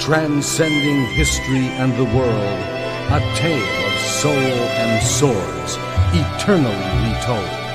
Transcending history and the world, a tale of soul and swords, eternally retold.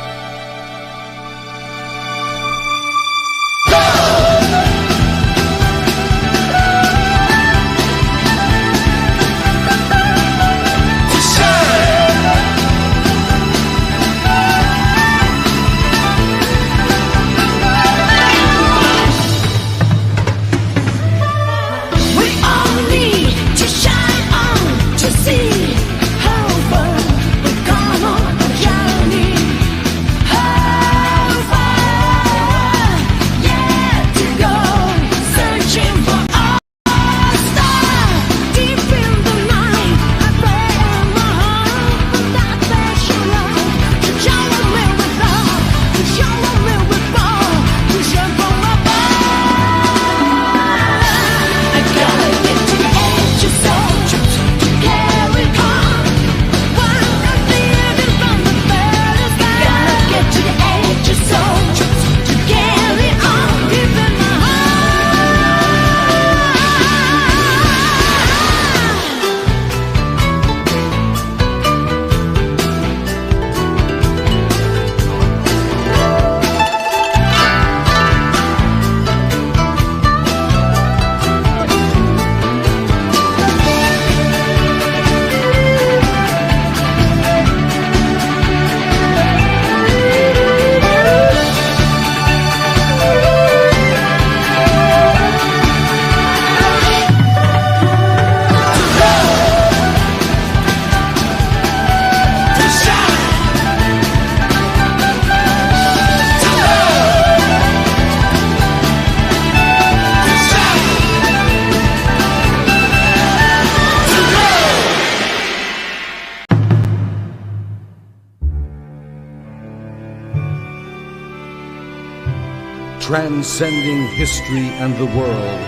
Transcending history and the world,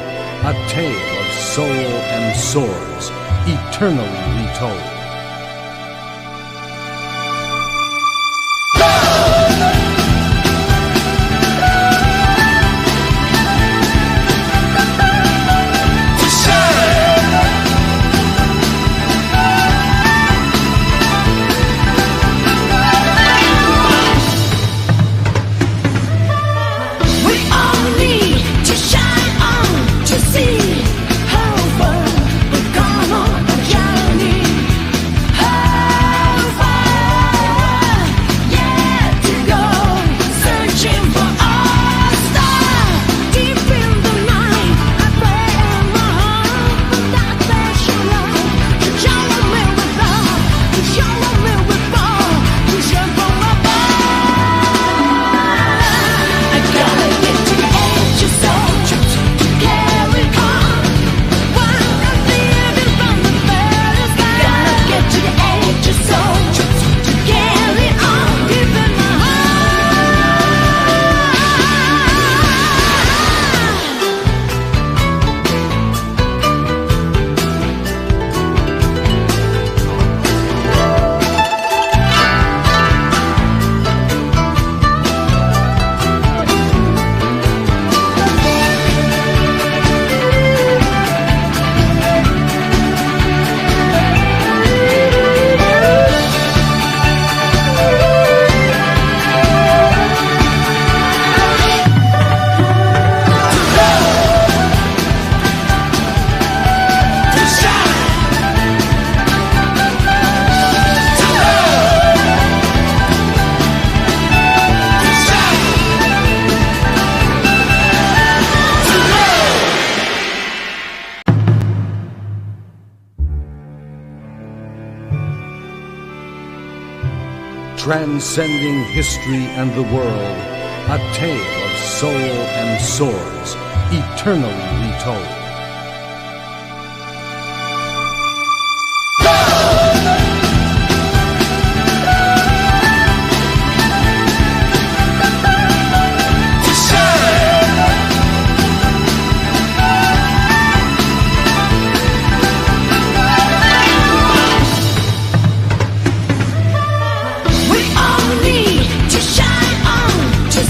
a tale of soul and swords, eternally retold. Transcending history and the world, a tale of soul and swords, eternally retold.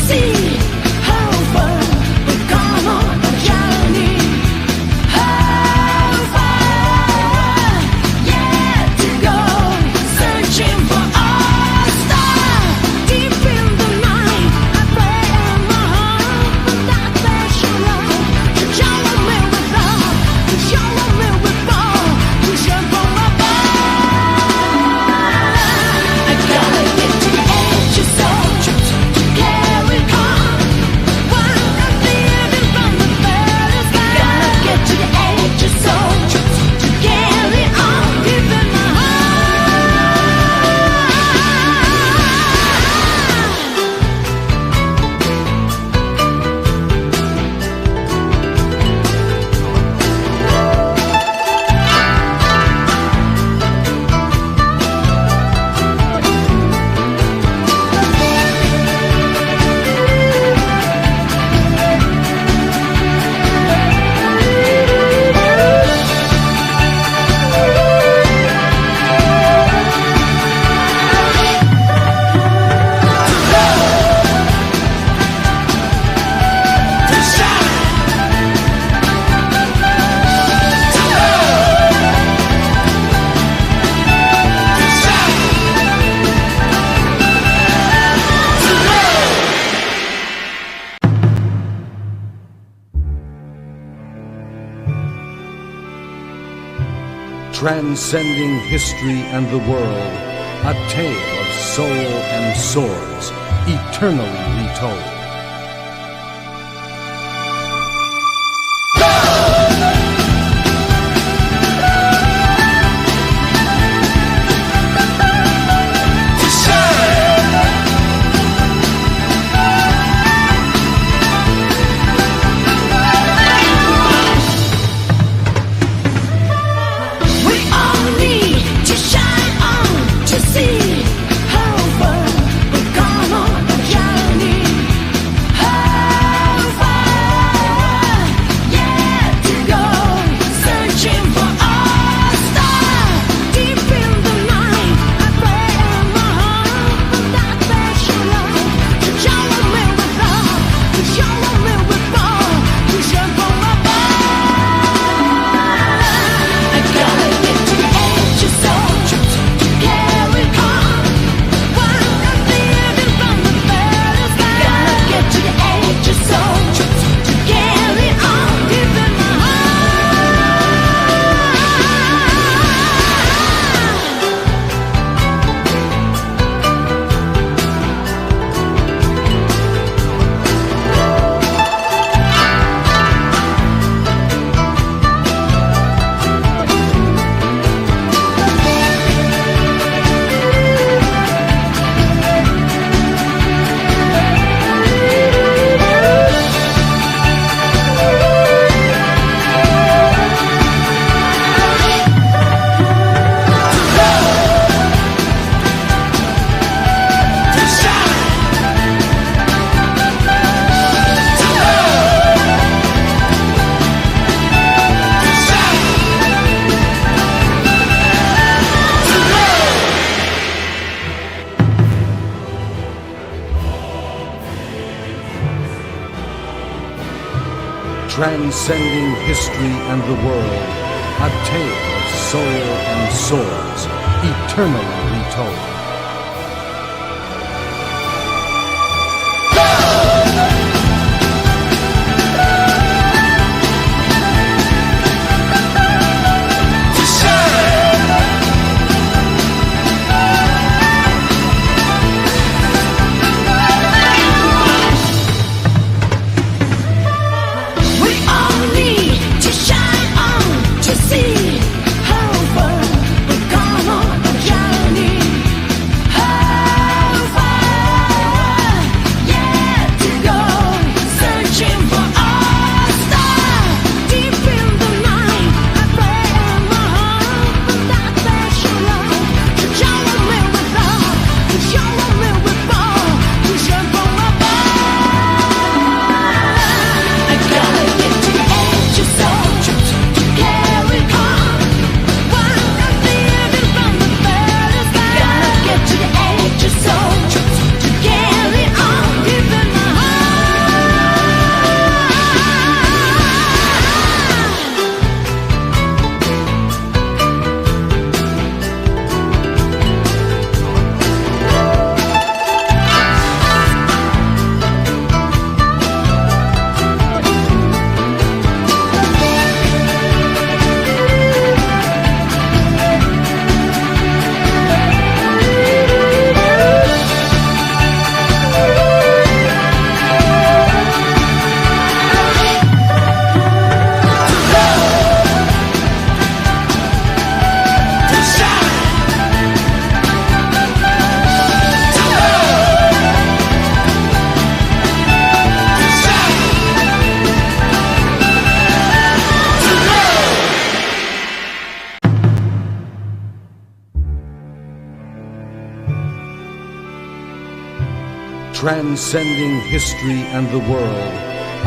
See how far we've come on a journey. Transcending history and the world, a tale of soul and swords, eternally retold. Transcending history and the world, a tale of soul and swords, eternally retold. Transcending history and the world,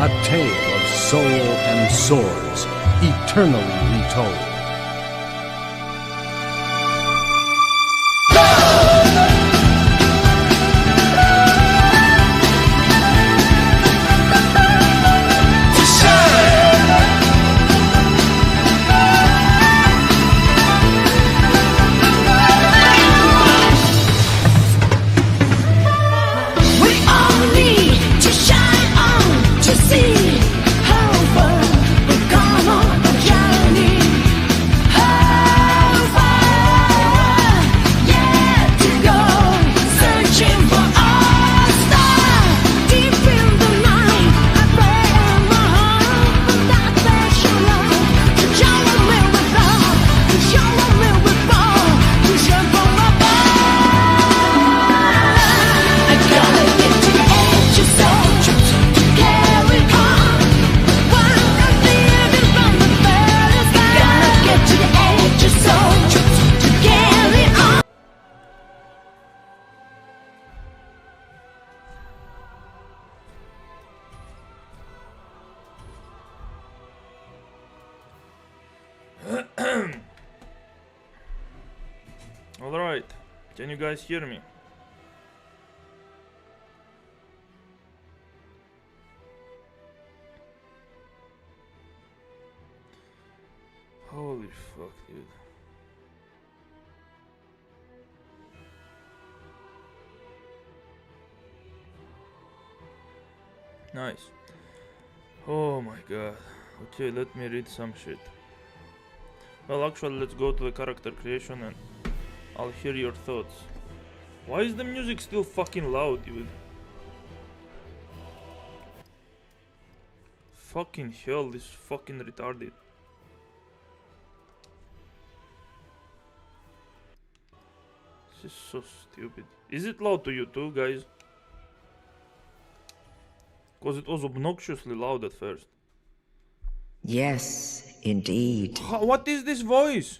a tale of soul and swords, eternally retold. See how far we've come on a journey. Can you guys hear me? Holy fuck, dude. Nice. Oh my god. Okay, let me read some shit. Well, actually, let's go to the character creation and I'll hear your thoughts. Why is the music still fucking loud, dude? Fucking hell, this is fucking retarded. This is so stupid. Is it loud to you too, guys? Because it was obnoxiously loud at first. Yes, indeed. What is this voice?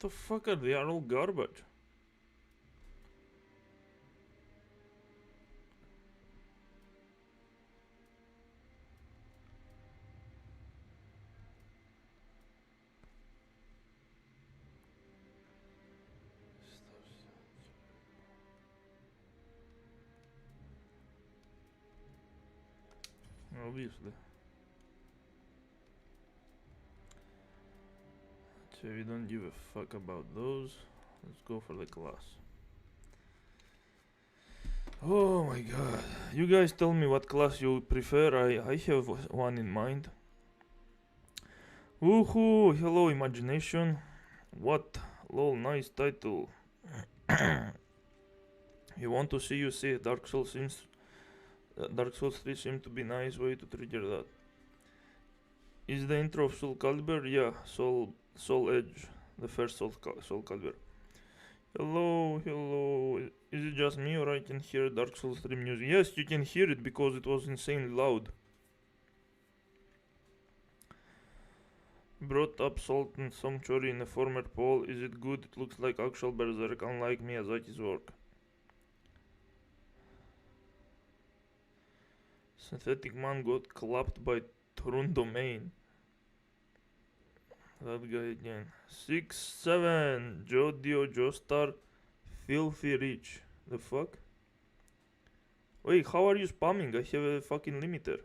The fuck are they? Are all garbage. Obviously. So we don't give a fuck about those. Let's go for the class. Oh my god. You guys tell me what class you prefer. I have one in mind. Woohoo! Hello, imagination. What? Lol, nice title. You want to see you see Dark Souls 3 seems to be nice way to trigger that. Is the intro of Soul Calibur? Yeah, Soul Edge, the first Soul Calibur. Hello, hello. Is it just me or I can hear Dark Souls 3 music? Yes, you can hear it because it was insanely loud. Brought up Sultan Sanctuary in a former poll. Is it good? It looks like actual Berserk, unlike Miyazaki's work. Synthetic Man got clapped by Torun Domain. That guy again. 6-7. Jodio Joestar. Filthy Rich. The fuck? Wait, how are you spamming? I have a fucking limiter.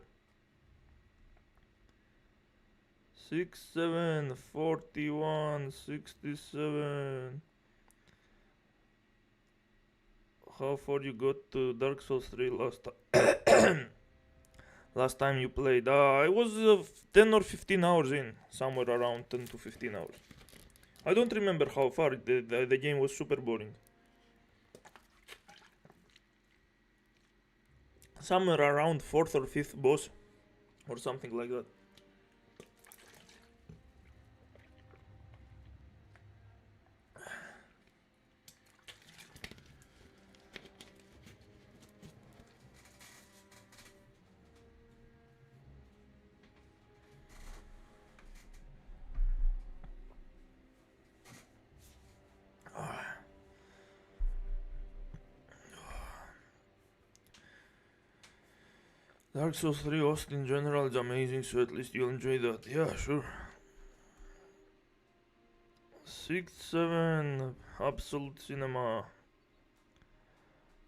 6-7. 41. 67. How far you got to Dark Souls 3 last time? Last time you played? I was 10 or 15 hours in. Somewhere around 10 to 15 hours. I don't remember how far. The game was super boring. Somewhere around 4th or 5th boss. Or something like that. Dark Souls 3 host in general is amazing, so at least you'll enjoy that. Yeah, sure. 6-7. Absolute Cinema.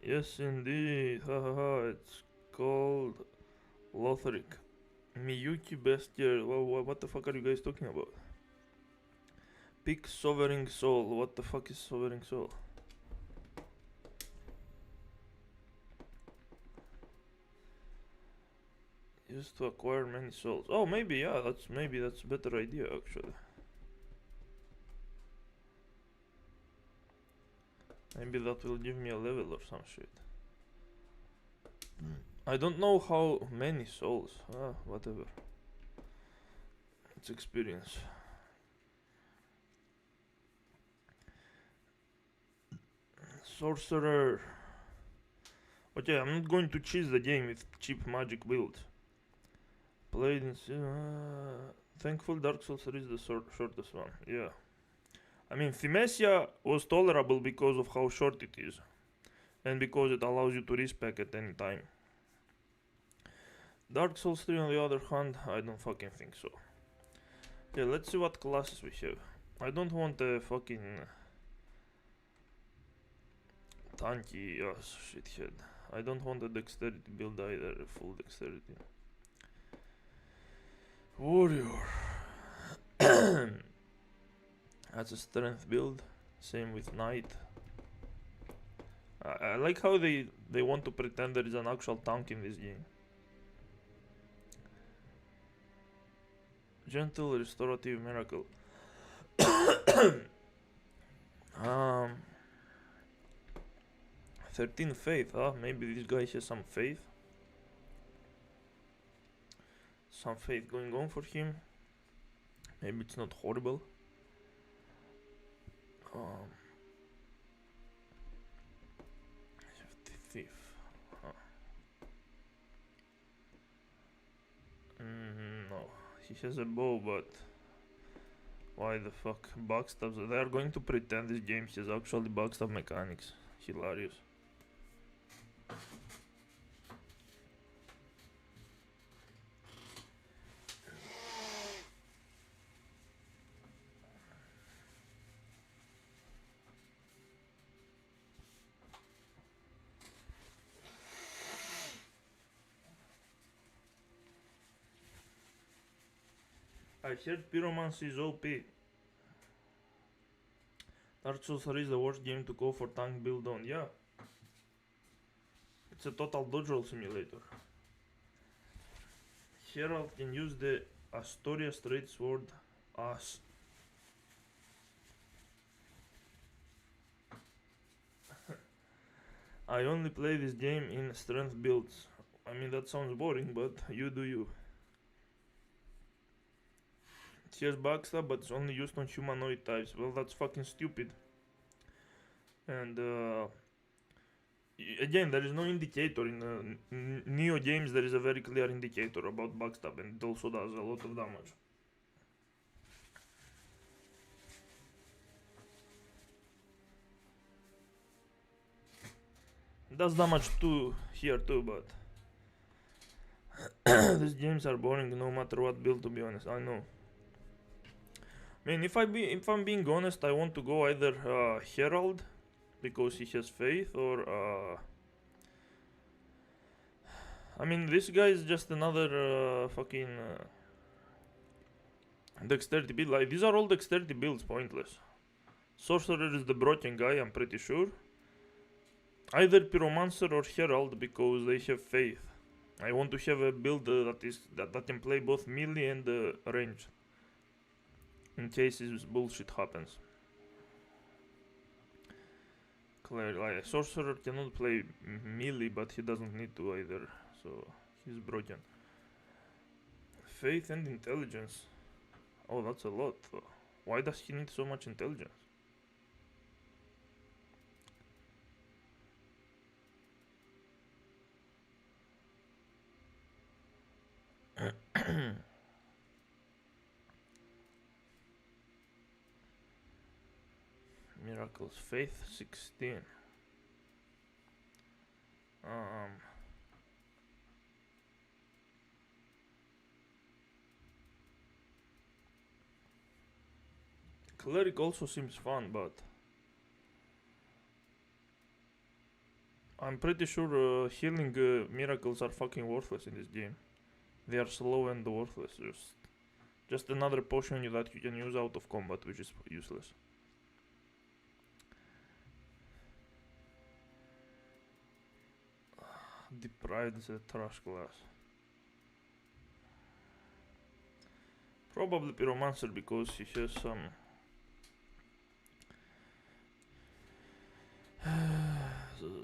Yes, indeed. Hahaha. It's called Lothric. Miyuki Bestial. What the fuck are you guys talking about? Pick Sovereign Soul. What the fuck is Sovereign Soul? Used to acquire many souls. Oh, maybe, yeah, that's a better idea actually. Maybe that will give me a level or some shit. I don't know how many souls. Whatever. It's experience. Sorcerer. Okay, I'm not going to cheese the game with cheap magic builds. Played in. Thankful Dark Souls 3 is the shortest one. Yeah. I mean, Thymesia was tolerable because of how short it is. And because it allows you to respec at any time. Dark Souls 3 on the other hand, I don't fucking think so. Yeah, let's see what classes we have. I don't want a fucking tanky shithead. I don't want a dexterity build either, a full dexterity. Warrior. That's a strength build. Same with knight. I like how they want to pretend there is an actual tank in this game. Gentle restorative miracle. 13 faith, huh? Maybe this guy has some faith. Some faith going on for him. Maybe it's not horrible. Thief. Huh. No, he has a bow, but why the fuck backstabs? They are going to pretend this game has actually backstab mechanics. Hilarious. I heard Pyromancy is OP. Dark Souls 3 is the worst game to go for tank build on. Yeah. It's a total dodge roll simulator. Herald can use the Astoria straight sword as I only play this game in strength builds. I mean, that sounds boring, but you do you. He has backstab, but it's only used on humanoid types. Well, that's fucking stupid. And again, there is no indicator in Neo games. There is a very clear indicator about backstab, and it also does a lot of damage. It does damage too here too, but these games are boring no matter what build. To be honest, I know. I mean, if I'm being honest, I want to go either Herald because he has faith, or I mean, this guy is just another fucking dexterity build. Like, these are all dexterity builds, pointless. Sorcerer is the broken guy, I'm pretty sure. Either Pyromancer or Herald because they have faith. I want to have a build that can play both melee and range. In case this bullshit happens. Clearly, like, a sorcerer cannot play melee, but he doesn't need to either, so he's broken. Faith and intelligence. Oh, that's a lot. Why does he need so much intelligence? Miracles, faith 16. Cleric also seems fun, but I'm pretty sure healing miracles are fucking worthless in this game. They are slow and worthless. Just another potion that you can use out of combat, which is useless. Deprived is a trash class. Probably Pyromancer because he has some.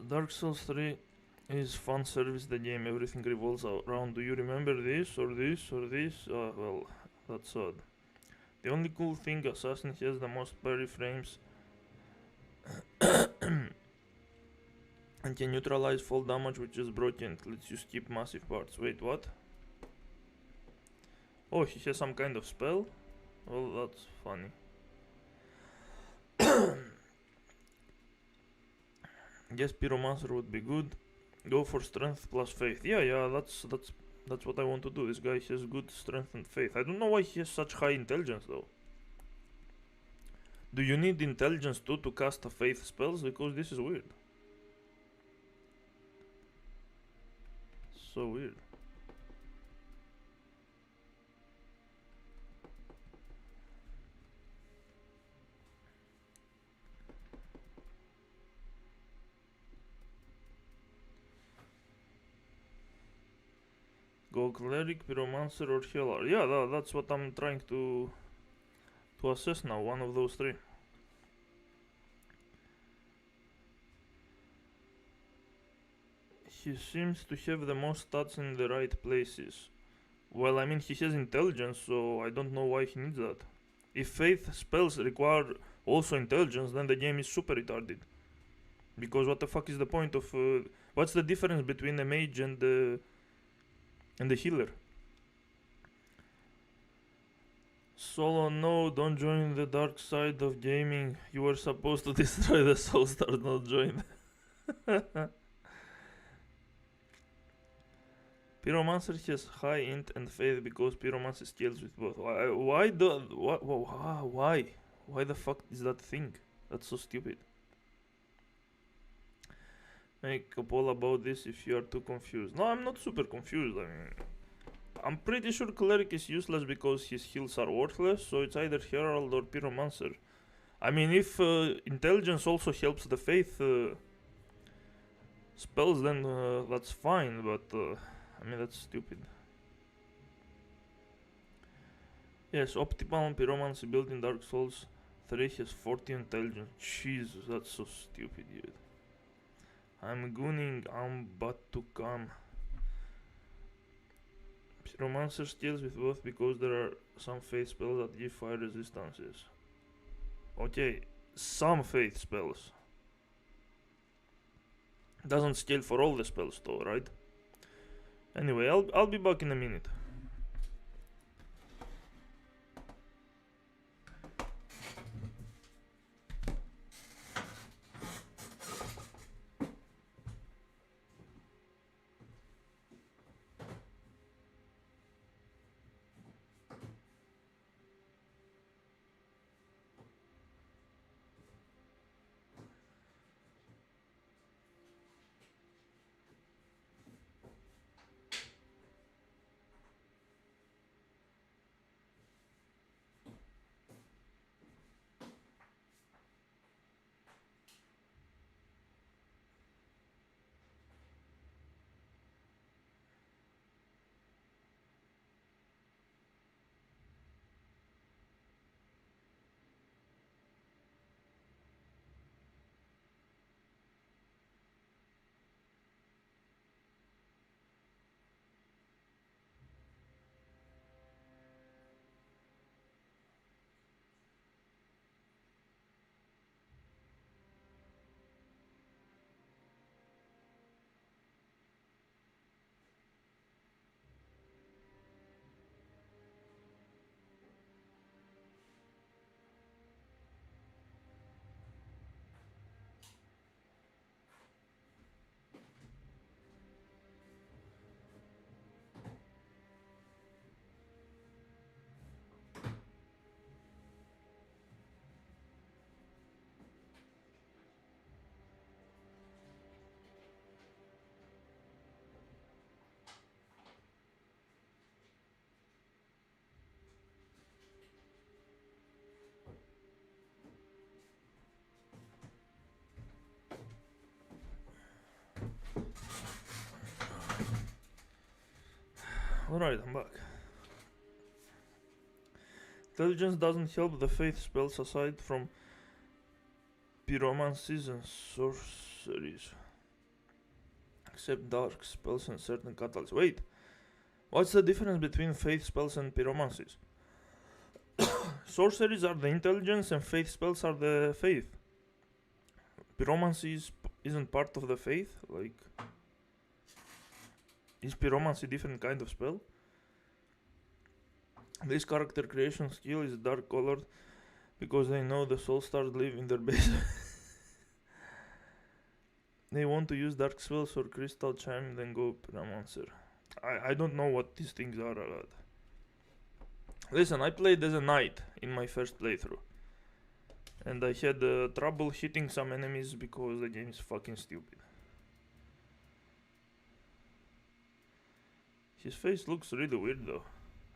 Dark Souls 3 is fun service. The game, everything revolves around. Do you remember this or this or this? Well, that's odd. The only cool thing, Assassin has the most parry frames and can neutralize fall damage which is broken. It lets you skip massive parts. Wait, what? Oh, he has some kind of spell? Well, that's funny. Guess Pyromancer would be good. Go for strength plus faith. Yeah, that's what I want to do. This guy has good strength and faith. I don't know why he has such high intelligence though. Do you need intelligence too to cast a faith spells? Because this is weird. So weird. Go cleric, pyromancer, or healer. Yeah, that's what I'm trying to assess now. One of those three. He seems to have the most stats in the right places. Well, I mean, he has intelligence, so I don't know why he needs that. If faith spells require also intelligence, then the game is super retarded. Because what the fuck is the point of... what's the difference between a mage and the healer? Solo, no, don't join the dark side of gaming. You were supposed to destroy the soul star, not join. Pyromancer has high int and faith because pyromancer scales with both. Why the fuck is that thing? That's so stupid. Make a poll about this if you are too confused. No, I'm not super confused. I mean, I'm pretty sure cleric is useless because his heals are worthless, so it's either herald or pyromancer. I mean, if intelligence also helps the faith spells, then that's fine, but I mean, that's stupid. Yes, optimal pyromancy built in Dark Souls 3 has 40 intelligence. Jesus, that's so stupid, dude. I'm gooning, I'm but to come. Pyromancer skills with both because there are some faith spells that give fire resistances. Okay, some faith spells. Doesn't scale for all the spells though, right? Anyway, I'll be back in a minute. Alright, I'm back. Intelligence doesn't help the faith spells aside from pyromancies and sorceries. Except dark spells and certain catalysts. Wait, what's the difference between faith spells and pyromancies? Sorceries are the intelligence and faith spells are the faith. Pyromancy isn't part of the faith? Like, is pyromancy a different kind of spell? This character creation skill is dark colored because they know the soul stars live in their base. They want to use dark spells or crystal charm, then go pyromancer. I don't know what these things are. Listen, I played as a knight in my first playthrough. And I had trouble hitting some enemies because the game is fucking stupid. His face looks really weird though,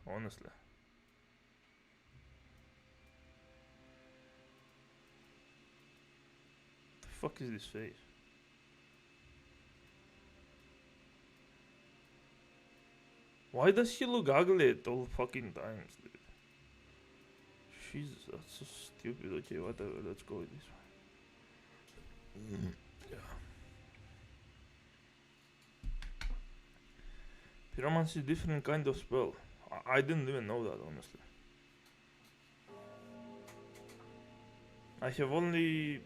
honestly. The fuck is this face? Why does he look ugly at all fucking times, dude? Jesus, that's so stupid. Okay, whatever, let's go with this one. Yeah. Pyromancy is a different kind of spell. I didn't even know that, honestly. I have only...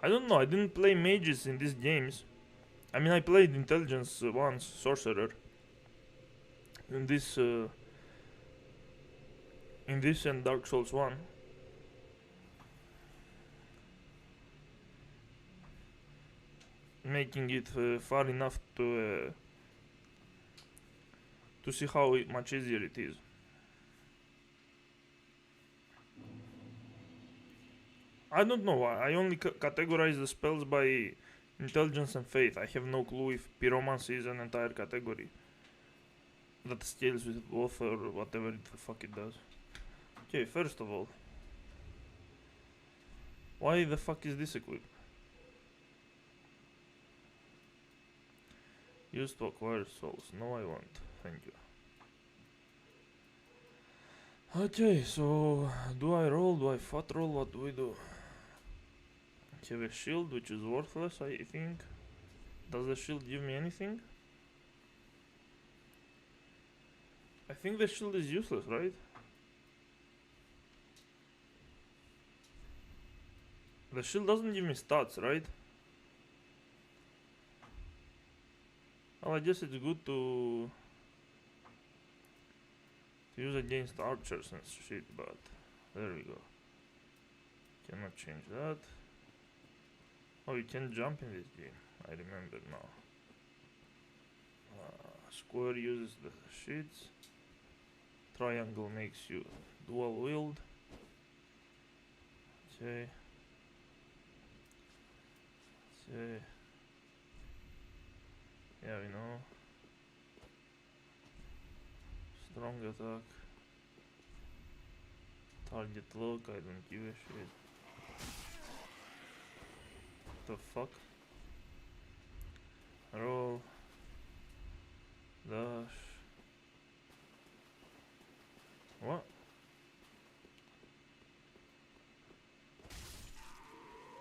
I don't know, I didn't play mages in these games. I mean, I played intelligence once, sorcerer. In this and Dark Souls 1. Making it far enough to see how much easier it is. I don't know why. I only categorize the spells by intelligence and faith. I have no clue if pyromancy is an entire category that scales with both or whatever the fuck it does. Okay, first of all, why the fuck is this equipped? Used to acquire souls. No, I won't. Thank you. Okay, so do I roll? Do I fat roll? What do we do? I have a shield which is worthless, I think. Does the shield give me anything? I think the shield is useless, right? The shield doesn't give me stats, right? Well, I guess it's good to use against archers and shit, but there we go. Cannot change that. Oh, you can jump in this game. I remember now. Square uses the sheets. Triangle makes you dual wield. Okay. Okay. Yeah, we know. Strong attack. Target lock, I don't give a shit. The fuck? Roll. Dash. What?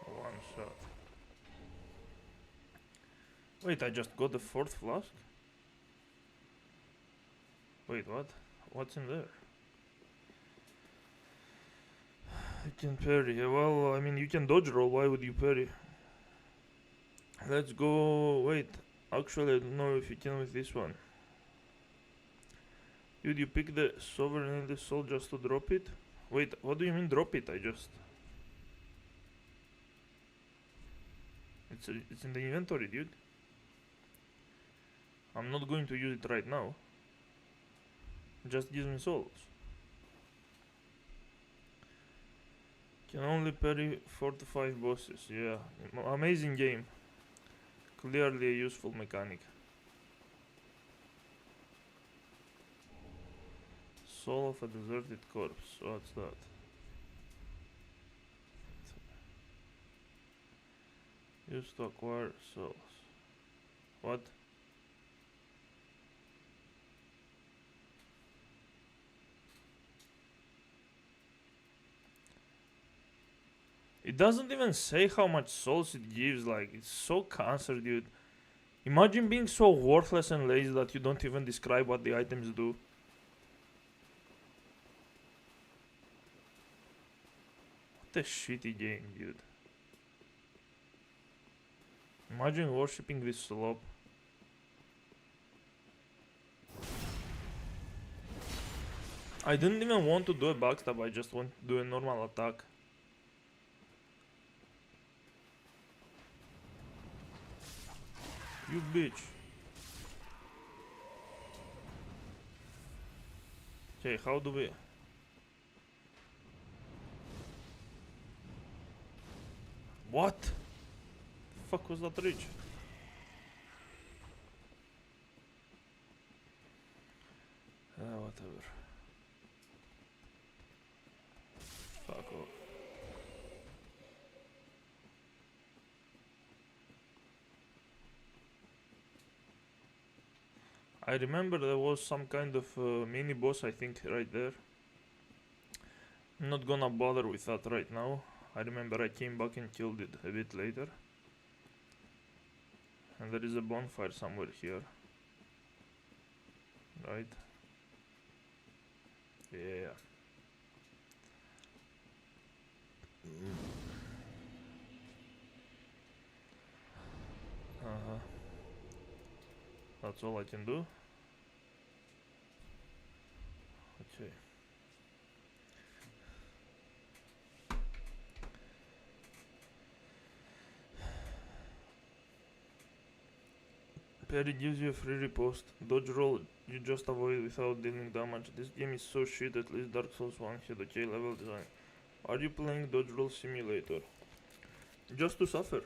One shot. Wait, I just got the 4th flask? Wait, what? What's in there? You can parry. Well, I mean, you can dodge roll. Why would you parry? Let's go. Wait, actually, I don't know if you can with this one. Dude, you pick the sovereign elder soul just to drop it? Wait, what do you mean drop it? It's in the inventory, dude. I'm not going to use it right now. It just gives me souls. Can only parry 4 to 5 bosses. Yeah, amazing game. Clearly a useful mechanic. Soul of a deserted corpse. What's that? Used to acquire souls. What? It doesn't even say how much souls it gives. Like, it's so cancer, dude. Imagine being so worthless and lazy that you don't even describe what the items do. What a shitty game, dude. Imagine worshipping this slope. I didn't even want to do a backstab, I just want to do a normal attack. You bitch. Okay, how do we... What? The fuck was that reach? Whatever. Fuck off. I remember there was some kind of mini boss, I think, right there. I'm not gonna bother with that right now. I remember I came back and killed it a bit later. And there is a bonfire somewhere here. Right? Yeah. Uh-huh. That's all I can do. Okay. Parry gives you a free riposte. Dodge roll you just avoid without dealing damage. This game is so shit, at least Dark Souls 1 had okay level design. Are you playing Dodge Roll Simulator? Just to suffer.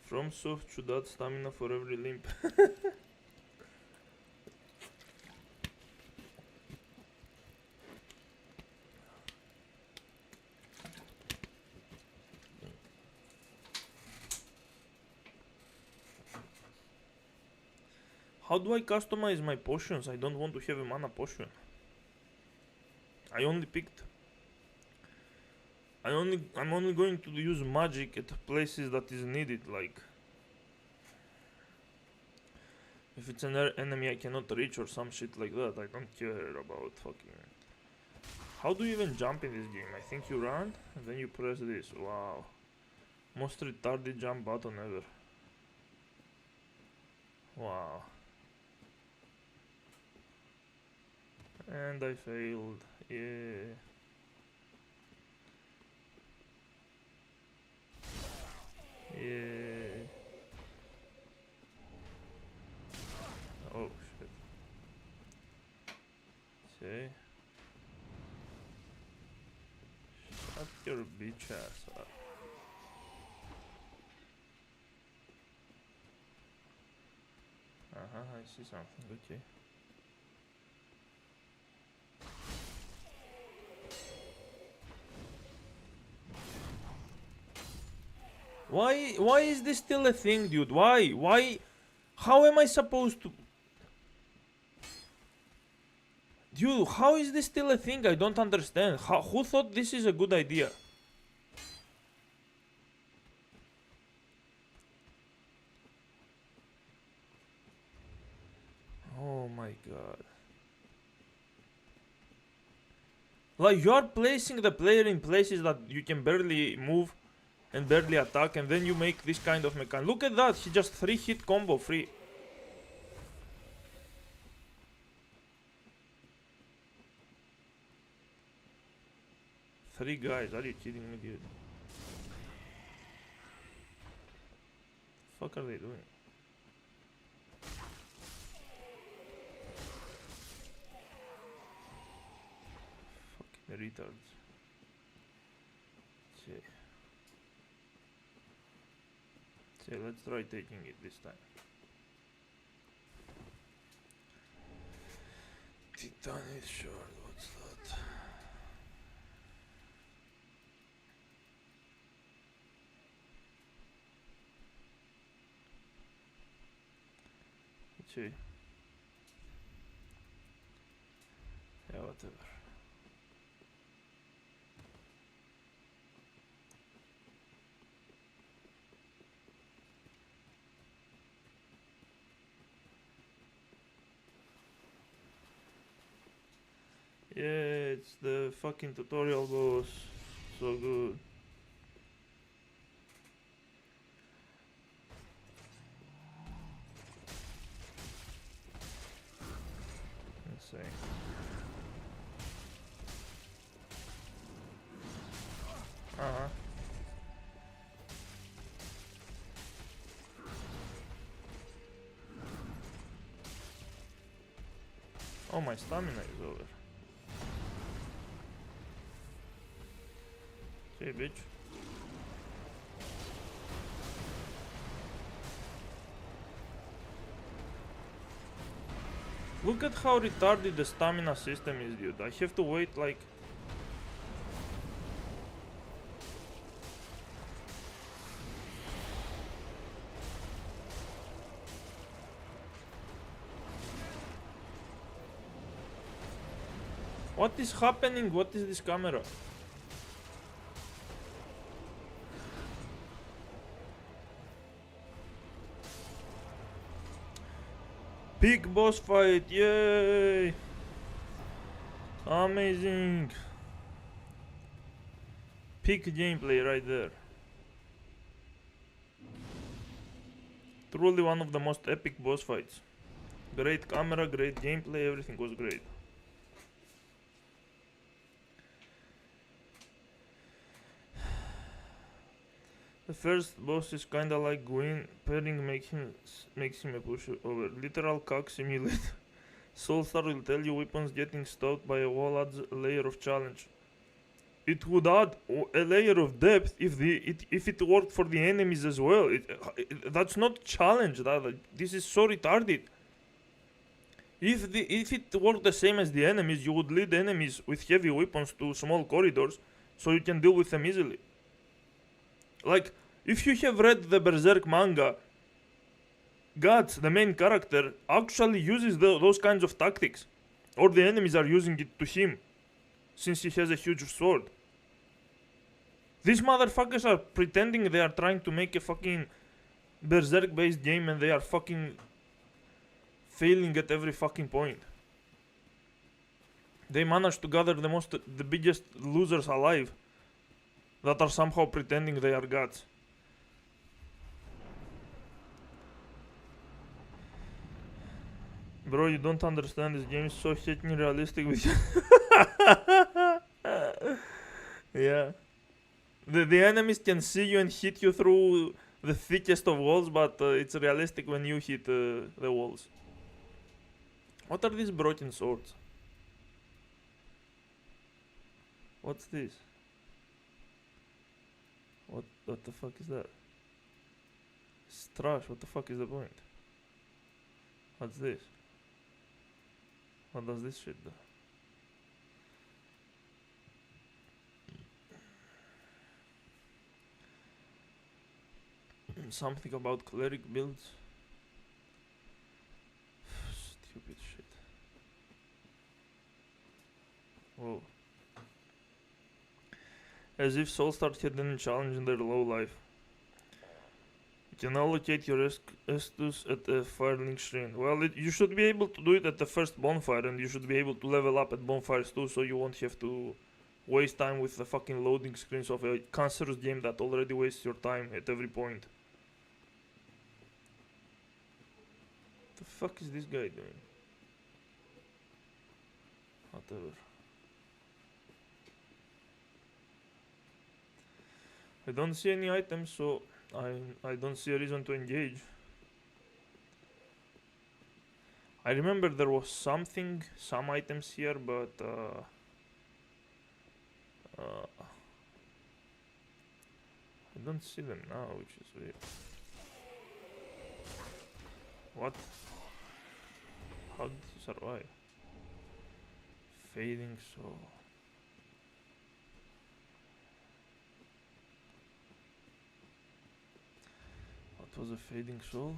From soft should add stamina for every limp. How do I customize my potions? I don't want to have a mana potion. I only picked... I'm only going to use magic at places that is needed, like... If it's an enemy I cannot reach or some shit like that, I don't care about fucking... How do you even jump in this game? I think you run, and then you press this. Wow. Most retarded jump button ever. Wow. And I failed. Yeah. Yeah. Oh shit. See? Shut your bitch ass up. I see something. Okay. Why is this still a thing, dude? Why? How am I supposed to... Dude, how is this still a thing? I don't understand. Who thought this is a good idea? Oh my god. Like, you're placing the player in places that you can barely move and barely attack, and then you make this kind of mechanic. Look at that, he just 3-hit combo free. Three guys, are you kidding me, dude? The fuck are they doing? Fucking retards. Okay, let's try taking it this time. Titanite shard, what's that? Okay. Yeah, whatever. Yeah, it's the fucking tutorial boss. So good. Same. Uh-huh. Oh, my stamina is over. Hey, bitch. Look at how retarded the stamina system is, dude. I have to wait like... What is happening? What is this camera? Big boss fight, yay! Amazing! Peak gameplay right there. Truly one of the most epic boss fights. Great camera, great gameplay, everything was great. The first boss is kinda like Gwyn, pairing makes him a pushover. Literal cock simulator. Soulstar will tell you weapons getting stopped by a wall adds a layer of challenge. It would add a layer of depth if it worked for the enemies as well. That's not challenge. This is so retarded. If it worked the same as the enemies, you would lead enemies with heavy weapons to small corridors, so you can deal with them easily. Like, if you have read the Berserk manga, Guts, the main character, actually uses those kinds of tactics. Or the enemies are using it to him, since he has a huge sword. These motherfuckers are pretending they are trying to make a fucking Berserk-based game and they are fucking failing at every fucking point. They managed to gather the biggest losers alive that are somehow pretending they are gods. Bro, you don't understand, this game is so fucking realistic with yeah. The enemies can see you and hit you through the thickest of walls, but it's realistic when you hit the walls. What are these broken swords? What's this? What the fuck is that? It's trash, what the fuck is the point? What's this? What does this shit do? Something about cleric builds. Stupid shit. Whoa. As if Soulstar had any challenge in their low life. You can allocate your Estus at a firelink shrine. Well, you should be able to do it at the first bonfire, and you should be able to level up at bonfires too, so you won't have to waste time with the fucking loading screens of a cancerous game that already wastes your time at every point. The fuck is this guy doing? Whatever. I don't see any items, so I don't see a reason to engage. I remember there was some items here, but I don't see them now, which is weird. What? How did you survive? Fading soul. What was a fading soul?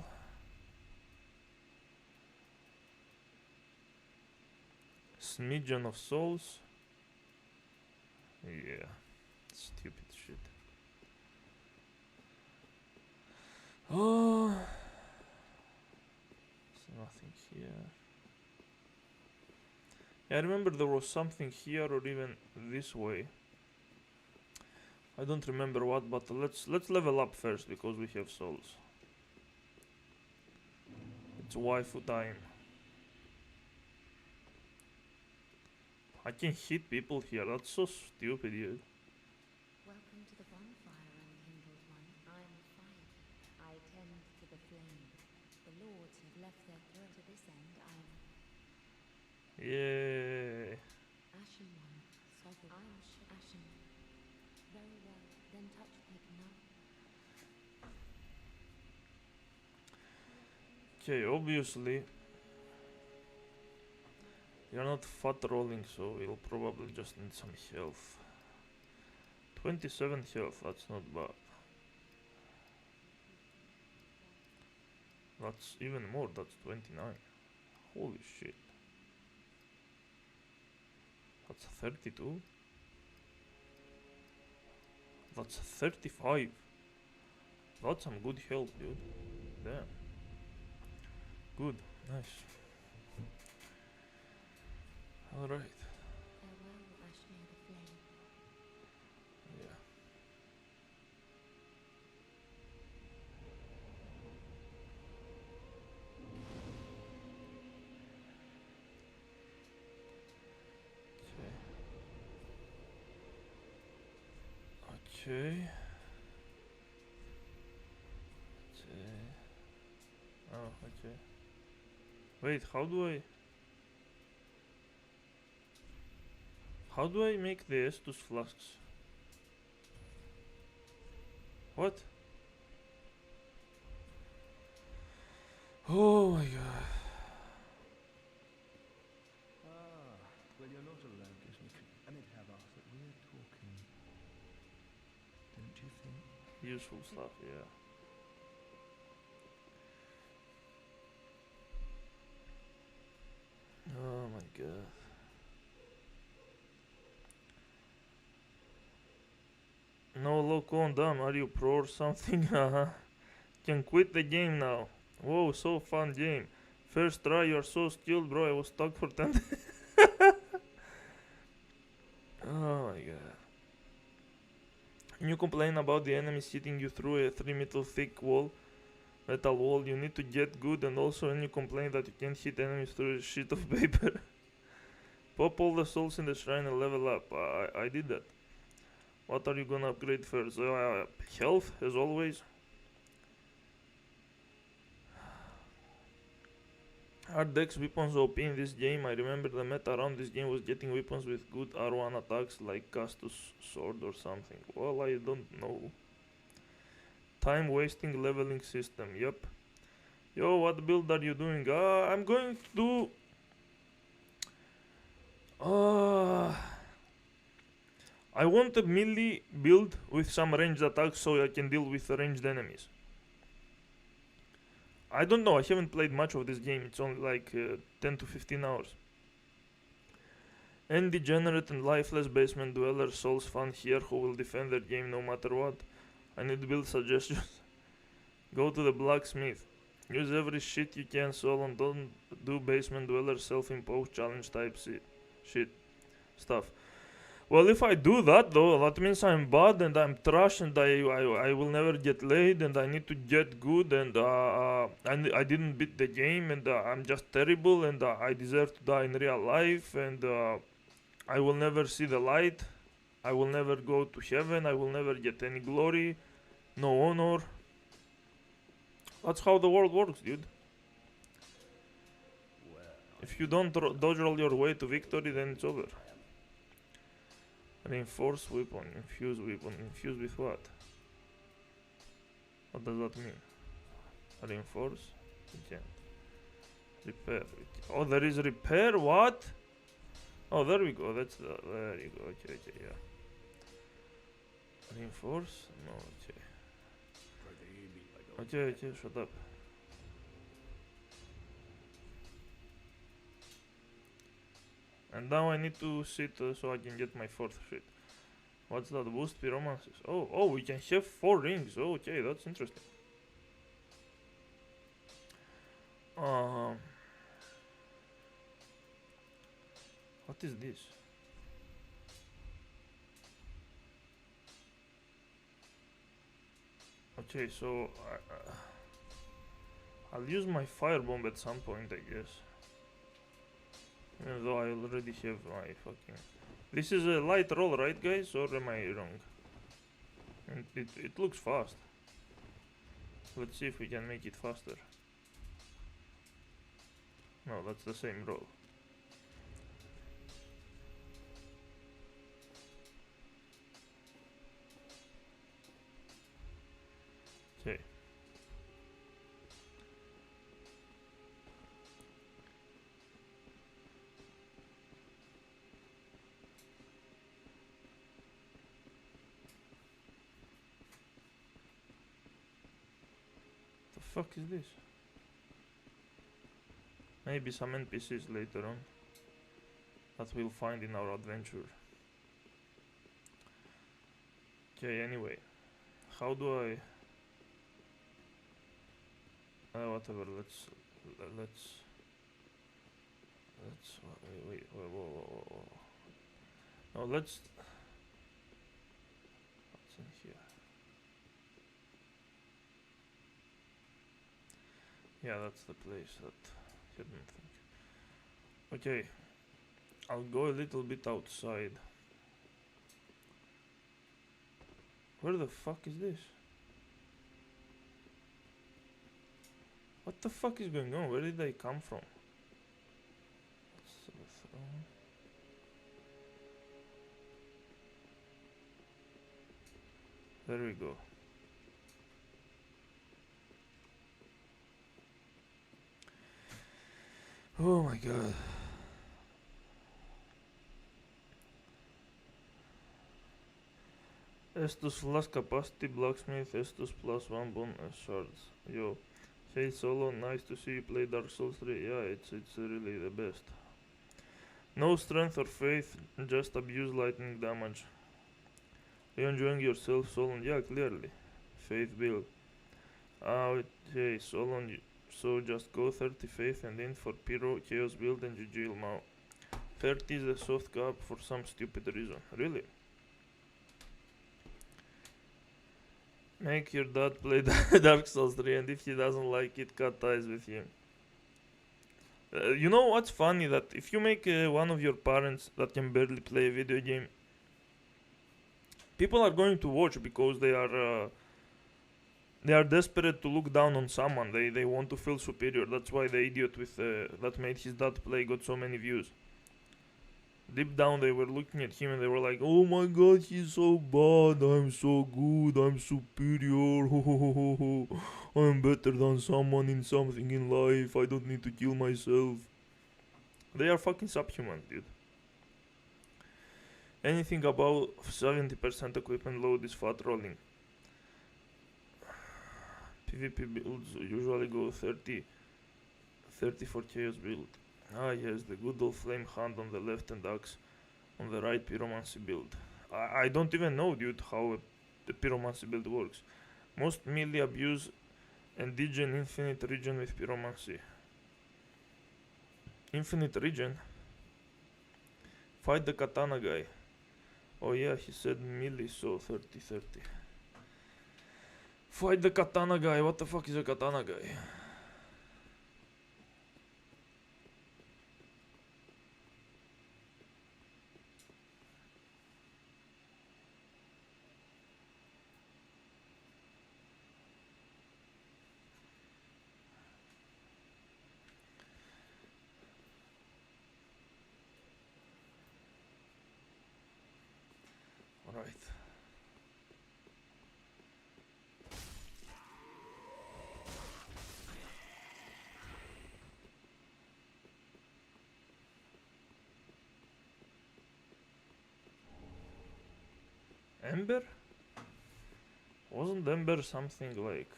Smidgen of souls? Yeah. Stupid shit. Oh. There's nothing here. Yeah, I remember there was something here or even this way. I don't remember what, but let's level up first because we have souls. It's waifu time. I can hit people here. That's so stupid, dude. Welcome to the bonfire, unkindled one. I am fire. I tend to the flame. The lords have left their throat to this end. I am Yay. ashen one. Sovereign. I am ashen. Very well. Then touch pagan now. Okay, obviously you're not fat rolling, so you'll probably just need some health. 27 health, that's not bad. That's even more, that's 29. Holy shit. That's 32. That's 35. That's some good health, dude. Damn. Good, nice. Alright. Farewell, ash near the flame. Yeah. Okay. Okay. Oh, okay. Wait, how do I make the Estus flasks? What? Oh my god. Well, you're not alone, gives me and it have us that we're talking. Don't you think? Useful stuff, yeah. Oh my god. No, lock on down, are you pro or something? Can quit the game now. Whoa, so fun game. First try, you're so skilled, bro. I was stuck for 10. Oh my god. And you complain about the enemies hitting you through a 3 meter thick metal wall. You need to get good, and also when you complain that you can't hit enemies through a sheet of paper. Pop all the souls in the shrine and level up. I did that. What are you gonna upgrade first? Health, as always. Are dex weapons OP in this game? I remember the meta around this game was getting weapons with good R1 attacks like Castus sword or something. Well, I don't know. Time wasting leveling system, yep. Yo, what build are you doing? I'm going to do... I want a melee build with some ranged attacks so I can deal with ranged enemies. I don't know, I haven't played much of this game, it's only like 10 to 15 hours. And degenerate and lifeless basement dweller souls fan here who will defend their game no matter what. I need build suggestions. Go to the blacksmith. Use every shit you can soul and don't do basement dweller self-imposed challenge type shit stuff. Well, if I do that though, that means I'm bad and I'm trash and I will never get laid and I need to get good and I didn't beat the game and I'm just terrible and I deserve to die in real life and I will never see the light. I will never go to heaven. I will never get any glory, no honor. That's how the world works, dude. Well, If you don't dodge roll your way to victory, then it's over. Reinforce weapon, infuse weapon. Infuse with what? What does that mean? Reinforce? You can't. Repair. Oh, there is repair? What? Oh, there we go. That's the. There you go. Okay, yeah. Reinforce? No, okay. Okay, shut up. And now I need to sit so I can get my fourth shit. What's that? Boost pyromancies. Oh, we can have 4 rings. Oh, okay, that's interesting. What is this? Okay, so I'll use my firebomb at some point, I guess. Even though I already have my fucking... This is a light roll, right guys? Or am I wrong? And it looks fast. Let's see if we can make it faster. No, that's the same roll. Okay. The fuck is this? Maybe some NPCs later on that we'll find in our adventure. Okay, anyway. How do I... whatever, let's... Wait, whoa. No, let's... What's in here? Yeah, that's the place that hidden thing. Okay, I'll go a little bit outside. Where the fuck is this? What the fuck is going on? Where did they come from? That's the throne. There we go. Oh my god. Estus plus capacity blacksmith, Estus plus 1 bone shards. Yo. Hey Solo, nice to see you play Dark Souls 3. Yeah, it's really the best. No strength or faith, just abuse lightning damage. Are you enjoying yourself, Solon? Yeah, clearly. Faith build. Okay, Solon, so just go 30 faith and in for Pyro, Chaos build and GG Ilmao. 30 is a soft cap for some stupid reason. Really? Make your dad play Dark Souls 3 and if he doesn't like it, cut ties with him. You know what's funny? That if you make one of your parents that can barely play a video game, people are going to watch because they are desperate to look down on someone. They want to feel superior. That's why the idiot with that made his dad play got so many views. Deep down they were looking at him and they were like, oh my god, he's so bad, I'm so good, I'm superior, I'm better than someone in something in life, I don't need to kill myself. They are fucking subhuman, dude. Anything above 70% equipment load is fat rolling. PvP builds usually go 30 for chaos build. Ah yes, the good old flame hand on the left and axe on the right pyromancy build. I don't even know, dude, how the pyromancy build works. Most melee abuse and degen infinite regen with pyromancy. Infinite regen? Fight the katana guy. Oh yeah, he said melee, so 30-30. Fight the katana guy. What the fuck is a katana guy? Right. Ember? Wasn't Ember something like...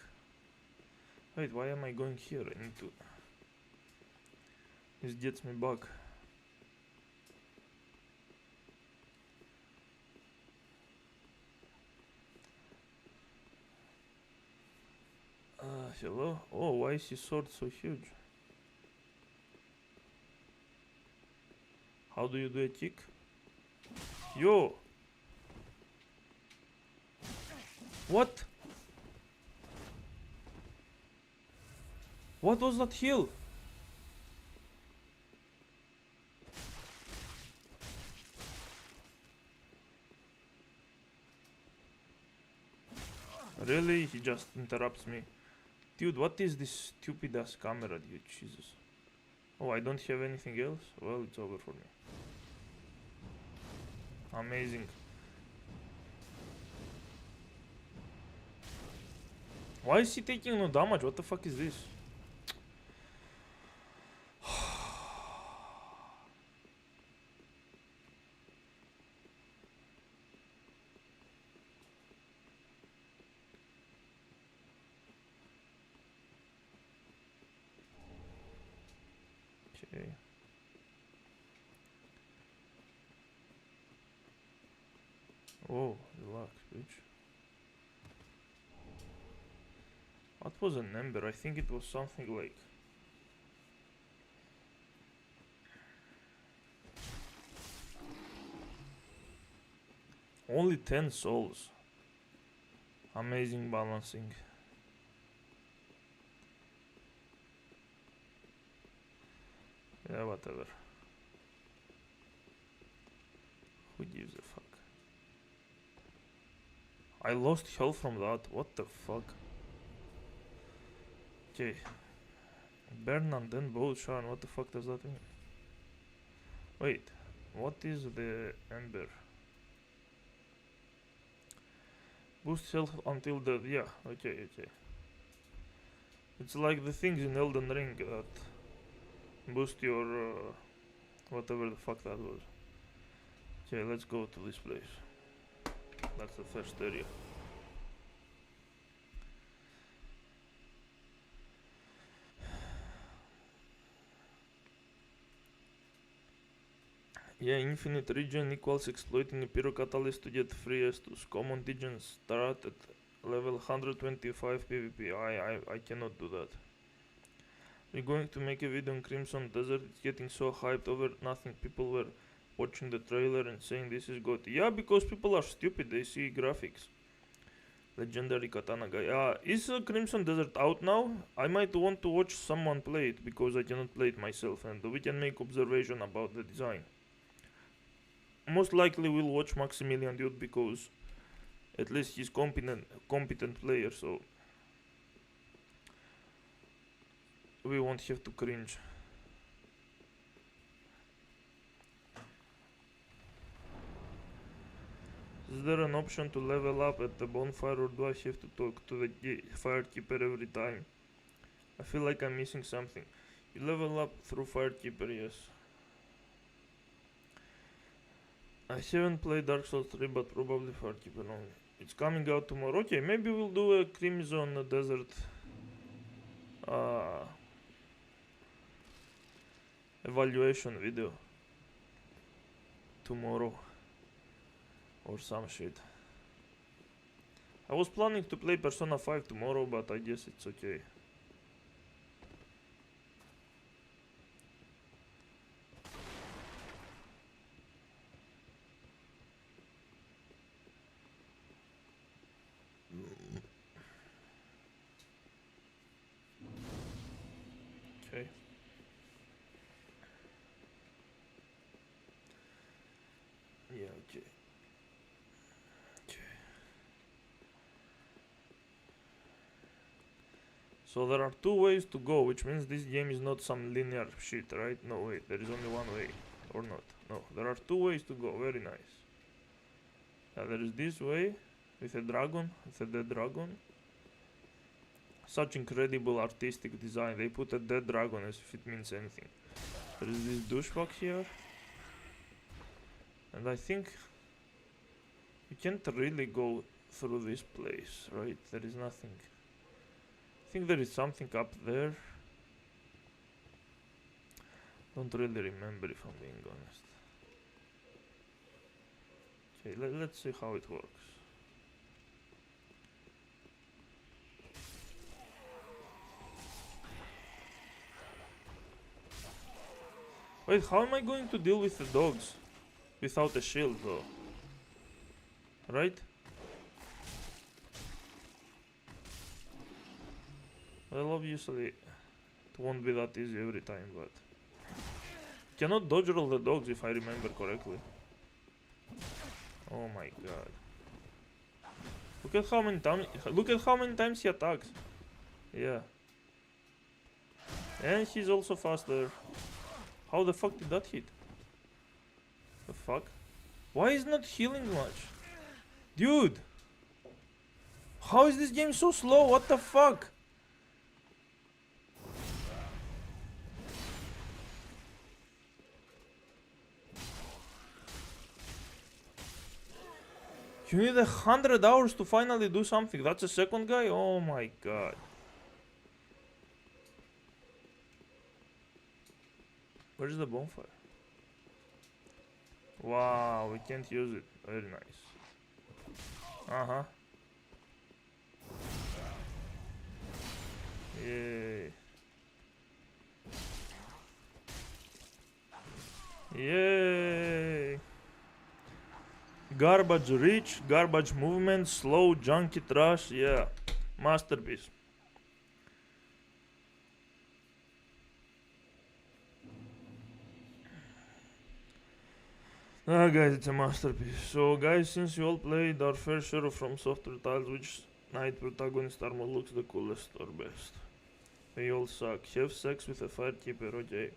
Wait, why am I going here? I need to... This gets me back. Hello? Oh, why is his sword so huge? How do you do a kick? Yo! What? What was that heal? Really? He just interrupts me. Dude, what is this stupid ass camera, dude? Jesus. Oh, I don't have anything else? Well, it's over for me. Amazing. Why is he taking no damage? What the fuck is this? Okay. Oh, relax, bitch. What was an ember? I think it was something like... Only 10 souls. Amazing balancing. Yeah, whatever. Who gives a fuck? I lost health from that. What the fuck? Okay. Burn and then bow shine. What the fuck does that mean? Wait. What is the ember? Boost health until the... Yeah, okay. It's like the things in Elden Ring that boost your... whatever the fuck that was. Okay, let's go to this place. That's the first area. Yeah, infinite regen equals exploiting a pyro catalyst to get free S2s. Common Digens start at level 125 PvP. I cannot do that. We're going to make a video on Crimson Desert. It's getting so hyped over nothing. People were watching the trailer and saying this is good. Yeah, because people are stupid. They see graphics. Legendary katana guy. Is Crimson Desert out now? I might want to watch someone play it because I cannot play it myself, and we can make observation about the design. Most likely we'll watch Maximilian dude because at least he's competent player, so we won't have to cringe. Is there an option to level up at the bonfire, or do I have to talk to the firekeeper every time? I feel like I'm missing something. You level up through firekeeper, yes. I haven't played Dark Souls 3, but probably firekeeper only. It's coming out tomorrow. Okay, maybe we'll do a Crimson Desert evaluation video tomorrow or some shit. I was planning to play Persona 5 tomorrow, but I guess it's okay. Okay. Yeah, okay. So there are two ways to go, which means this game is not some linear shit, right? No, wait, there is only one way. Or not. No, there are two ways to go. Very nice. There is this way, with a dragon, with a dead dragon. Such incredible artistic design. They put a dead dragon as if it means anything. There is this douchebag here. And I think you can't really go through this place, right? There is nothing. I think there is something up there. Don't really remember if I'm being honest. Okay, let's see how it works. Wait, how am I going to deal with the dogs without a shield though? Right? Well, obviously it won't be that easy every time, but cannot dodge roll the dogs if I remember correctly. Oh my god. Look at how many times he attacks. Yeah. And he's also faster. How the fuck did that hit? The fuck? Why is not healing much? Dude! How is this game so slow? What the fuck? You need 100 hours to finally do something. That's a second guy? Oh my god. Where's the bonfire? Wow, we can't use it. Very nice. Uh-huh. Yay. Yay. Garbage reach, garbage movement, slow, junky trash. Yeah. Masterpiece. Ah, guys, it's a masterpiece. So, guys, since you all played our fair share of From Software titles, which knight protagonist armor looks the coolest or best? They all suck. Have sex with a firekeeper, okay.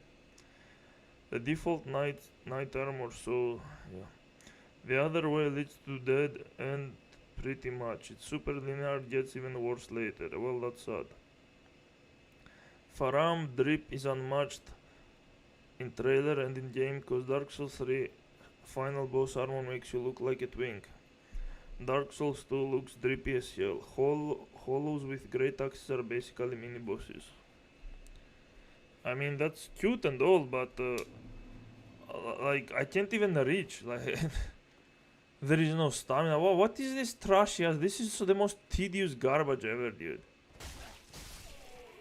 The default knight armor, so yeah. The other way leads to dead end pretty much. It's super linear, gets even worse later. Well, that's sad. Faram drip is unmatched in trailer and in game cause Dark Souls 3 final boss armor makes you look like a twink. Dark Souls 2 looks drippy as hell. Hollows with great axes are basically mini bosses. I mean, that's cute and all, but like I can't even reach. Like there is no stamina. What is this trash? Yes, this is the most tedious garbage ever, dude.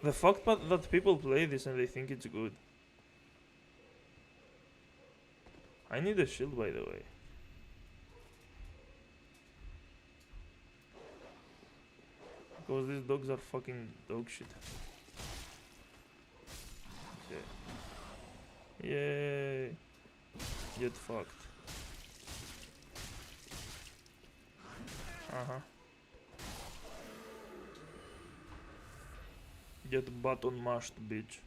The fact that people play this and they think it's good. I need a shield, by the way. Because these dogs are fucking dog shit. Okay. Yay. Get fucked. Uh-huh. Get button mashed, bitch.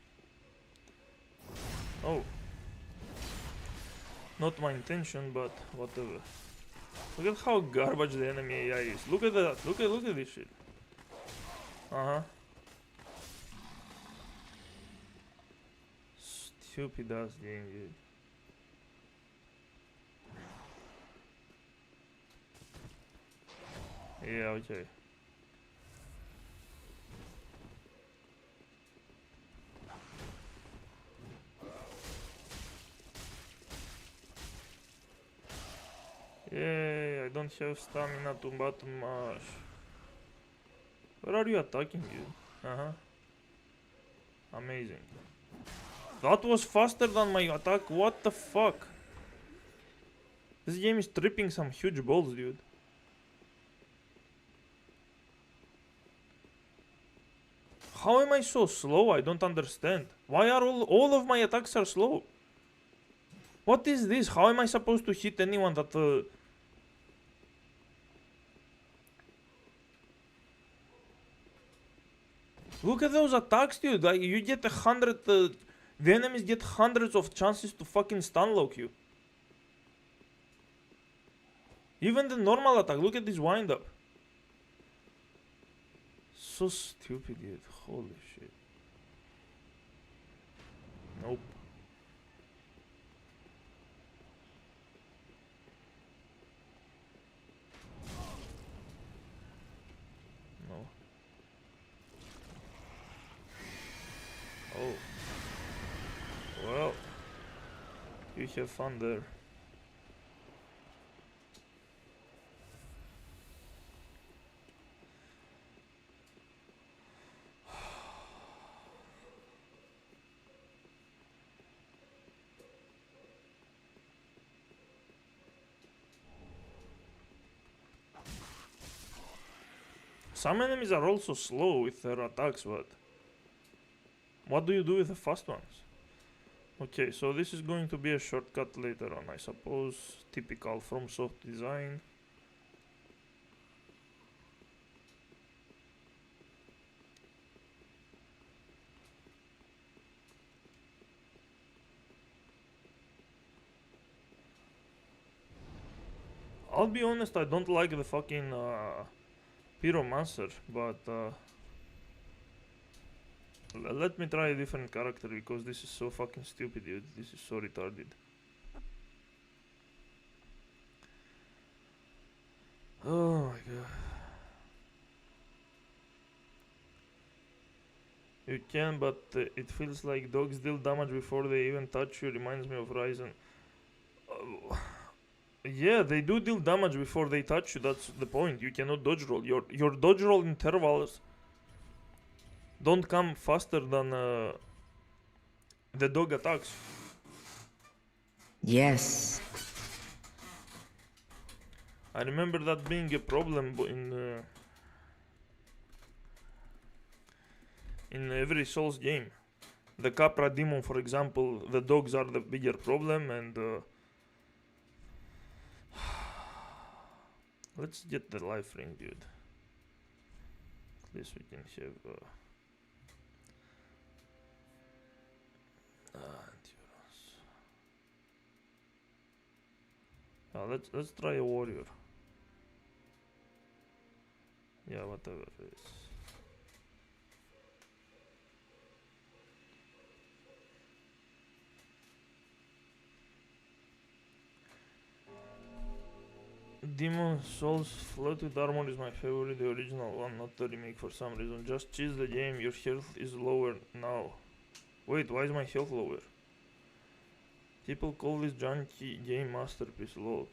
Oh. Not my intention, but whatever. Look at how garbage the enemy AI is. Look at that. Look at this shit. Uh-huh. Stupid ass game, dude. Yeah, okay. Yay, I don't have stamina to button mash. Where are you attacking, dude? Uh-huh. Amazing. That was faster than my attack. What the fuck? This game is tripping some huge balls, dude. How am I so slow? I don't understand. Why are all of my attacks are slow? What is this? How am I supposed to hit anyone that Look at those attacks, dude. Like, you get 100 the enemies get hundreds of chances to fucking stunlock you. Even the normal attack. Look at this wind up. So stupid, dude. Holy shit. Nope. No. Oh. Well. You have fun there. Some enemies are also slow with their attacks, but what do you do with the fast ones? Okay, so this is going to be a shortcut later on, I suppose. Typical from soft design. I'll be honest, I don't like the fucking Pyromancer, but let me try a different character because this is so fucking stupid, dude. This is so retarded. Oh my god. You can, but it feels like dogs deal damage before they even touch you. Reminds me of Ryzen. Yeah, they do deal damage before they touch you. That's the point. You cannot dodge roll. Your dodge roll intervals don't come faster than the dog attacks. Yes. I remember that being a problem in every Souls game. The Capra Demon, for example, the dogs are the bigger problem, and let's get the life ring, dude. At least we can have endurance. Let's try a warrior. Yeah, whatever it is. Demon Souls Flooded Armor is my favorite, the original one, not the remake for some reason. Just cheese the game, your health is lower now. Wait, why is my health lower? People call this junky game masterpiece, lol.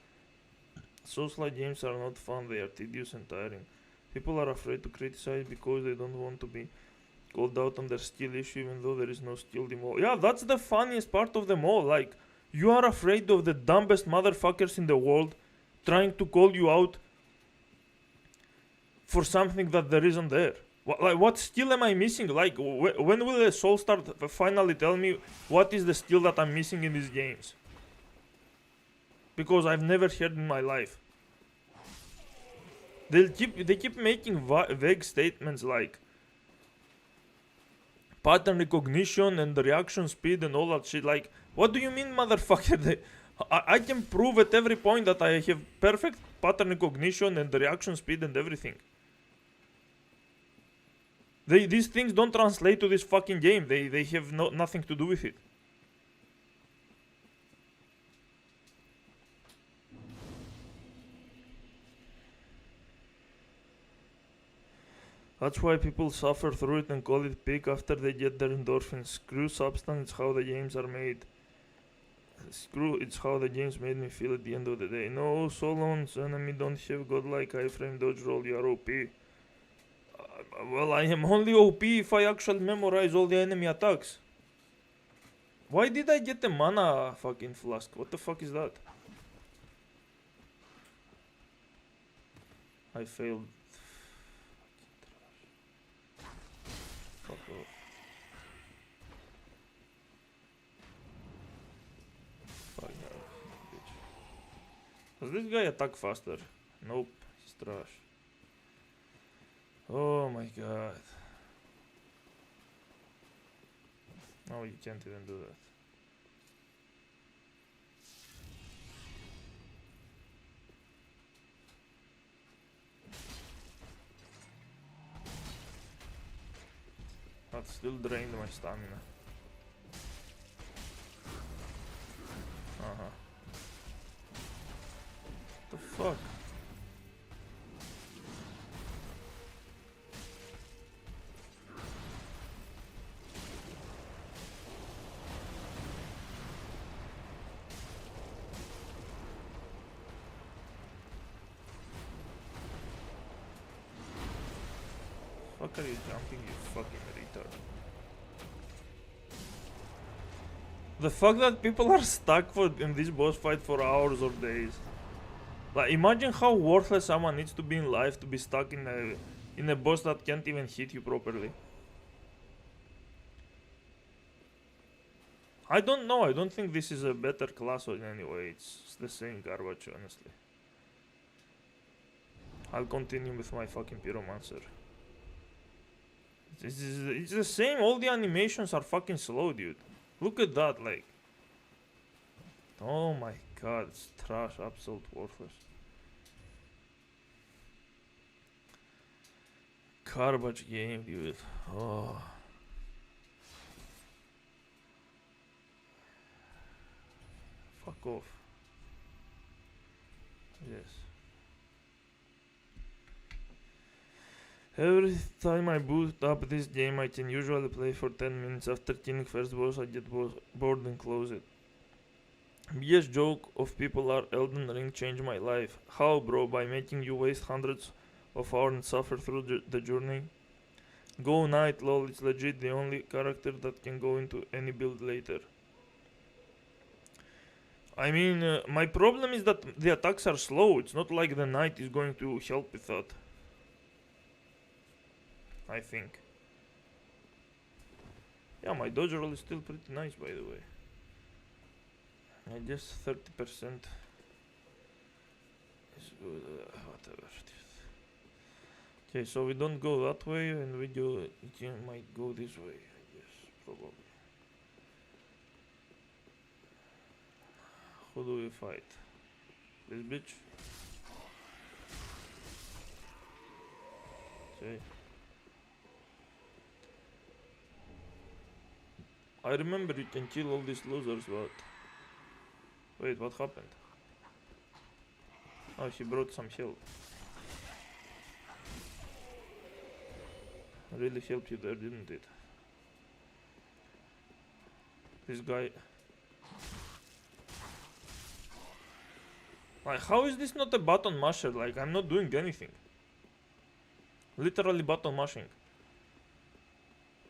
Souls-like games are not fun, they are tedious and tiring. People are afraid to criticize because they don't want to be called out on their skill issue even though there is no skill demo. Yeah, that's the funniest part of them all. Like, you are afraid of the dumbest motherfuckers in the world trying to call you out for something that there isn't there. What skill am I missing? Like, when will the soul start finally tell me what is the skill that I'm missing in these games? Because I've never heard in my life. They keep making vague statements like pattern recognition and the reaction speed and all that shit. Like, what do you mean, motherfucker? I can prove at every point that I have perfect pattern recognition and the reaction speed and everything. These things don't translate to this fucking game. They have nothing to do with it. That's why people suffer through it and call it peak after they get their endorphins. Screw substance, it's how the games are made. Screw, it's how the games made me feel at the end of the day. No, Solon's enemy don't have godlike iframe dodge roll, you are OP. Well, I am only OP if I actually memorize all the enemy attacks. Why did I get the mana fucking flask? What the fuck is that? I failed. Fuck off. Fuck no, bitch. Does this guy attack faster? Nope, he's trash. Oh my god. No, you can't even do that. That still drained my stamina. Uh-huh. What the fuck? Fuck are you jumping, you fucking retard? The fact that people are stuck in this boss fight for hours or days. Like, imagine how worthless someone needs to be in life to be stuck in a boss that can't even hit you properly. I don't know, I don't think this is a better class in any way. It's the same garbage, honestly. I'll continue with my fucking Pyromancer. It's the same, all the animations are fucking slow, dude. Look at that, like. Oh my god, it's trash, absolute worthless. garbage game, dude. Oh. Fuck off. Yes. Every time I boot up this game, I can usually play for 10 minutes. After killing first boss, I get bored and close it. Biggest joke of people are Elden Ring changed my life. How, bro? By making you waste hundreds of hours and suffer through the journey? Go Knight, lol, it's legit the only character that can go into any build later. I mean, my problem is that the attacks are slow. It's not like the Knight is going to help with that. I think. Yeah, my dodge roll is still pretty nice, by the way. I guess 30% is good, whatever. Okay, so we don't go that way, and we might go this way, I guess, probably. Who do we fight? This bitch? Okay. I remember you can kill all these losers, but... Wait, what happened? Oh, he brought some health. Really helped you there, didn't it? This guy... Like, how is this not a button masher? Like, I'm not doing anything. Literally button mashing.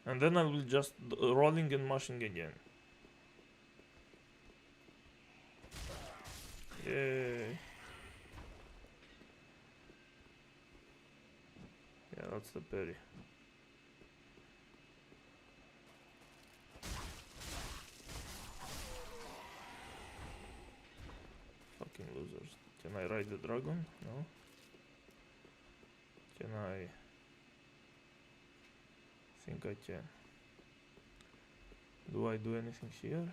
And then I will just rolling and mashing again. Yay. Yeah, that's the parry. Fucking losers. Can I ride the dragon? No. Can I? Think I can. Do I do anything here?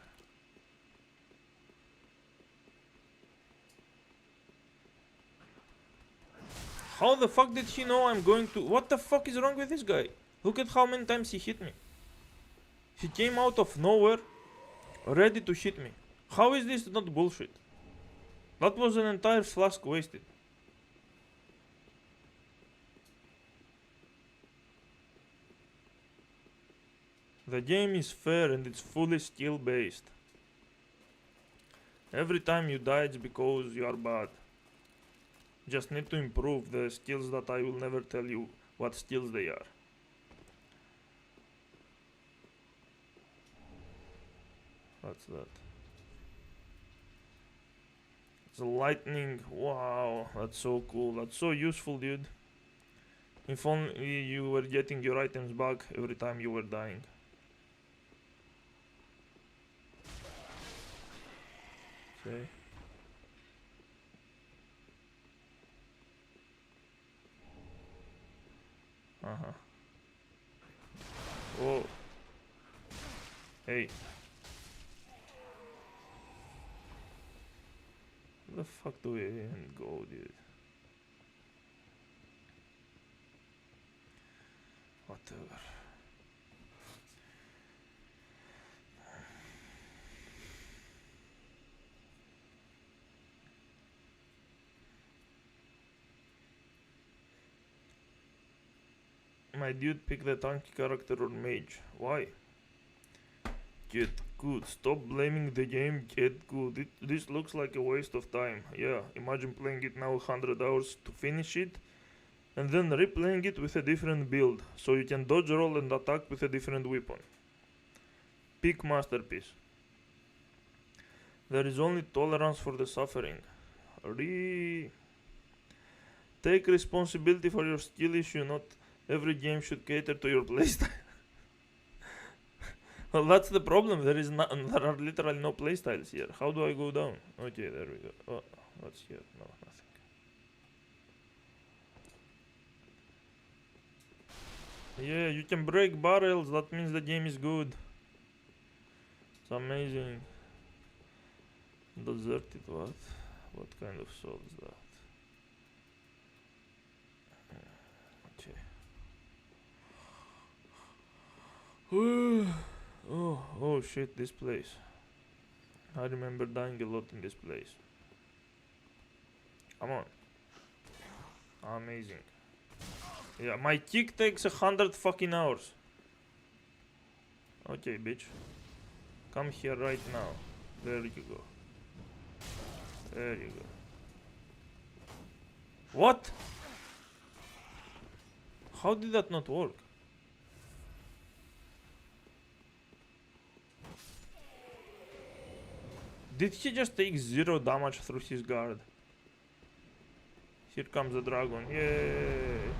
How the fuck did he know I'm going to... What the fuck is wrong with this guy? Look at how many times he hit me. He came out of nowhere, ready to hit me. How is this not bullshit? That was an entire flask wasted. The game is fair and it's fully skill based. Every time you die it's because you are bad. Just need to improve the skills that I will never tell you what skills they are. What's that? It's a lightning. Wow, that's so cool. That's so useful, dude. If only you were getting your items back every time you were dying. Okay. Uh-huh. Whoa. Hey. Where the fuck do we even go, dude? Whatever. My dude, pick the tanky character or mage. Why? Get good. Stop blaming the game. Get good. This looks like a waste of time. Yeah, imagine playing it now 100 hours to finish it, and then replaying it with a different build, so you can dodge roll and attack with a different weapon. Peak masterpiece. There is only tolerance for the suffering. Take responsibility for your skill issue. Not every game should cater to your playstyle. Well, that's the problem. There are literally no playstyles here. How do I go down? Okay, there we go. Oh, what's here? No, nothing. Yeah, you can break barrels. That means the game is good. It's amazing. Deserted what? What kind of soul is that? Okay. Oh shit, this place. I remember dying a lot in this place. Come on. Amazing. Yeah, my kick takes 100 fucking hours. Okay, bitch. Come here right now. There you go. There you go. What? How did that not work? Did he just take 0 damage through his guard? Here comes the dragon. Yay!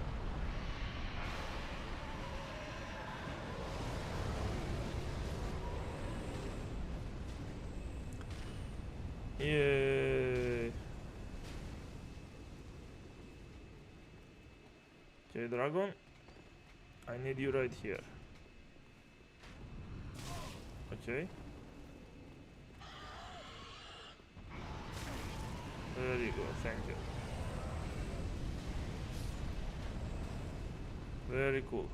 Yay! Okay, dragon. I need you right here. Okay. There you go, thank you. Very cool.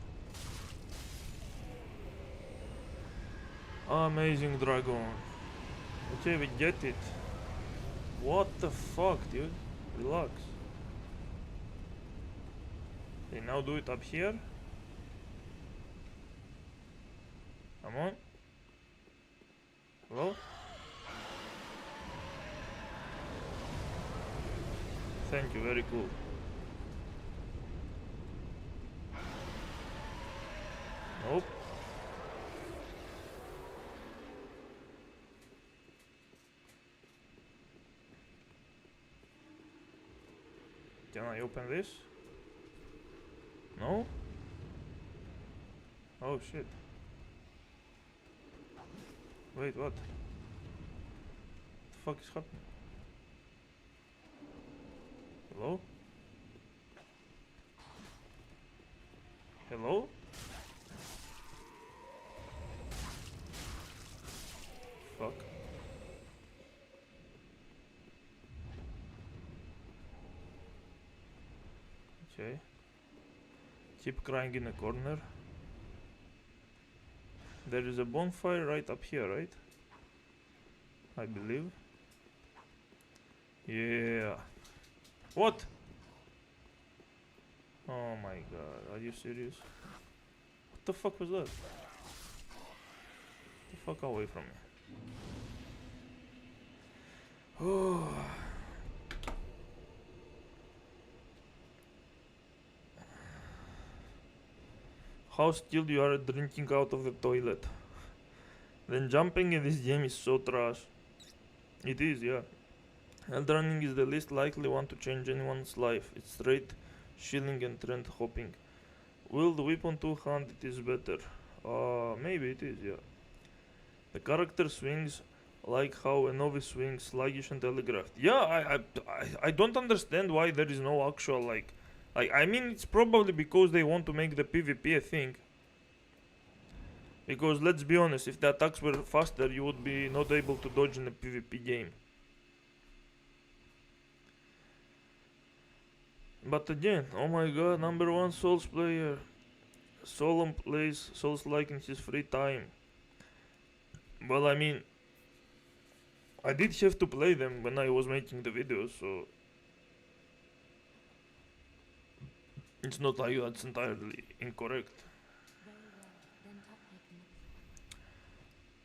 Amazing dragon. Okay, we get it. What the fuck, dude? Relax. Okay, now do it up here. Come on. Hello? Thank you, very cool. Nope. Can I open this? No? Oh shit. Wait, what? The fuck is happening? Hello? Hello? Fuck. Okay. Keep crying in a corner. There is a bonfire right up here, right? I believe. Yeah. What? Oh my god, are you serious? What the fuck was that? Get the fuck away from me. Oh. How skilled you are at drinking out of the toilet. Then jumping in this game is so trash. It is, yeah. Elden running is the least likely one to change anyone's life. It's straight shilling and trend hopping. Will the weapon two-hand it is better? Maybe it is, yeah. The character swings like how a novice swings, sluggish and telegraphed. Yeah, I don't understand why there is no actual like I mean it's probably because they want to make the PvP a thing. Because let's be honest, if the attacks were faster, you would be not able to dodge in a PvP game. But again, oh my god, #1 Souls player. Solon plays Souls-like in his free time. Well, I mean, I did have to play them when I was making the videos, so it's not like that's entirely incorrect. Very well. Then top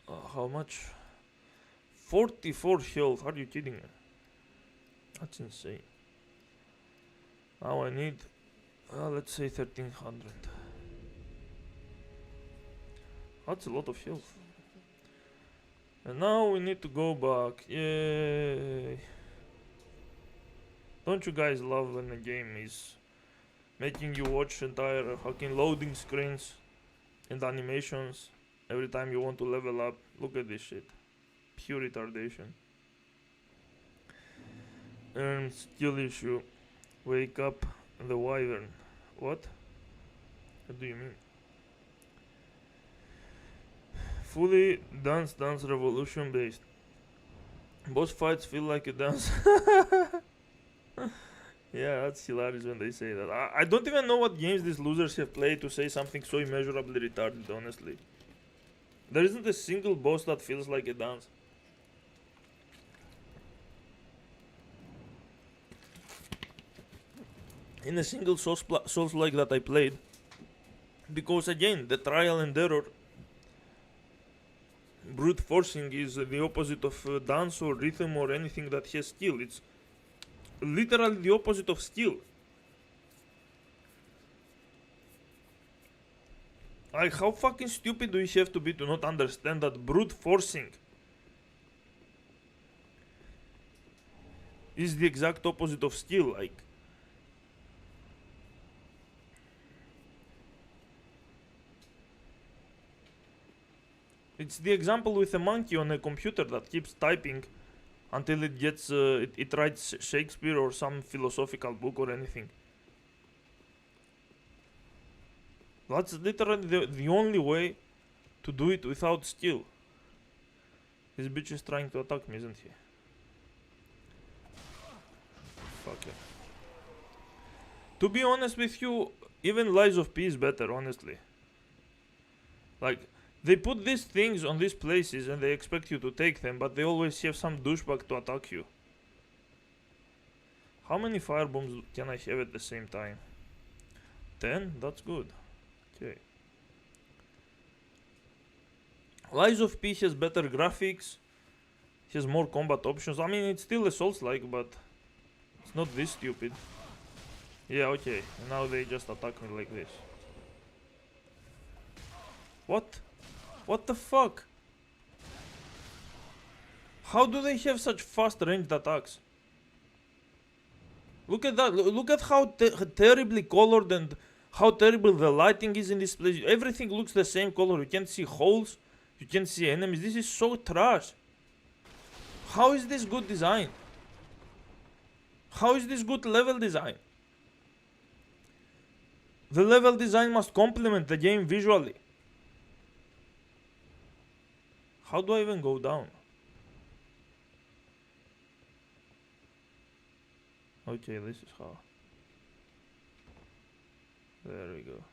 taken. How much? 44 health, are you kidding me? That's insane. Now I need, let's say 1300. That's a lot of health. And now we need to go back. Yay. Don't you guys love when a game is making you watch entire fucking loading screens and animations every time you want to level up? Look at this shit. Pure retardation. Skill issue. Wake up the wyvern. What? What do you mean? Fully dance revolution based. Boss fights feel like a dance. Yeah, that's hilarious when they say that. I don't even know what games these losers have played to say something so immeasurably retarded, honestly. There isn't a single boss that feels like a dance. In a single Souls-like that I played. Because again, the trial and error, brute forcing is the opposite of dance or rhythm or anything that has skill. It's literally the opposite of skill. Like, how fucking stupid do you have to be to not understand that brute forcing is the exact opposite of skill? Like, it's the example with a monkey on a computer that keeps typing until it gets it writes Shakespeare or some philosophical book or anything. That's literally the only way to do it without skill. This bitch is trying to attack me, isn't he? Fuck it. To be honest with you, even Lies of P is better, honestly. Like, they put these things on these places and they expect you to take them, but they always have some douchebag to attack you. How many firebombs can I have at the same time? 10? That's good. Okay. Lies of P has better graphics, has more combat options. I mean, it's still a Souls-like, but it's not this stupid. Yeah, okay. Now they just attack me like this. What? What the fuck? How do they have such fast ranged attacks? Look at that. Look at how terribly colored and how terrible the lighting is in this place. Everything looks the same color. You can't see holes. You can't see enemies. This is so trash. How is this good design? How is this good level design? The level design must complement the game visually. How do I even go down? Okay, this is how. There we go.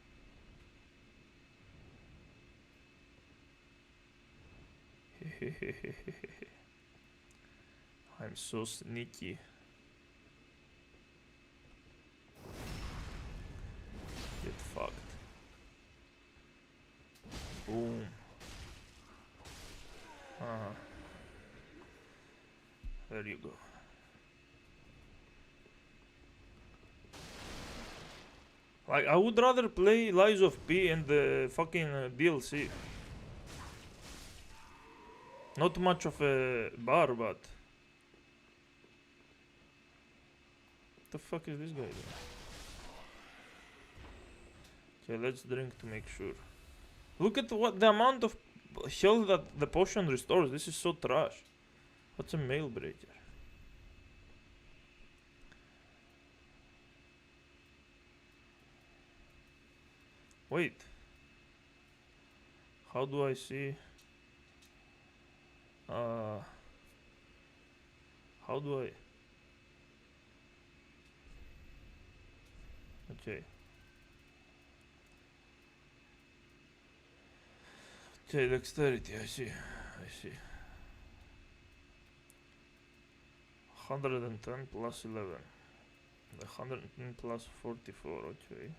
I'm so sneaky. Get fucked. Boom. There you go. Like, I would rather play Lies of P and the fucking DLC. Not much of a bar, but... What the fuck is this guy doing? Okay, let's drink to make sure. Look at what the amount of health that the potion restores. This is so trash. What's a mail breaker? Wait. How do I see? How do I? Okay. Okay, dexterity, I see. 110 plus 11. The 110 plus 44, okay.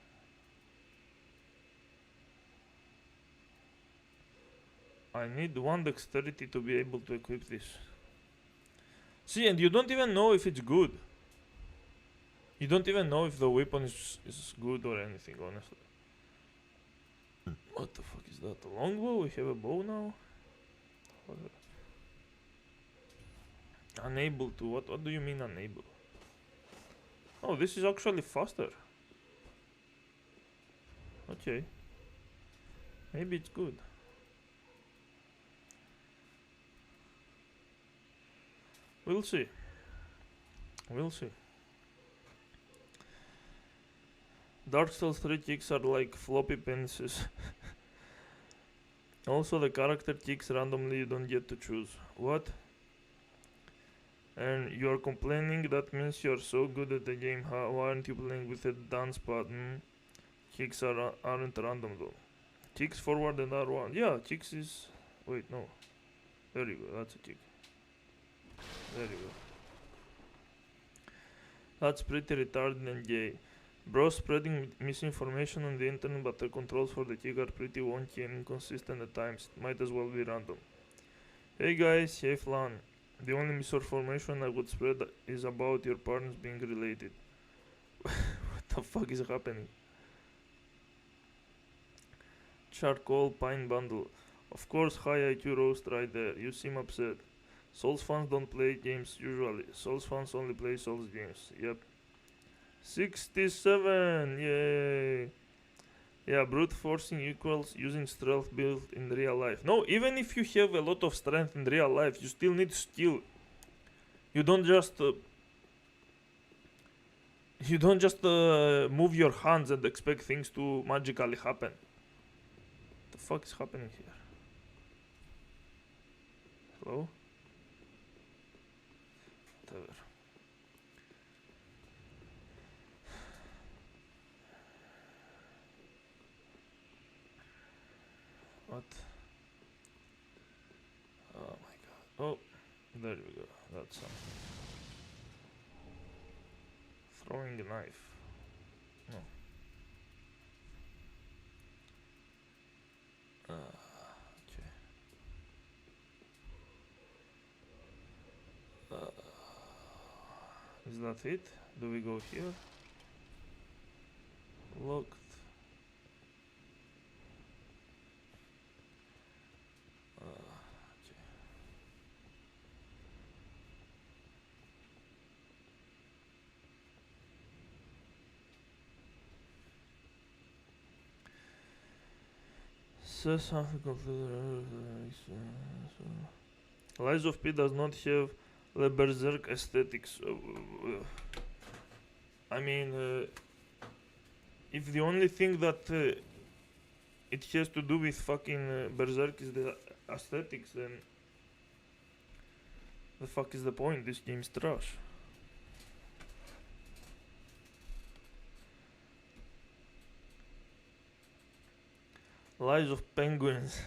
I need 1 dexterity to be able to equip this. See, and you don't even know if it's good. You don't even know if the weapon is good or anything, honestly. What the fuck is that? A longbow? We have a bow now? Unable to. What do you mean unable? Oh, this is actually faster. Okay. Maybe it's good. We'll see. We'll see. Dark Souls 3 kicks are like floppy penises. Also, the character kicks randomly, you don't get to choose. What? And you're complaining, that means you're so good at the game. Why aren't you playing with a dance pad? Kicks aren't random though. Kicks forward and R1. Yeah, kicks is... Wait, no. There you go, that's a kick. There you go. That's pretty retarded and gay. Bro, spreading misinformation on the internet, but the controls for the kick are pretty wonky and inconsistent at times. It might as well be random. Hey guys, hey Flan. The only misinformation I would spread is about your parents being related. What the fuck is happening? Charcoal Pine Bundle. Of course, high IQ roast right there. You seem upset. Souls fans don't play games usually. Souls fans only play Souls games. Yep. 67! Yay! Yeah, brute forcing equals using stealth build in real life. No, even if you have a lot of strength in real life, you still need skill. You don't just move your hands and expect things to magically happen. What the fuck is happening here? Hello? Whatever. What? Oh my god. Oh, there we go. That's something. Throwing a knife. No. Okay. Is that it? Do we go here? Locked. Okay. Says something completely. Lies of P does not have the berserk aesthetics. I mean, if the only thing that it has to do with fucking berserk is the aesthetics, then the fuck is the point? This game's trash. Lies of penguins.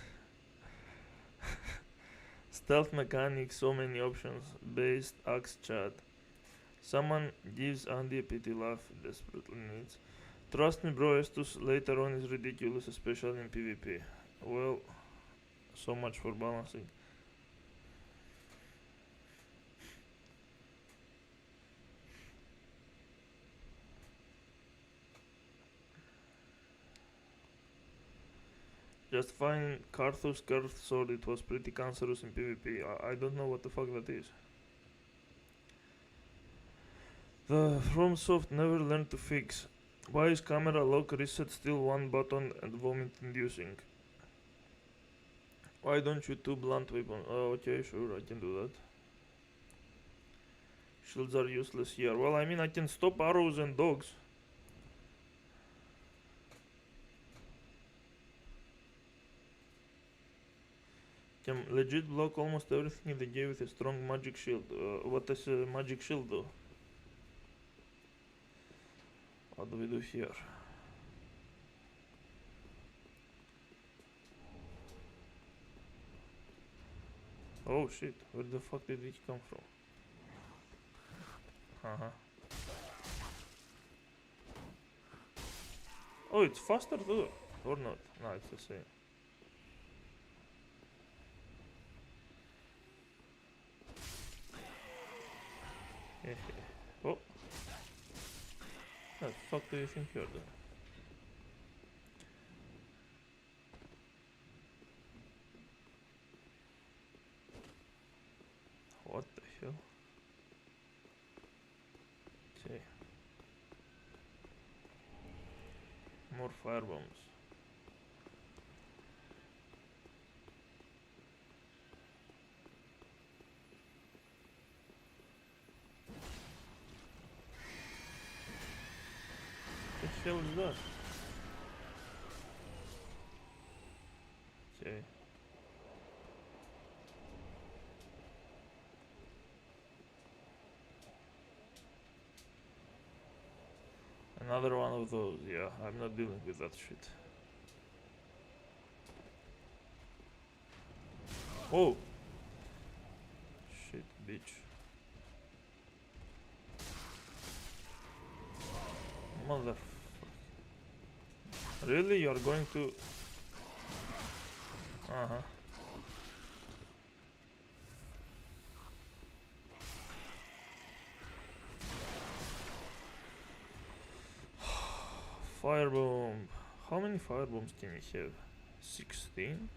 Stealth mechanics, so many options. Based axe chat. Someone gives Andy a pity laugh, desperately needs. Trust me bro, Estus later on is ridiculous, especially in PvP. Well, so much for balancing. Just find Carthus curved sword, it was pretty cancerous in PvP. I don't know what the fuck that is. The FromSoft never learned to fix. Why is camera lock reset still one button and vomit inducing? Why don't you do blunt weapon? Oh, okay, sure, I can do that. Shields are useless here. Well, I mean, I can stop arrows and dogs. Can legit block almost everything in the game with a strong magic shield. What does a magic shield do? What do we do here? Oh shit, where the fuck did it come from? Oh, it's faster too, or not? No, it's the same. Oh. What the fuck do you think you're doing? What the hell? Okay. More firebombs. What the hell is that? Okay. Another one of those, yeah, I'm not dealing with that shit. Oh! Shit, bitch. Motherfucker. Really? You're going to... Uh-huh. Firebomb. How many firebombs can you have? 16?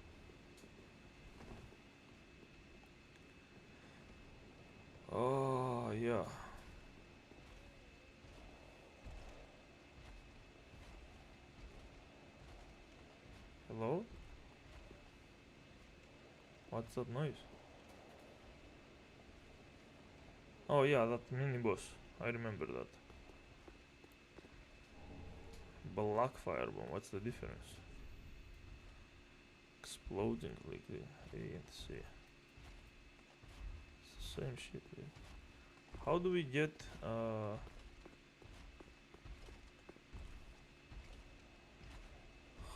Oh, yeah. Hello? What's that noise? Oh yeah, that mini boss. I remember that. Black firebomb, what's the difference? Exploding liquid, A and C. It's the same shit, dude. How do we get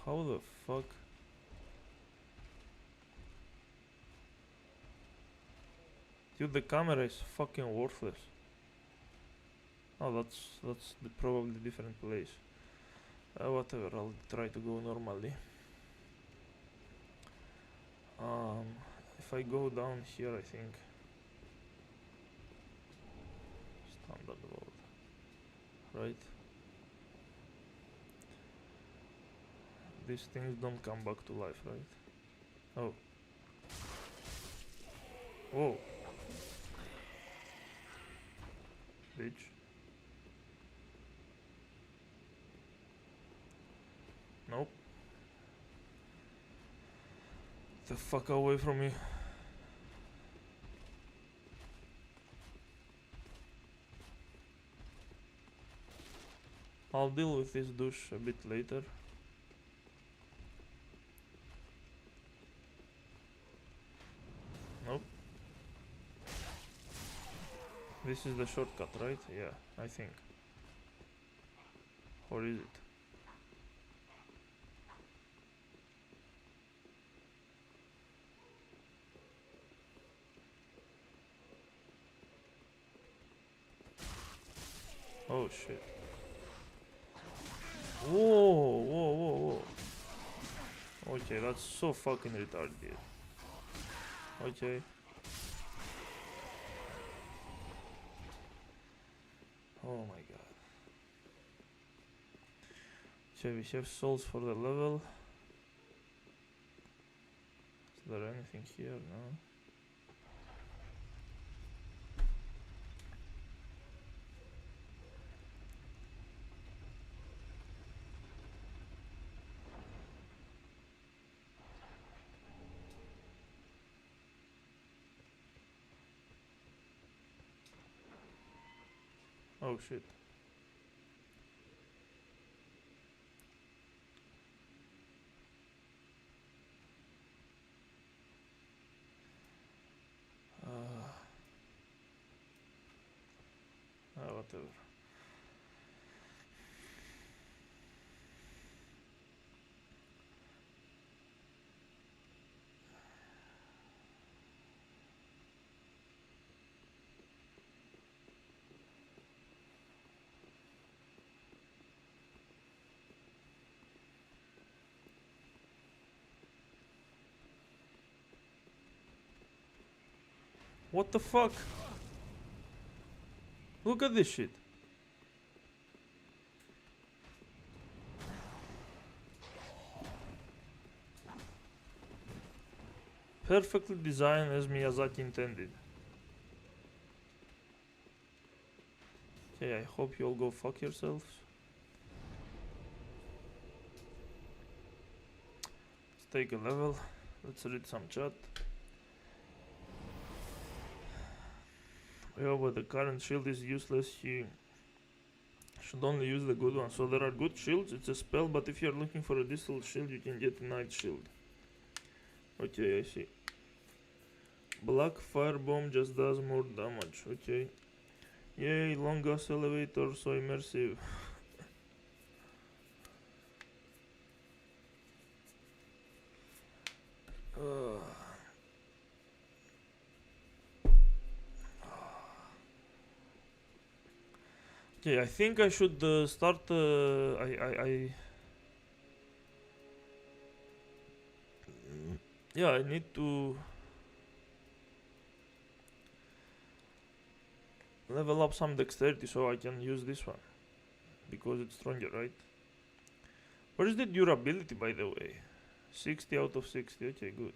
how the fuck? Dude, the camera is fucking worthless. Oh, that's probably different place. Whatever, I'll try to go normally. If I go down here, I think standard mode, right? These things don't come back to life, right? Oh. Whoa. Bitch. Nope. The fuck away from me. I'll deal with this douche a bit later. Nope. This is the shortcut, right? Yeah, I think. Or is it? Oh shit. Whoa, whoa, whoa, whoa. Okay, that's so fucking retarded. Okay. Oh my god. Okay, we have souls for the level. Is there anything here? No. Oh shit. Whatever. What the fuck? Look at this shit. Perfectly designed as Miyazaki intended. Okay, I hope you all go fuck yourselves. Let's take a level. Let's read some chat. Yeah, but the current shield is useless. You should only use the good one. So there are good shields. It's a spell, but if you're looking for a distal shield, you can get a night shield. Okay, I see. Black firebomb just does more damage. Okay. Yay, long gas elevator, so immersive. Okay, I think I should start. Yeah, I need to level up some dexterity so I can use this one because it's stronger, right? What is the durability, by the way? 60 out of 60. Okay, good.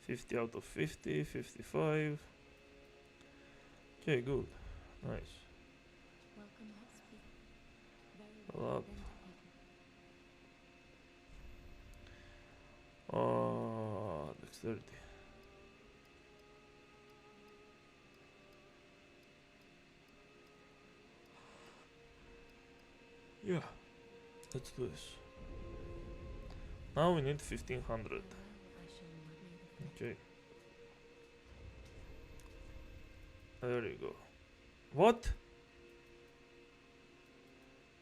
50 out of 50. 55. Okay, good. Nice. Welcome her speak. Very well Up. identified. Dexterity. Yeah, let's do this. Now we need 1500. Well, I shall not need the flame. Okay. There you go. What?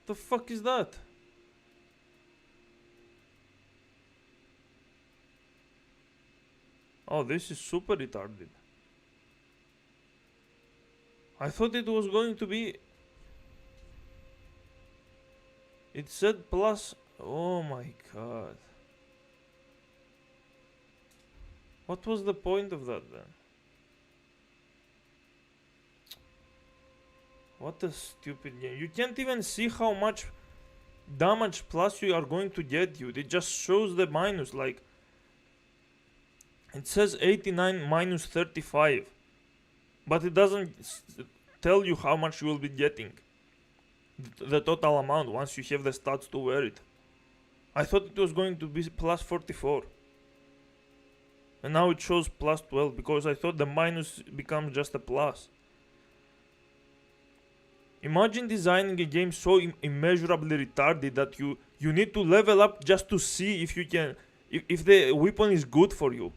The fuck is that? Oh, this is super retarded. I thought it was going to be. It said plus. Oh my god. What was the point of that then? What a stupid game. You can't even see how much damage plus you are going to get you. It just shows the minus. Like, it says 89 minus 35. But it doesn't tell you how much you will be getting. The total amount once you have the stats to wear it. I thought it was going to be plus 44. And now it shows plus 12 because I thought the minus becomes just a plus. Imagine designing a game so immeasurably retarded that you need to level up just to see if you can, if the weapon is good for you.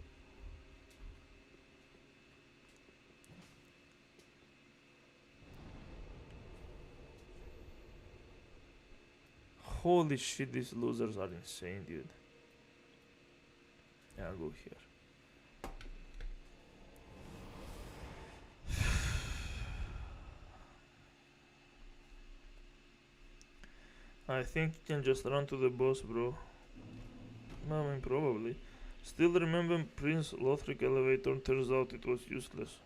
Holy shit, these losers are insane, dude. Yeah, I'll go here. I think you can just run to the boss, bro. I mean, probably. Still remember Prince Lothric elevator, turns out it was useless.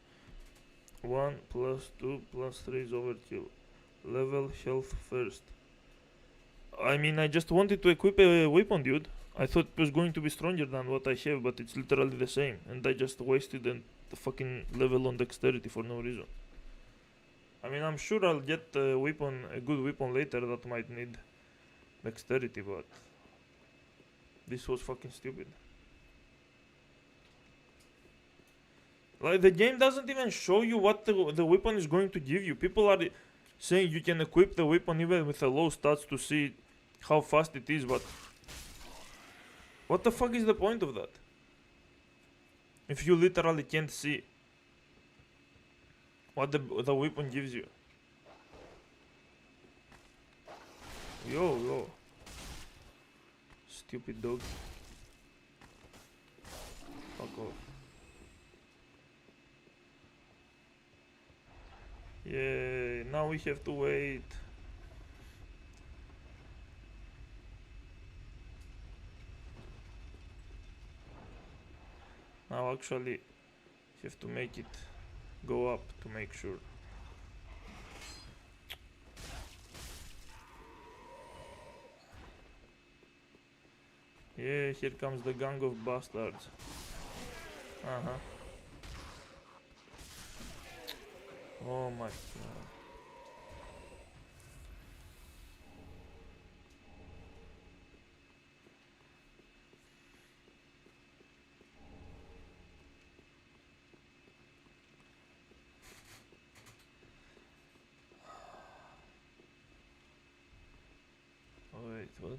1 plus 2 plus 3 is overkill. Level health first. I mean, I just wanted to equip a weapon, dude. I thought it was going to be stronger than what I have, but it's literally the same. And I just wasted the fucking level on dexterity for no reason. I mean, I'm sure I'll get a good weapon later that might need dexterity, but this was fucking stupid. Like, the game doesn't even show you what the weapon is going to give you. People are saying you can equip the weapon even with a low stats to see how fast it is, but what the fuck is the point of that? If you literally can't see what the weapon gives you. Yo. Stupid dog. Fuck off. Yay, now we have to wait. Now actually have to make it go up to make sure. Yeah, here comes the gang of bastards. Uh-huh. Oh my god. Wait, what?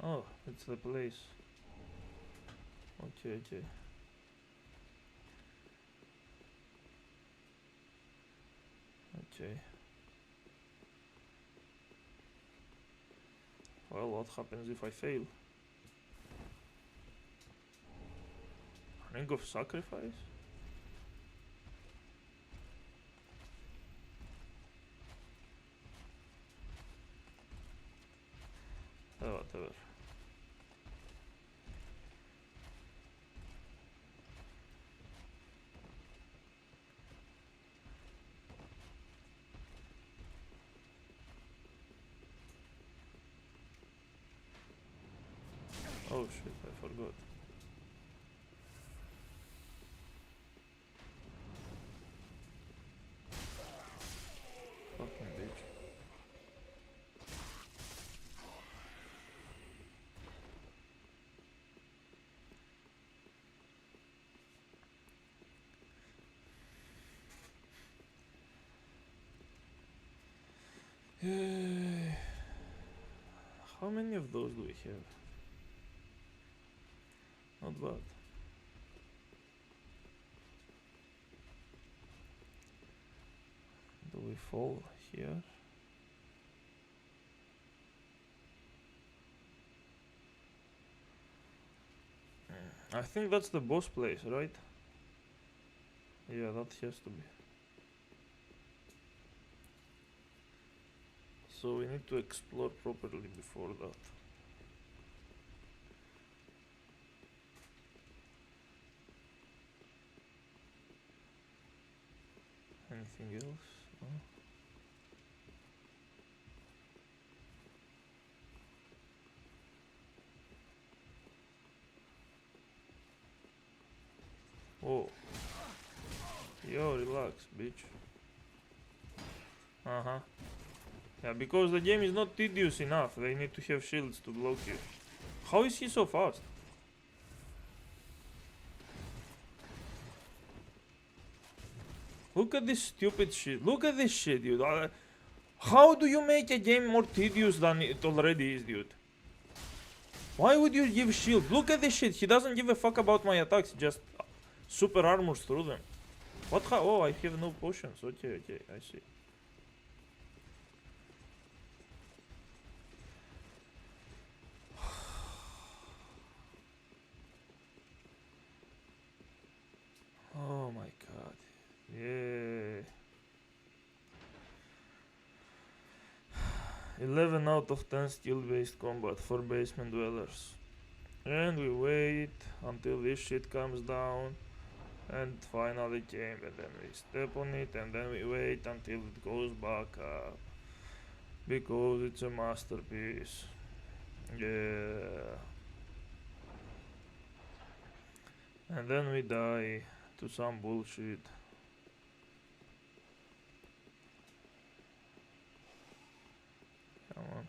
Oh, it's the place. Okay. Well, what happens if I fail? Ring of Sacrifice? Oh shit, I forgot. Fucking bitch. How many of those do we have? Not bad. Do we fall here? I think that's the boss place, right? Yeah, that has to be. So we need to explore properly before that. Anything else? No? Oh. Yo, relax, bitch. Uh-huh. Yeah, because the game is not tedious enough. They need to have shields to block you. How is he so fast? Look at this stupid shit. Look at this shit, dude. How do you make a game more tedious than it already is, dude? Why would you give shield? Look at this shit. He doesn't give a fuck about my attacks. Just super armors through them. What? Oh, I have no potions. Okay, okay, I see. Oh my god. Yeah. 11 out of 10 skill-based combat for basement dwellers. And we wait until this shit comes down. And finally came, and then we step on it, and then we wait until it goes back up. Because it's a masterpiece. Yeah. And then we die to some bullshit. Come on.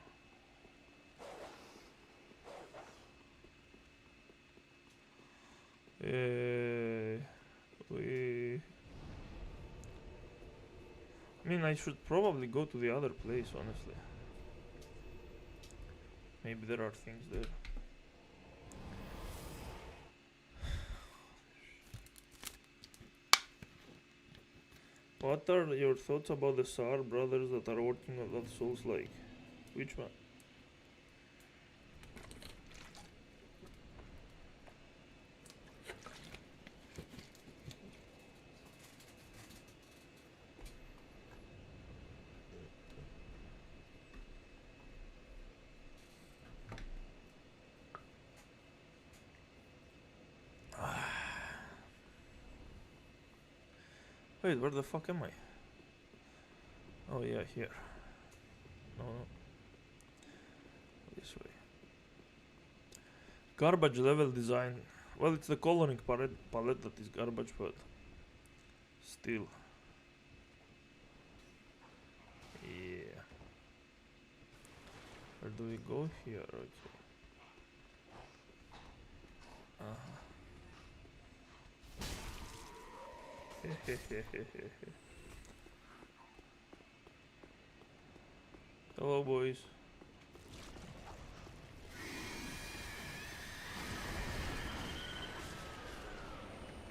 I mean, I should probably go to the other place, honestly. Maybe there are things there. What are your thoughts about the SAR brothers that are working on that Souls-like? Which one? Wait, where the fuck am I? Oh yeah, here. No, no. This way. Garbage level design. Well, it's the coloring palette that is garbage, but still. Yeah. Where do we go here? Okay. Hello, boys.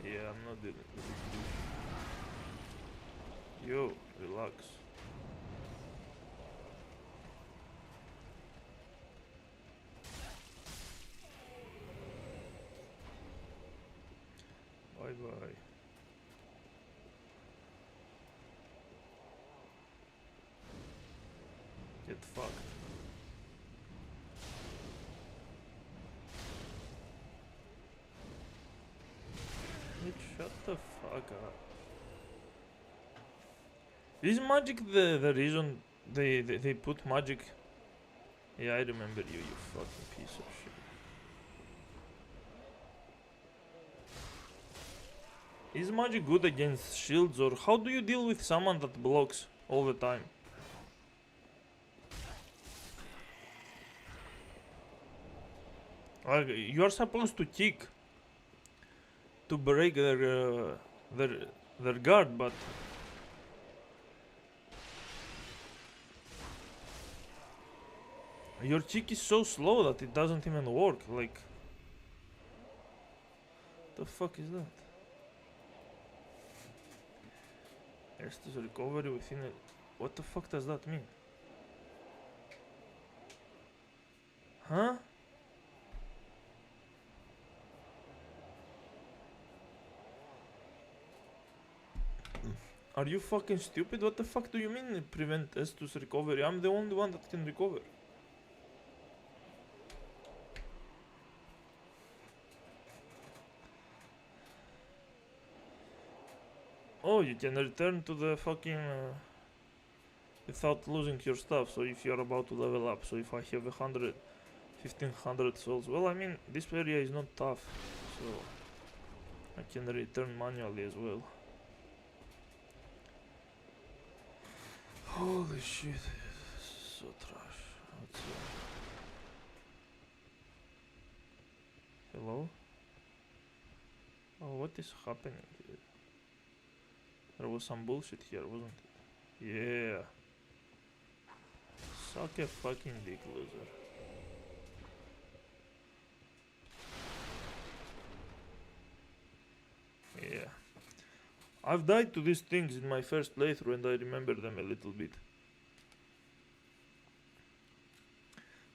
Yeah, I'm not dealing with this. Yo, relax. Bye bye. Get fucked. Bitch, shut the fuck up. Is magic the reason they put magic? Yeah, I remember you, you fucking piece of shit. Is magic good against shields, or how do you deal with someone that blocks all the time? Like, you're supposed to kick to break their guard, but your kick is so slow that it doesn't even work. Like, the fuck is that? Estus recovery within it. What the fuck does that mean? Huh? Are you fucking stupid? What the fuck do you mean prevent Estus recovery? I'm the only one that can recover. Oh, you can return to the fucking without losing your stuff. So if you're about to level up, so if I have 1500 souls, well, I mean, this area is not tough, so I can return manually as well. Holy shit, so trash. Let's see. Hello? Oh, what is happening here? There was some bullshit here, wasn't it? Yeah. Suck a fucking dick, loser. Yeah. I've died to these things in my first playthrough and I remember them a little bit.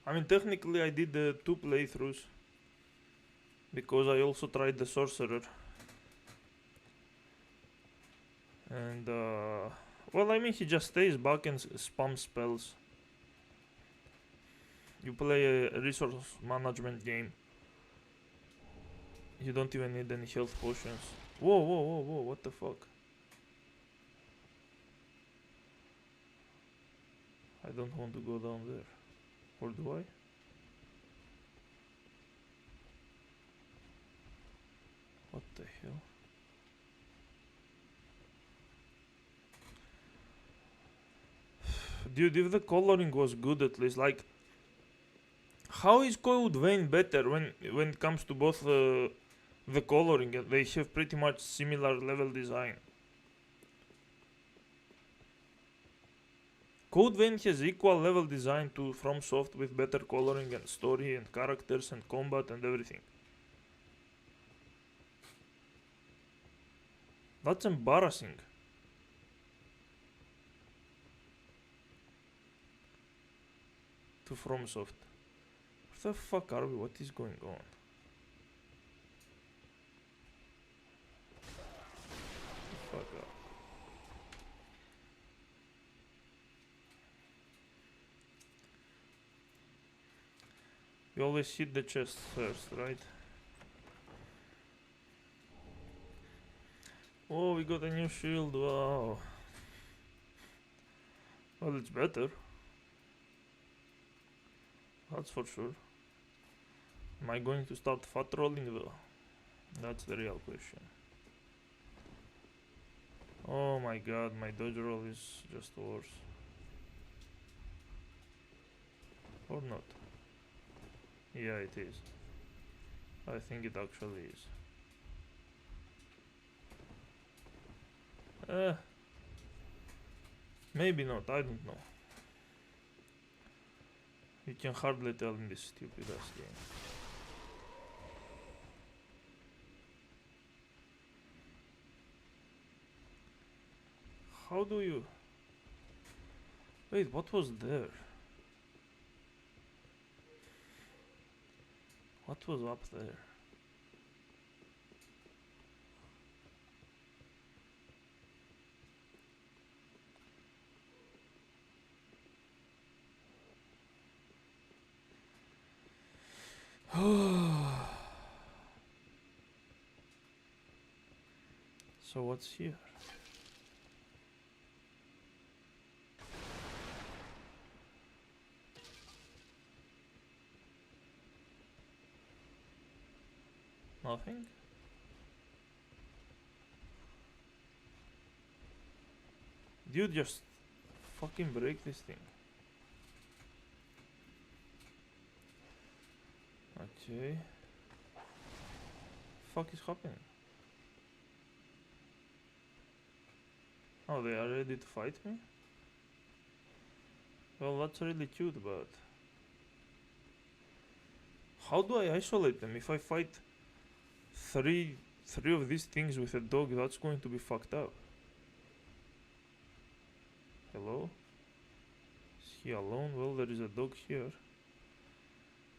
I mean, technically I did 2 playthroughs because I also tried the sorcerer. And well, I mean, he just stays back and spams spells. You play a resource management game. You don't even need any health potions. Whoa, whoa, whoa, whoa, what the fuck? I don't want to go down there. Or do I? What the hell? Dude, if the coloring was good at least, like, how is Code Vein better when it comes to both the coloring? They have pretty much similar level design. Code Vein has equal level design to FromSoft with better coloring and story and characters and combat and everything. That's embarrassing. To FromSoft. Where the fuck are we? What is going on? Fuck up. You always hit the chest first, right? Oh, we got a new shield, wow. Well, it's better. That's for sure. Am I going to start fat rolling though? That's the real question. Oh my god, my dodge roll is just worse. Or not. Yeah, it is. I think it actually is. Maybe not, I don't know. You can hardly tell in this stupid ass game. How do you... Wait, what was there? What was up there? So what's here? Nothing? Dude, just fucking break this thing. Okay. Fuck is happening? Oh, they are ready to fight me? Well, that's really cute, but how do I isolate them? If I fight three of these things with a dog, that's going to be fucked up. Hello? Is he alone? Well, there is a dog here.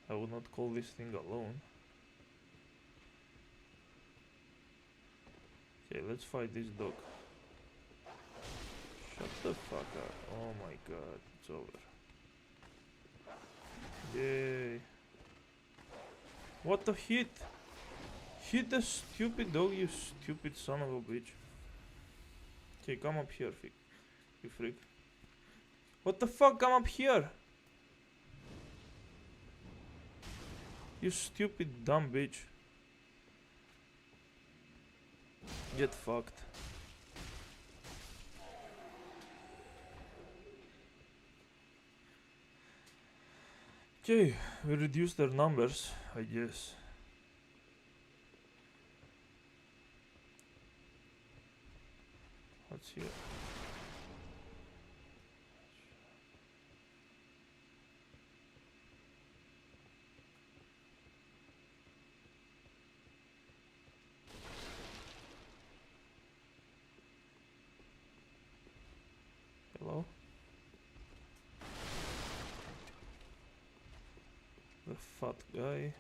I would not call this thing alone. Okay, let's fight this dog. Shut the fuck up. Oh my god, it's over. Yay. What the hit? Hit the stupid dog, you stupid son of a bitch. Okay, come up here, you freak. What the fuck? Come up here! You stupid dumb bitch. Get fucked. Okay, we reduced their numbers, I guess. What's here? Hello? The fat guy.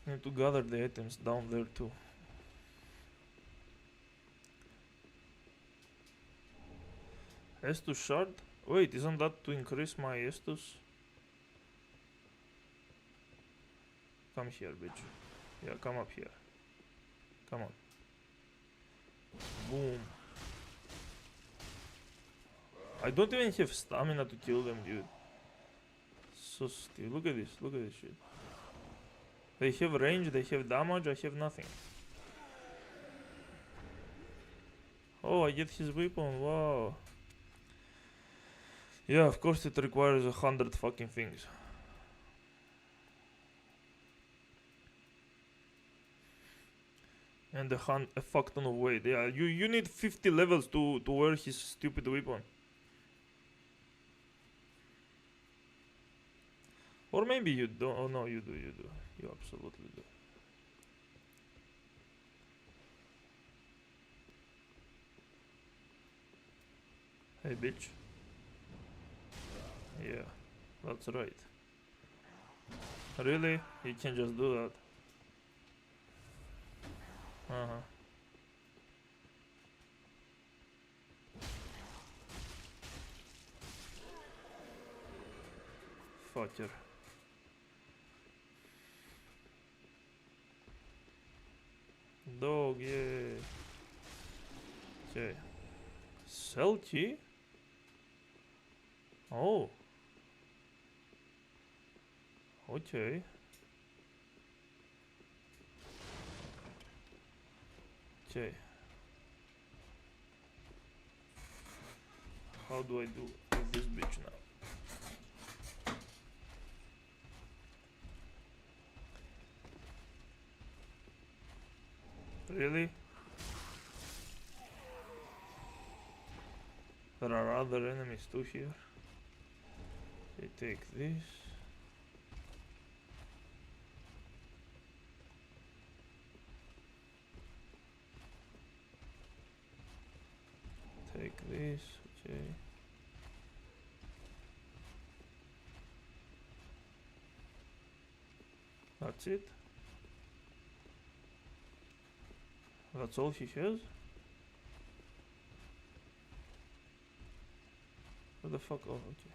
Need to gather the items down there too. Estus shard? Wait, isn't that to increase my Estus? Come here, bitch. Yeah, come up here. Come on. Boom. I don't even have stamina to kill them, dude. So stupid. Look at this shit. They have range, they have damage, I have nothing. Oh, I get his weapon, wow. Yeah, of course it requires 100 fucking things. And a fuck ton of weight. Yeah, you need 50 levels to wear his stupid weapon. Or maybe you don't. Oh no, you do. You absolutely do. Hey, bitch. Yeah, that's right. Really? You can just do that. Uh-huh. Fucker. Dog, yeah. Okay. Sell key? Oh. Okay. Okay. How do I do with this bitch now? Really? There are other enemies too here. They take this. Take this, okay. That's it? That's all he has? What the fuck? Oh, okay.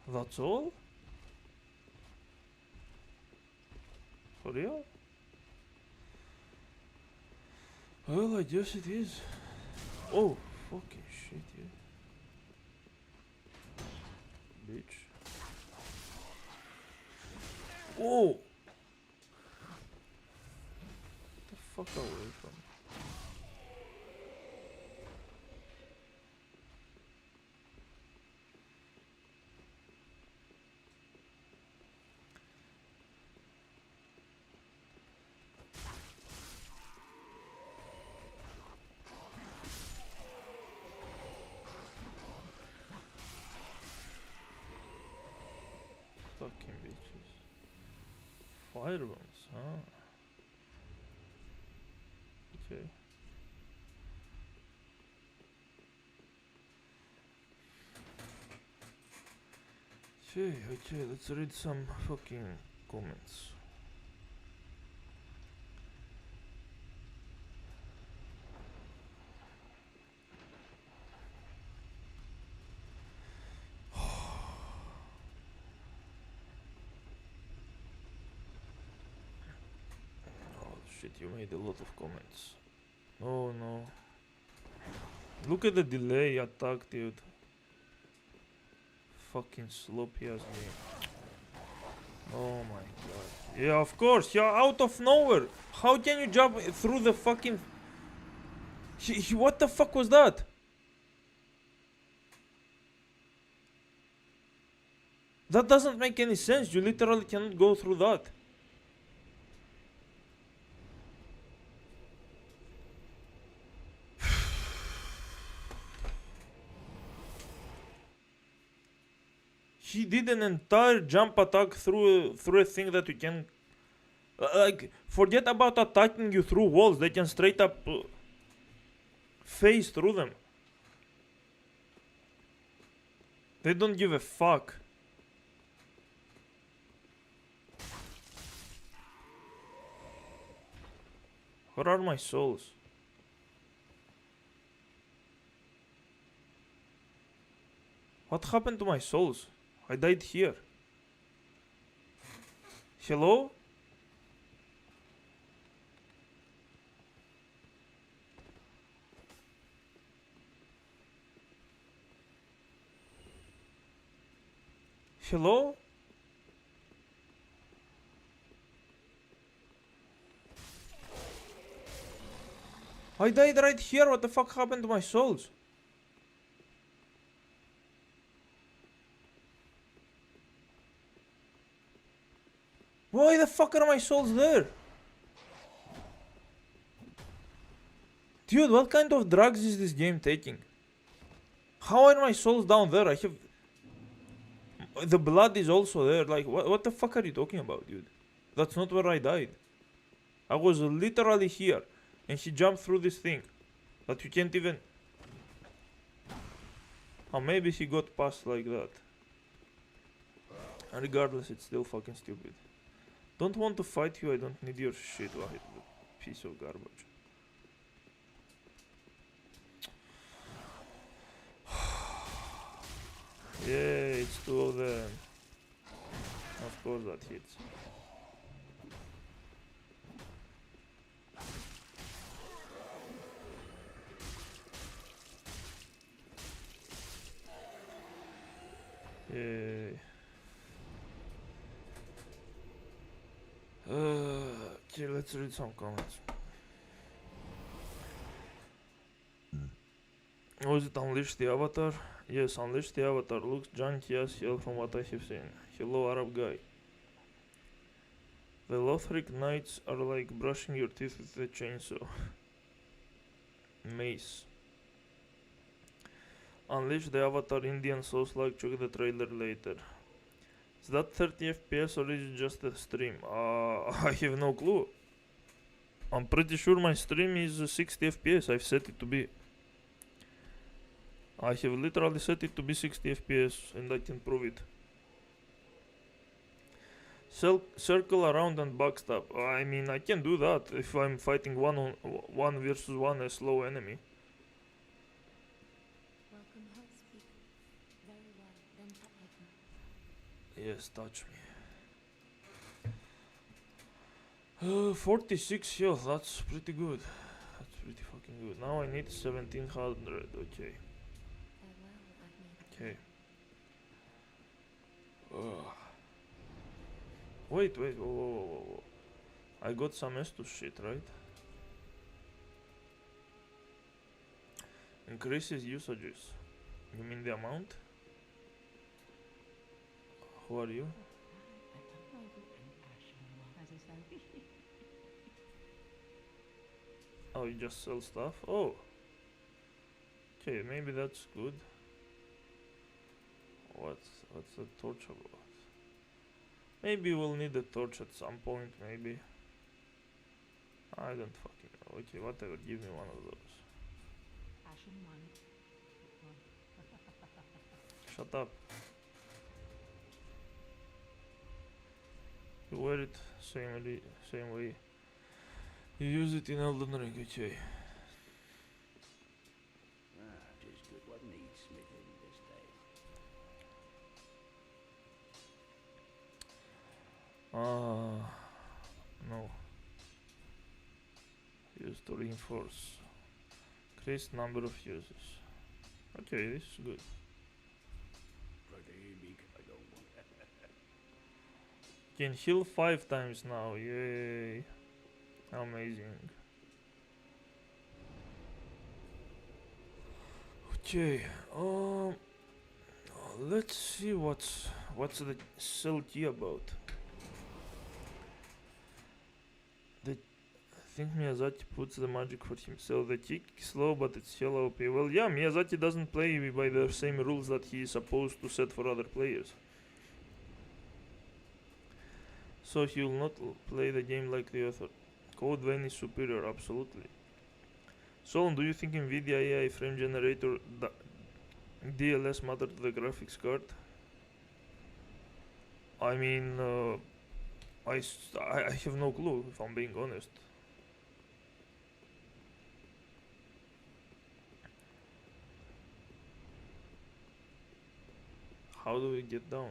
That's all? For real? Well, I guess it is. Oh, fucking shit, yeah. Bitch. Whoa! Get the fuck away from me. Fucking bitches. Fire bombs, huh? Okay. Okay, let's read some fucking comments. Oh shit, you made a lot of comments. Oh no. Look at the delay attack, dude. Fucking sloppy as me. Oh my god. Yeah, of course, you're out of nowhere. How can you jump through the fucking... what the fuck was that? That doesn't make any sense. You literally cannot go through that. He did an entire jump attack through a thing that you can... like, forget about attacking you through walls. They can straight up phase through them. They don't give a fuck. Where are my souls? What happened to my souls? I died here. Hello? Hello? I died right here. What the fuck happened to my souls? Why the fuck are my souls there? Dude, what kind of drugs is this game taking? How are my souls down there? I have... the blood is also there. Like, what the fuck are you talking about, dude? That's not where I died. I was literally here. And he jumped through this thing. That you can't even... oh, maybe he got past like that. And regardless, it's still fucking stupid. Don't want to fight you, I don't need your shit, Wahid. Piece of garbage. Yeah, it's two of them. Of course that hits. Yeah. Okay, let's read some comments. Was it Unleash the Avatar? Yes, Unleash the Avatar looks junky as hell from what I have seen. Hello, Arab guy. The Lothric Knights are like brushing your teeth with a chainsaw. Mace. Unleash the Avatar Indian Souls like check the trailer later. Is that 30 FPS or is it just a stream? I have no clue. I'm pretty sure my stream is 60 FPS. I've set it to be. I have literally set it to be 60 FPS and I can prove it. Circle around and backstab. I mean, I can do that if I'm fighting one versus one a slow enemy. Welcome, Heartspeak. Very well, then touch me. Yes, touch me. 46 health, that's pretty good. That's pretty fucking good. Now I need 1700, okay. Farewell, I've made it. Okay. Wait, whoa. I got some Estus shit, right? Increases usages. You mean the amount? Who are you? Oh, you just sell stuff? Oh. Okay, maybe that's good. What's the torch about? Maybe we'll need a torch at some point, maybe. I don't fucking know. Okay, whatever, give me one of those. Shut up. You wear it same way. You use it in Elden Ring, okay. Tis good what needs smithing this day. No. Use to reinforce. Increased number of uses. Okay, this is good. I don't want Can heal 5 times now, yay. Amazing. Okay, let's see what's the cell key about. I think Miyazaki puts the magic for himself. The kick is slow, but it's hell OP. Well, yeah, Miyazaki doesn't play by the same rules that he is supposed to set for other players. So he will not play the game like the author. Code Vein is superior, absolutely. Solon, do you think NVIDIA AI frame generator DLS matter to the graphics card? I mean, I have no clue, if I'm being honest. How do we get down?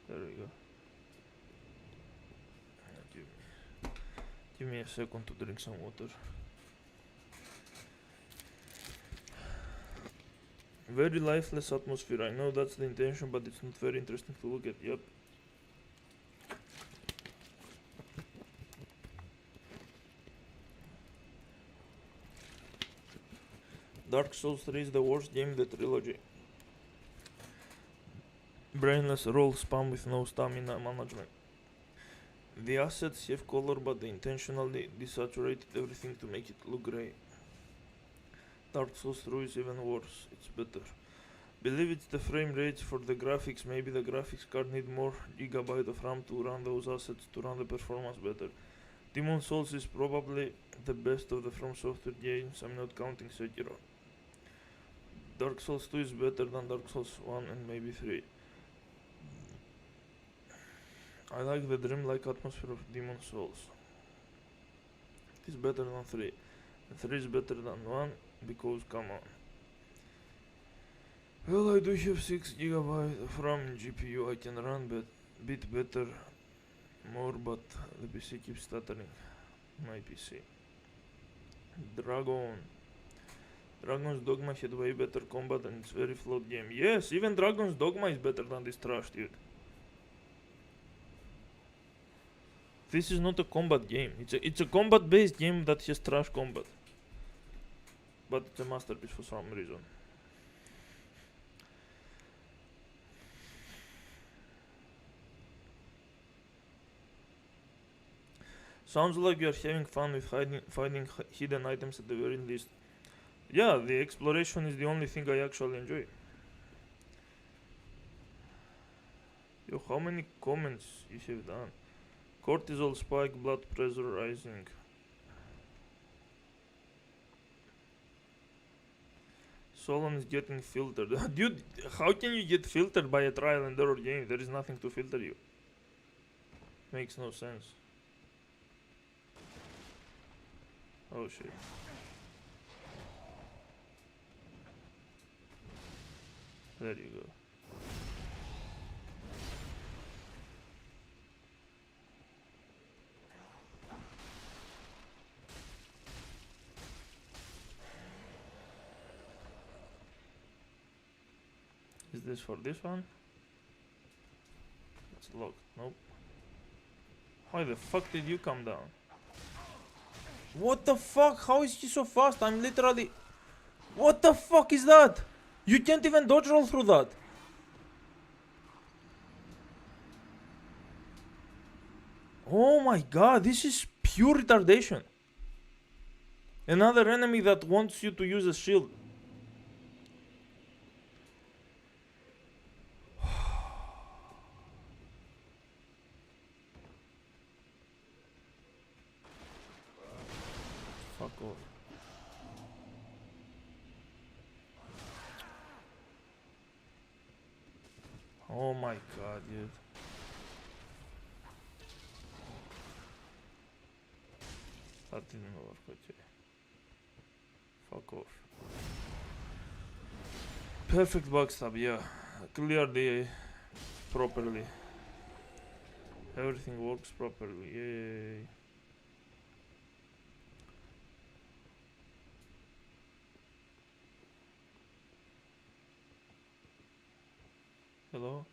There we go. Give me a second to drink some water. Very lifeless atmosphere. I know that's the intention, but it's not very interesting to look at. Yep. Dark Souls 3 is the worst game in the trilogy. Brainless roll spam with no stamina management. The assets have color, but they intentionally desaturated everything to make it look grey. Dark Souls 3 is even worse. It's better. Believe it's the frame rates for the graphics. Maybe the graphics card need more gigabyte of RAM to run those assets to run the performance better. Demon Souls is probably the best of the From Software games. I'm not counting Sekiro. Dark Souls 2 is better than Dark Souls 1 and maybe 3. I like the dreamlike atmosphere of Demon Souls. It is better than 3. And 3 is better than 1 because come on. Well, I do have 6 GB of RAM and GPU. I can run bit better more, but the PC keeps stuttering. My PC. Dragon's Dogma had way better combat and it's very flawed game. Yes, even Dragon's Dogma is better than this trash, dude. This is not a combat game. It's a combat based game that has trash combat. But it's a masterpiece for some reason. Sounds like you're having fun with finding hidden items at the very least. Yeah, the exploration is the only thing I actually enjoy. Yo, how many comments you have done? Cortisol spike, blood pressure rising. Solon is getting filtered. Dude, how can you get filtered by a trial and error game? There is nothing to filter you. Makes no sense. Oh shit. There you go. Is this for this one? locked. Nope. Why the fuck did you come down? What the fuck? How is he so fast? I'm literally... What the fuck is that? You can't even dodge roll through that. Oh my god, this is pure retardation. Another enemy that wants you to use a shield. Fuck off. Oh my god, dude. That didn't work, okay. Fuck off. Perfect backstab, yeah. Clear the properly. Everything works properly, yay. Hello?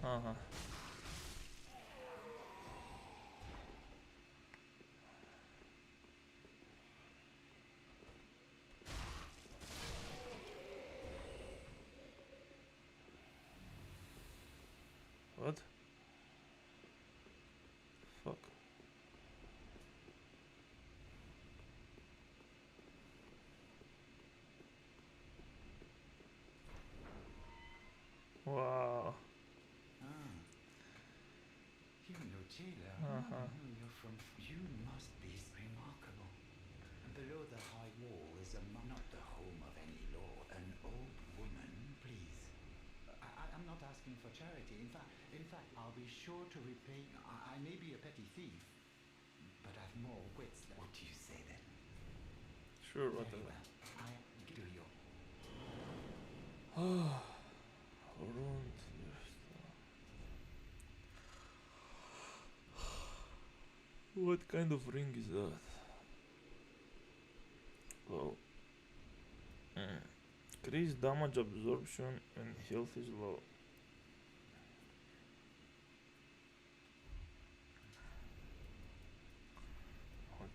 Uh-huh. What? Fuck. Wow. You know Taylor. Uh-huh. You're from... You must be remarkable. Below the high wall is not the home of any law. An old woman, please. I'm not asking for charity. In fact, I'll be sure to repay... I may be a petty thief, but I've more wits than... What do you say then? Sure, Very whatever. well. I give you... Ruined. What kind of ring is that? Low. Increase damage absorption and health is low.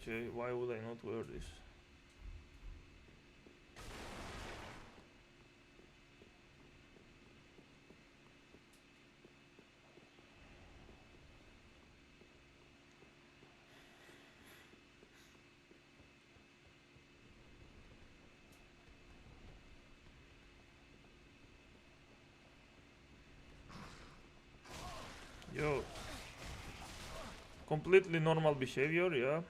Okay, why would I not wear this? Yo. Completely normal behavior, yeah.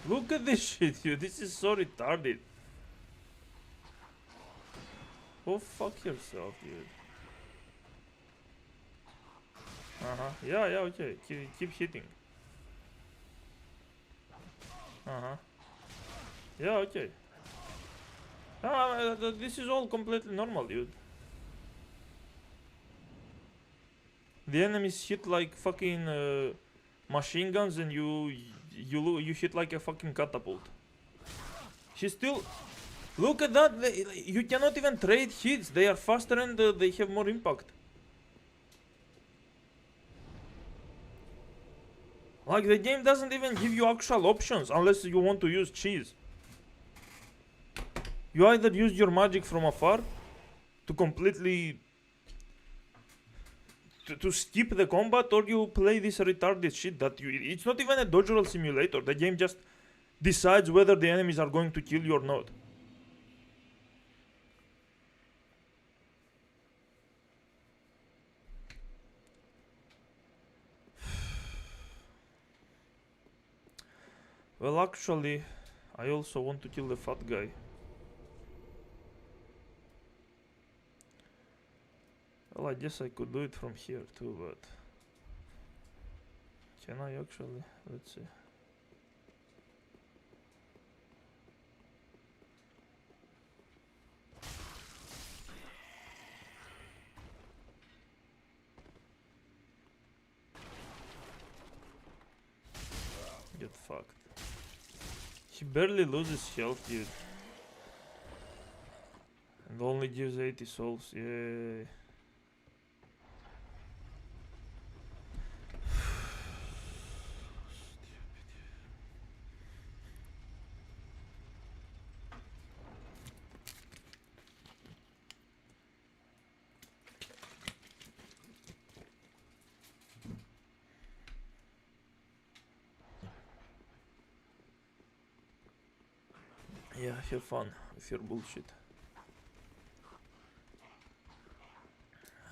Look at this shit, dude. This is so retarded. Go fuck yourself, dude. Uh-huh. Yeah, yeah, okay. Keep hitting. Uh-huh. Yeah, okay. This is all completely normal, dude. The enemies hit like fucking machine guns, and you hit like a fucking catapult. She still... Look at that! You cannot even trade hits. They are faster and they have more impact. Like, the game doesn't even give you actual options unless you want to use cheese. You either use your magic from afar to completely... to skip the combat, or you play this retarded shit that you... It's not even a dodge roll simulator. The game just decides whether the enemies are going to kill you or not. Well, actually, I also want to kill the fat guy. Well, I guess I could do it from here too, but... Can I actually? Let's see. Get fucked. He barely loses health, dude. And only gives 80 souls. Yay. Yeah, have fun with your bullshit.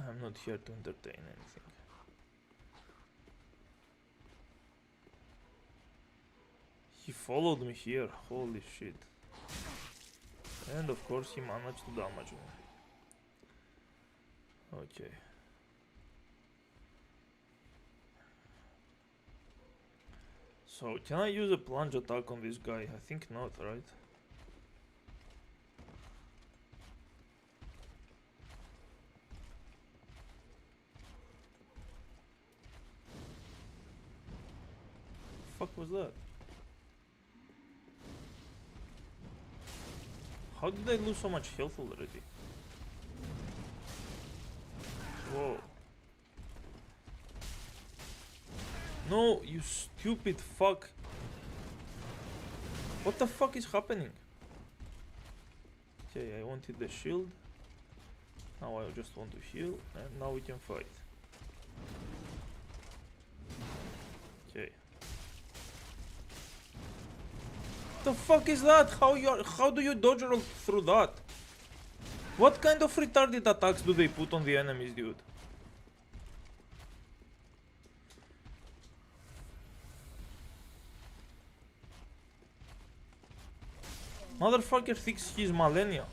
I'm not here to entertain anything. He followed me here, holy shit. And of course he managed to damage me. Okay. So, can I use a plunge attack on this guy? I think not, right? Fuck was that? How did I lose so much health already? Whoa. No, you stupid fuck. What the fuck is happening? Okay, I wanted the shield. Now I just want to heal, and now we can fight. Okay. The fuck is that? How do you dodge roll through that? What kind of retarded attacks do they put on the enemies, dude? Motherfucker thinks he's Millennia.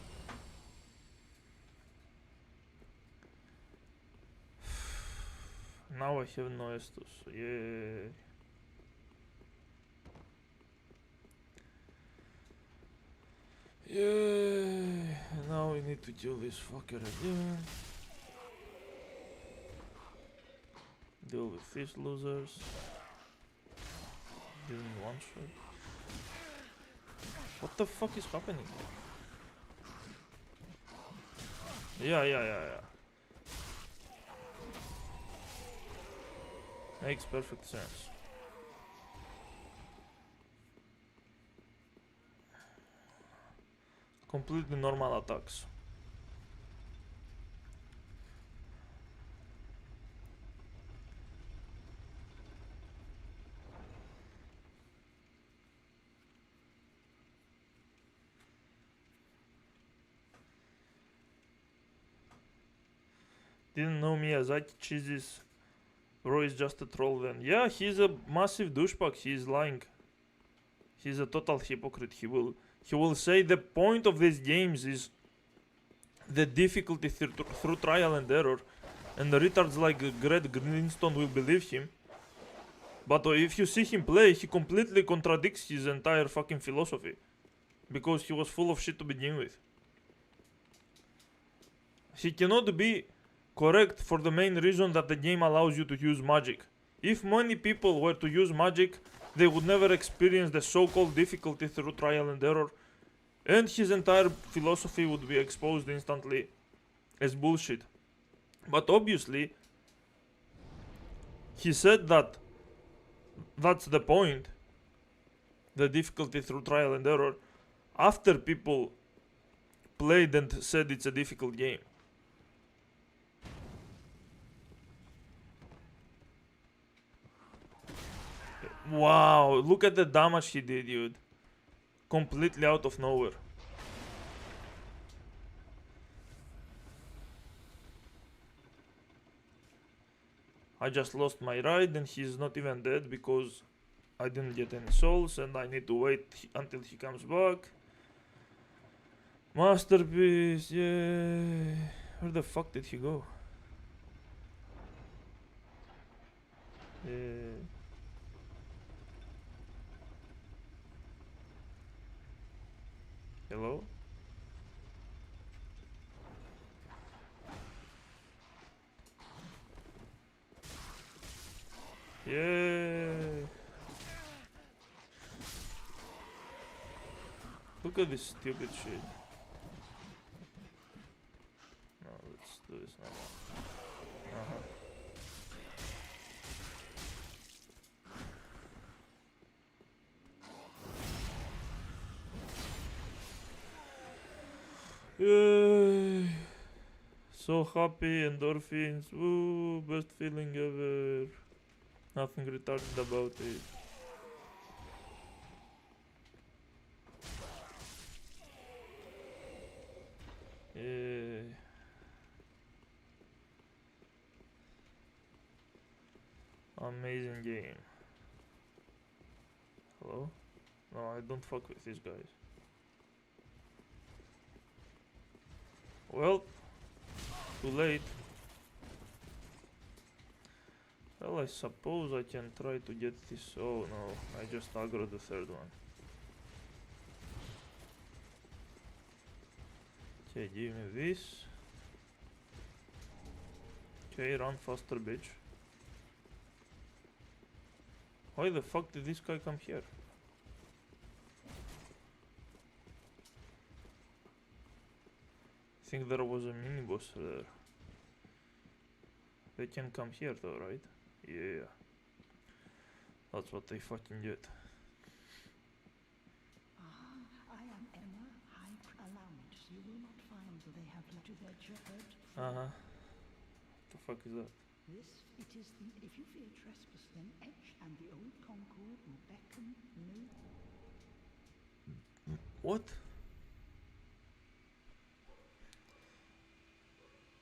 Now I have no Estus. Yay. Yay. Now we need to kill this fucker again. Deal with these losers. Doing one shot. What the fuck is happening? Yeah. Makes perfect sense. Completely normal attacks. Didn't know Miyazaki cheeses. Bro is just a troll then. Yeah, he's a massive douchebag. He's lying. He's a total hypocrite. He will say the point of these games is the difficulty through trial and error, and the retards like Greg Greenstone will believe him. But if you see him play, he completely contradicts his entire fucking philosophy, because he was full of shit to begin with. He cannot be correct for the main reason that the game allows you to use magic. If many people were to use magic, they would never experience the so-called difficulty through trial and error, and his entire philosophy would be exposed instantly as bullshit. But obviously, he said that that's the point, the difficulty through trial and error, after people played and said it's a difficult game. Wow, look at the damage he did, dude. Completely out of nowhere. I just lost my ride and he's not even dead because I didn't get any souls and I need to wait until he comes back. Masterpiece, yay. Where the fuck did he go? Yeah. Hello? Yeah. Look at this stupid shit. So happy, endorphins, woo, best feeling ever. Nothing retarded about it. Yeah. Amazing game. Hello? No, I don't fuck with these guys. Well, too late. Well, I suppose I can try to get this. Oh no, I just aggroed the third one. Okay, give me this. Okay, run faster, bitch. Why the fuck did this guy come here? I think there was a mini boss there. They can come here though, right? Yeah. That's what they fucking get. I am Emma, allow me to see. You will not find that they have you to their shepherd. Uh-huh. What the fuck is that? This, it is the, if you fear trespass, then Etch and the old Concord will beckon no. What?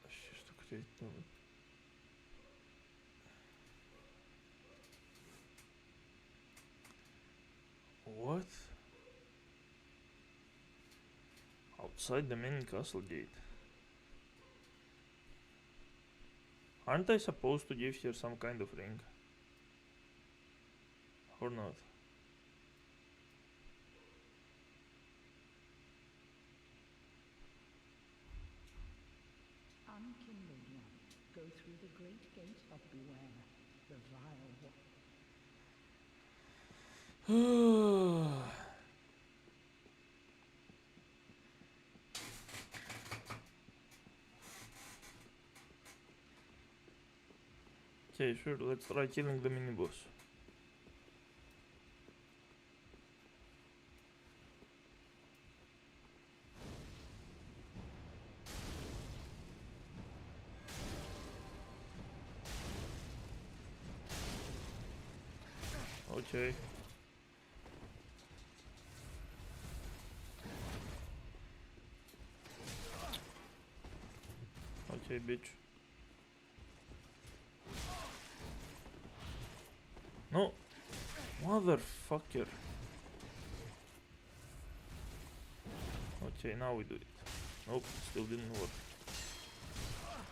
Just to create no. What? Outside the main castle gate. Aren't I supposed to give her some kind of ring? Or not? Unkindled one, go through the great gate of beware, the vile one. Okay, sure, let's try killing the mini boss. Okay. Okay, bitch. No! Motherfucker. Okay, now we do it. Nope, still didn't work. What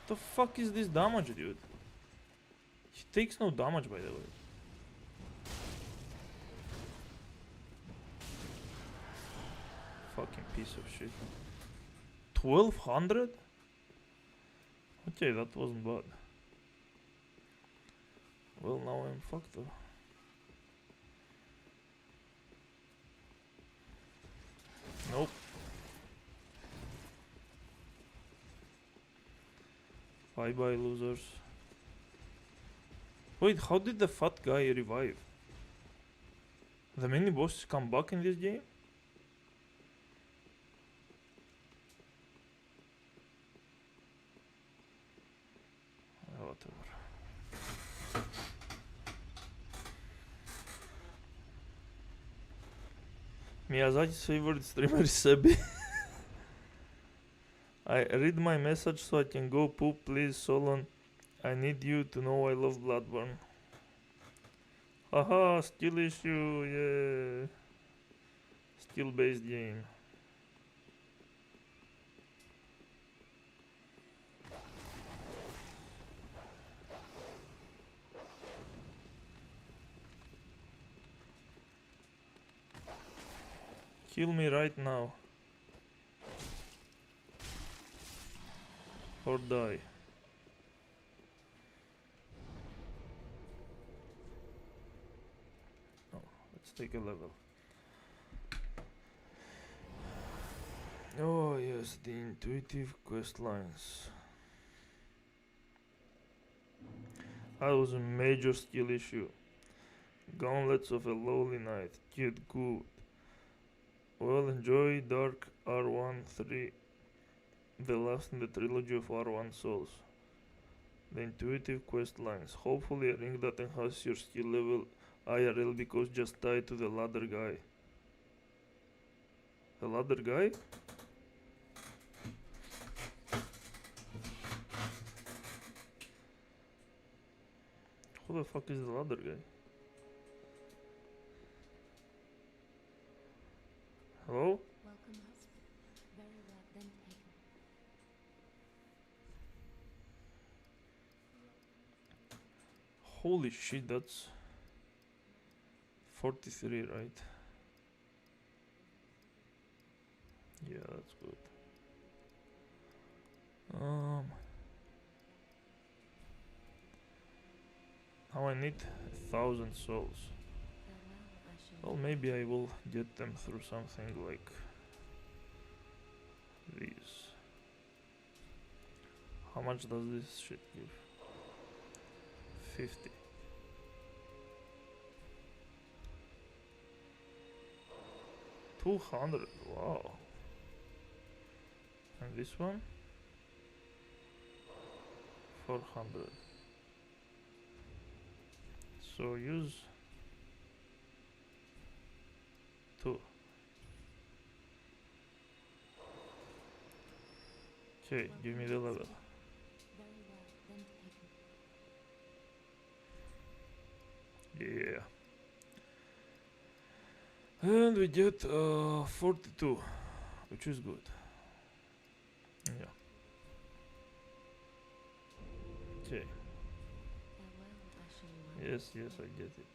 the fuck is this damage, dude? He takes no damage, by the way. Fucking piece of shit. 1200? Okay, that wasn't bad. Well, now I'm fucked though. Nope. Bye bye, losers. Wait, how did the fat guy revive? The mini bosses come back in this game? Whatever. Miyazaki's favorite streamer is Sebi. I read my message so I can go poop, please, Solon. I need you to know I love Bloodborne. Haha, skill issue, yeah. Skill based game. Kill me right now. Or die. Oh, let's take a level. Oh yes, the intuitive quest lines. That was a major skill issue. Gauntlets of a Lowly Knight. Kid good. Well, enjoy Dark R13. the last in the trilogy of R1 Souls. The intuitive quest lines. Hopefully a ring that enhances your skill level IRL because just tied to the ladder guy. The ladder guy? Who the fuck is the ladder guy? Hello? Welcome, husband. Very well, then take him. Holy shit, that's 43, right? Yeah, that's good. Now I need 1,000 souls. Farewell, I shall Well, maybe I will get them through something like this. How much does this shit give? 50. $200, wow. And this one? 400. So use 2. Okay, give me the level. Very well, then take him. Yeah. And we get 42, which is good. Yeah. Okay. Farewell, I shall Yes, yes, I get it.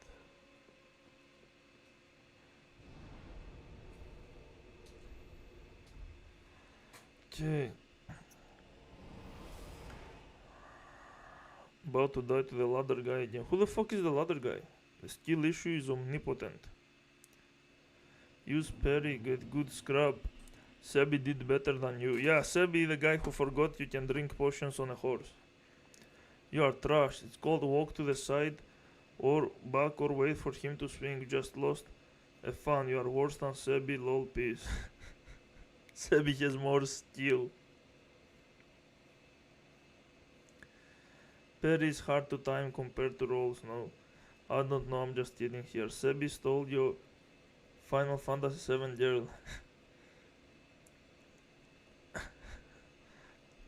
Okay. About to die to the ladder guy again. Who the fuck is the ladder guy? The skill issue is omnipotent. Use parry, get good scrub. Sebi did better than you. Yeah, Sebi, the guy who forgot you can drink potions on a horse. You are trash. It's called walk to the side or back or wait for him to swing. Just lost a fan. You are worse than Sebi, lol peace. Sebi has more skill. Parry is hard to time compared to rolls, no. I don't know, I'm just kidding here. Sebi stole your Final Fantasy 7 girl.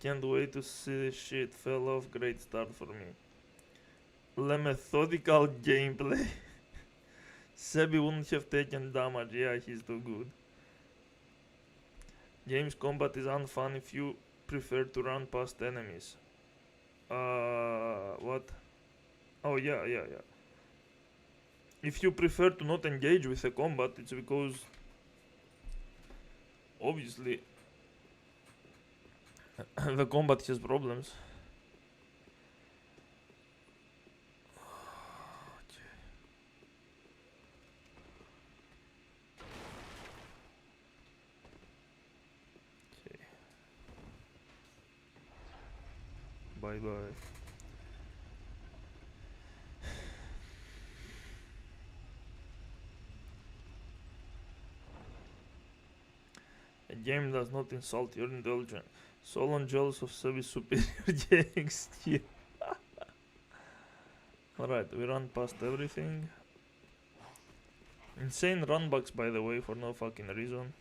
Can't wait to see this shit. Fell off, great start for me. Le methodical gameplay. Sebi wouldn't have taken damage, yeah, he's too good. Game's combat is unfun if you prefer to run past enemies. What? Oh, yeah. If you prefer to not engage with the combat, it's because obviously the combat has problems. Okay. Bye bye. A game does not insult your indulgence. Solon jealous of Sebi's superior gaming skill. Alright, we run past everything. Insane runbacks, by the way, for no fucking reason.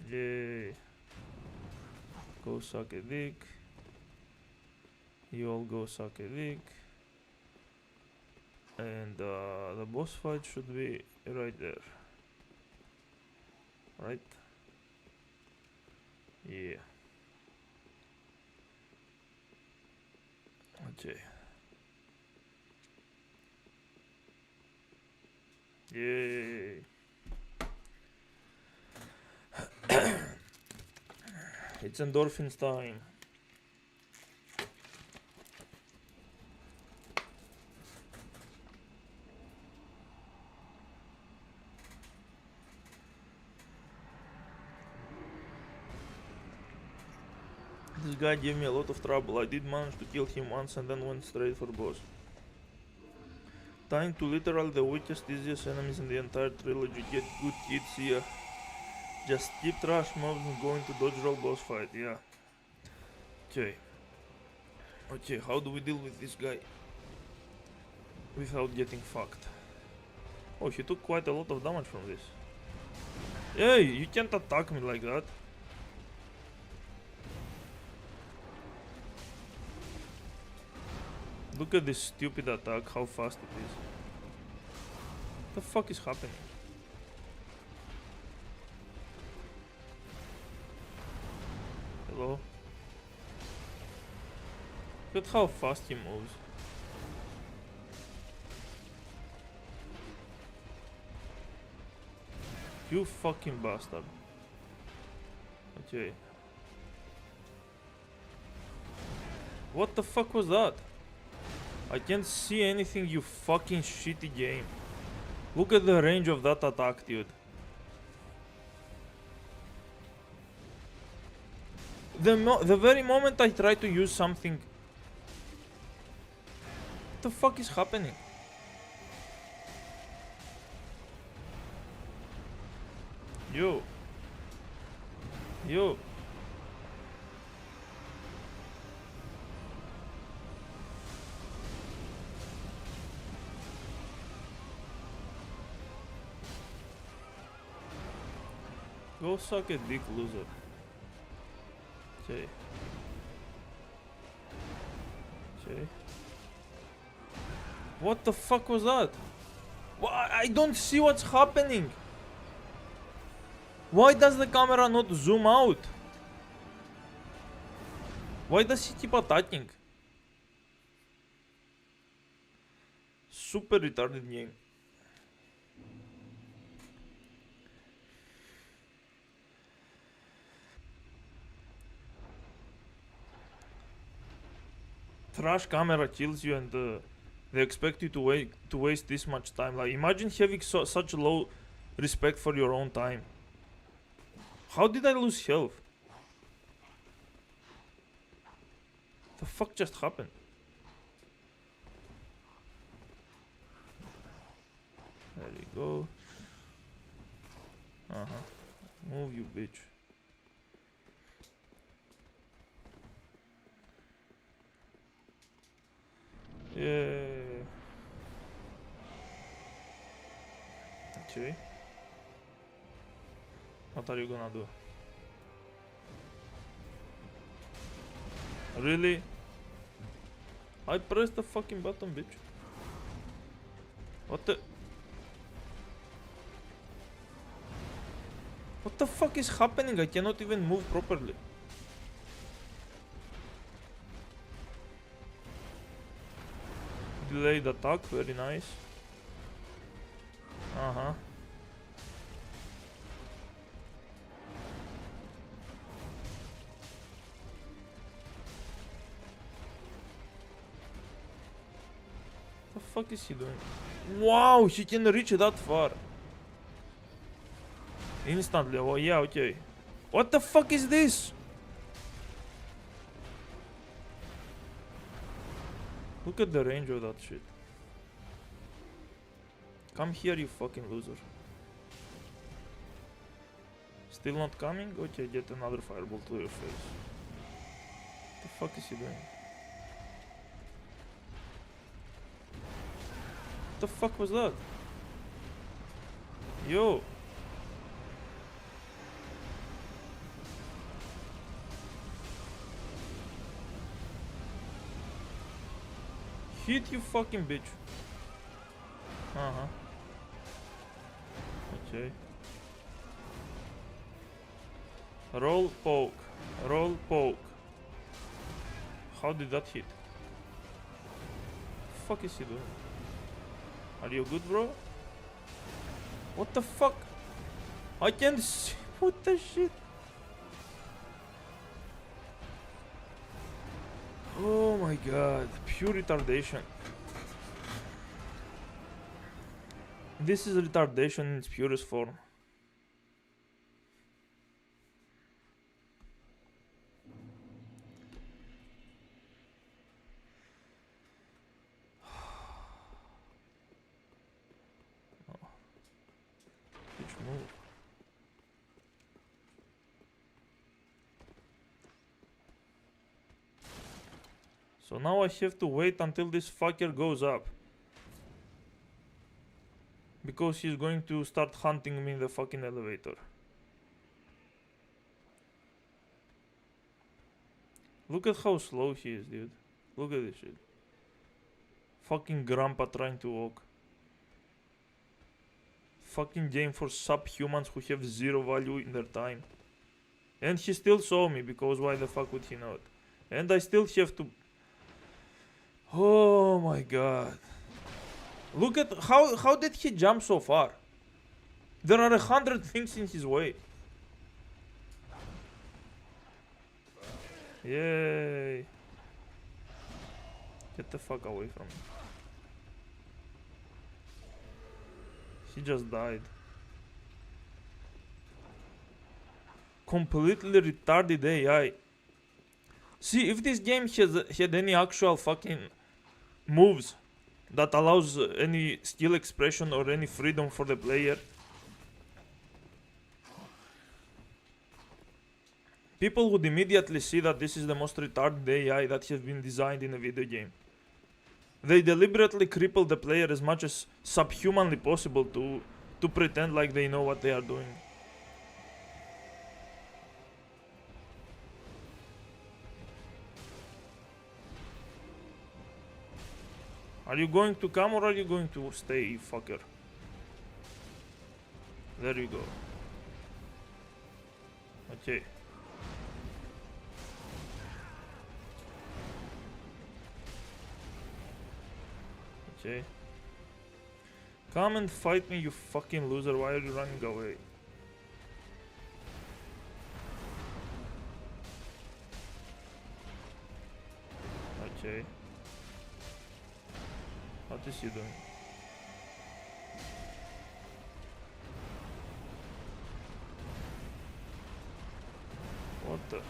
Yay. Go suck a dick. You all go suck a dick. And the boss fight should be right there. Right? Yeah. Okay. Yay. It's endorphins time. This guy gave me a lot of trouble. I did manage to kill him once and then went straight for boss. Tying to literally the weakest, easiest enemies in the entire trilogy. Get good kids here. Just keep trash mobs and go into dodge roll boss fight, yeah. Okay. Okay, how do we deal with this guy? Without getting fucked. Oh, he took quite a lot of damage from this. Hey, you can't attack me like that. Look at this stupid attack, how fast it is. What the fuck is happening? Hello? Look at how fast he moves. You fucking bastard. Okay. What the fuck was that? I can't see anything, you fucking shitty game. Look at the range of that attack, dude. The very moment I try to use something... What the fuck is happening? Yo. Yo. Go suck a dick, loser. Okay. Okay. What the fuck was that? I don't see what's happening. Why does the camera not zoom out? Why does he keep attacking? Super retarded game. Trash camera kills you and they expect you to waste this much time. Like, imagine having such low respect for your own time. How did I lose health? The fuck just happened? There you go. Move, you bitch. Yeah. Okay. What are you gonna do? Really? I pressed the fucking button, bitch. What the? What the fuck is happening? I cannot even move properly. Delayed attack, very nice. What the fuck is he doing? Wow, he can reach that far. Instantly, oh yeah, okay. What the fuck is this? Look at the range of that shit. Come here, you fucking loser. Still not coming? Okay, get another fireball to your face. What the fuck is he doing? What the fuck was that? Yo! Hit, you fucking bitch. Okay. Roll, poke. Roll, poke. How did that hit? What the fuck is he doing? Are you good, bro? What the fuck? I can't see. What the shit? Oh my god. Pure retardation. This is retardation in its purest form. Which move? So now I have to wait until this fucker goes up. Because he's going to start hunting me in the fucking elevator. Look at how slow he is, dude. Look at this shit. Fucking grandpa trying to walk. Fucking game for subhumans who have zero value in their time. And he still saw me, because why the fuck would he not? And I still have to... Oh my god. Look at how did he jump so far? There are 100 things in his way. Yay. Get the fuck away from me. He just died. Completely retarded AI. See, if this game had any actual fucking moves that allows any skill expression or any freedom for the player, people would immediately see that this is the most retarded AI that has been designed in a video game. They deliberately cripple the player as much as subhumanly possible to pretend like they know what they are doing. Are you going to come or are you going to stay, fucker? There you go. Okay. Okay. Come and fight me, you fucking loser. Why are you running away? Okay. What is he doing? What the?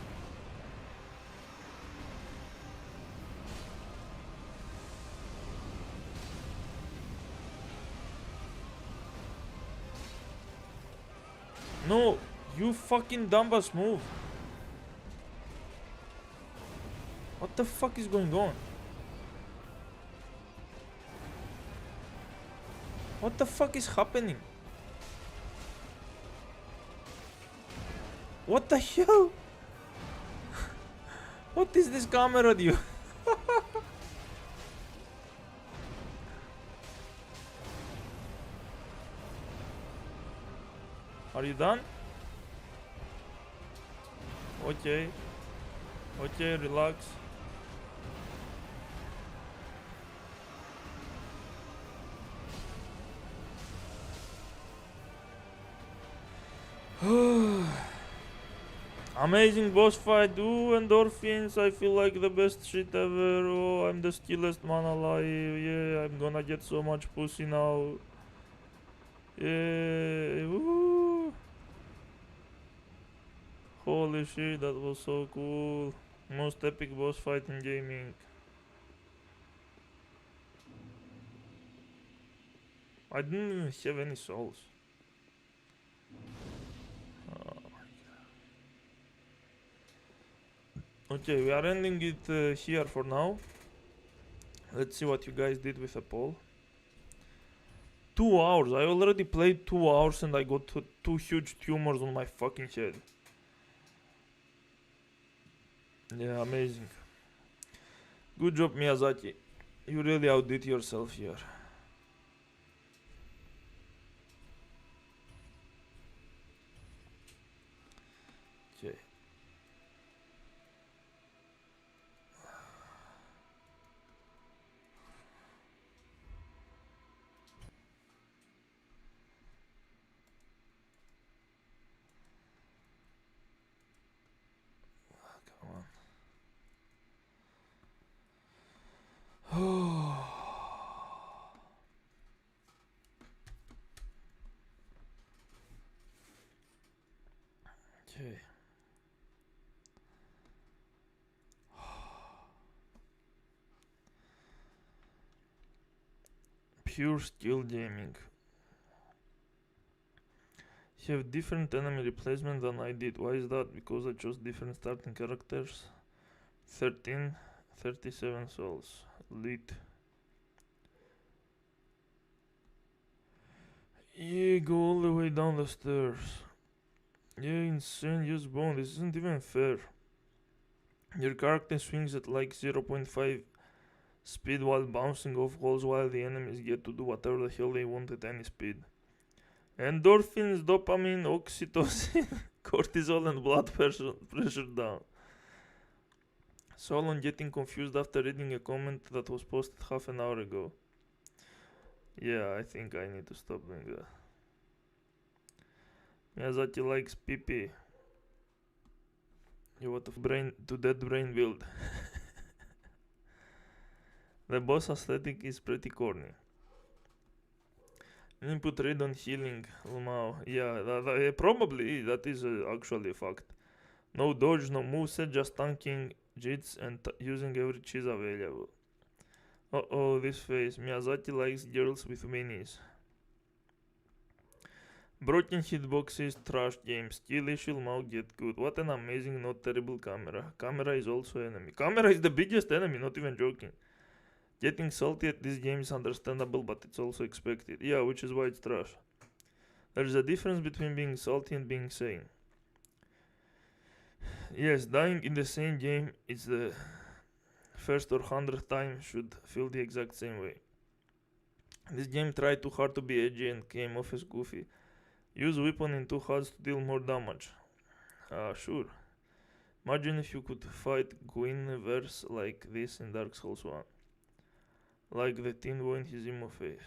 No, you fucking dumbass move. What the fuck is going on? What the fuck is happening? What the hell? What is this camera do? Are you done? Okay. Okay, relax. Amazing boss fight. Ooh, endorphins. I feel like the best shit ever. Oh, I'm the skillest man alive. Yeah, I'm gonna get so much pussy now. Yeah. Ooh. Holy shit, that was so cool. Most epic boss fight in gaming. I didn't even have any souls. Okay, we are ending it here for now. Let's see what you guys did with a poll. 2 hours. I already played 2 hours and I got two huge tumors on my fucking head. Yeah, amazing. Good job, Miyazaki. You really outdid yourself here. Okay. Okay. Pure skill gaming. You have different enemy replacement than I did. Why is that? Because I chose different starting characters. 13, 37 souls. Lit. Yeah, go all the way down the stairs. Yeah, insane, use bone. This isn't even fair. Your character swings at like 0.5 speed while bouncing off walls while the enemies get to do whatever the hell they want at any speed. Endorphins, dopamine, oxytocin, cortisol and blood pressure down. Solon getting confused after reading a comment that was posted half an hour ago. Yeah, I think I need to stop doing that. Miyazaki likes pee. You what a brain to that brain build. The boss aesthetic is pretty corny. Input read on healing, Lumao. Yeah, probably that is actually a fact. No dodge, no moveset, just tanking jits and using every cheese available. Oh, this face. Miyazaki likes girls with minis. Broken hitboxes, trash game, still issue, now get good. What an amazing, not terrible camera. Camera is also enemy. Camera is the biggest enemy, not even joking. Getting salty at this game is understandable, but it's also expected. Yeah, which is why it's trash. There's a difference between being salty and being sane. Yes, dying in the same game is the first or 100th time should feel the exact same way. This game tried too hard to be edgy and came off as goofy. Use weapon in 2 hearts to deal more damage. Sure. Imagine if you could fight Guinevere like this in Dark Souls 1. Like the teen boy in his emo face.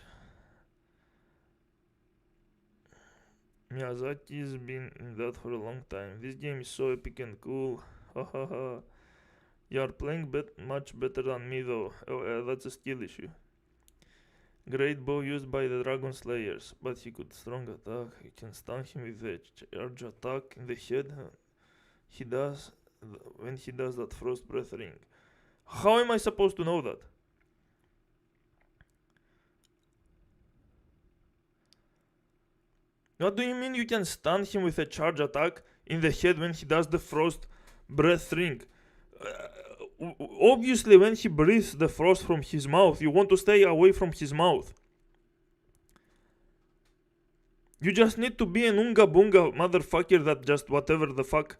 Miyazaki's been in that for a long time. This game is so epic and cool. Hahaha. You are playing much better than me though. That's a skill issue. Great bow used by the Dragon Slayers, but he could strong attack. You can stun him with a charge attack in the head. He does when he does that frost breath ring. How am I supposed to know that? What do you mean you can stun him with a charge attack in the head when he does the frost breath ring? Obviously, when he breathes the frost from his mouth, you want to stay away from his mouth. You just need to be an unga bunga motherfucker that just whatever the fuck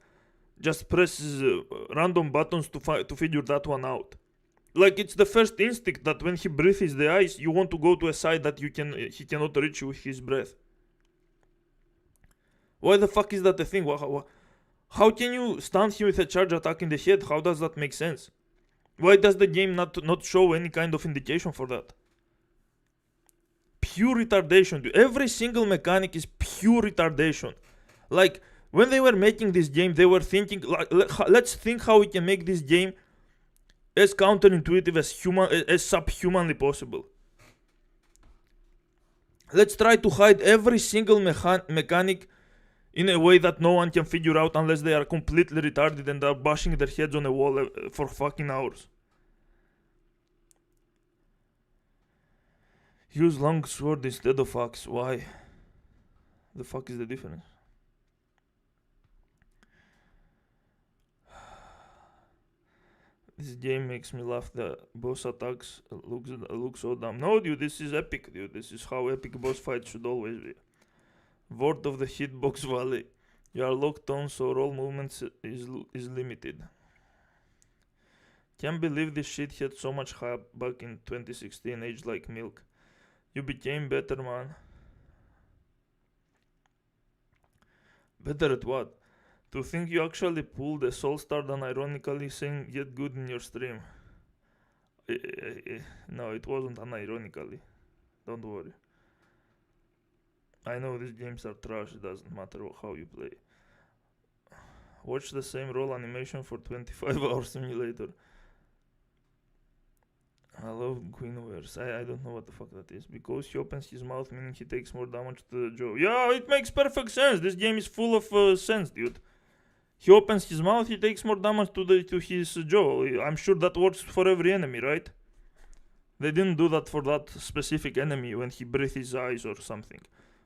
just presses random buttons to figure that one out. Like it's the first instinct that when he breathes the ice, you want to go to a side that he cannot reach with his breath. Why the fuck is that a thing? How can you stun him with a charge attack in the head? How does that make sense? Why does the game not show any kind of indication for that? Pure retardation, dude. Every single mechanic is pure retardation. Like, when they were making this game, they were thinking, like, let's think how we can make this game as counterintuitive as subhumanly possible. Let's try to hide every single mechanic in a way that no one can figure out unless they are completely retarded and are bashing their heads on a wall for fucking hours. Use long sword instead of axe. Why? The fuck is the difference? This game makes me laugh. The boss attacks look so dumb. No, dude, this is epic, dude. This is how epic boss fights should always be. Word of the hitbox valley. You are locked on, so roll movements is limited. Can't believe this shit had so much hype back in 2016, aged like milk. You became better, man. Better at what? To think you actually pulled a soul star and ironically saying get good in your stream. No, it wasn't unironically. Don't worry. I know these games are trash, it doesn't matter how you play. Watch the same roll animation for 25 hour simulator. I love Guinevere's. I don't know what the fuck that is. Because he opens his mouth, meaning he takes more damage to the jaw. Yeah, it makes perfect sense. This game is full of sense, dude. He opens his mouth, he takes more damage to his jaw. I'm sure that works for every enemy, right? They didn't do that for that specific enemy when he breathes his eyes or something.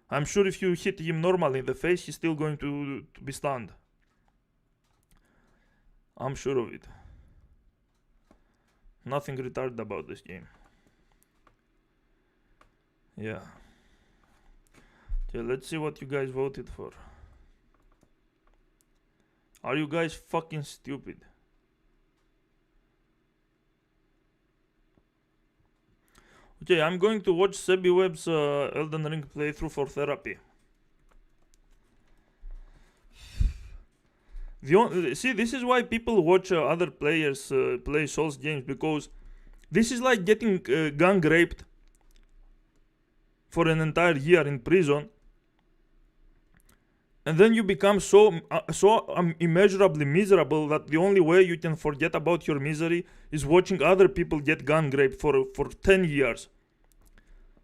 I'm sure if you hit him normally in the face, he's still going to be stunned. I'm sure of it. Nothing retarded about this game. Yeah. Okay, let's see what you guys voted for. Are you guys fucking stupid? Okay, I'm going to watch Sebi Webb's Elden Ring playthrough for therapy. See, this is why people watch other players play Souls games, because this is like getting gang raped for an entire year in prison, and then you become so immeasurably miserable that the only way you can forget about your misery is watching other people get gang raped for 10 years.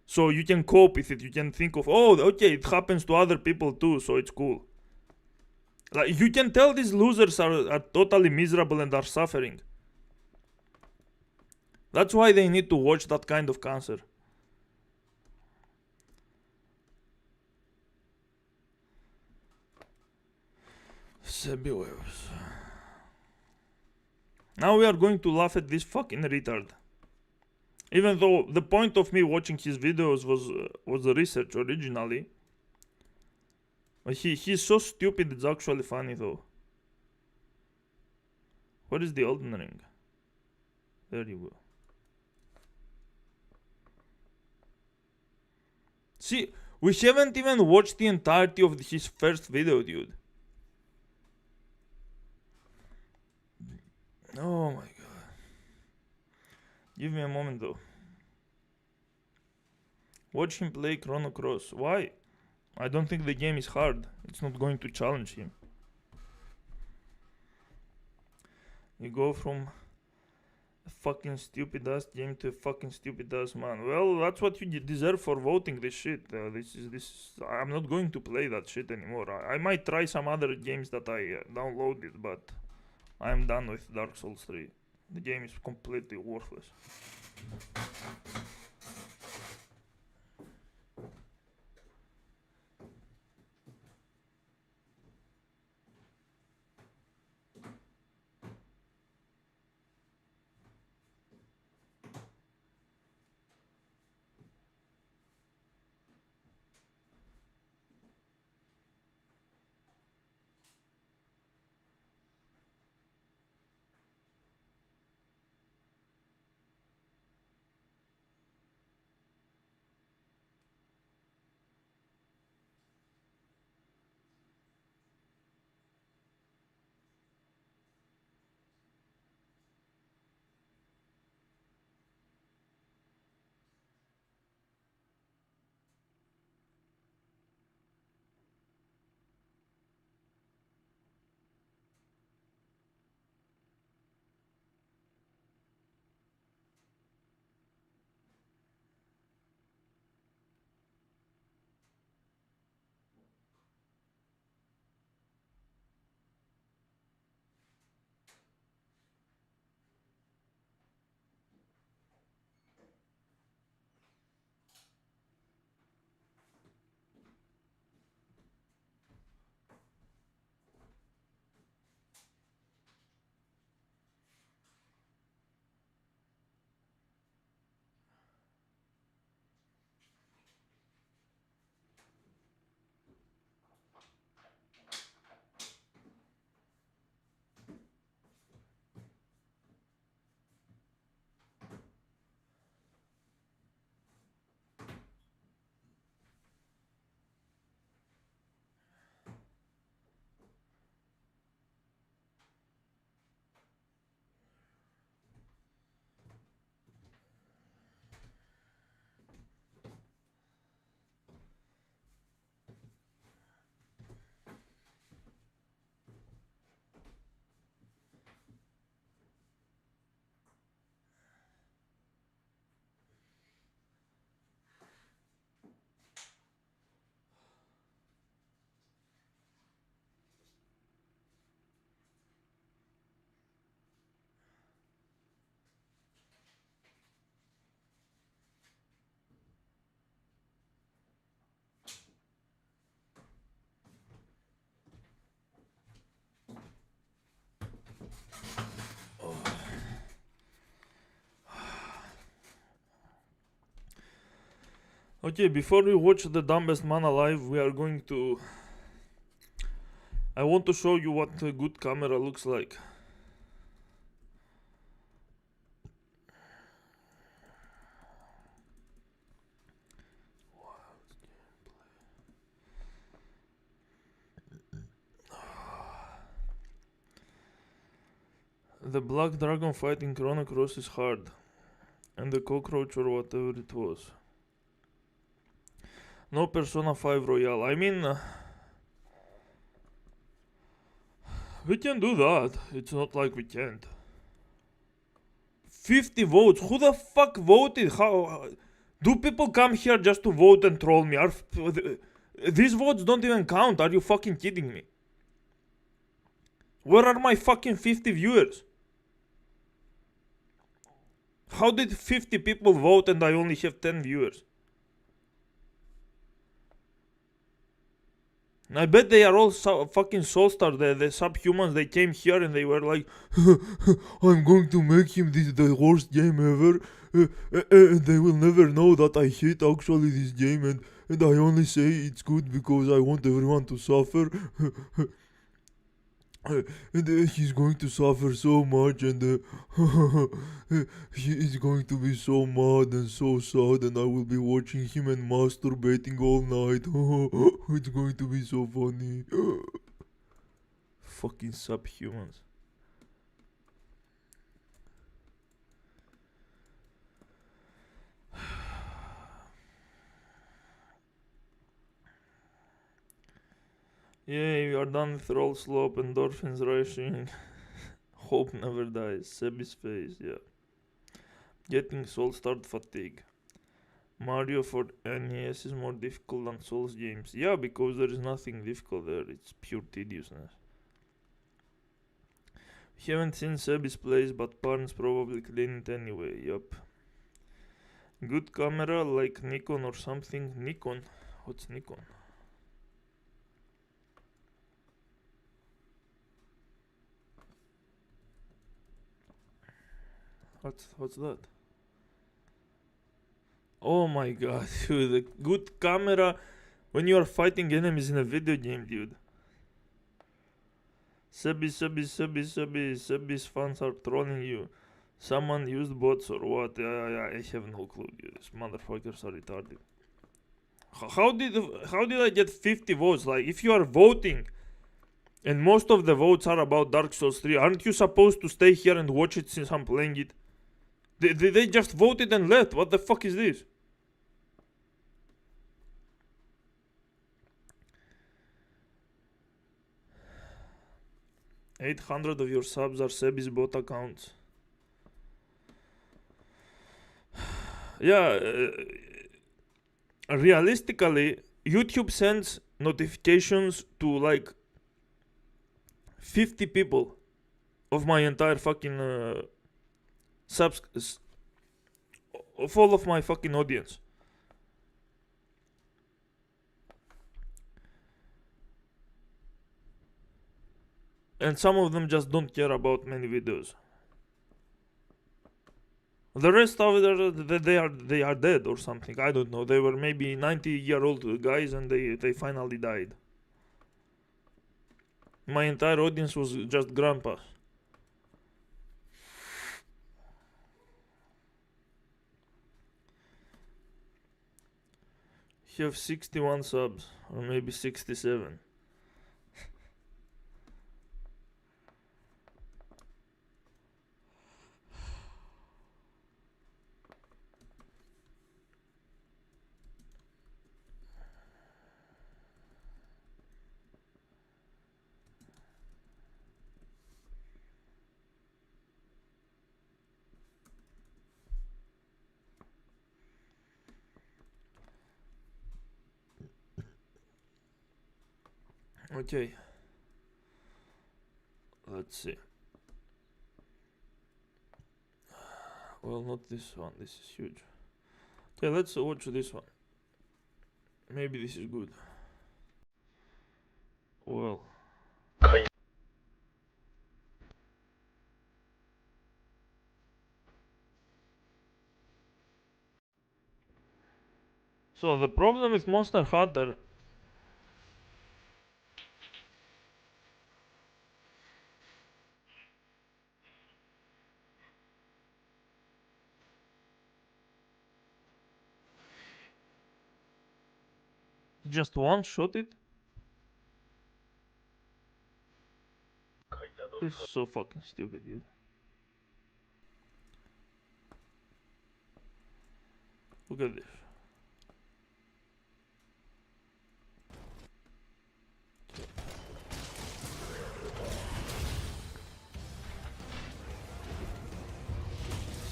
So you can cope with it. You can think of, oh, okay, it happens to other people too, so it's cool. Like, you can tell these losers are totally miserable and are suffering. That's why they need to watch that kind of cancer. Now we are going to laugh at this fucking retard. Even though the point of me watching his videos was the research originally. But he's so stupid, it's actually funny though. What is the Elden Ring? There you go. See, we haven't even watched the entirety of his first video, dude. Oh my god. Give me a moment though. Watch him play Chrono Cross. Why? I don't think the game is hard. It's not going to challenge him. You go from a fucking stupid ass game to a fucking stupid ass man. Well, that's what you deserve for voting this shit. I'm not going to play that shit anymore. I might try some other games that I downloaded, but I'm done with Dark Souls 3. The game is completely worthless. Okay, before we watch the dumbest man alive, we are going to. I want to show you what a good camera looks like. The black dragon fight in Chrono Cross is hard, and the cockroach or whatever it was. No Persona 5 Royale. I mean, we can do that. It's not like we can't. 50 votes. Who the fuck voted? How do people come here just to vote and troll me? These votes don't even count. Are you fucking kidding me? Where are my fucking 50 viewers? How did 50 people vote and I only have 10 viewers? I bet they are all fucking soulstars, the subhumans. They came here and they were like, I'm going to make him the worst game ever. And they will never know that I hate actually this game, and I only say it's good because I want everyone to suffer. And he's going to suffer so much, and he is going to be so mad and so sad, and I will be watching him and masturbating all night. It's going to be so funny. Fucking subhumans. Yay, we are done with roll slope, endorphins rushing. Hope never dies. Sebi's face, yeah. Getting soul start fatigue. Mario for NES is more difficult than Souls games. Yeah, because there is nothing difficult there. It's pure tediousness. We haven't seen Sebi's plays, but parents probably clean it anyway. Yup. Good camera like Nikon or something. Nikon? What's Nikon? What's that? Oh my god, dude, a good camera when you are fighting enemies in a video game, dude. Sebi's fans are trolling you. Someone used bots or what? I have no clue, dude. These motherfuckers are retarded. How did I get 50 votes? Like, if you are voting and most of the votes are about Dark Souls 3, aren't you supposed to stay here and watch it since I'm playing it? They just voted and left. What the fuck is this? $800 of your subs are Sebi's bot accounts. Yeah, realistically, YouTube sends notifications to like 50 people of my entire fucking subs, of all of my fucking audience. And some of them just don't care about many videos. The rest of it, they are dead or something. I don't know. They were maybe 90-year-old guys and they finally died. My entire audience was just grandpas. You have 61 subs, or maybe 67. Okay. Let's see. Well, not this one. This is huge. Okay, let's watch this one. Maybe this is good. Well. So the problem with Monster Hunter just one shot it. This is so fucking stupid, dude. Look at this.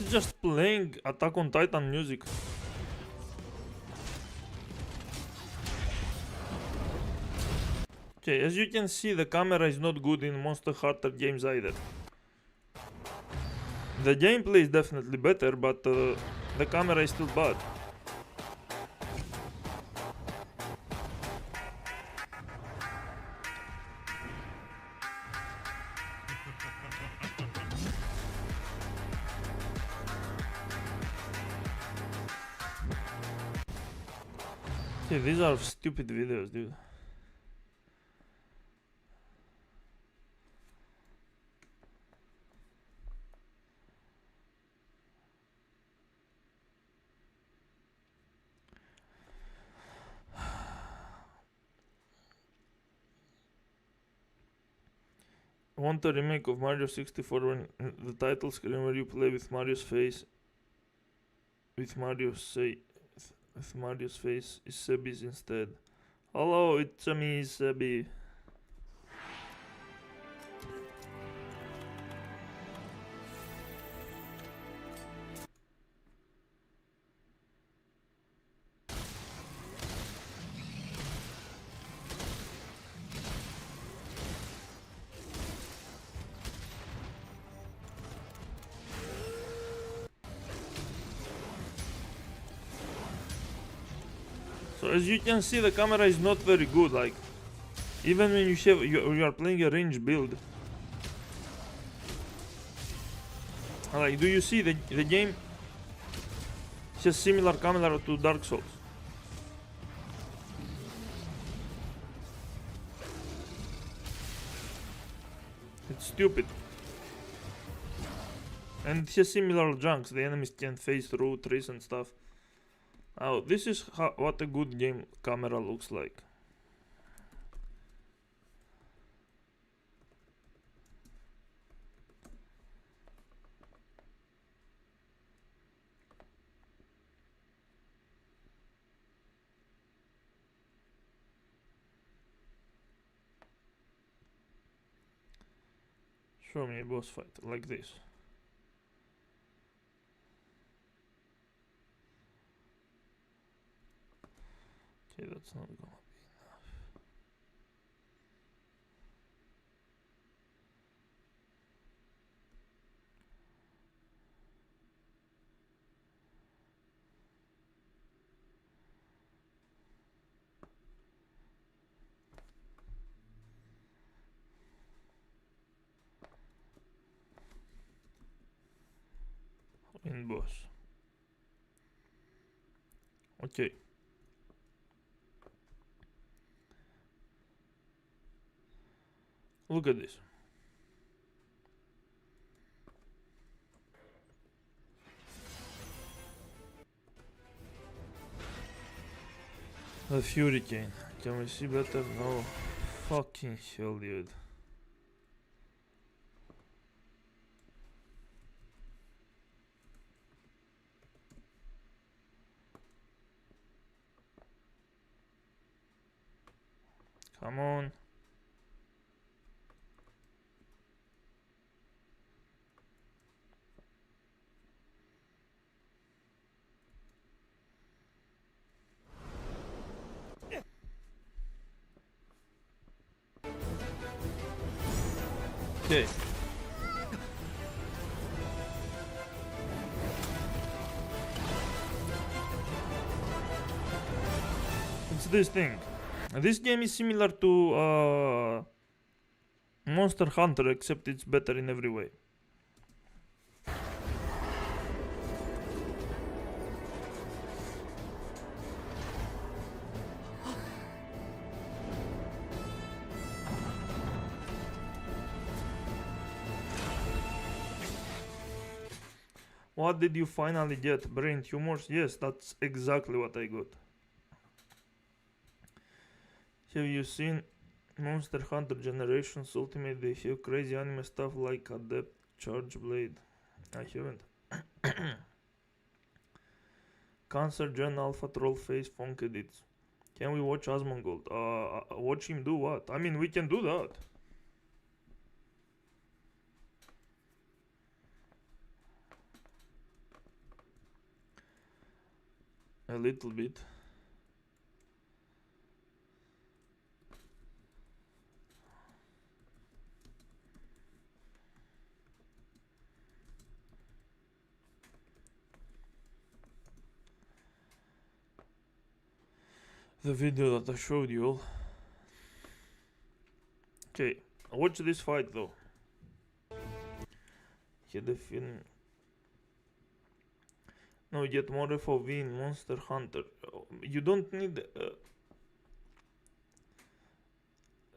It's just playing Attack on Titan music. Okay, as you can see, the camera is not good in Monster Hunter games either. The gameplay is definitely better, but the camera is still bad. Okay, these are stupid videos, dude. I want a remake of Mario 64 when the title screen where you play with Mario's face. With Mario's face is Sebi's instead. Hello, it's me, Sebi. So as you can see, the camera is not very good. Like, even when you are playing a range build. Like, do you see the game has similar camera to Dark Souls? It's stupid. And it has similar junks. The enemies can phase through trees and stuff. Oh, this is what a good game camera looks like. Show me a boss fight like this. Okay, that's not gonna be enough. In boss. Okay. Look at this. The Fury Cane. Can we see better? No. Fucking hell, dude. Come on. Okay. It's this thing. This game is similar to Monster Hunter, except it's better in every way. What did you finally get? Brain tumors? Yes, that's exactly what I got. Have you seen Monster Hunter Generations Ultimate? They have crazy anime stuff like Adept Charge Blade. I haven't. Cancer Gen Alpha Troll Face Funk Edits. Can we watch Asmongold? Watch him do what? I mean, we can do that. A little bit. The video that I showed you all. Okay, watch this fight though. Had a feeling. No, get more FOV in Monster Hunter. You don't need.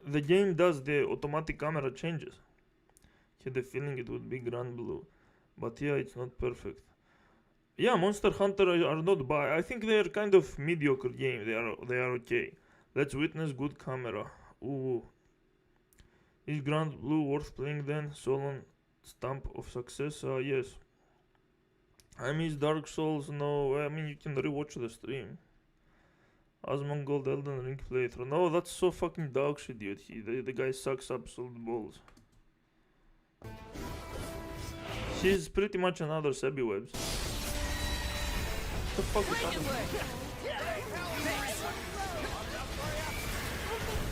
The game does the automatic camera changes. Had a feeling it would be Grand Blue, but yeah, it's not perfect. Yeah, Monster Hunter are not bad. I think they are kind of mediocre game. They are okay. Let's witness good camera. Ooh. Is Grand Blue worth playing then? Solon stamp of success? Yes. I miss Dark Souls. No, I mean you can rewatch the stream. Asmongold Elden Ring playthrough. No, that's so fucking dog shit, dude. The guy sucks absolute balls. She's pretty much another Sebi Webs. What the fuck is happening?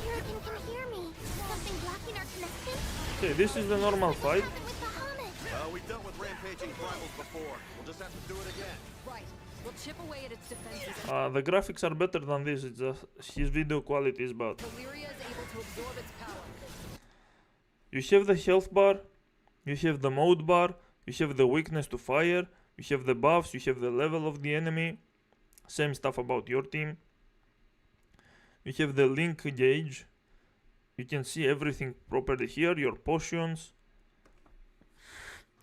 Hurricane can hear me. Something blocking our connection? Okay, this is the normal fight. With the helmet. We've dealt with rampaging primals before. We'll just have to do it again. Right. We'll chip away at its defenses. The graphics are better than this. It's just his video quality is bad. Valyria is able to absorb its power. You have the health bar, you have the mode bar, you have the weakness to fire, you have the buffs, you have the level of the enemy. Same stuff about your team. You have the link gauge. You can see everything properly here. Your potions,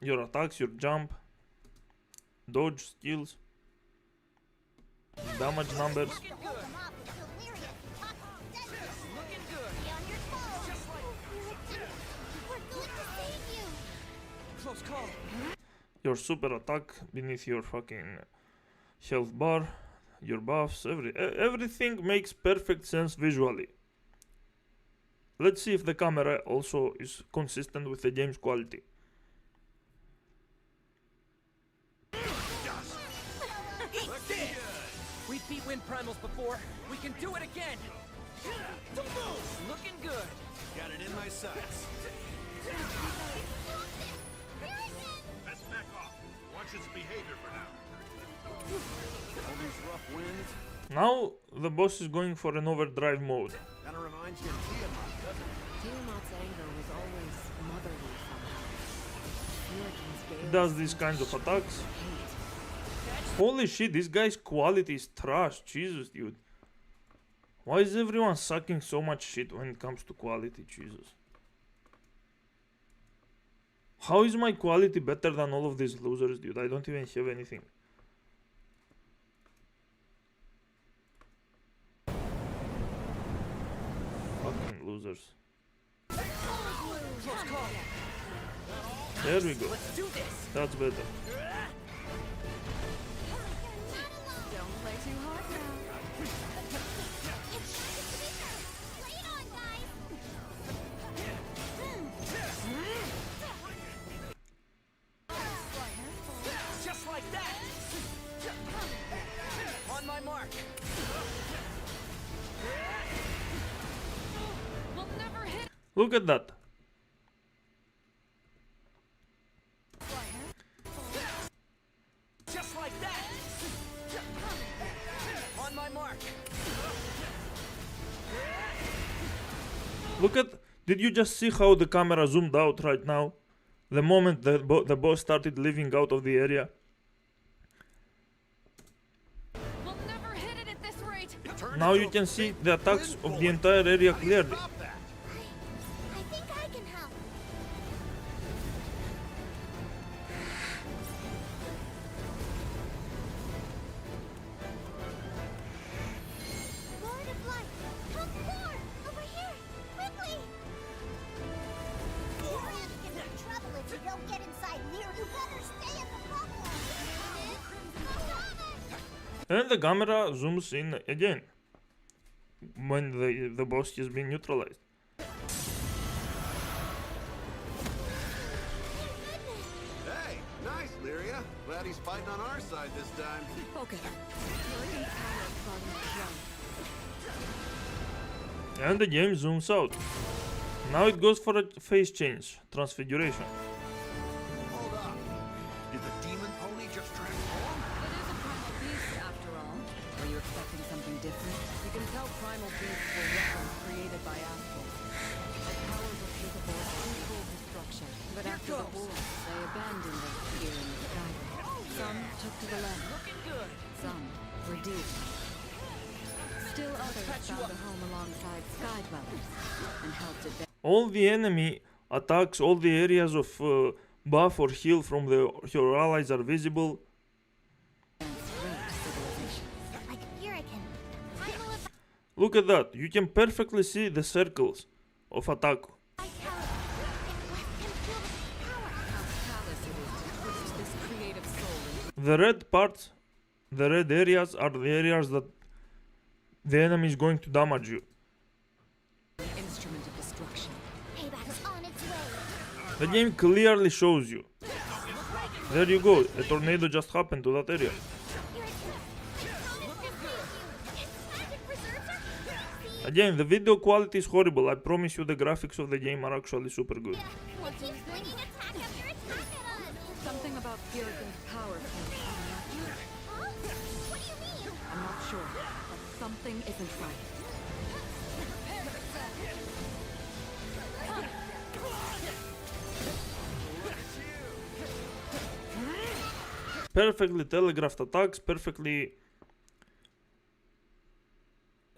your attacks, your jump, dodge skills, damage numbers. Your super attack beneath your fucking health bar, your buffs, everything makes perfect sense visually. Let's see if the camera also is consistent with the game's quality. We beat wind primals before. We can do it again. Don't move. Looking good. Got it in my sights. Let's back off. Watch its behavior for now. All these rough winds. Now the boss is going for an overdrive mode. Kind of reminds you of Tiamat, doesn't it? Tiamat's anger was always motherly somehow. Hurricane's gale It does these kinds of attacks. Holy shit, this guy's quality is trash. Jesus, dude. Why is everyone sucking so much shit when it comes to quality? Jesus. How is my quality better than all of these losers, dude? I don't even have anything. Fucking losers. There we go. Let's do this. That's better. Don't play too hard now. Play it on, guys. Just like that. On my mark. We'll never hit. Look at that. Just like that. On my mark. Look at. Did you just see how the camera zoomed out right now? The moment the boss started leaving out of the area. We'll never hit it at this rate. Now you can see the attacks of the entire area clearly. I think I can help. And the camera zooms in again when the boss has been neutralized. Hey, nice, Lyria. Glad he's fighting on our side this time. Focus. Lyrian's power is starting to grow. And the game zooms out. Now it goes for a face change, transfiguration. Hold up. Did the demon pony just transform? It is a primal beast, after all. Were you expecting something different? You can tell primal beasts were weapons created by Astral. Their powers are capable of twofold destruction. But after the war, they abandoned their fear in the sky. Some took to the land. Looking good. Some were duped. Still others found a home alongside Sky Dwellers and helped advance All the enemy attacks, all the areas of buff or heal from your allies are visible. great civilizations. Like Hurricane. Primal of Look at that, you can perfectly see the circles of attack. vitality. And let him feel the power. How callous it is to twist this creative soul into The red parts, the red areas are the areas that the enemy is going to damage you. an instrument of destruction. Payback's on its way. The game clearly shows you. There you go, a tornado just happened to that area. Again, the video quality is horrible. I promise you the graphics of the game are actually super good. Something about Hurricane's power seems unnatural. What do you mean? I'm not sure, but something isn't right. Perfectly telegraphed attacks, perfectly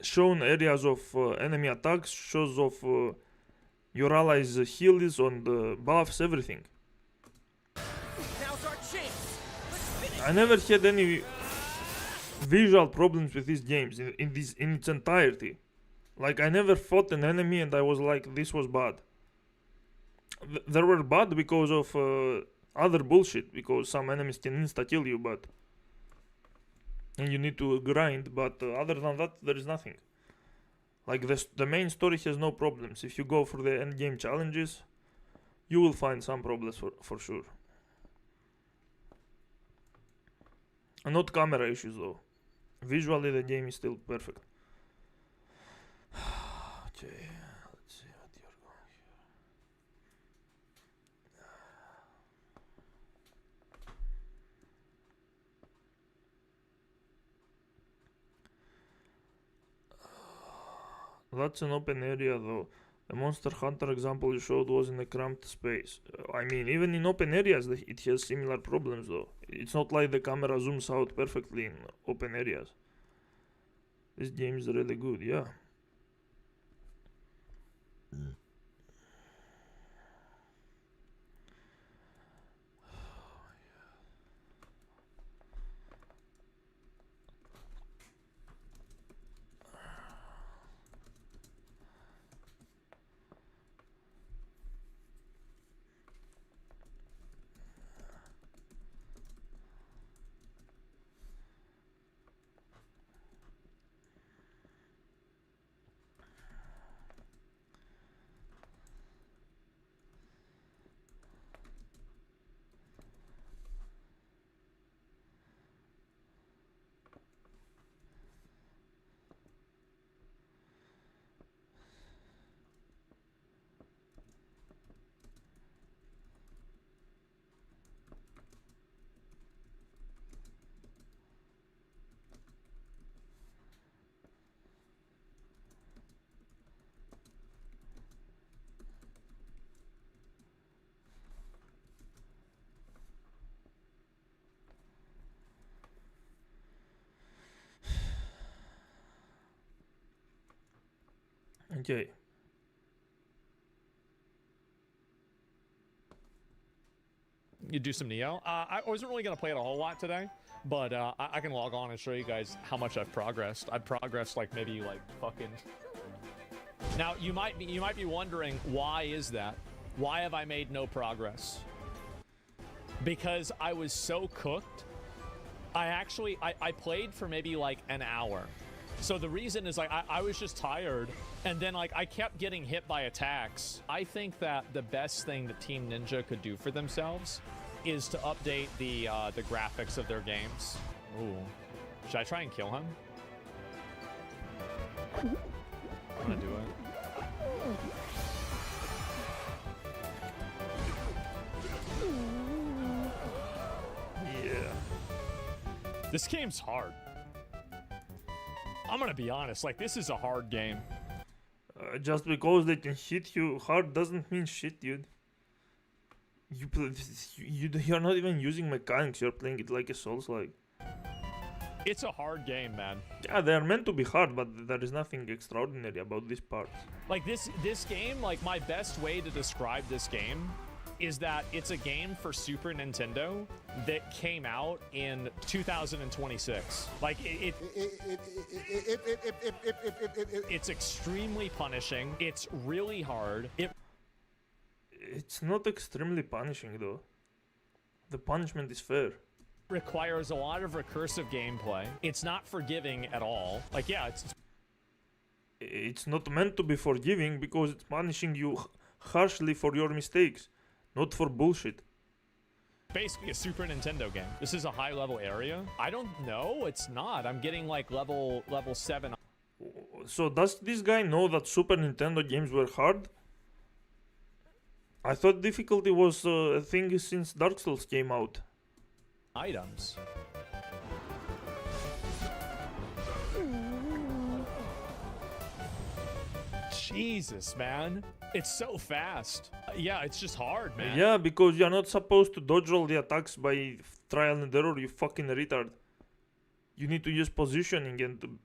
shown areas of enemy attacks, shows of your allies' heals and buffs, everything. Now's our chance. Let's finish. I never had any visual problems with these games in its entirety. Like, I never fought an enemy and I was like, this was bad. There were bad because of other bullshit, because some enemies can insta-kill you, but and you need to grind, but other than that, there is nothing. Like, the main story has no problems. If you go for the end game challenges, you will find some problems for sure. And not camera issues though. Visually the game is still perfect. Okay, let's see what you're going here. That's an open area though. The Monster Hunter example you showed was in a cramped space. I mean, even in open areas it has similar problems though. It's not like the camera zooms out perfectly in open areas. This game is really good, yeah. Okay. You do some Neo. I wasn't really gonna play it a whole lot today, but I can log on and show you guys how much I've progressed. I've progressed like maybe like fucking. Now you might be wondering, why is that? Why have I made no progress? Because I was so cooked I played for maybe like an hour. So the reason is like I was just tired, and then like I kept getting hit by attacks. I think that the best thing that Team Ninja could do for themselves is to update the graphics of their games. Ooh. Should I try and kill him? I'm gonna do it. Yeah. This game's hard. I'm gonna be honest, like, this is a hard game. Just because they can hit you hard doesn't mean shit, dude. You're not even using mechanics, you're playing it like a Souls-like. It's a hard game, man. Yeah, they're meant to be hard, but there is nothing extraordinary about this part. Like, this game, like, my best way to describe this game is that it's a game for Super Nintendo that came out in 2026. Like, it's extremely punishing. It's really hard. It's not extremely punishing, though. The punishment is fair. Requires a lot of recursive gameplay. It's not forgiving at all. Like, yeah, it's not meant to be forgiving because it's punishing you harshly for your mistakes, not for bullshit. Basically a Super Nintendo game. This is a high level area. I don't know. It's not. I'm getting like level 7. So does this guy know that Super Nintendo games were hard? I thought difficulty was a thing since Dark Souls came out. Items. Jesus, man. It's so fast. Yeah, it's just hard, man. Yeah, because you're not supposed to dodge all the attacks by trial and error, you fucking retard. You need to use positioning and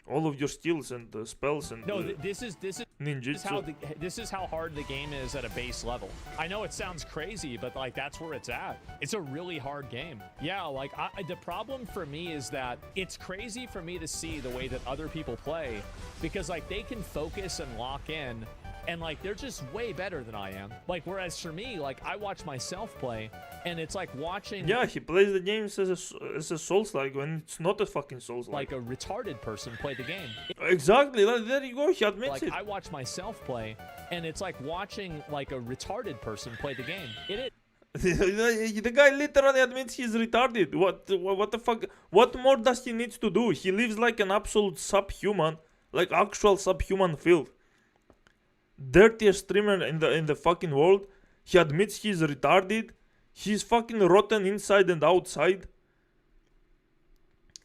all of your skills and spells and this is ninjutsu. This is how hard the game is at a base level. I know it sounds crazy, but like that's where it's at. It's a really hard game. Yeah, like the problem for me is that it's crazy for me to see the way that other people play, because like they can focus and lock in, and like they're just way better than I am. Like, whereas for me, like I watch myself play, and it's like watching. Yeah, he plays the games as a Souls-like when it's not a fucking Souls-like. Like a retarded person play the game. Exactly. There you go. He admits it. I watch myself play, and it's like watching like a retarded person play the game. It is. The guy literally admits he's retarded. What the fuck? What more does he need to do? He lives like an absolute subhuman, like actual subhuman filth. Dirtiest streamer in the fucking world. He admits he's retarded. He's fucking rotten inside and outside.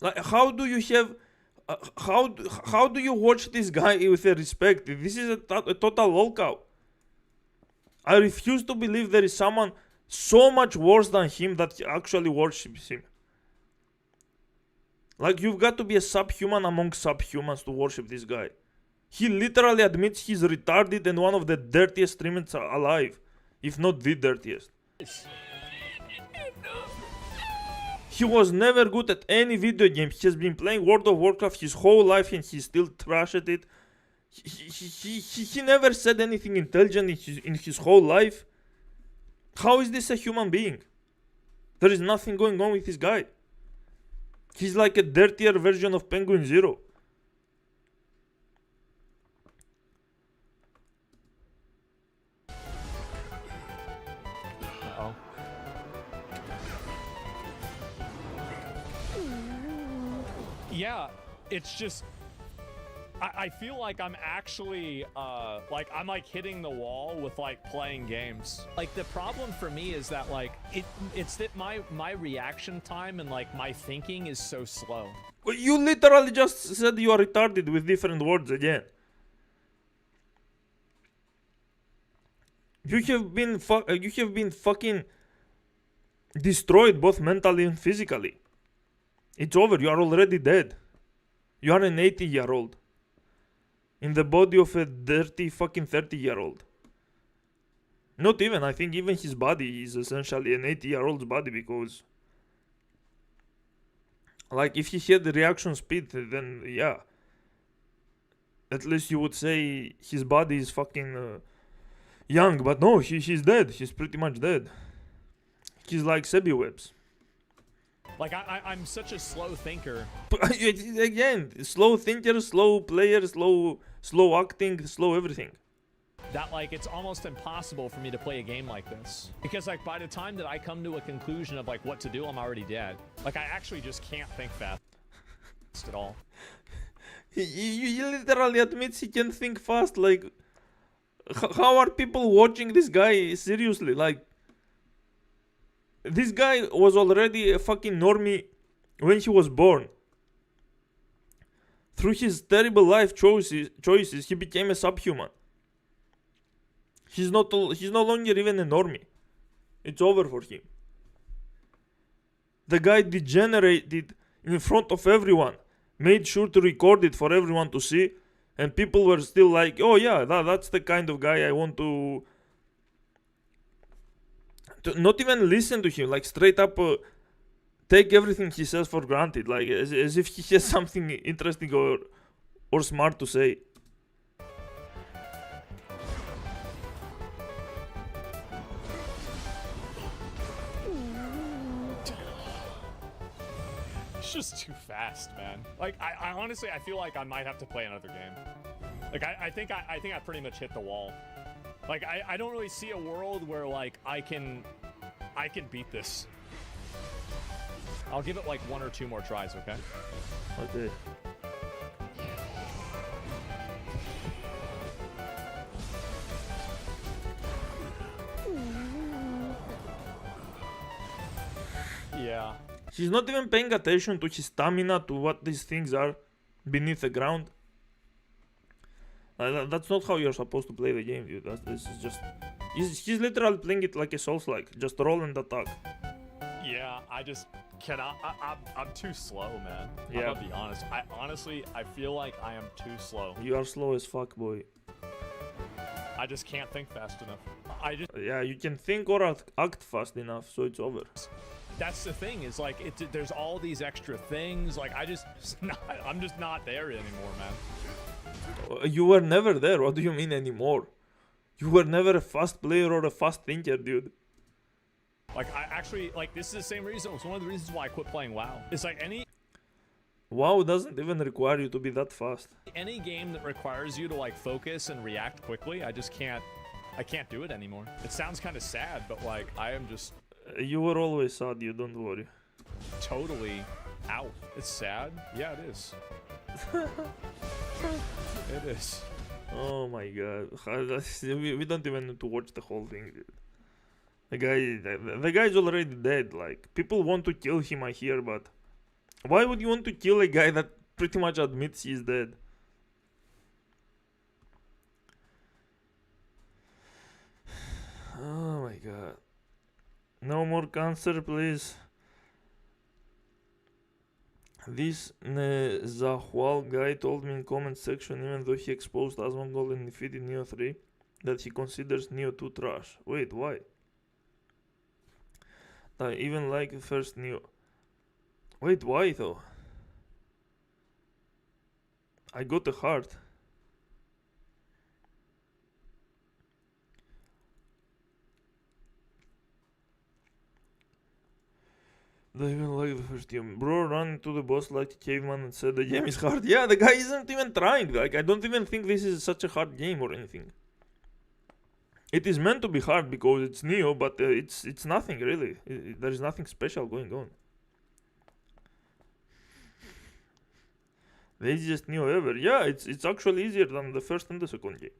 Like, how do you have? How do you watch this guy with a respect? This is a total lolcow. I refuse to believe there is someone so much worse than him that actually worships him. Like, you've got to be a subhuman among subhumans to worship this guy. He literally admits he's retarded and one of the dirtiest streamers alive, if not the dirtiest. He was never good at any video game. He has been playing World of Warcraft his whole life and he's still trash at it. He never said anything intelligent in his whole life. How is this a human being? There is nothing going on with this guy. He's like a dirtier version of Penguin Zero. Uh-oh. Yeah, it's just I feel like I'm actually like I'm like hitting the wall with like playing games. Like the problem for me is that like it's that my reaction time and like my thinking is so slow. Well, you literally just said you are retarded with different words again. You have been fucking destroyed both mentally and physically. It's over. You are already dead. You are an 80-year-old in the body of a dirty fucking 30-year-old. Not even. I think even his body is essentially an 80-year-old's body, because like if he had the reaction speed, then yeah, at least you would say his body is fucking young. But no, he's dead. He's pretty much dead. He's like Sebi Webs. Like I'm such a slow thinker. Again, slow thinker, slow player, slow acting, slow everything. That like it's almost impossible for me to play a game like this because like by the time that I come to a conclusion of like what to do, I'm already dead. Like I actually just can't think fast at all. He literally admits he can think fast. Like, how are people watching this guy seriously? Like, this guy was already a fucking normie when he was born. Through his terrible life choices, he became a subhuman. He's no longer even a normie. It's over for him. The guy degenerated in front of everyone. Made sure to record it for everyone to see. And people were still like, oh yeah, that's the kind of guy I want to not even listen to him. Like straight up take everything he says for granted. Like as if he has something interesting or smart to say. Just too fast, man. Like I honestly I feel like I might have to play another game. Like I think I pretty much hit the wall. Like I don't really see a world where like I can beat this. I'll give it like 1 or 2 more tries, okay? Okay. Yeah. He's not even paying attention to his stamina, to what these things are beneath the ground. That's not how you're supposed to play the game, dude. This is just... He's literally playing it like a Souls-like. Just roll and attack. Yeah, I just cannot... I'm too slow, man. Yeah. I'm gonna be honest. I feel like I am too slow. You are slow as fuck, boy. I just can't think fast enough. Yeah, you can think or act fast enough, so it's over. That's the thing, is like there's all these extra things. Like I'm just not there anymore, man. You were never there. What do you mean anymore? You were never a fast player or a fast thinker, dude. Like I actually like this is the same reason. It's one of the reasons why I quit playing WoW. It's like WoW doesn't even require you to be that fast. Any game that requires you to like focus and react quickly, I can't do it anymore. It sounds kind of sad, but like I am just. You were always sad, you don't worry. Totally out. It's sad? Yeah, it is. It is. Oh my god. We don't even need to watch the whole thing, dude. The guy's already dead. Like, people want to kill him, I hear, but why would you want to kill a guy that pretty much admits he's dead? Oh my god. No more cancer, please. This Zahwal guy told me in comment section, even though he exposed Asmongold and defeated Neo 3, that he considers Neo 2 trash. Wait, why? I even like the first Neo. Wait, why though? I got a heart. They even like the first game. Bro ran into the boss like a caveman and said the game is hard. Yeah, the guy isn't even trying. Like, I don't even think this is such a hard game or anything. It is meant to be hard because it's Neo, but it's nothing really. There is nothing special going on. The easiest Neo ever. Yeah, it's actually easier than the first and the second game.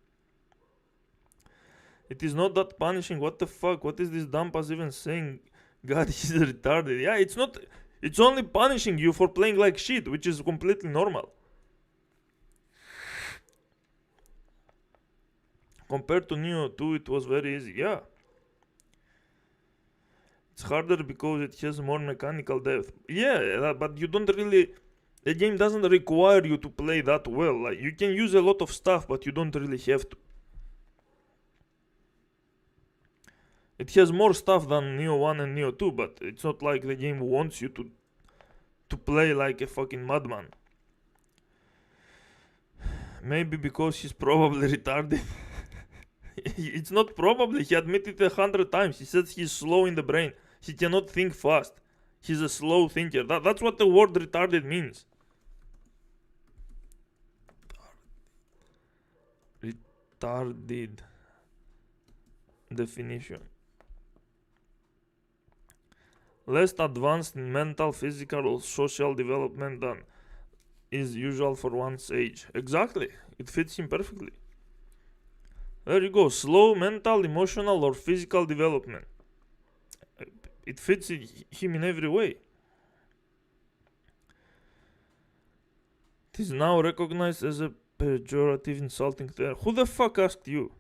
It is not that punishing. What the fuck? What is this dumbass even saying? God, he's retarded. Yeah, it's not. It's only punishing you for playing like shit, which is completely normal. Compared to Neo 2, it was very easy. Yeah. It's harder because it has more mechanical depth. Yeah, but you don't really... The game doesn't require you to play that well. Like, you can use a lot of stuff, but you don't really have to. It has more stuff than Neo 1 and Neo 2, but it's not like the game wants you to play like a fucking madman. Maybe because he's probably retarded. It's not probably, he admitted 100 times. He said he's slow in the brain. He cannot think fast. He's a slow thinker. That's what the word retarded means. Retarded definition. Less advanced in mental, physical, or social development than is usual for one's age. Exactly. It fits him perfectly. There you go. Slow mental, emotional, or physical development. It fits him in every way. It is now recognized as a pejorative, insulting term. Who the fuck asked you?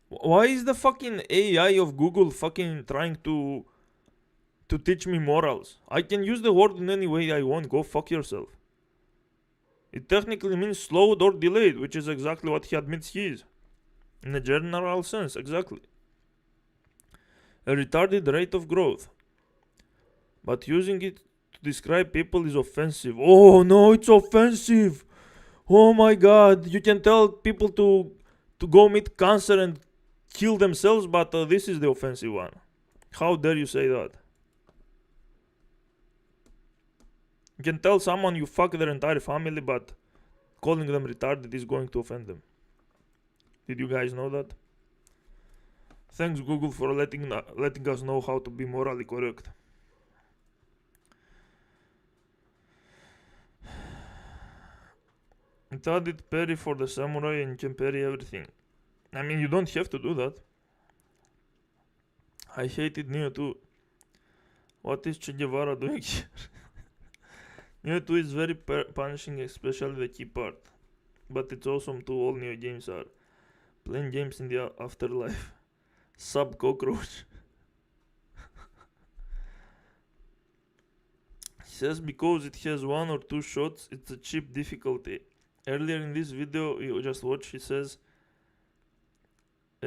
Why is the fucking AI of Google fucking trying to teach me morals? I can use the word in any way I want. Go fuck yourself. It technically means slowed or delayed, which is exactly what he admits he is. In a general sense, exactly. A retarded rate of growth. But using it to describe people is offensive. Oh no, it's offensive! Oh my god, you can tell people to go meet cancer and kill themselves, but this is the offensive one. How dare you say that? You can tell someone you fuck their entire family, but calling them retarded is going to offend them. Did you guys know that? Thanks Google for letting us know how to be morally correct. It added parry for the samurai and you can parry everything. I mean, you don't have to do that. I hated Neo 2. What is Che Guevara doing here? Neo 2 is very punishing, especially the key part. But it's awesome too, all Neo games are. Playing games in the afterlife. Sub cockroach. He says because it has 1 or 2 shots, it's a cheap difficulty. Earlier in this video you just watched, he says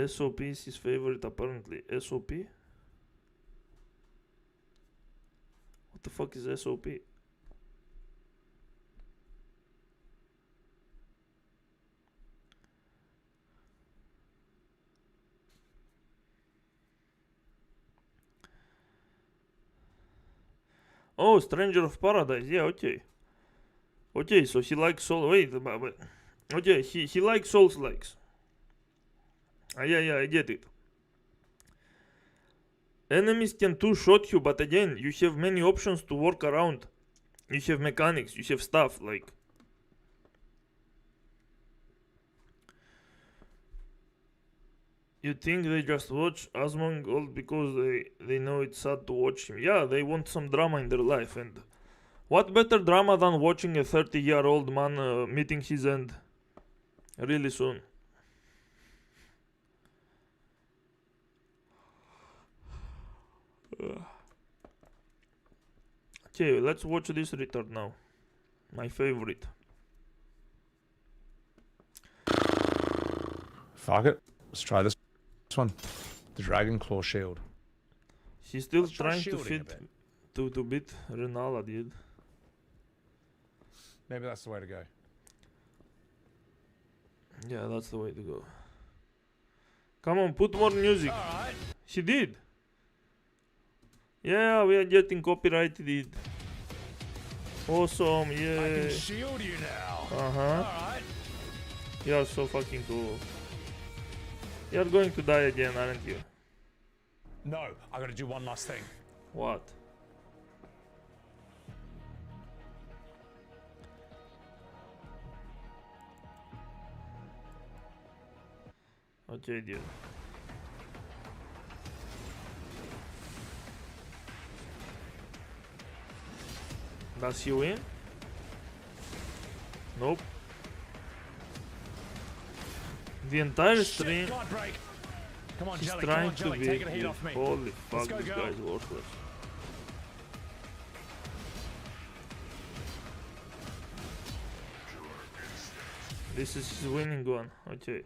SOP is his favorite apparently. SOP? What the fuck is SOP? Oh, Stranger of Paradise. Yeah, okay. Okay, so he likes Soul. Wait, but okay, he likes Souls likes. Yeah, I get it. Enemies can two-shot you, but again, you have many options to work around. You have mechanics, you have stuff, like... You think they just watch Asmongold because they know it's sad to watch him. Yeah, they want some drama in their life, and... What better drama than watching a 30-year-old man meeting his end really soon? Okay, let's watch this retard now. My favorite. Fuck it. Let's try this one. The Dragon Claw Shield. He's still trying to fit to beat Renala, dude. Maybe that's the way to go. Yeah, that's the way to go. Come on, put more music. Alright. He did. Yeah, we are getting copyrighted. Awesome, yeah. I can shield you now. Uh-huh. Alright. You are so fucking cool. You are going to die again, aren't you? No, I gotta do one last thing. What? Okay, dude. Does he win? Nope. The entire stream Come on, he's Jelly, trying come on, Jelly, to take be the heat off me. holy fuck, go, this girl. guy's worthless. This is his winning one, okay.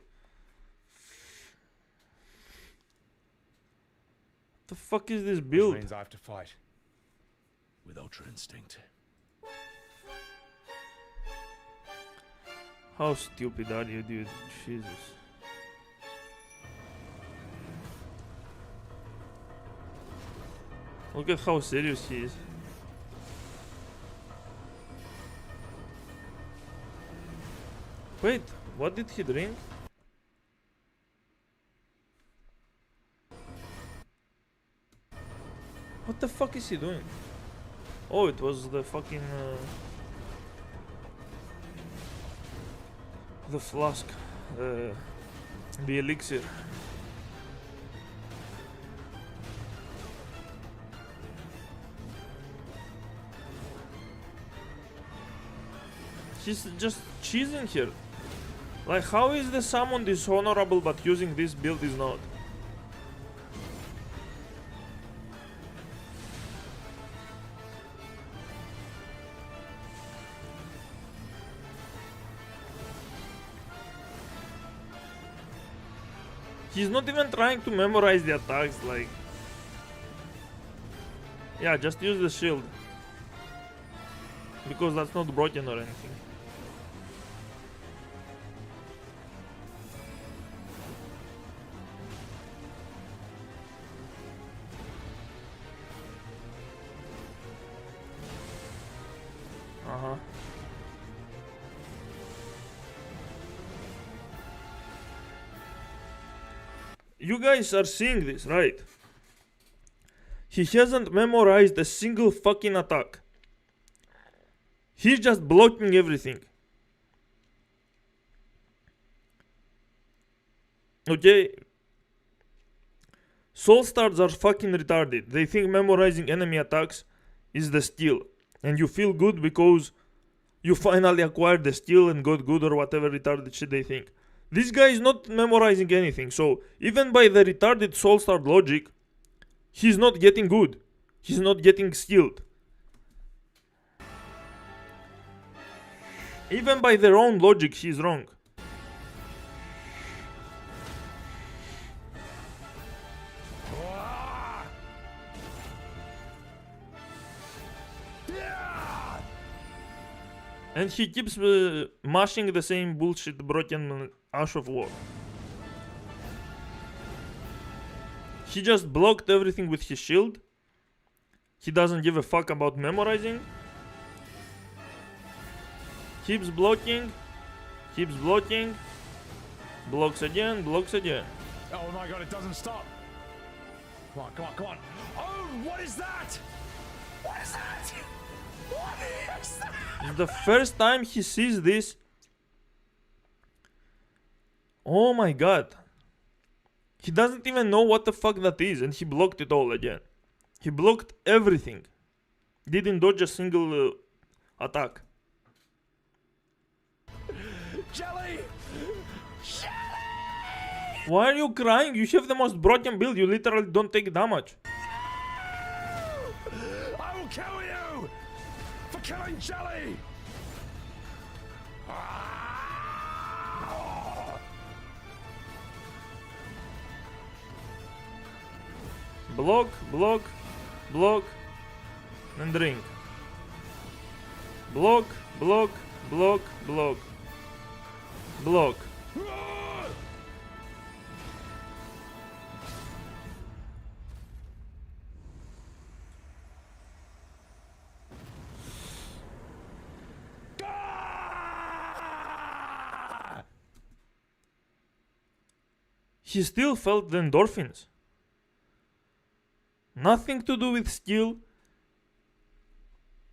The fuck is this build? Which means I have to fight With Ultra Instinct. How stupid are you, dude? Jesus. Look at how serious he is. Wait, what did he drink? What the fuck is he doing? Oh, it was the fucking the flask, the elixir. He's just cheesing here. Like, how is the summon dishonorable but using this build is not? He's not even trying to memorize the attacks, like... Yeah, just use the shield. Because that's not broken or anything. Uh-huh. You guys are seeing this, right? He hasn't memorized a single fucking attack. He's just blocking everything. Okay? Soul Stars are fucking retarded. They think memorizing enemy attacks is the skill. And you feel good because you finally acquired the skill and got good or whatever retarded shit they think. This guy is not memorizing anything. So even by the retarded Soul Star logic, he's not getting good. He's not getting skilled. Even by their own logic, he's wrong. And he keeps mashing the same bullshit broken Ash of War. He just blocked everything with his shield. He doesn't give a fuck about memorizing. Keeps blocking. Keeps blocking. Blocks again, blocks again. Oh my god, it doesn't stop. Come on, come on, come on. Oh, what is that? What is that? What is that? It's the first time he sees this. Oh my god. He doesn't even know what the fuck that is, and he blocked it all again. He blocked everything. Didn't dodge a single attack. Jelly! Jelly! Why are you crying? You have the most broken build. You literally don't take damage. I will kill you for killing Jelly! Block, block, block, and drink. Block, block, block, block. Block. He still felt the endorphins. Nothing to do with skill.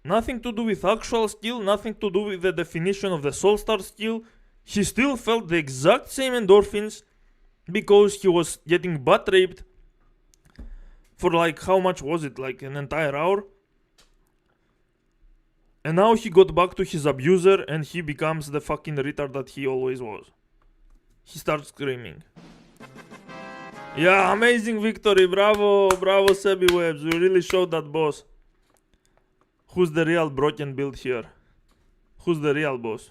Nothing to do with actual skill. Nothing to do with the definition of the Soul Star skill. He still felt the exact same endorphins because he was getting butt raped for like, how much was it? Like an entire hour. And now he got back to his abuser and he becomes the fucking retard that he always was. He starts screaming. Yeah, amazing victory. Bravo, bravo Sebi Webs. We really showed that boss. Who's the real broken build here? Who's the real boss?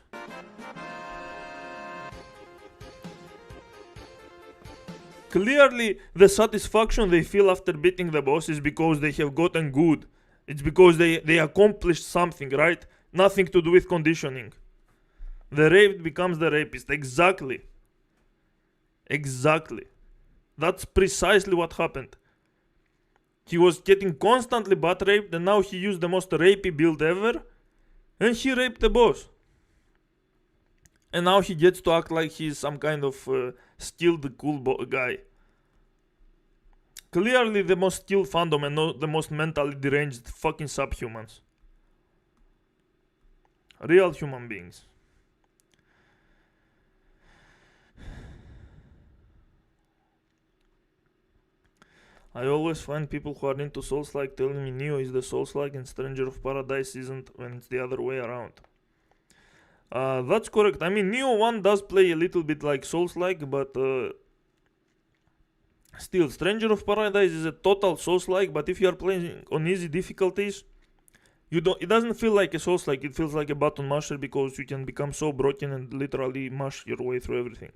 Clearly, the satisfaction they feel after beating the boss is because they have gotten good. It's because they accomplished something, right? Nothing to do with conditioning. The raped becomes the rapist. Exactly. Exactly. That's precisely what happened. He was getting constantly butt raped, and now he used the most rapey build ever, and he raped the boss. And now he gets to act like he's some kind of skilled, cool guy. Clearly the most skilled fandom and not the most mentally deranged fucking subhumans. Real human beings. I always find people who are into Souls-like telling me Neo is the Souls-like and Stranger of Paradise isn't, when it's the other way around. That's correct. I mean, Neo 1 does play a little bit like Souls-like, but still, Stranger of Paradise is a total Souls-like, but if you are playing on easy difficulties, it doesn't feel like a Souls-like, it feels like a button masher because you can become so broken and literally mash your way through everything.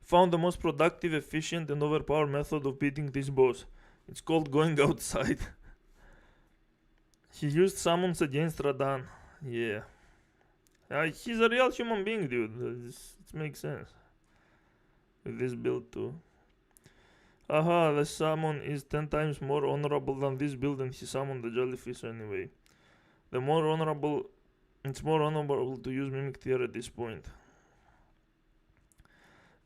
Found the most productive, efficient, and overpowered method of beating this boss. It's called going outside. He used summons against Radan. Yeah. He's a real human being, dude. It makes sense. With this build too. Aha, the summon is 10 times more honorable than this build, and he summoned the jellyfish anyway. It's more honorable to use Mimic Tear at this point.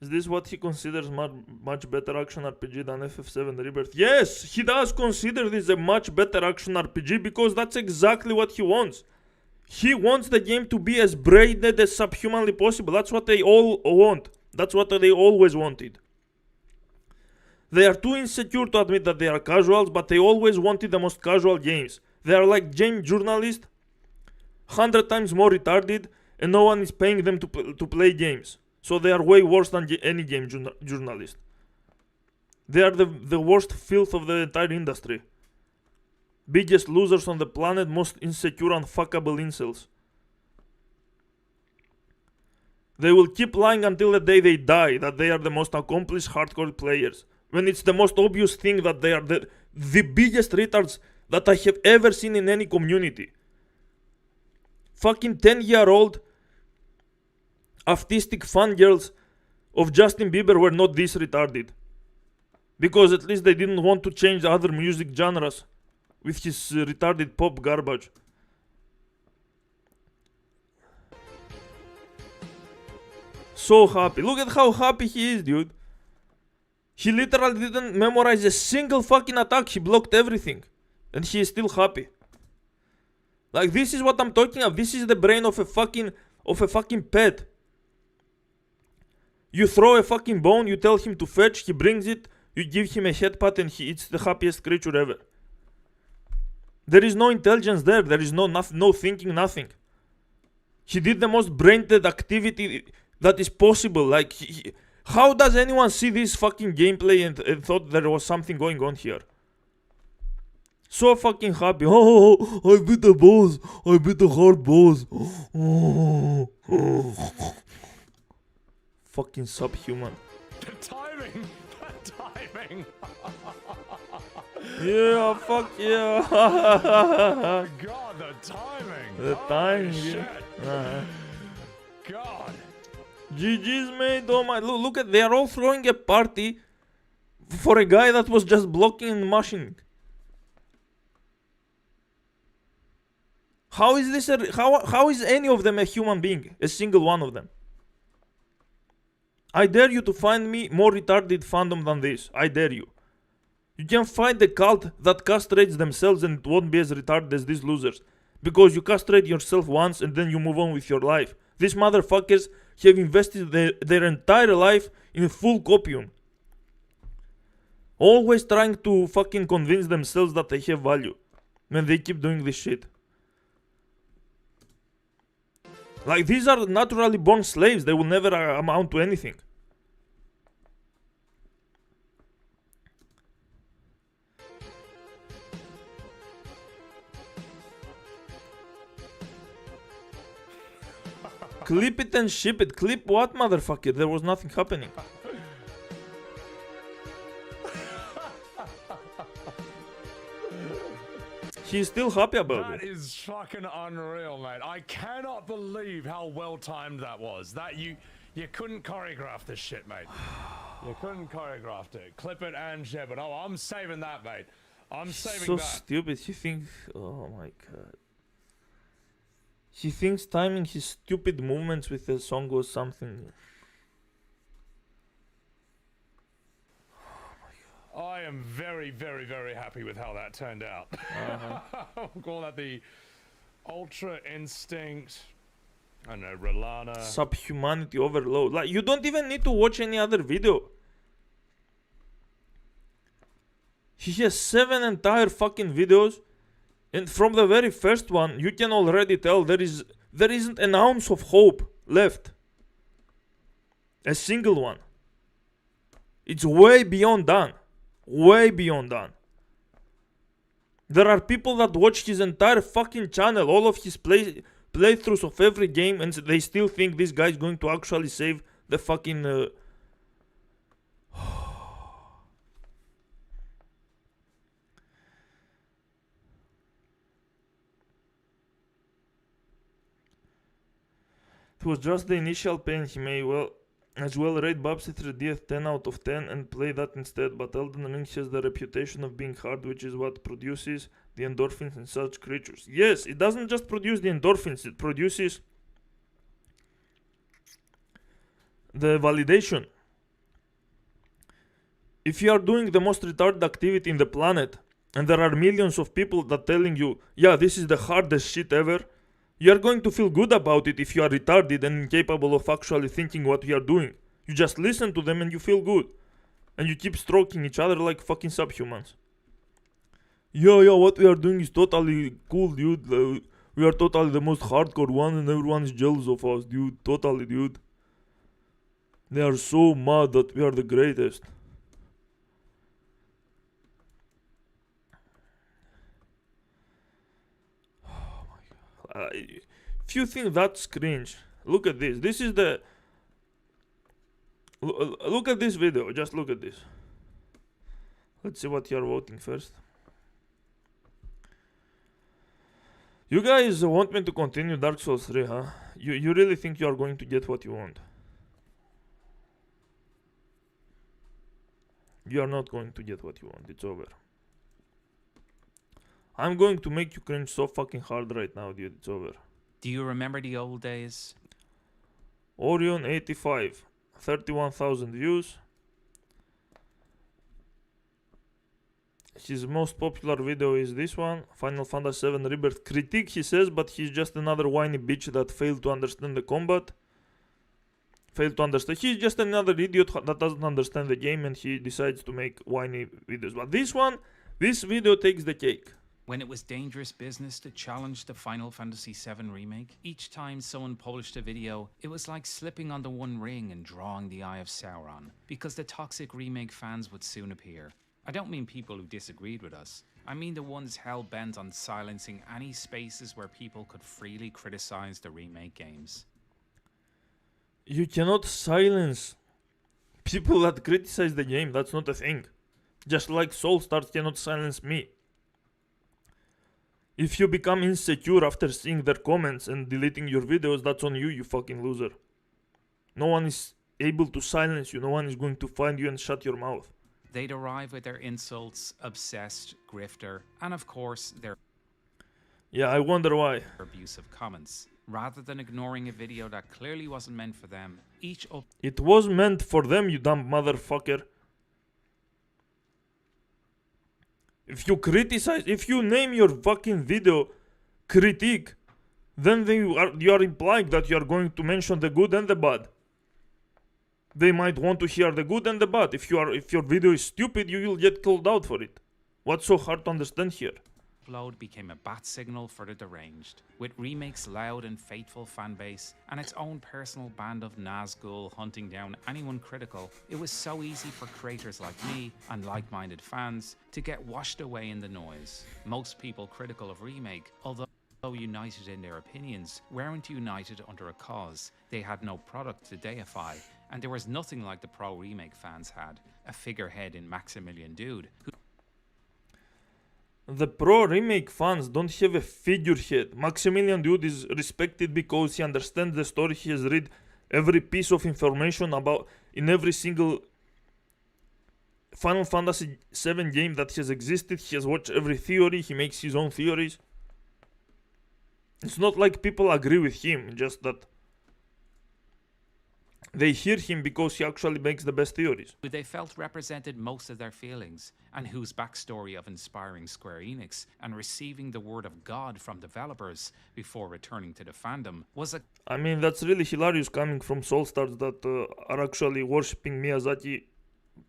Is this what he considers much better action RPG than FF7 Rebirth? Yes, he does consider this a much better action RPG because that's exactly what he wants. He wants the game to be as braided as subhumanly possible. That's what they all want. That's what they always wanted. They are too insecure to admit that they are casuals, but they always wanted the most casual games. They are like game journalists, 100 times more retarded, and no one is paying them to play games. So they are way worse than any game journalist. They are the worst filth of the entire industry. Biggest losers on the planet, most insecure and fuckable incels. They will keep lying until the day they die that they are the most accomplished hardcore players, when it's the most obvious thing that they are the biggest retards that I have ever seen in any community. Fucking 10-year-old autistic fangirls of Justin Bieber were not this retarded. Because at least they didn't want to change other music genres with his retarded pop garbage. So happy. Look at how happy he is, dude. He literally didn't memorize a single fucking attack. He blocked everything. And he is still happy. Like, this is what I'm talking about. This is the brain of a fucking pet. You throw a fucking bone, you tell him to fetch, he brings it, you give him a head pat, and it's the happiest creature ever. There is no intelligence there. There is no thinking, nothing. He did the most brain-dead activity that is possible. Like, how does anyone see this fucking gameplay and thought there was something going on here? So fucking happy. Oh, I beat the boss. I beat the hard boss. Oh. Fucking subhuman. The timing. The timing. Yeah, fuck yeah. God, the timing. The timing. Shit. God. GG's, mate. Oh my. Look at. They are all throwing a party for a guy that was just blocking and mashing. How is this how is any of them a human being? A single one of them. I dare you to find me more retarded fandom than this. I dare you. You can find a cult that castrates themselves and it won't be as retarded as these losers. Because you castrate yourself once and then you move on with your life. These motherfuckers have invested their entire life in full copium. Always trying to fucking convince themselves that they have value. When they keep doing this shit. Like, these are naturally born slaves. They will never amount to anything. Clip it and ship it. Clip what, motherfucker? There was nothing happening. He's still happy about it. That is fucking unreal, mate. I cannot believe how well timed that was. That you couldn't choreograph this shit, mate. You couldn't choreograph it. Clip it and share, but oh, I'm saving that, mate. I'm saving So that. stupid. He thinks. Oh my god. He thinks timing his stupid movements with the song was something. I am very, very, very happy with how that turned out. We'll call that the Ultra Instinct. I don't know, Rolana. Subhumanity overload. Like, you don't even need to watch any other video. He has 7 entire fucking videos, and from the very first one, you can already tell there isn't an ounce of hope left. A single one. It's way beyond done. Way beyond done. There are people that watch his entire fucking channel, all of his playthroughs of every game, and they still think this guy is going to actually save the fucking... It was just the initial pain. He may as well rate Babsy 3D 10 out of 10 and play that instead, but Elden Ring has the reputation of being hard, which is what produces the endorphins in such creatures. Yes, it doesn't just produce the endorphins, it produces the validation. If you are doing the most retarded activity in the planet, and there are millions of people that telling you, yeah, this is the hardest shit ever, you are going to feel good about it if you are retarded and incapable of actually thinking what you are doing. You just listen to them and you feel good. And you keep stroking each other like fucking subhumans. Yeah, what we are doing is totally cool, dude. We are totally the most hardcore one and everyone is jealous of us, dude. Totally, dude. They are so mad that we are the greatest. If you think that's cringe, look at this. This is the... Look at this video. Just look at this. Let's see what you're voting first. You guys want me to continue Dark Souls 3, huh? You really think you are going to get what you want? You are not going to get what you want. It's over. I'm going to make you cringe so fucking hard right now, dude. It's over. Do you remember the old days? Orion 85. 31,000 views. His most popular video is this one. Final Fantasy VII Rebirth critique, he says, but he's just another whiny bitch that failed to understand the combat. He's just another idiot that doesn't understand the game and he decides to make whiny videos. But this video takes the cake. When it was dangerous business to challenge the Final Fantasy VII Remake, each time someone published a video, it was like slipping on the One Ring and drawing the Eye of Sauron, because the toxic remake fans would soon appear. I don't mean people who disagreed with us. I mean the ones hell-bent on silencing any spaces where people could freely criticize the remake games. You cannot silence people that criticize the game. That's not a thing. Just like Soulstars cannot silence me. If you become insecure after seeing their comments and deleting your videos, that's on you, you fucking loser. No one is able to silence you. No one is going to find you and shut your mouth. They'd arrive with their insults, obsessed, grifter, and of course their... Yeah, I wonder why. ...abusive comments. Rather than ignoring a video that clearly wasn't meant for them, It was meant for them, you dumb motherfucker. If you name your fucking video critique, then you are implying that you are going to mention the good and the bad. They might want to hear the good and the bad. If your video is stupid, you will get called out for it. What's so hard to understand here? Upload became a bat signal for the deranged, with Remake's loud and faithful fanbase and its own personal band of Nazgul hunting down anyone critical. It was so easy for creators like me and like-minded fans to get washed away in the noise. Most people critical of Remake, although united in their opinions, weren't united under a cause. They had no product to deify, and there was nothing like the pro-Remake fans had, a figurehead in Maximilian Dude, who... The pro-remake fans don't have a figurehead. Maximilian Dude is respected because he understands the story. He has read every piece of information about in every single Final Fantasy VII game that has existed. He has watched every theory. He makes his own theories. It's not like people agree with him, just that they hear him because he actually makes the best theories. Who they felt represented most of their feelings, and whose backstory of inspiring Square Enix and receiving the word of God from developers before returning to the fandom was a... I mean, that's really hilarious coming from Soulstars that are actually worshipping Miyazaki,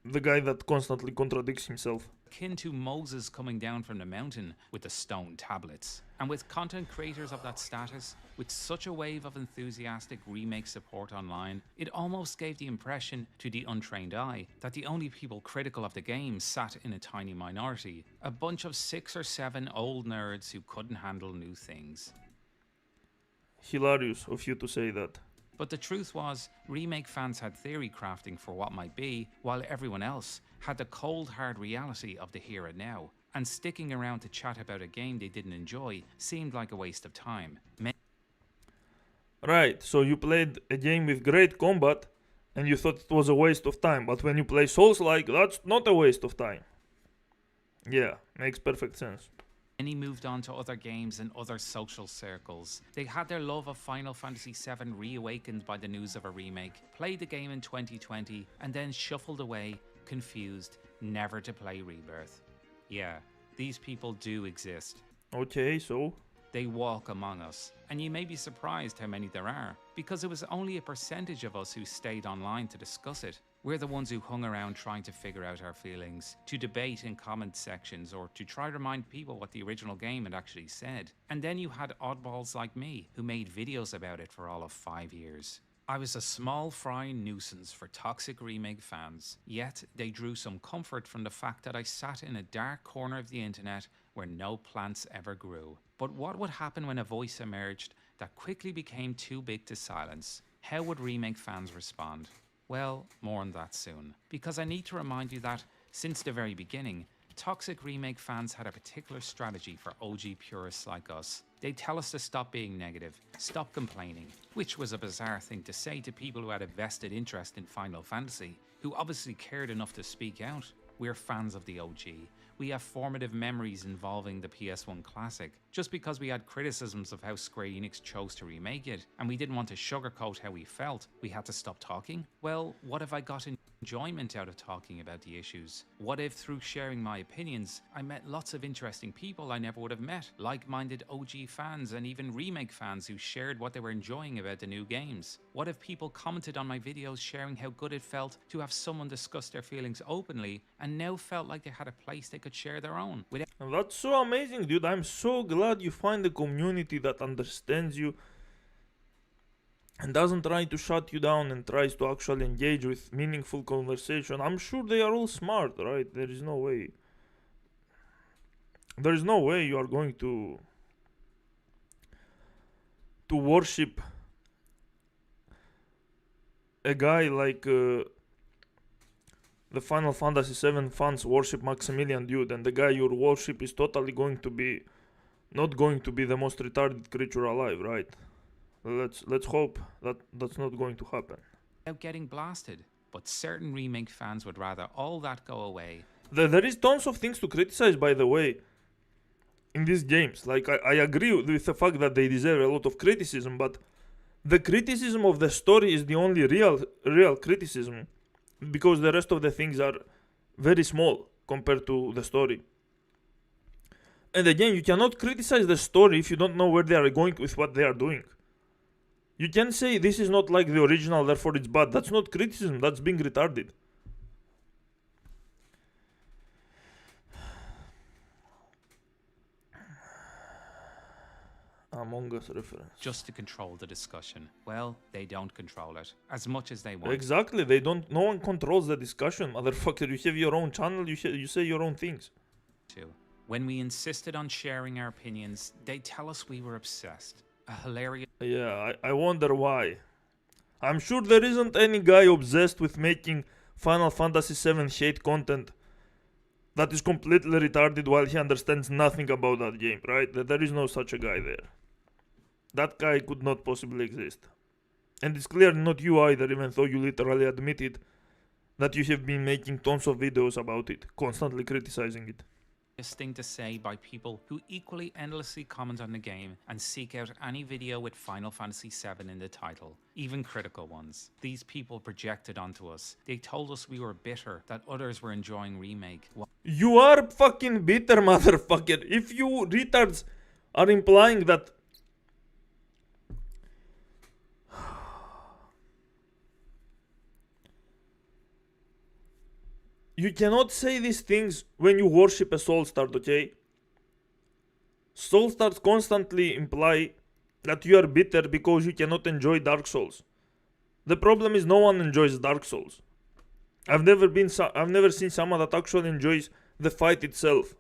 the guy that constantly contradicts himself. akin to Moses coming down from the mountain with the stone tablets. And with content creators of that status, with such a wave of enthusiastic remake support online, it almost gave the impression to the untrained eye that the only people critical of the game sat in a tiny minority, a bunch of 6 or 7 old nerds who couldn't handle new things. Hilarious of you to say that. But the truth was, remake fans had theory crafting for what might be, while everyone else had the cold hard reality of the here and now, and sticking around to chat about a game they didn't enjoy seemed like a waste of time. Right, so you played a game with great combat and you thought it was a waste of time, but when you play Souls-like, that's not a waste of time. Yeah, makes perfect sense. Many moved on to other games and other social circles. They had their love of Final Fantasy VII reawakened by the news of a remake, played the game in 2020, and then shuffled away, confused, never to play Rebirth. Yeah, these people do exist. Okay, so? They walk among us, and you may be surprised how many there are, because it was only a percentage of us who stayed online to discuss it. We're the ones who hung around trying to figure out our feelings, to debate in comment sections, or to try to remind people what the original game had actually said. And then you had oddballs like me, who made videos about it for all of 5 years. I was a small fry nuisance for toxic remake fans, yet they drew some comfort from the fact that I sat in a dark corner of the internet where no plants ever grew. But what would happen when a voice emerged that quickly became too big to silence? How would remake fans respond? Well, more on that soon, because I need to remind you that, since the very beginning, toxic remake fans had a particular strategy for OG purists like us. They'd tell us to stop being negative, stop complaining, which was a bizarre thing to say to people who had a vested interest in Final Fantasy, who obviously cared enough to speak out. We're fans of the OG. We have formative memories involving the PS1 classic. Just because we had criticisms of how Square Enix chose to remake it, and we didn't want to sugarcoat how we felt, we had to stop talking? Well, what if I got enjoyment out of talking about the issues? What if, through sharing my opinions, I met lots of interesting people I never would have met, like-minded OG fans and even remake fans who shared what they were enjoying about the new games? What if people commented on my videos sharing how good it felt to have someone discuss their feelings openly and now felt like they had a place they could share their own? That's so amazing, dude. I'm so glad you find a community that understands you and doesn't try to shut you down and tries to actually engage with meaningful conversation. I'm sure they are all smart, right? There is no way you are going to worship a guy like the Final Fantasy VII fans worship Maximilian, dude, and the guy you worship is totally going to be not going to be the most retarded creature alive, right? Let's hope that that's not going to happen. Without getting blasted, but certain remake fans would rather all that go away. There is tons of things to criticize, by the way, in these games. Like, I agree with the fact that they deserve a lot of criticism, but the criticism of the story is the only real criticism, because the rest of the things are very small compared to the story. And again, you cannot criticize the story if you don't know where they are going with what they are doing. You can say this is not like the original, therefore it's bad. That's not criticism, that's being retarded. Among Us reference. Just to control the discussion. Well, they don't control it as much as they want. Exactly, they don't. No one controls the discussion, motherfucker. You have your own channel, you say your own things. When we insisted on sharing our opinions, they tell us we were obsessed. A hilarious... Yeah, I wonder why. I'm sure there isn't any guy obsessed with making Final Fantasy VII hate content that is completely retarded while he understands nothing about that game, right? There is no such a guy there. That guy could not possibly exist. And it's clearly not you either, even though you literally admitted that you have been making tons of videos about it, constantly criticizing it. Thing to say by people who equally endlessly comment on the game and seek out any video with Final Fantasy VII in the title, even critical ones. These people projected onto us. They told us we were bitter, that others were enjoying Remake. You are fucking bitter, motherfucker. If you retards are implying that... You cannot say these things when you worship a soul start, okay? Soul starts constantly imply that you are bitter because you cannot enjoy Dark Souls. The problem is no one enjoys Dark Souls. I've never seen someone that actually enjoys the fight itself.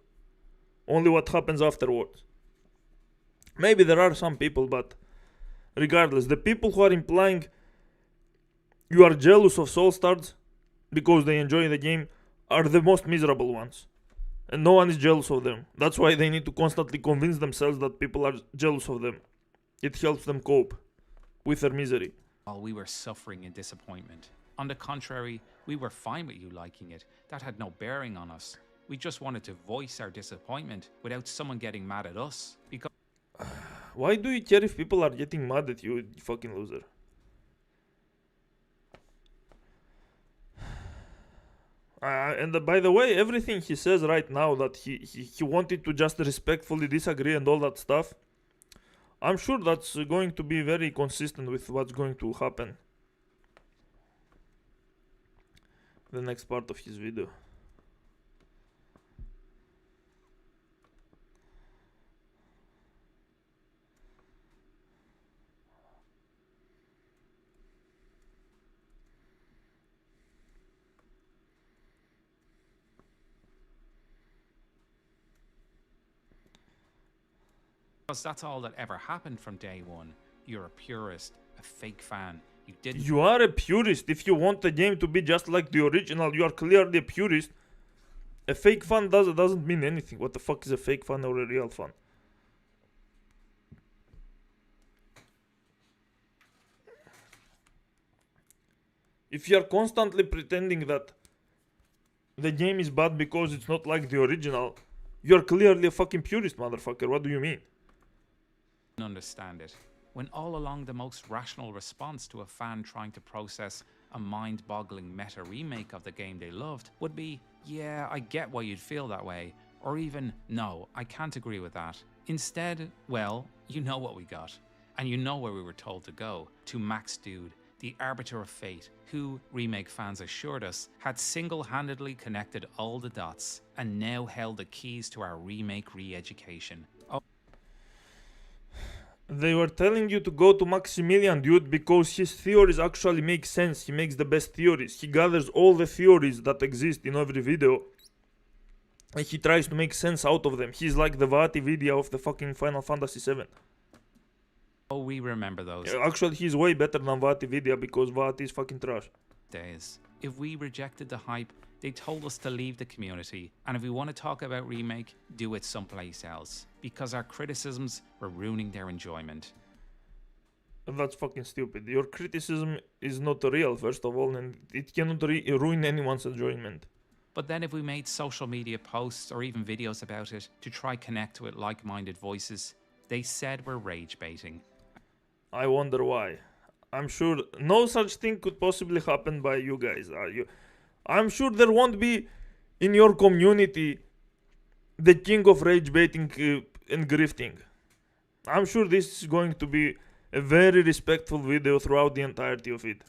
Only what happens afterwards. Maybe there are some people, but regardless, the people who are implying you are jealous of soul starts because they enjoy the game are the most miserable ones. And no one is jealous of them. That's why they need to constantly convince themselves that people are jealous of them. It helps them cope with their misery. While we were suffering in disappointment. On the contrary, we were fine with you liking it. That had no bearing on us. We just wanted to voice our disappointment without someone getting mad at us. Because why do you care if people are getting mad at you, you fucking loser? And by the way, everything he says right now that he wanted to just respectfully disagree and all that stuff, I'm sure that's going to be very consistent with what's going to happen. The next part of his video. that's all that ever happened from day one. You're a purist, a fake fan. You didn't. You are a purist. If you want the game to be just like the original, you are clearly a purist. A fake fan doesn't mean anything. What the fuck is a fake fan or a real fan? If you are constantly pretending that the game is bad because it's not like the original, you're clearly a fucking purist, motherfucker. What do you mean? Understand it. When all along the most rational response to a fan trying to process a mind-boggling meta remake of the game they loved would be, yeah, I get why you'd feel that way, or even, no, I can't agree with that. Instead, well, you know what we got, and you know where we were told to go, to Max Dude, the arbiter of fate, who, remake fans assured us, had single-handedly connected all the dots, and now held the keys to our remake re-education. They were telling you to go to Maximilian, dude, because his theories actually make sense. He makes the best theories. He gathers all the theories that exist in every video, and he tries to make sense out of them. He's like the Vati Vidya of the fucking Final Fantasy VII. Oh, we remember those. Actually, he's way better than Vati Vidya because Vati is fucking trash. Days. If we rejected the hype, they told us to leave the community, and if we want to talk about remake, do it someplace else, because our criticisms were ruining their enjoyment. That's fucking stupid. Your criticism is not real, first of all, and it cannot ruin anyone's enjoyment. But then if we made social media posts or even videos about it to try connect with like-minded voices, they said we're rage baiting. I wonder why. I'm sure no such thing could possibly happen by you guys. I'm sure there won't be in your community the king of rage baiting and grifting. I'm sure this is going to be a very respectful video throughout the entirety of it.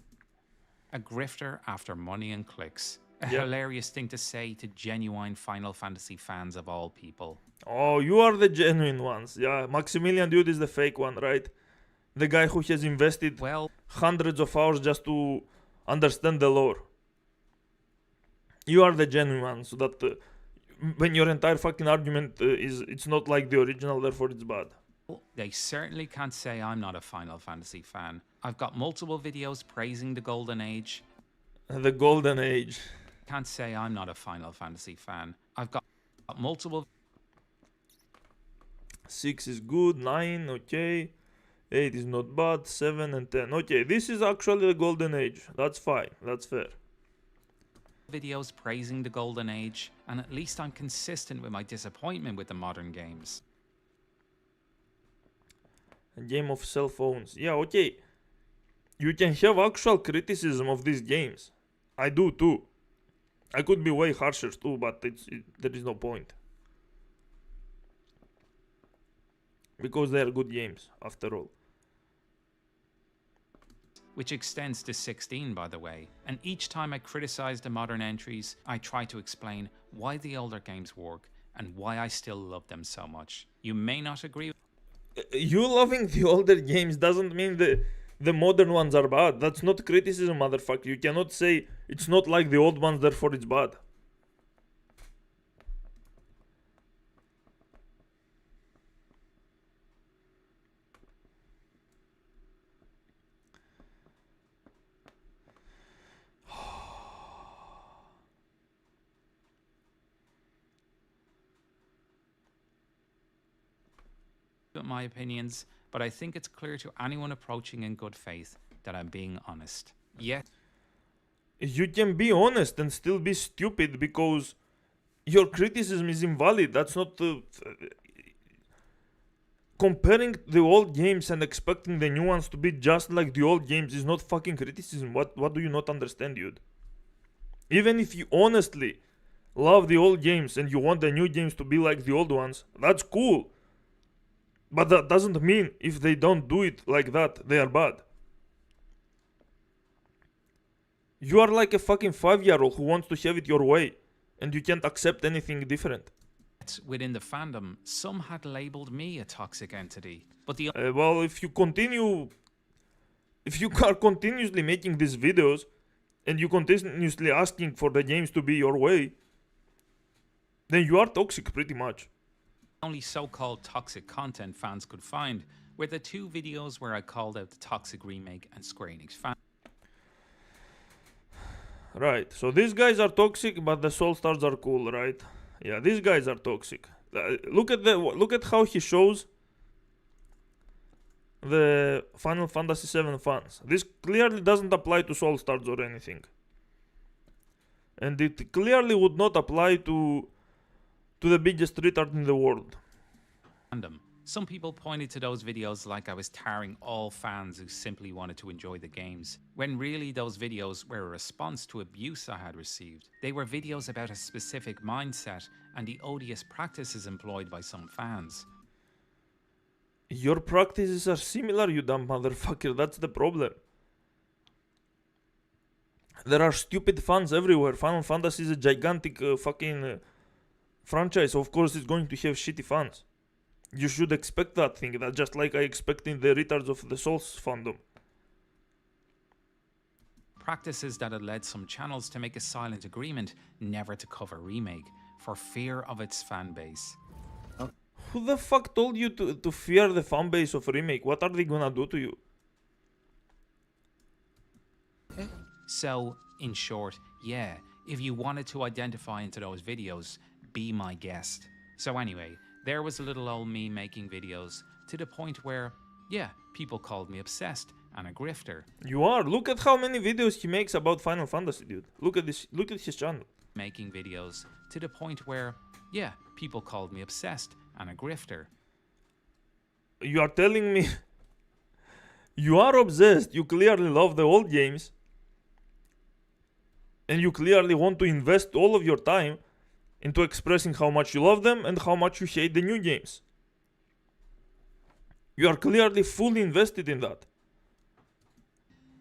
A grifter after money and clicks. A hilarious thing to say to genuine Final Fantasy fans of all people. Oh, you are the genuine ones. Yeah, Maximilian dude is the fake one, right? The guy who has invested hundreds of hours just to understand the lore. You are the genuine one, so that when your entire fucking argument is it's not like the original, therefore it's bad. They certainly can't say I'm not a Final Fantasy fan. I've got multiple videos praising the Golden Age. The Golden Age. Can't say I'm not a Final Fantasy fan. I've got multiple... 6 is good, 9, okay. 8 is not bad, 7 and 10. Okay, this is actually the Golden Age. That's fine, that's fair. videos praising the golden age, and at least I'm consistent with my disappointment with the modern games. A game of cell phones. Yeah, okay. You can have actual criticism of these games. I do too. I could be way harsher too, but there is no point. Because they are good games, after all. Which extends to 16, by the way. And each time I criticize the modern entries, I try to explain why the older games work and why I still love them so much. You may not agree. You loving the older games doesn't mean the modern ones are bad. That's not criticism, motherfucker. You cannot say it's not like the old ones, therefore it's bad. My opinions, but I think it's clear to anyone approaching in good faith that I'm being honest. Yet, you can be honest and still be stupid because your criticism is invalid. That's not comparing the old games and expecting the new ones to be just like the old games is not fucking criticism. What do you not understand, dude? Even if you honestly love the old games and you want the new games to be like the old ones, that's cool. But that doesn't mean if they don't do it like that, they are bad. You are like a fucking 5-year-old who wants to have it your way, and you can't accept anything different. within the fandom, some had labeled me a toxic entity. But the well, if you are continuously making these videos, and you continuously asking for the games to be your way, then you are toxic pretty much. only so-called toxic content fans could find were the 2 videos where I called out the toxic remake and Square Enix fan. Right, so these guys are toxic, but the Soul Stars are cool, right? Yeah, these guys are toxic. Look at how he shows the Final Fantasy VII fans. This clearly doesn't apply to Soul Stars or anything, and it clearly would not apply to the biggest retard in the world. Some people pointed to those videos like I was tarring all fans who simply wanted to enjoy the games, when really those videos were a response to abuse I had received. They were videos about a specific mindset and the odious practices employed by some fans. Your practices are similar, you dumb motherfucker, that's the problem. There are stupid fans everywhere. Final Fantasy is a gigantic fucking franchise. Of course it's going to have shitty fans. You should expect that thing, that just like I expect in the retards of the Souls fandom. Practices that had led some channels to make a silent agreement never to cover remake, for fear of its fan base. Who the fuck told you to fear the fan base of remake? What are they gonna do to you? So, in short, yeah, if you wanted to identify into those videos, be my guest. So anyway, there was a little old me making videos, to the point where, yeah, people called me obsessed and a grifter. You are. Look at how many videos he makes about Final Fantasy, dude. Look at this. Look at his channel. Making videos, to the point where, yeah, people called me obsessed and a grifter. You are telling me you are obsessed. You clearly love the old games, and you clearly want to invest all of your time into expressing how much you love them and how much you hate the new games. You are clearly fully invested in that.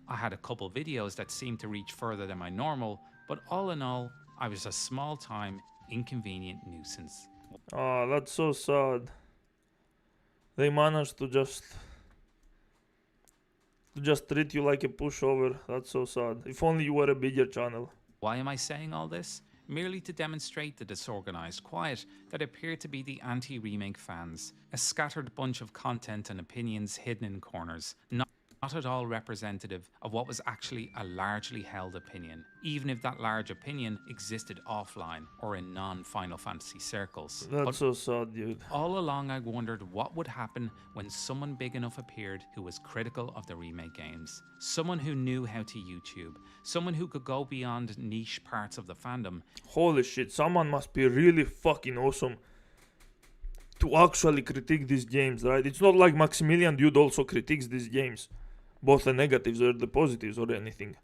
I had a couple videos that seemed to reach further than my normal, but all in all, I was a small-time, inconvenient nuisance. Oh, that's so sad. They managed to just treat you like a pushover. That's so sad. If only you were a bigger channel. Why am I saying all this? Merely to demonstrate the disorganized quiet that appeared to be the anti-remake fans, a scattered bunch of content and opinions hidden in corners, not not at all representative of what was actually a largely held opinion, even if that large opinion existed offline or in non-Final Fantasy circles. That's so sad, dude. All along I wondered what would happen when someone big enough appeared who was critical of the remake games. Someone who knew how to YouTube. Someone who could go beyond niche parts of the fandom. Holy shit, someone must be really fucking awesome to actually critique these games, right? It's not like Maximilian dude also critiques these games, both the negatives or the positives or anything.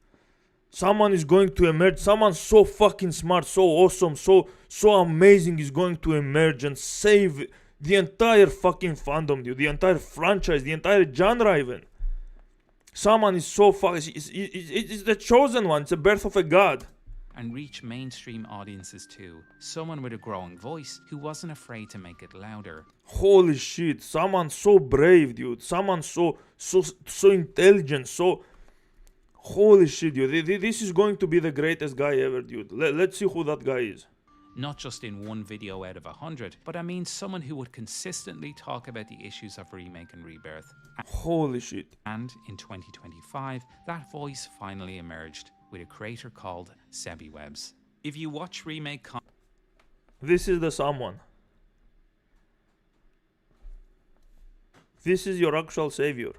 Someone is going to emerge, someone so fucking smart, so awesome, so amazing is going to emerge and save the entire fucking fandom, dude, the entire franchise, the entire genre even. Someone is so fucking, it's the chosen one, it's the birth of a god. And reach mainstream audiences too. Someone with a growing voice who wasn't afraid to make it louder. Holy shit, someone so brave, dude. Someone so intelligent, so... Holy shit, dude. This is going to be the greatest guy ever, dude. Let's see who that guy is. Not just in one video out of 100, but I mean someone who would consistently talk about the issues of remake and rebirth. Holy shit. And in 2025, that voice finally emerged with a creator called Sebi Webs. If you watch remake this is the someone. This is your actual savior.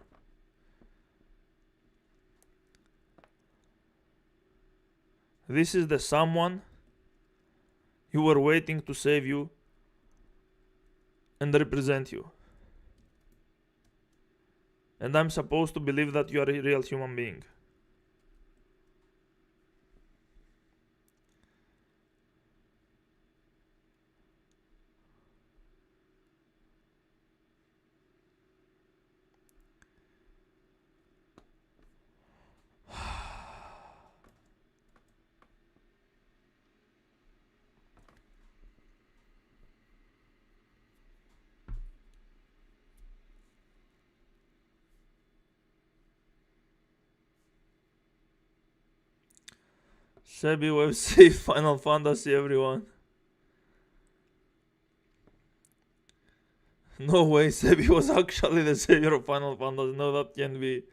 This is the someone you were waiting to save you and represent you. And I'm supposed to believe that you are a real human being. Sebi Web saved Final Fantasy, everyone. No way, Sebi was actually the savior of Final Fantasy. No, that can't be.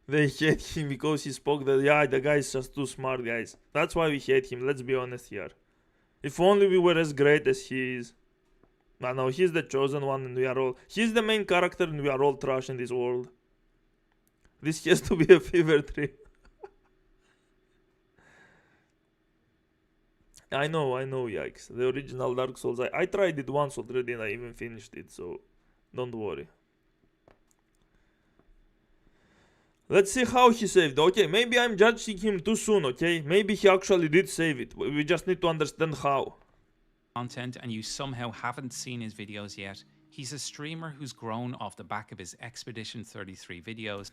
They hate him because he spoke that, yeah, the guy is just too smart, guys. That's why we hate him, let's be honest here. If only we were as great as he is. No, he's the chosen one and we are all... He's the main character and we are all trash in this world. This has to be a fever dream. I know, yikes. The original Dark Souls, I tried it once already and I even finished it, so don't worry. Let's see how he saved. Okay, maybe I'm judging him too soon, okay? Maybe he actually did save it. We just need to understand how. Content and you somehow haven't seen his videos yet. He's a streamer who's grown off the back of his Expedition 33 videos.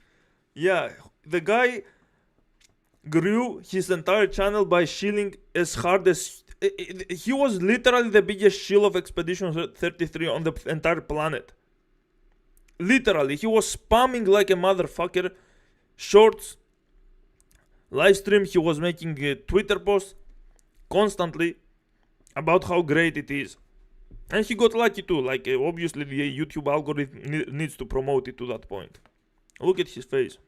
Yeah, the guy grew his entire channel by shilling as hard as... He was literally the biggest shill of Expedition 33 on the entire planet. Literally, he was spamming like a motherfucker. Shorts, live stream, he was making Twitter posts constantly about how great it is. And he got lucky too, like obviously the YouTube algorithm needs to promote it to that point. Look at his face.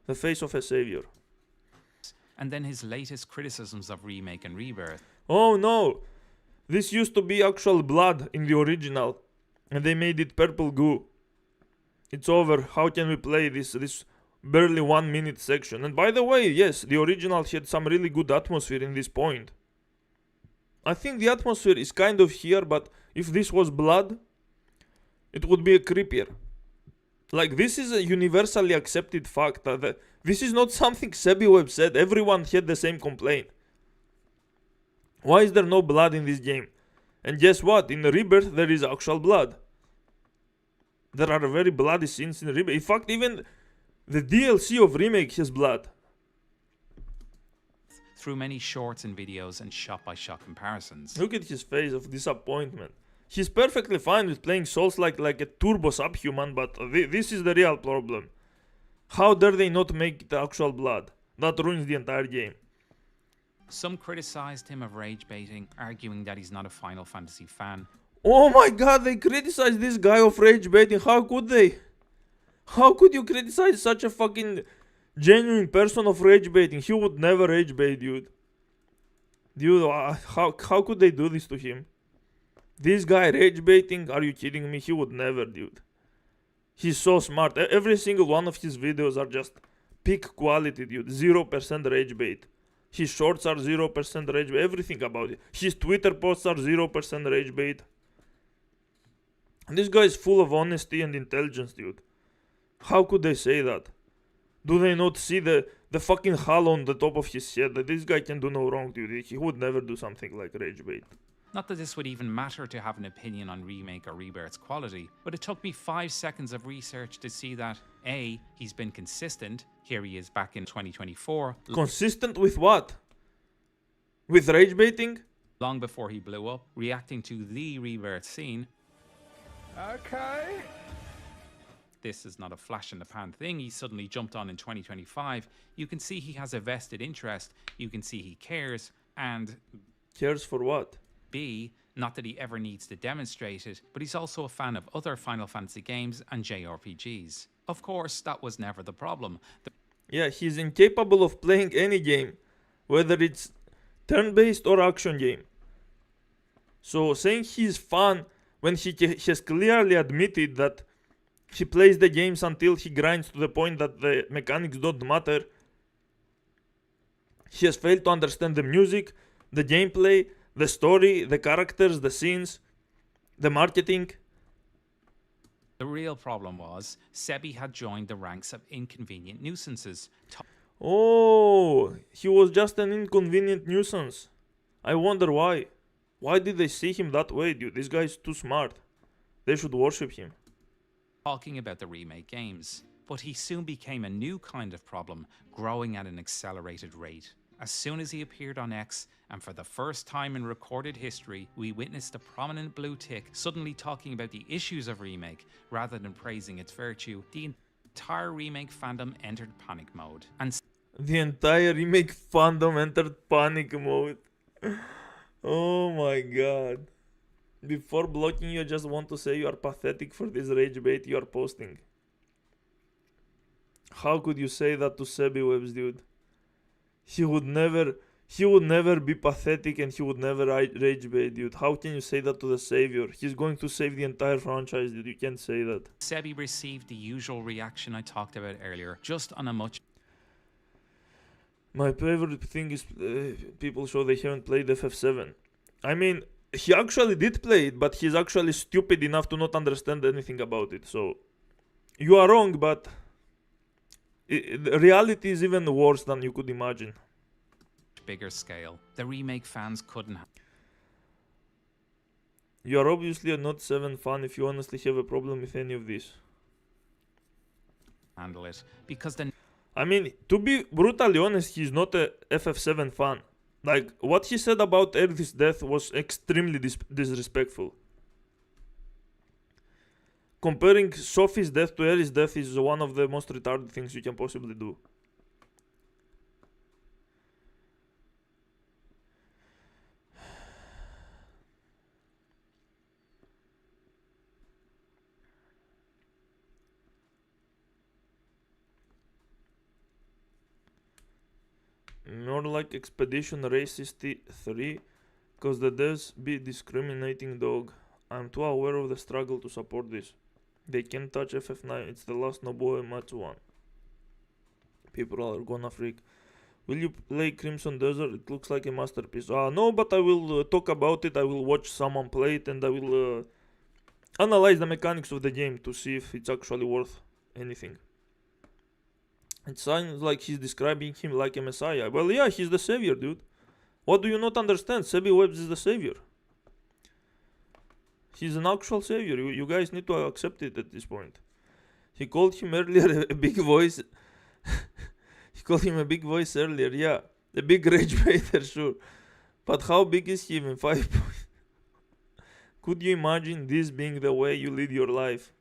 The face of a savior. And then his latest criticisms of remake and rebirth. Oh no! This used to be actual blood in the original. And they made it purple goo. It's over. How can we play this barely 1 minute section? And by the way, yes, the original had some really good atmosphere in this point. I think the atmosphere is kind of here, but if this was blood, it would be creepier. Like, this is a universally accepted fact. That this is not something Sebi Web said. Everyone had the same complaint. Why is there no blood in this game? And guess what? In Rebirth, there is actual blood. There are very bloody scenes in Rebirth. In fact, even the DLC of Remake has blood. Through many shorts and videos and shot-by-shot comparisons. Look at his face of disappointment. He's perfectly fine with playing Souls like a turbo subhuman, but this is the real problem. How dare they not make the actual blood? That ruins the entire game. Some criticized him of rage baiting, arguing that he's not a Final Fantasy fan. Oh my god, they criticized this guy of rage baiting. How could they? How could you criticize such a fucking genuine person of rage baiting? He would never rage bait, dude. Dude, how could they do this to him? This guy rage baiting? Are you kidding me? He would never, dude. He's so smart. Every single one of his videos are just peak quality, dude. 0% rage bait. His shorts are 0% rage bait. Everything about it. His Twitter posts are 0% rage bait. This guy is full of honesty and intelligence, dude. How could they say that? Do they not see the fucking halo on the top of his head? That this guy can do no wrong, dude. He would never do something like rage bait. Not that this would even matter to have an opinion on Remake or Rebirth's quality, but it took me 5 seconds of research to see that A, he's been consistent. Here he is back in 2024. Consistent with what? With rage baiting? Long before he blew up, reacting to the Rebirth scene. Okay. This is not a flash in the pan thing he suddenly jumped on in 2025. You can see he has a vested interest. You can see he cares. And cares for what? B, not that he ever needs to demonstrate it, but he's also a fan of other Final Fantasy games and JRPGs. Of course, that was never the problem. Yeah, he's incapable of playing any game, whether it's turn-based or action game. So saying he's fun when he has clearly admitted that he plays the games until he grinds to the point that the mechanics don't matter. He has failed to understand the music, the gameplay, the story, the characters, the scenes, the marketing. The real problem was, Sebi had joined the ranks of inconvenient nuisances. Oh, he was just an inconvenient nuisance. I wonder why. Why did they see him that way, dude? This guy is too smart. They should worship him. Talking about the remake games. But he soon became a new kind of problem, growing at an accelerated rate. As soon as he appeared on X, and for the first time in recorded history, we witnessed a prominent blue tick suddenly talking about the issues of Remake, rather than praising its virtue. The entire Remake fandom entered panic mode. And the entire Remake fandom entered panic mode. Oh my god. Before blocking you, I just want to say you are pathetic for this rage bait you are posting. How could you say that to Sebi Webs, dude? He would never be pathetic and he would never rage bait, dude. How can you say that to the savior? He's going to save the entire franchise, dude. You can't say that. Sebi received the usual reaction I talked about earlier, just on a much... My favorite thing is people show they haven't played FF7. I mean, he actually did play it, but he's actually stupid enough to not understand anything about it. So, you are wrong, but... the reality is even worse than you could imagine. Bigger scale. The remake fans couldn't. You are obviously a not 7 fan if you honestly have a problem with any of this. Handle it because then. I mean, to be brutally honest, he's not a FF7 fan. Like what he said about Earth's death was extremely disrespectful. Comparing Sophie's death to Ellie's death is one of the most retarded things you can possibly do. More like Expedition Racist 3, cause the devs be discriminating dog. I'm too aware of the struggle to support this. They can't touch FF9, it's the last Nobuo Uematsu one. People are gonna freak. Will you play Crimson Desert? It looks like a masterpiece. No, but I will talk about it, I will watch someone play it, and I will analyze the mechanics of the game to see if it's actually worth anything. It sounds like he's describing him like a messiah. Well, yeah, he's the savior, dude. What do you not understand? Sebi Webs is the savior. He's an actual savior. You guys need to accept it at this point. He called him earlier a big voice. He called him a big voice earlier. Yeah, a big rage baiter, sure. But how big is he even? 5 points. Could you imagine this being the way you lead your life?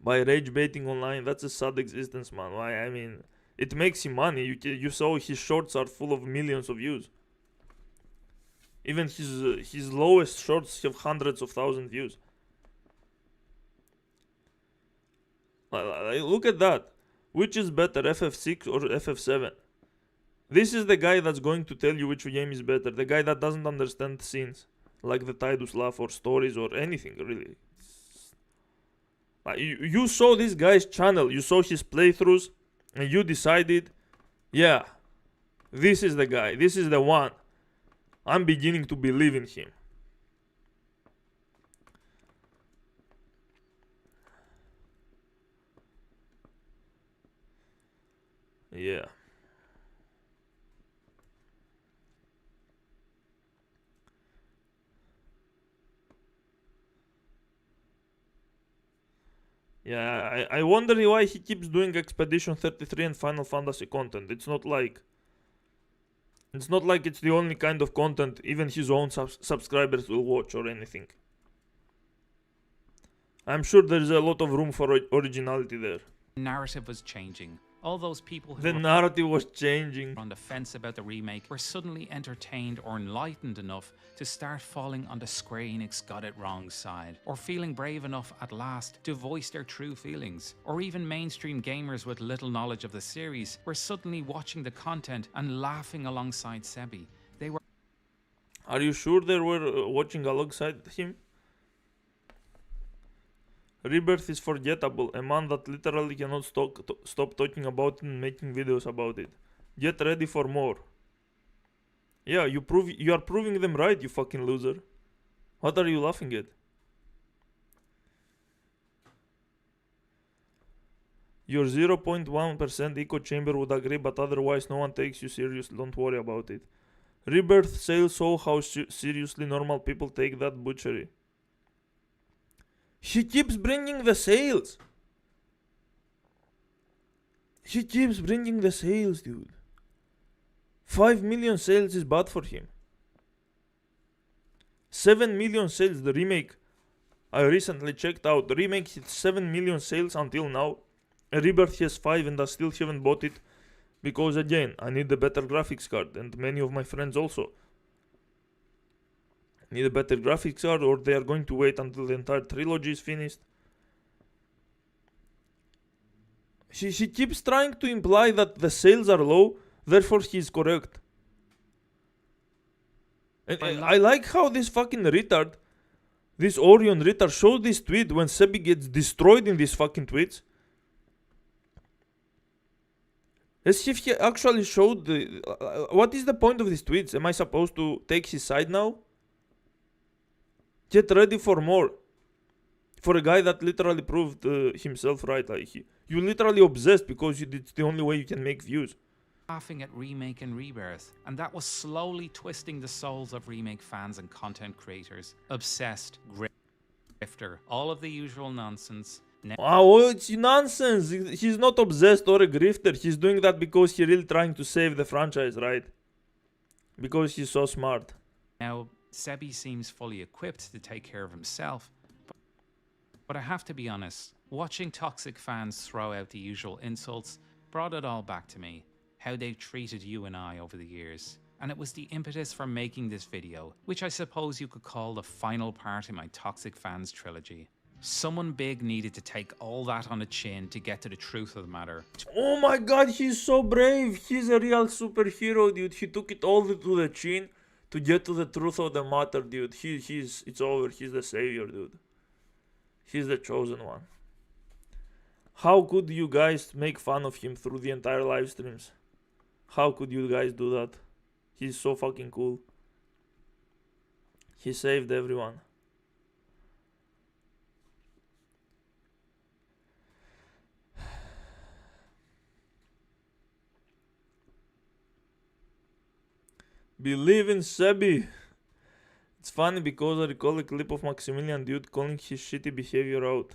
By rage baiting online, that's a sad existence, man. Why? I mean, it makes him money. You saw his shorts are full of millions of views. Even his lowest shorts have hundreds of thousands views. Look at that. Which is better, FF6 or FF7? This is the guy that's going to tell you which game is better. The guy that doesn't understand scenes, like the Tidus laugh or stories or anything, really. You saw this guy's channel, you saw his playthroughs, and you decided, yeah, this is the guy, this is the one. I'm beginning to believe in him. Yeah. Yeah, I wonder why he keeps doing Expedition 33 and Final Fantasy content. It's not like it's the only kind of content even his own subscribers will watch or anything. I'm sure there's a lot of room for originality there. Narrative was changing. All those people who The narrative was changing. on the fence about the remake were suddenly entertained or enlightened enough to start falling on the Square Enix got it wrong side, or feeling brave enough at last to voice their true feelings. Or even mainstream gamers with little knowledge of the series were suddenly watching the content and laughing alongside Sebi. They were... Are you sure they were watching alongside him? Rebirth is forgettable, a man that literally cannot stop talking about it and making videos about it. Get ready for more. Yeah, you are proving them right, you fucking loser. What are you laughing at? Your 0.1% echo chamber would agree, but otherwise no one takes you seriously, don't worry about it. Rebirth sales show how seriously normal people take that butchery. He keeps bringing the sales. He keeps bringing the sales, dude. 5 million sales is bad for him. 7 million sales, the remake. I recently checked out. The remake hit 7 million sales until now. A Rebirth has 5 and I still haven't bought it. Because again, I need a better graphics card. And many of my friends also need a better graphics card, or they are going to wait until the entire trilogy is finished. She keeps trying to imply that the sales are low, therefore he is correct. And I like how this fucking retard, this Orion retard, showed this tweet when Sebi gets destroyed in these fucking tweets. As if he actually showed the... what is the point of these tweets? Am I supposed to take his side now? Get ready for more. For a guy that literally proved himself right. Like you literally obsessed because it's the only way you can make views. Laughing at Remake and Rebirth, and that was slowly twisting the souls of Remake fans and content creators. Obsessed, grifter, all of the usual nonsense. Wow, it's nonsense. He's not obsessed or a grifter. He's doing that because he's really trying to save the franchise, right? Because he's so smart. Now, Sebi seems fully equipped to take care of himself, but I have to be honest, watching toxic fans throw out the usual insults brought it all back to me, how they've treated you and I over the years. And it was the impetus for making this video, which I suppose you could call the final part in my Toxic Fans trilogy. Someone big needed to take all that on the chin to get to the truth of the matter. Oh my god, he's so brave. He's a real superhero, dude. He took it all to the chin to get to the truth of the matter, dude. It's over. He's the savior, dude. He's the chosen one. How could you guys make fun of him through the entire live streams? How could you guys do that? He's so fucking cool. He saved everyone. Believe in Sebi. It's funny because I recall a clip of Maximilian dude calling his shitty behavior out.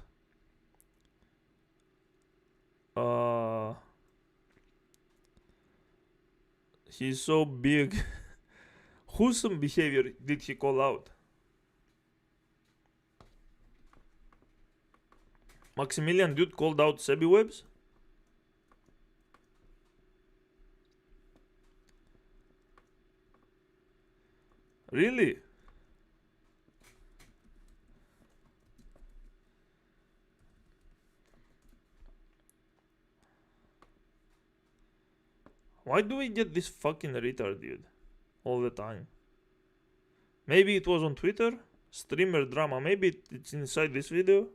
He's so big. Whose behavior did he call out? Maximilian dude called out Sebi Webs? Really? Why do we get this fucking retard, dude? All the time. Maybe it was on Twitter? Streamer drama. Maybe it's inside this video?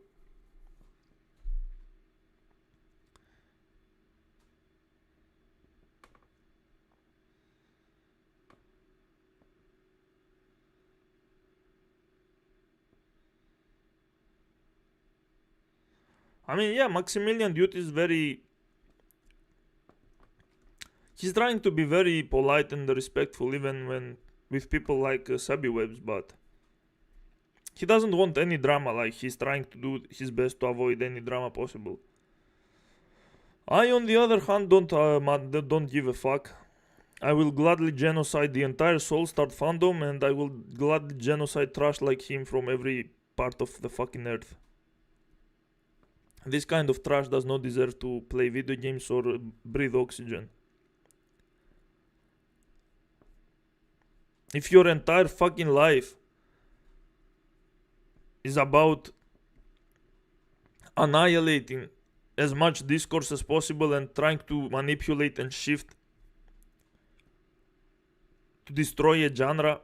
I mean, yeah, Maximilian dude is very... He's trying to be very polite and respectful even when with people like Webs, but he doesn't want any drama. Like, he's trying to do his best to avoid any drama possible. I, on the other hand, don't give a fuck. I will gladly genocide the entire Soulstart fandom, and I will gladly genocide trash like him from every part of the fucking earth. This kind of trash does not deserve to play video games or breathe oxygen. If your entire fucking life is about annihilating as much discourse as possible and trying to manipulate and shift to destroy a genre,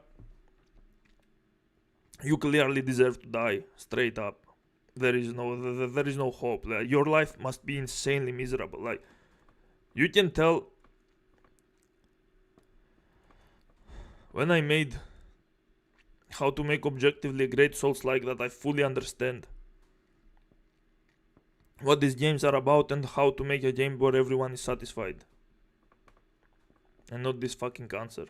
you clearly deserve to die, straight up. There is no hope. Like, your life must be insanely miserable. Like, you can tell when I made how to make objectively great Souls like that, I fully understand what these games are about and how to make a game where everyone is satisfied and not this fucking cancer.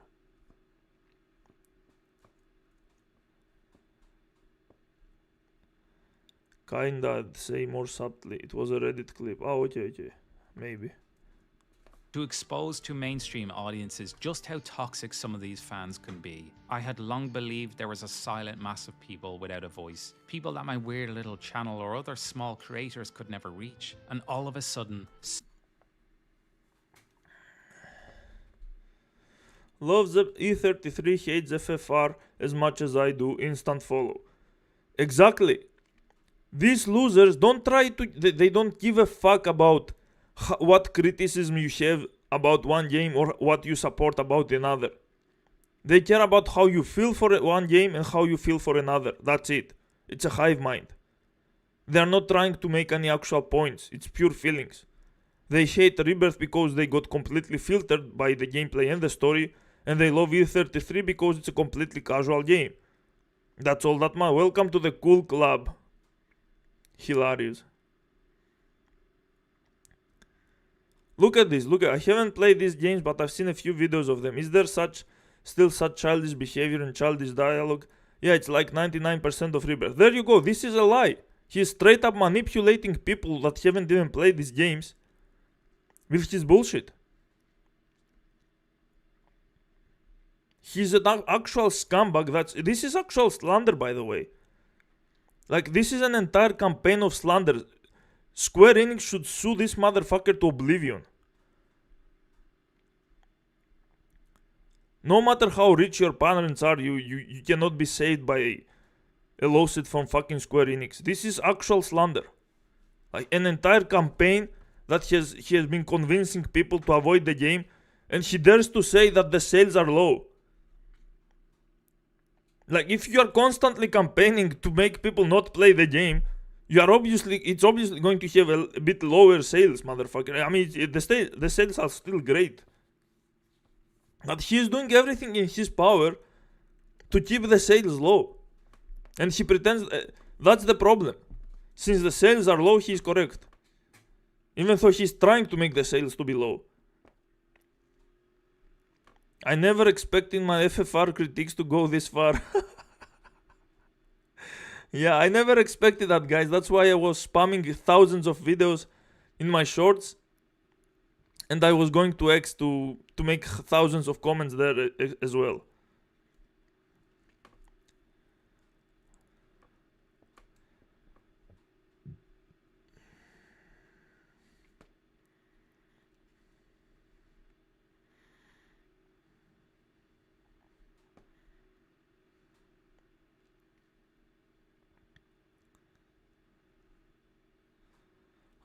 Kinda, say more subtly. It was a Reddit clip. Oh, okay. Maybe. To expose to mainstream audiences just how toxic some of these fans can be, I had long believed there was a silent mass of people without a voice, people that my weird little channel or other small creators could never reach, and all of a sudden... Loves E33, hates FFR as much as I do, instant follow. Exactly. These losers don't try to... They don't give a fuck about what criticism you have about one game or what you support about another. They care about how you feel for one game and how you feel for another. That's it. It's a hive mind. They're not trying to make any actual points. It's pure feelings. They hate Rebirth because they got completely filtered by the gameplay and the story, and they love E33 because it's a completely casual game. That's all that matters. Welcome to the cool club. Hilarious. Look at this. I haven't played these games, but I've seen a few videos of them. Is there still such childish behavior and childish dialogue? Yeah, it's like 99% of Rebirth. There you go. This is a lie. He's straight up manipulating people that haven't even played these games with his bullshit. He's an actual scumbag. This is actual slander, by the way. Like, this is an entire campaign of slander. Square Enix should sue this motherfucker to oblivion. No matter how rich your parents are, you cannot be saved by a lawsuit from fucking Square Enix. This is actual slander. Like, an entire campaign that he has been convincing people to avoid the game, and he dares to say that the sales are low. Like, if you are constantly campaigning to make people not play the game, it's obviously going to have a bit lower sales, motherfucker. I mean, the sales are still great. But he is doing everything in his power to keep the sales low. And he pretends that's the problem. Since the sales are low, he is correct. Even though he's trying to make the sales to be low. I never expected my FFR critiques to go this far. Yeah, I never expected that, guys. That's why I was spamming thousands of videos in my shorts. And I was going to X to make thousands of comments there as well.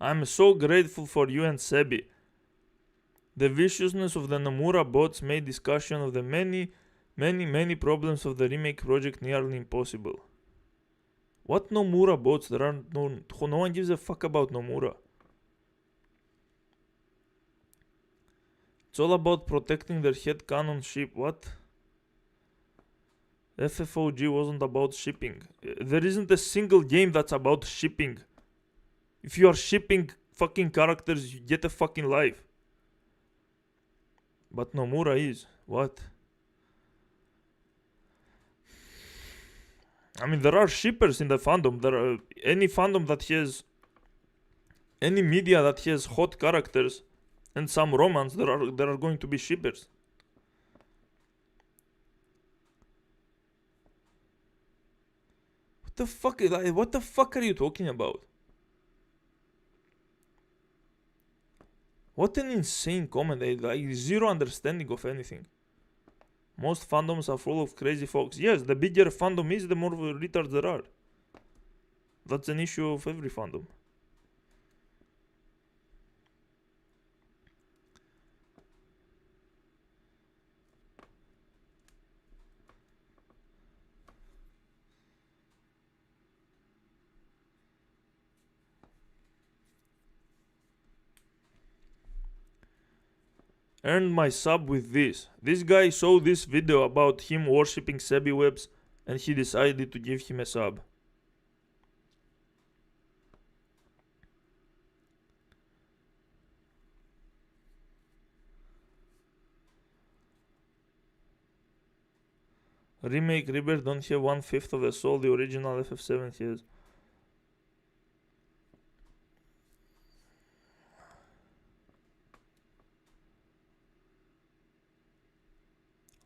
I'm so grateful for you and Sebi. The viciousness of the Nomura bots made discussion of the many problems of the remake project nearly impossible. What Nomura bots? There are no one gives a fuck about Nomura. It's all about protecting their headcanon ship. What? FFOG wasn't about shipping. There isn't a single game that's about shipping. If you are shipping fucking characters, you get a fucking life. But Nomura is. What? I mean, there are shippers in the fandom. There are any fandom that has any media that has hot characters and some romance, there are going to be shippers. What the fuck are you talking about? What an insane comment. Zero understanding of anything. Most fandoms are full of crazy folks. Yes, the bigger fandom is, the more retards there are. That's an issue of every fandom. Earned my sub with this. This guy saw this video about him worshipping Sebi webs and he decided to give him a sub. Remake Rebirth don't have 1/5 of the soul the original FF7 has.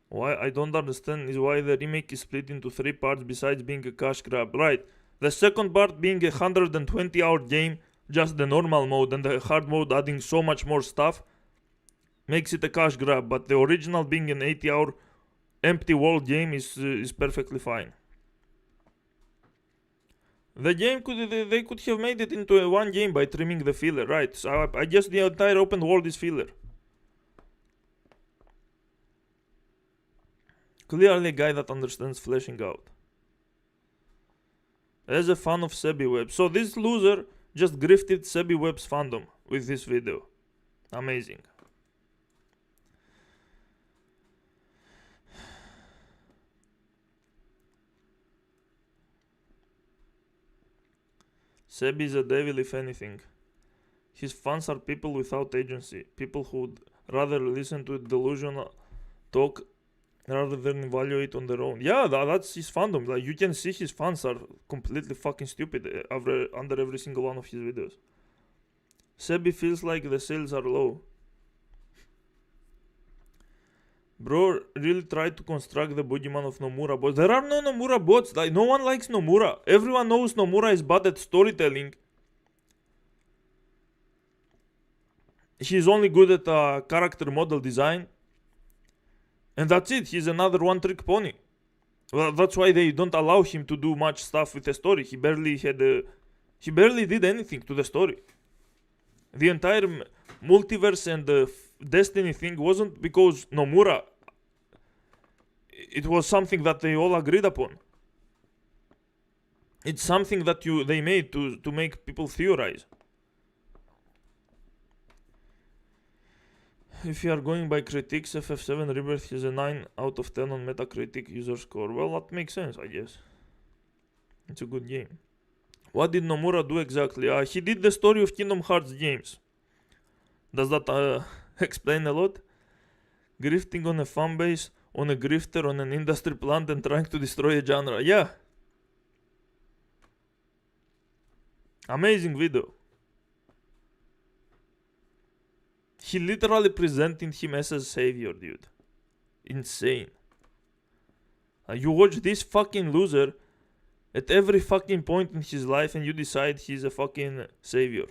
Why I don't understand is why the remake is split into 3 parts besides being a cash grab. Right. The second part being a 120-hour game, just the normal mode, and the hard mode adding so much more stuff, makes it a cash grab. But the original being an 80-hour empty world game is perfectly fine. The game they could have made it into a one game by trimming the filler, right? So I guess the entire open world is filler. Clearly a guy that understands fleshing out. As a fan of Sebi Web. So this loser just grifted Sebi Web's fandom with this video. Amazing. Sebi is a devil if anything. His fans are people without agency. People who'd rather listen to delusional talk rather than evaluate on their own. Yeah, that's his fandom. Like, you can see his fans are completely fucking stupid under every single one of his videos. Sebi feels like the sales are low. Bro really tried to construct the boogeyman of Nomura bots. There are no Nomura bots. Like, no one likes Nomura. Everyone knows Nomura is bad at storytelling. He's only good at character model design. And that's it. He's another one-trick pony. Well, that's why they don't allow him to do much stuff with the story. He barely did anything to the story. The entire multiverse and the Destiny thing wasn't because Nomura. It was something that they all agreed upon. It's something that they made to make people theorize. If you are going by critiques, FF7 Rebirth has a 9 out of 10 on Metacritic user score. Well, that makes sense, I guess. It's a good game. What did Nomura do exactly? He did the story of Kingdom Hearts games. Does that explain a lot? Grifting on a fanbase, on a grifter, on an industry plant, and trying to destroy a genre. Yeah. Amazing video. He literally presented him as a savior, dude. Insane. You watch this fucking loser at every fucking point in his life and you decide he's a fucking savior.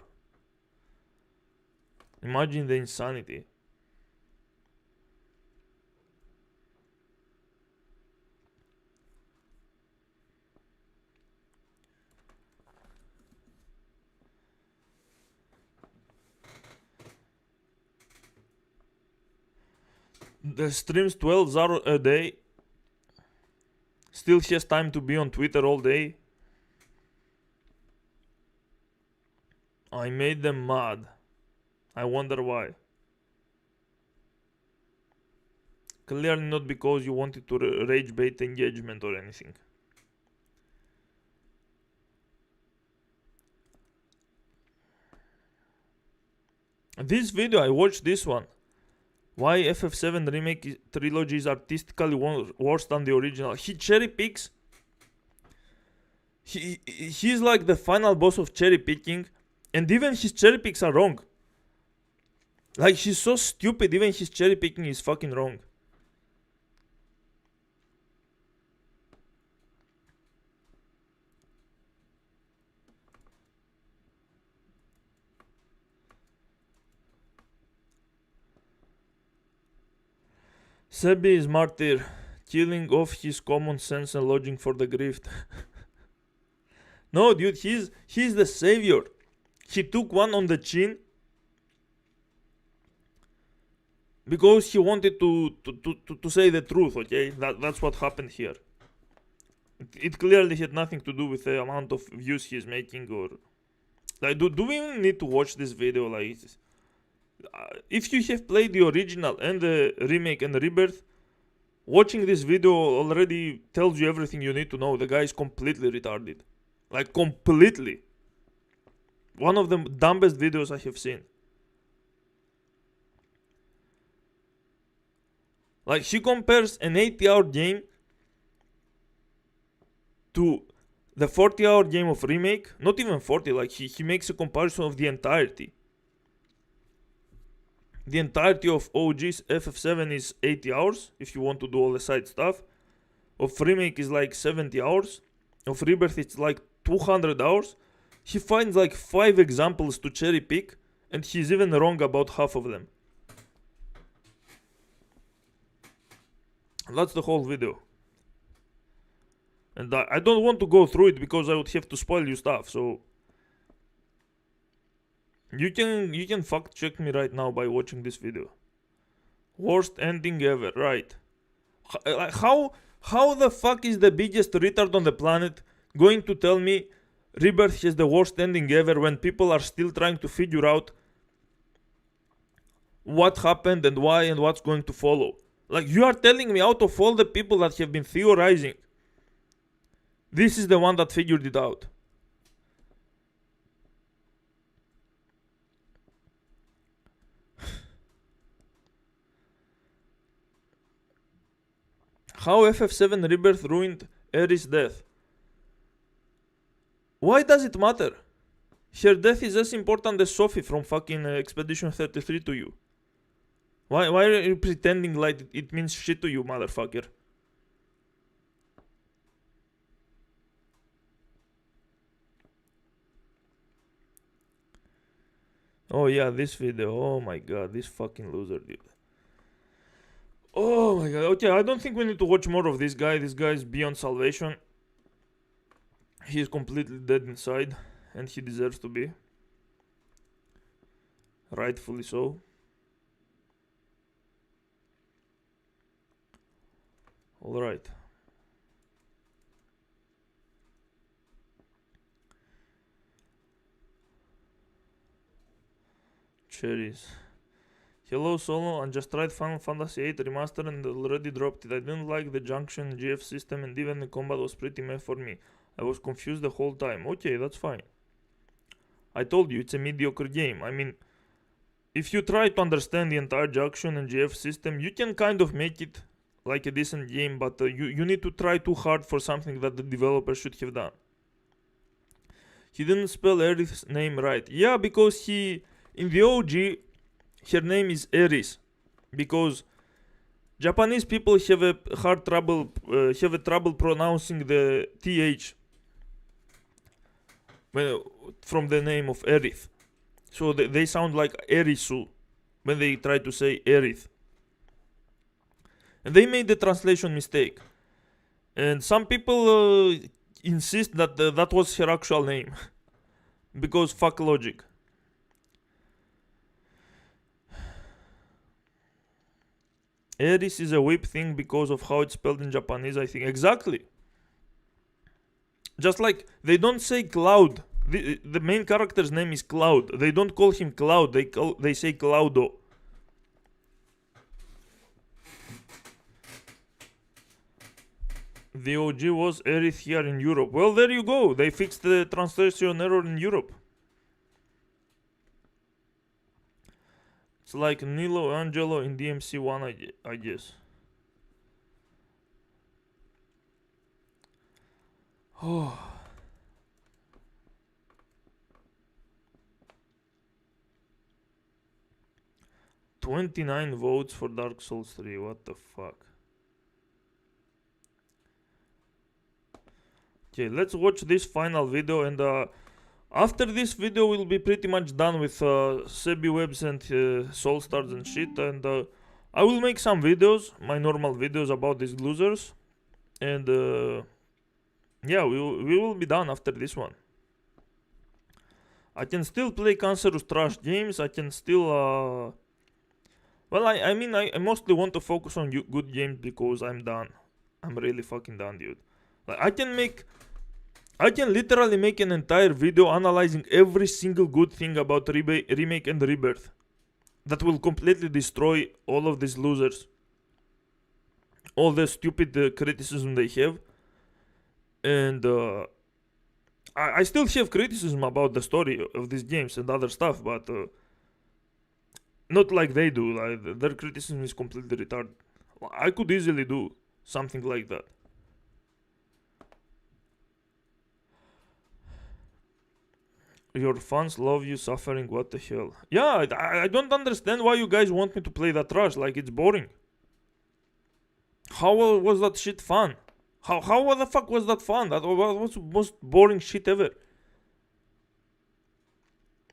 Imagine the insanity. The streams 12 hours a day. Still has time to be on Twitter all day. I made them mad. I wonder why. Clearly not because you wanted to rage bait engagement or anything. This video, I watched this one. Why FF7 remake trilogy is artistically worse than the original. He cherry picks. He's like the final boss of cherry picking, and even his cherry picks are wrong. Like, he's so stupid, even his cherry picking is fucking wrong. Sebi is martyr, killing off his common sense and logic for the grift. No, dude, he's the savior. He took one on the chin because he wanted to say the truth, okay? That's what happened here. It clearly had nothing to do with the amount of views he's making, or like, do we even need to watch this video? Like, if you have played the original and the remake and the rebirth, watching this video already tells you everything you need to know. The guy is completely retarded. Like, completely. One of the dumbest videos I have seen. Like, he compares an 80-hour game to the 40-hour game of remake. Not even 40, like, he makes a comparison of the entirety. The entirety of OG's FF7 is 80 hours, if you want to do all the side stuff. Of remake is like 70 hours. Of rebirth it's like 200 hours. He finds like 5 examples to cherry pick, and he's even wrong about half of them. That's the whole video. And I don't want to go through it because I would have to spoil you stuff, so you can fact check me right now by watching this video. Worst ending ever, right? How the fuck is the biggest retard on the planet going to tell me Rebirth has the worst ending ever when people are still trying to figure out what happened and why and what's going to follow? Like, you are telling me out of all the people that have been theorizing, this is the one that figured it out. How FF7 Rebirth ruined Aerith's death. Why does it matter? Her death is as important as Sophie from fucking Expedition 33 to you. Why are you pretending like it means shit to you, motherfucker? Oh yeah, this video. Oh my god, this fucking loser, dude. Oh my god. Okay, I don't think we need to watch more of this guy. This guy is beyond salvation. He is completely dead inside, and he deserves to be. Rightfully so. Alright. Cherries. Hello Solo, I just tried Final Fantasy VIII Remaster and already dropped it. I didn't like the junction GF system, and even the combat was pretty meh for me. I was confused the whole time. Okay, that's fine. I told you, it's a mediocre game. I mean, if you try to understand the entire junction and GF system, you can kind of make it like a decent game, but you need to try too hard for something that the developer should have done. He didn't spell Aerith's name right. Yeah, because in the OG, her name is Eris, because Japanese people have a trouble pronouncing the th from the name of Aerith. So they sound like Erisu when they try to say Aerith. And they made the translation mistake. And some people insist that that was her actual name. Because fuck logic. Eris is a whip thing because of how it's spelled in Japanese, I think. Exactly. Just like they don't say Cloud. The main character's name is Cloud. They don't call him Cloud. They say Cloudo. The OG was Aerith here in Europe. Well, there you go. They fixed the translation error in Europe. It's like Nilo Angelo in DMC1, I guess. Oh. $29 votes for Dark Souls 3. What the fuck? Okay, let's watch this final video, and after this video we'll be pretty much done with Sebi Webs and Soul Stars and shit, and I will make some videos, my normal videos about these losers, and yeah, we will be done after this one. I can still play cancerous trash games, I can still well, I mean, I mostly want to focus on good games because I'm done. I'm really fucking done, dude. Like, I can literally make an entire video analyzing every single good thing about Remake and Rebirth that will completely destroy all of these losers. All the stupid criticism they have. And I still have criticism about the story of these games and other stuff, but not like they do. Like, their criticism is completely retarded. I could easily do something like that. Your fans love you suffering, what the hell? Yeah, I don't understand why you guys want me to play that trash, like it's boring. How was that shit fun? How the fuck was that fun? That was the most boring shit ever.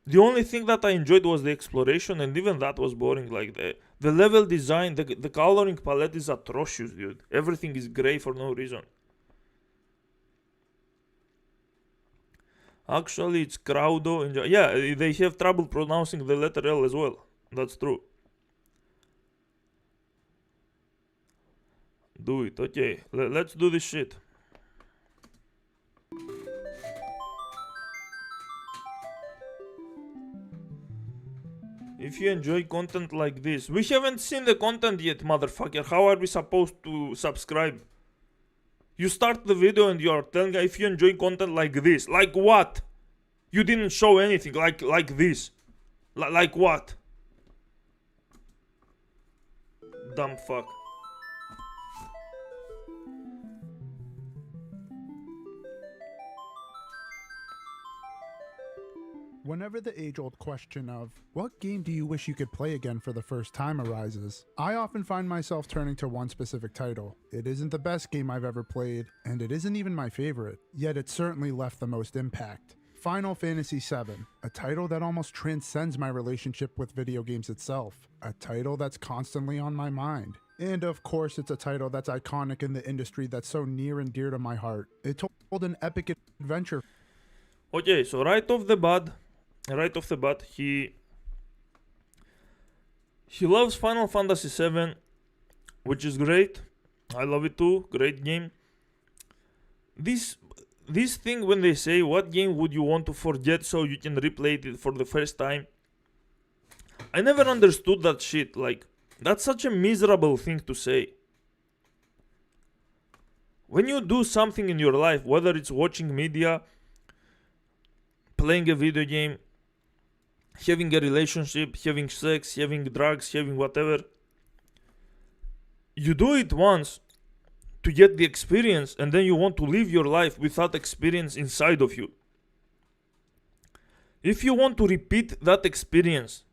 The only thing that I enjoyed was the exploration, and even that was boring. Like the level design, the coloring palette is atrocious, dude. Everything is grey for no reason. Actually, it's Crowdo. Yeah, they have trouble pronouncing the letter L as well. That's true. Do it. Okay, let's do this shit. If you enjoy content like this, we haven't seen the content yet, motherfucker. How are we supposed to subscribe? You start the video and you are telling if you enjoy content like this. Like what? You didn't show anything like this. Like what? Dumb fuck. Whenever the age-old question of, what game do you wish you could play again for the first time arises, I often find myself turning to one specific title. It isn't the best game I've ever played, and it isn't even my favorite, yet it certainly left the most impact. Final Fantasy VII, a title that almost transcends my relationship with video games itself, a title that's constantly on my mind. And of course, it's a title that's iconic in the industry that's so near and dear to my heart. It told an epic adventure. Okay, so right off the bat, he loves Final Fantasy VII, which is great. I love it too. Great game. This thing when they say what game would you want to forget so you can replay it for the first time, I never understood that shit. Like, that's such a miserable thing to say. When you do something in your life, whether it's watching media, playing a video game, having a relationship, having sex, having drugs, having whatever, you do it once to get the experience, and then you want to live your life with that experience inside of you. If you want to repeat that experience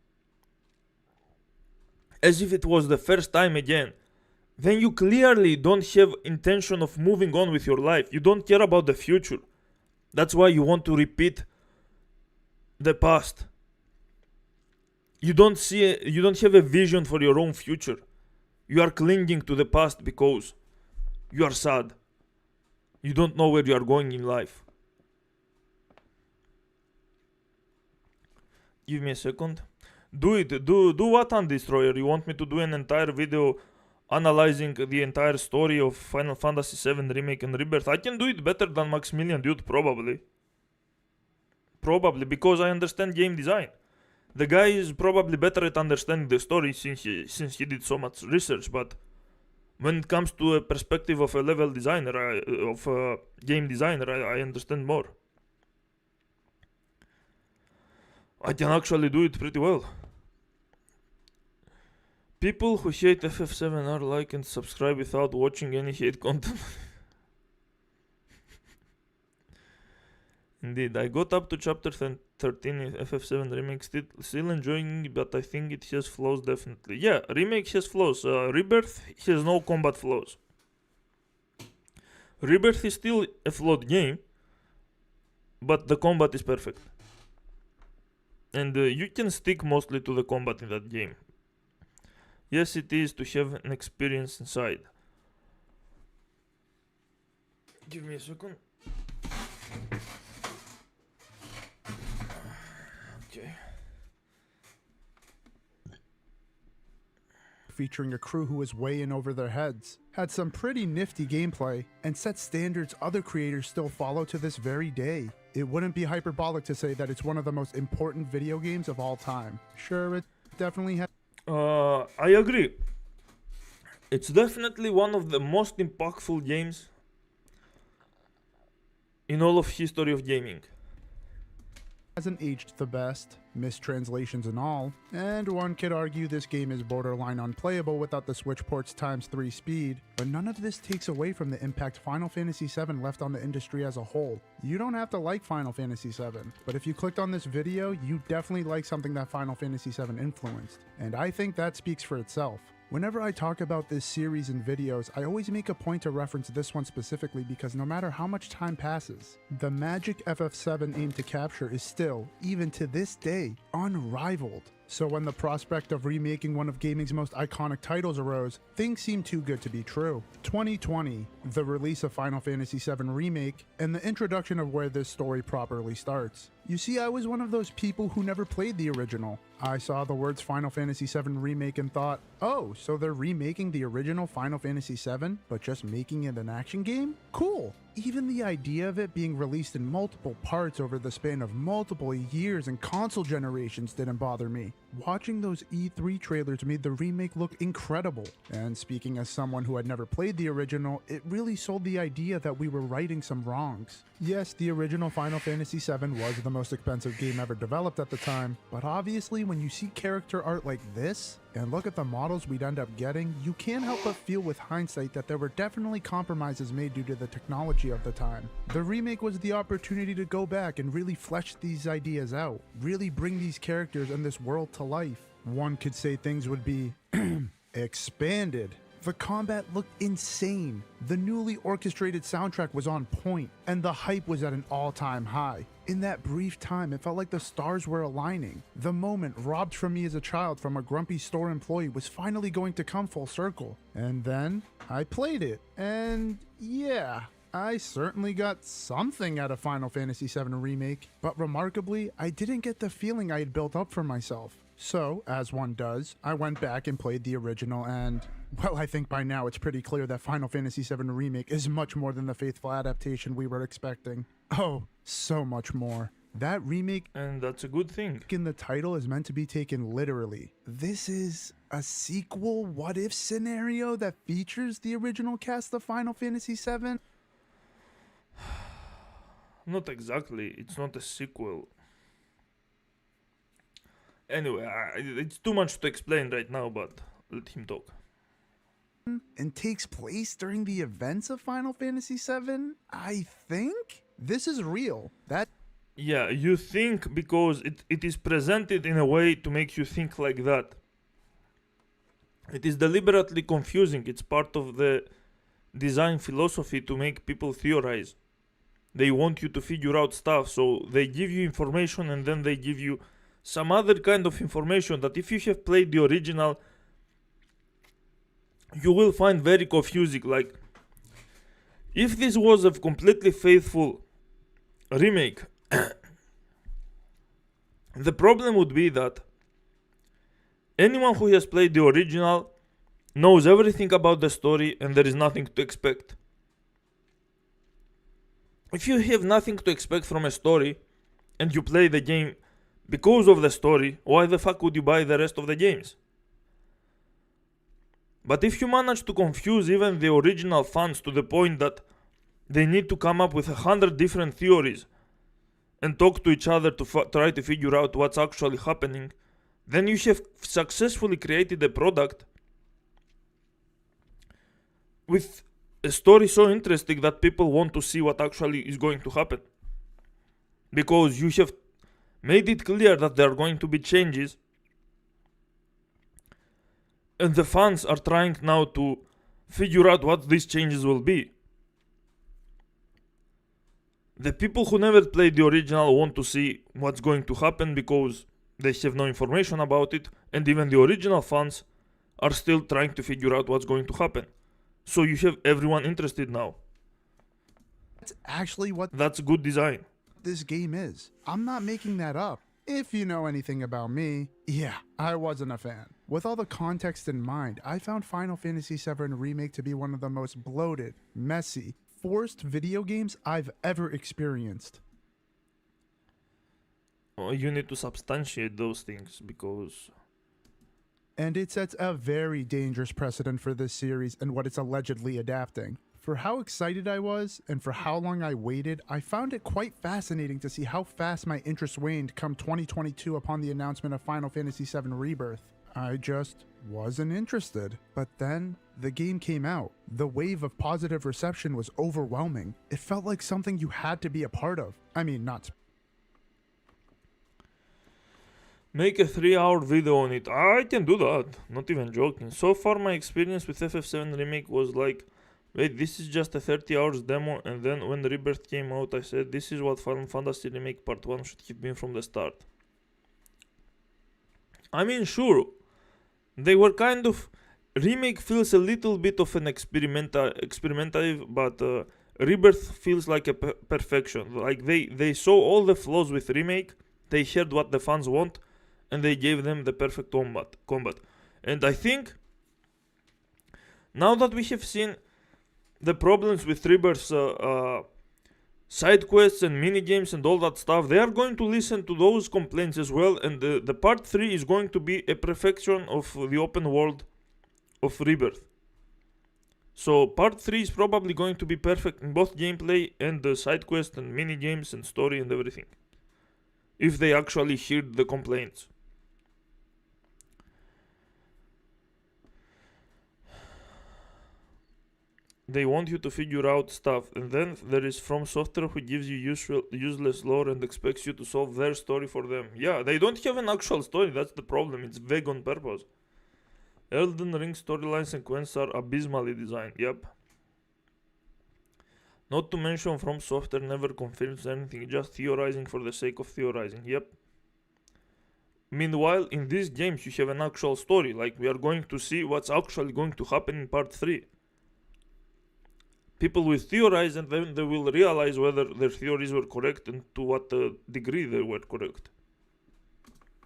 as if it was the first time again, then you clearly don't have intention of moving on with your life. You don't care about the future. That's why you want to repeat the past. You don't have a vision for your own future. You are clinging to the past because you are sad. You don't know where you are going in life. Give me a second. Do it. Do what on Destroyer? You want me to do an entire video analyzing the entire story of Final Fantasy VII Remake and Rebirth. I can do it better than Maximilian, dude, probably. Probably, because I understand game design. The guy is probably better at understanding the story since he did so much research, but when it comes to a perspective of a level designer, of a game designer, I understand more. I can actually do it pretty well. People who hate FF7 are like and subscribe without watching any hate content. Indeed, I got up to chapter 13 in FF7 Remake, still enjoying it, but I think it has flaws definitely. Yeah, Remake has flaws. Rebirth has no combat flaws. Rebirth is still a flawed game, but the combat is perfect. And you can stick mostly to the combat in that game. Yes, it is to have an experience inside. Give me a second. Okay. Featuring a crew who was way in over their heads, had some pretty nifty gameplay, and set standards other creators still follow to this very day. It wouldn't be hyperbolic to say that it's one of the most important video games of all time. Sure, it definitely has. I agree. It's definitely one of the most impactful games in all of history of gaming. Hasn't aged the best, mistranslations and all, and one could argue this game is borderline unplayable without the Switch port's ×3 speed, but none of this takes away from the impact Final Fantasy VII left on the industry as a whole. You don't have to like Final Fantasy VII, but if you clicked on this video, you definitely like something that Final Fantasy VII influenced, and I think that speaks for itself. Whenever I talk about this series in videos, I always make a point to reference this one specifically because no matter how much time passes, the magic FF7 aimed to capture is still, even to this day, unrivaled. So when the prospect of remaking one of gaming's most iconic titles arose, things seemed too good to be true. 2020, the release of Final Fantasy VII Remake, and the introduction of where this story properly starts. You see, I was one of those people who never played the original. I saw the words Final Fantasy VII Remake and thought, oh, so they're remaking the original Final Fantasy VII, but just making it an action game? Cool! Even the idea of it being released in multiple parts over the span of multiple years and console generations didn't bother me. Watching those E3 trailers made the remake look incredible. And speaking as someone who had never played the original, it really sold the idea that we were righting some wrongs. Yes, the original Final Fantasy VII was the most expensive game ever developed at the time, but obviously when you see character art like this, and look at the models we'd end up getting, you can't help but feel with hindsight that there were definitely compromises made due to the technology of the time. The remake was the opportunity to go back and really flesh these ideas out, really bring these characters and this world to life. One could say things would be expanded. The combat looked insane, the newly orchestrated soundtrack was on point, and the hype was at an all-time high. In that brief time, it felt like the stars were aligning. The moment robbed from me as a child from a grumpy store employee was finally going to come full circle. And then, I played it, and yeah, I certainly got something out of Final Fantasy VII Remake, but remarkably, I didn't get the feeling I had built up for myself. So, as one does, I went back and played the original and, well, I think by now it's pretty clear that Final Fantasy VII Remake is much more than the faithful adaptation we were expecting. Oh, so much more. That remake, and that's a good thing, in the title is meant to be taken literally. This is a sequel what-if scenario that features the original cast of Final Fantasy VII? Not exactly, it's not a sequel. Anyway, it's too much to explain right now, but let him talk. And takes place during the events of Final Fantasy VII? I think? This is real. Yeah, you think because it is presented in a way to make you think like that. It is deliberately confusing. It's part of the design philosophy to make people theorize. They want you to figure out stuff, so they give you information and then they give you some other kind of information that if you have played the original, you will find very confusing. Like, if this was a completely faithful remake, the problem would be that anyone who has played the original knows everything about the story and there is nothing to expect. If you have nothing to expect from a story and you play the game because of the story, why the fuck would you buy the rest of the games? But if you manage to confuse even the original fans to the point that they need to come up with 100 different theories and talk to each other to try to figure out what's actually happening, then you have successfully created a product with a story so interesting that people want to see what actually is going to happen. Because you have made it clear that there are going to be changes, and the fans are trying now to figure out what these changes will be. The people who never played the original want to see what's going to happen because they have no information about it, and even the original fans are still trying to figure out what's going to happen. So you have everyone interested now. That's actually what That's good design. this game is. I'm not making that up. If you know anything about me, yeah, I wasn't a fan. With all the context in mind, I found Final Fantasy VII Remake to be one of the most bloated, messy, forced video games I've ever experienced. Well, you need to substantiate those things because... And it sets a very dangerous precedent for this series and what it's allegedly adapting. For how excited I was, and for how long I waited, I found it quite fascinating to see how fast my interest waned come 2022 upon the announcement of Final Fantasy VII Rebirth. I just wasn't interested. But then, the game came out. The wave of positive reception was overwhelming. It felt like something you had to be a part of. I mean, not... Make a 3-hour video on it. I can do that. Not even joking. So far my experience with FF7 Remake was like, wait, this is just a 30 hours demo, and then when Rebirth came out I said this is what Final Fantasy Remake Part 1 should have been from the start. I mean, sure, they were kind of... Remake feels a little bit of an experimental, but Rebirth feels like a perfection. Like they saw all the flaws with Remake, they heard what the fans want, and they gave them the perfect combat. And I think, now that we have seen the problems with Rebirth's side quests and minigames and all that stuff, they are going to listen to those complaints as well, and the part 3 is going to be a perfection of the open world of Rebirth. So part 3 is probably going to be perfect in both gameplay and the side quests and minigames and story and everything, if they actually heard the complaints. They want you to figure out stuff, and then there is From Software who gives you useless lore and expects you to solve their story for them. Yeah, they don't have an actual story, that's the problem, it's vague on purpose. Elden Ring storyline sequences are abysmally designed, yep. Not to mention From Software never confirms anything, just theorizing for the sake of theorizing, yep. Meanwhile, in these games you have an actual story, like we are going to see what's actually going to happen in part 3. People will theorize and then they will realize whether their theories were correct and to what degree they were correct.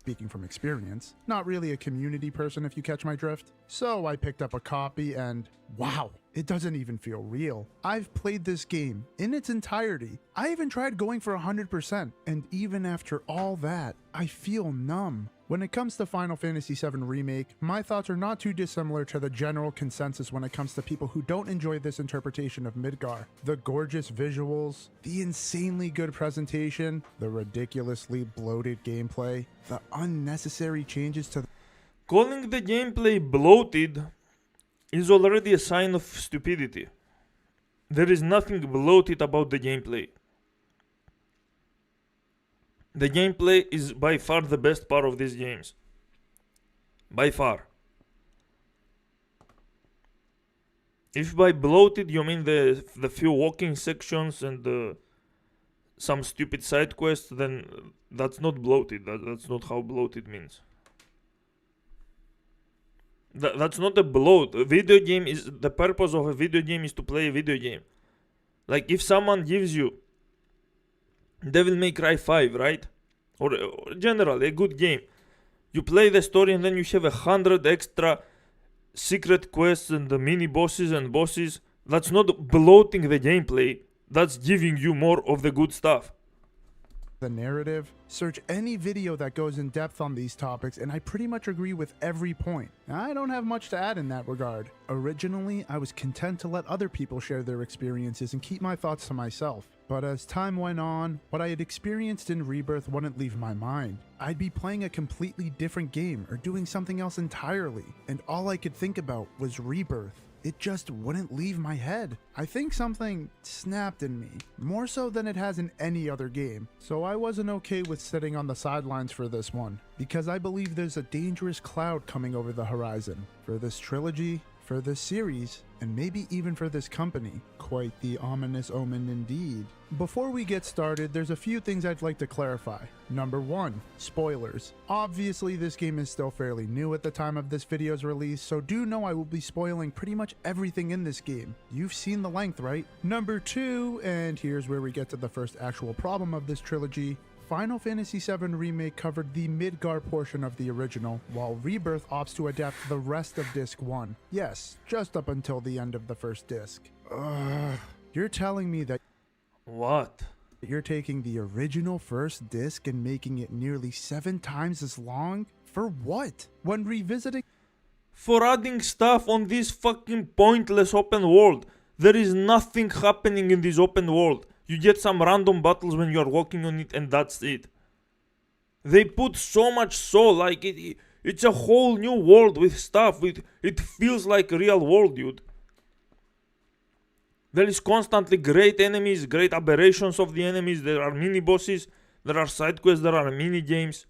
Speaking from experience, not really a community person if you catch my drift. So I picked up a copy and wow, it doesn't even feel real. I've played this game in its entirety. I even tried going for 100%, and even after all that, I feel numb. When it comes to Final Fantasy VII Remake, my thoughts are not too dissimilar to the general consensus when it comes to people who don't enjoy this interpretation of Midgar. The gorgeous visuals, the insanely good presentation, the ridiculously bloated gameplay, the unnecessary changes to... Calling the gameplay bloated is already a sign of stupidity. There is nothing bloated about the gameplay. The gameplay is by far the best part of these games. By far. If by bloated you mean the few walking sections and some stupid side quests, then that's not bloated. That's not how bloated means. That's not a bloat. A video game is... The purpose of a video game is to play a video game. Like if someone gives you Devil May Cry 5, right? Or generally a good game. You play the story and then you have 100 extra secret quests and the mini bosses and bosses. That's not bloating the gameplay. That's giving you more of the good stuff. The narrative, search any video that goes in depth on these topics, and I pretty much agree with every point. I don't have much to add in that regard. Originally, I was content to let other people share their experiences and keep my thoughts to myself. But as time went on, what I had experienced in Rebirth wouldn't leave my mind. I'd be playing a completely different game or doing something else entirely, and all I could think about was Rebirth. It just wouldn't leave my head. I think something snapped in me, more so than it has in any other game. So I wasn't okay with sitting on the sidelines for this one, because I believe there's a dangerous cloud coming over the horizon. For this trilogy, for this series, and maybe even for this company. Quite the ominous omen indeed. Before we get started, there's a few things I'd like to clarify. Number 1, spoilers. Obviously, this game is still fairly new at the time of this video's release, so do know I will be spoiling pretty much everything in this game. You've seen the length, right? Number 2, and here's where we get to the first actual problem of this trilogy, Final Fantasy VII Remake covered the Midgar portion of the original, while Rebirth opts to adapt the rest of Disc 1. Yes, just up until the end of the first disc. You're telling me that... What? You're taking the original first disc and making it nearly 7 times as long? For what? When revisiting... For adding stuff on this fucking pointless open world. There is nothing happening in this open world. You get some random battles when you are walking on it and that's it. They put so much soul, like it's a whole new world with stuff. It feels like a real world, dude. There is constantly great enemies, great aberrations of the enemies. There are mini bosses, there are side quests, there are mini games.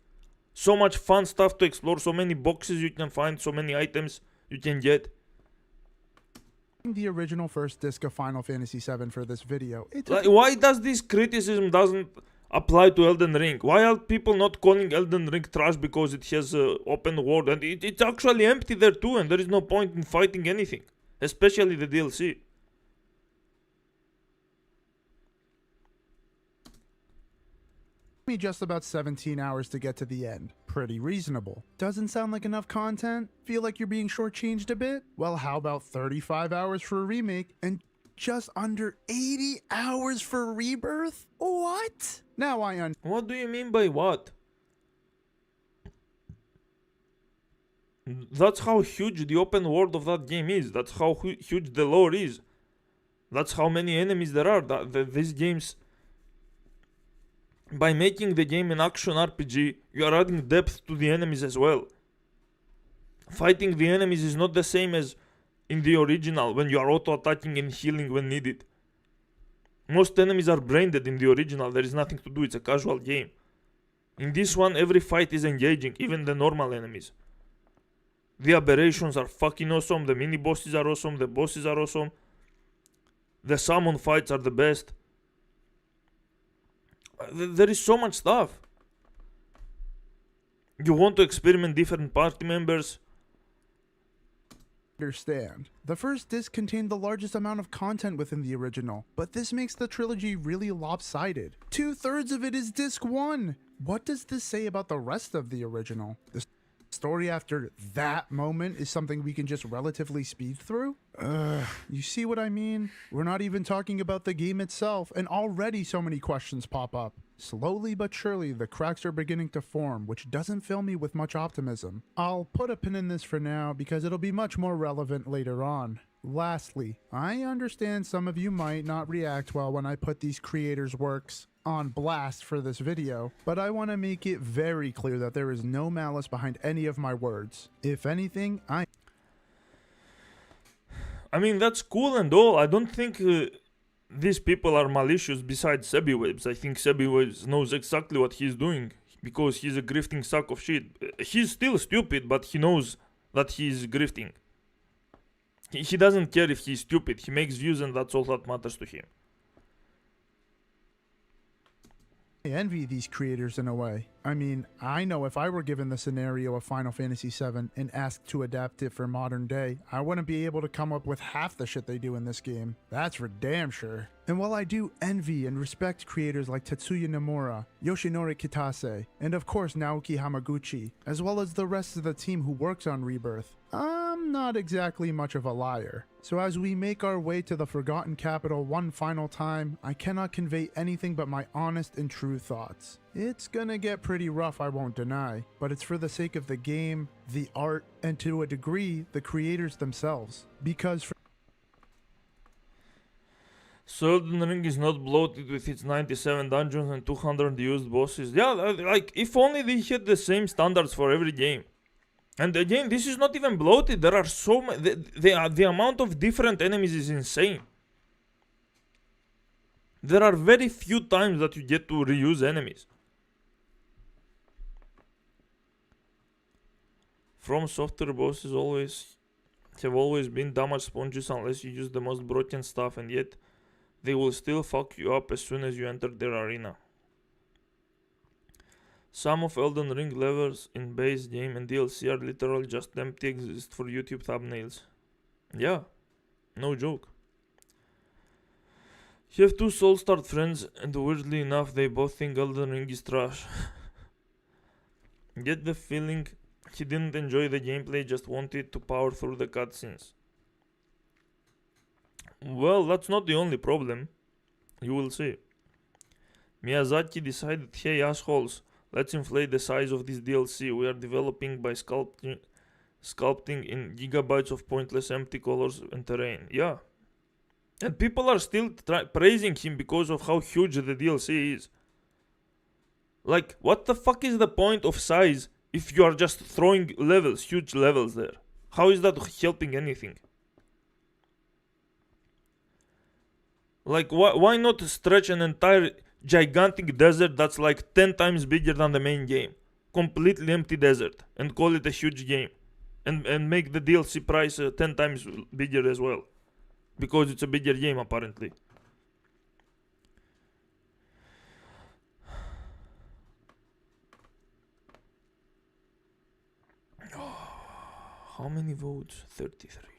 So much fun stuff to explore, so many boxes you can find, so many items you can get. The original first disc of Final Fantasy VII for this video. Like, why does this criticism doesn't apply to Elden Ring? Why are people not calling Elden Ring trash because it has an open world and it's actually empty there too, and there is no point in fighting anything, especially the DLC. Me just about 17 hours to get to the end. Pretty reasonable. Doesn't sound like enough content? Feel like you're being shortchanged a bit? Well, how about 35 hours for a remake and just under 80 hours for Rebirth? What? Now What do you mean by what? That's how huge the open world of that game is. That's how huge the lore is. That's how many enemies there are. These games... By making the game an action RPG, you are adding depth to the enemies as well. Fighting the enemies is not the same as in the original, when you are auto-attacking and healing when needed. Most enemies are brain dead in the original, there is nothing to do, it's a casual game. In this one, every fight is engaging, even the normal enemies. The aberrations are fucking awesome, the mini-bosses are awesome, the bosses are awesome. The summon fights are the best. There is so much stuff. You want to experiment different party members. Understand. The first disc contained the largest amount of content within the original, but this makes the trilogy really lopsided. 2/3 of it is disc 1. What does this say about the rest of the original? The story after that moment is something we can just relatively speed through? You see what I mean? We're not even talking about the game itself, and already so many questions pop up. Slowly but surely, the cracks are beginning to form, which doesn't fill me with much optimism. I'll put a pin in this for now because it'll be much more relevant later on. Lastly, I understand some of you might not react well when I put these creators' works on blast for this video, but I want to make it very clear that there is no malice behind any of my words. If anything, I mean, that's cool and all. I don't think these people are malicious besides Sebiwebs. I think Sebiwebs knows exactly what he's doing because he's a grifting sack of shit. He's still stupid, but he knows that he's grifting. He doesn't care if he's stupid. He makes views and that's all that matters to him. I envy these creators in a way. I mean, I know if I were given the scenario of Final Fantasy VII and asked to adapt it for modern day, I wouldn't be able to come up with half the shit they do in this game. That's for damn sure. And while I do envy and respect creators like Tetsuya Nomura, Yoshinori Kitase, and of course Naoki Hamaguchi, as well as the rest of the team who works on Rebirth, I'm I'm not exactly much of a liar. So as we make our way to the Forgotten Capital one final time, I cannot convey anything but my honest and true thoughts. It's gonna get pretty rough, I won't deny, but it's for the sake of the game, the art, and to a degree, the creators themselves. Because So Elden Ring is not bloated with its 97 dungeons and 200 used bosses. Yeah, like, if only they had the same standards for every game. And again, this is not even bloated. There are so many. The amount of different enemies is insane. There are very few times that you get to reuse enemies. From Software bosses have always been damage sponges unless you use the most broken stuff, and yet they will still fuck you up as soon as you enter their arena. Some of Elden Ring levels in base game and DLC are literally just empty exist for YouTube thumbnails. Yeah, no joke. You have two Soulstar friends, and weirdly enough they both think Elden Ring is trash. Get the feeling he didn't enjoy the gameplay, just wanted to power through the cutscenes. Well, that's not the only problem. You will see. Miyazaki decided, hey assholes, let's inflate the size of this DLC we are developing by sculpting in gigabytes of pointless empty colors and terrain. Yeah. And people are still praising him because of how huge the DLC is. Like, what the fuck is the point of size if you are just throwing levels, huge levels there? How is that helping anything? Like, why not stretch an entire gigantic desert that's like 10 times bigger than the main game? Completely empty desert. And call it a huge game. And make the DLC price 10 times bigger as well. Because it's a bigger game, apparently. How many votes? 33.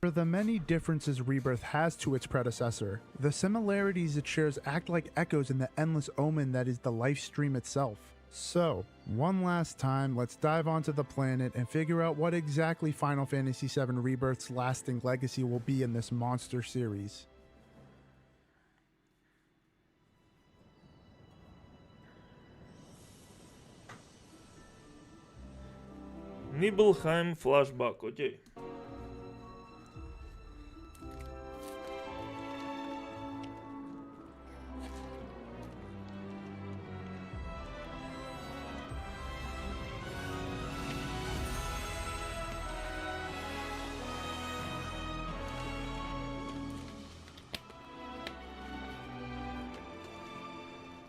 For the many differences Rebirth has to its predecessor, the similarities it shares act like echoes in the endless omen that is the life stream itself. So, one last time, let's dive onto the planet and figure out what exactly Final Fantasy VII Rebirth's lasting legacy will be in this monster series. Nibelheim flashback, okay.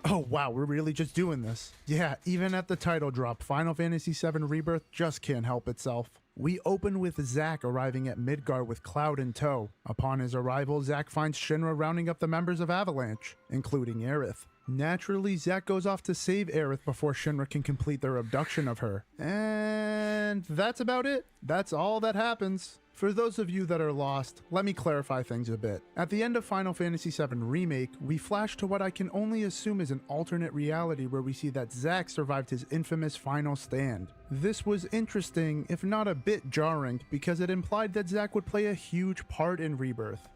Oh wow, we're really just doing this. Yeah, even at the title drop, Final Fantasy VII Rebirth just can't help itself. We open with Zack arriving at Midgar with Cloud in tow. Upon his arrival, Zack finds Shinra rounding up the members of Avalanche, including Aerith. Naturally, Zack goes off to save Aerith before Shinra can complete their abduction of her. And that's about it. That's all that happens. For those of you that are lost, let me clarify things a bit. At the end of Final Fantasy VII Remake, we flash to what I can only assume is an alternate reality where we see that Zack survived his infamous final stand. This was interesting, if not a bit jarring, because it implied that Zack would play a huge part in Rebirth.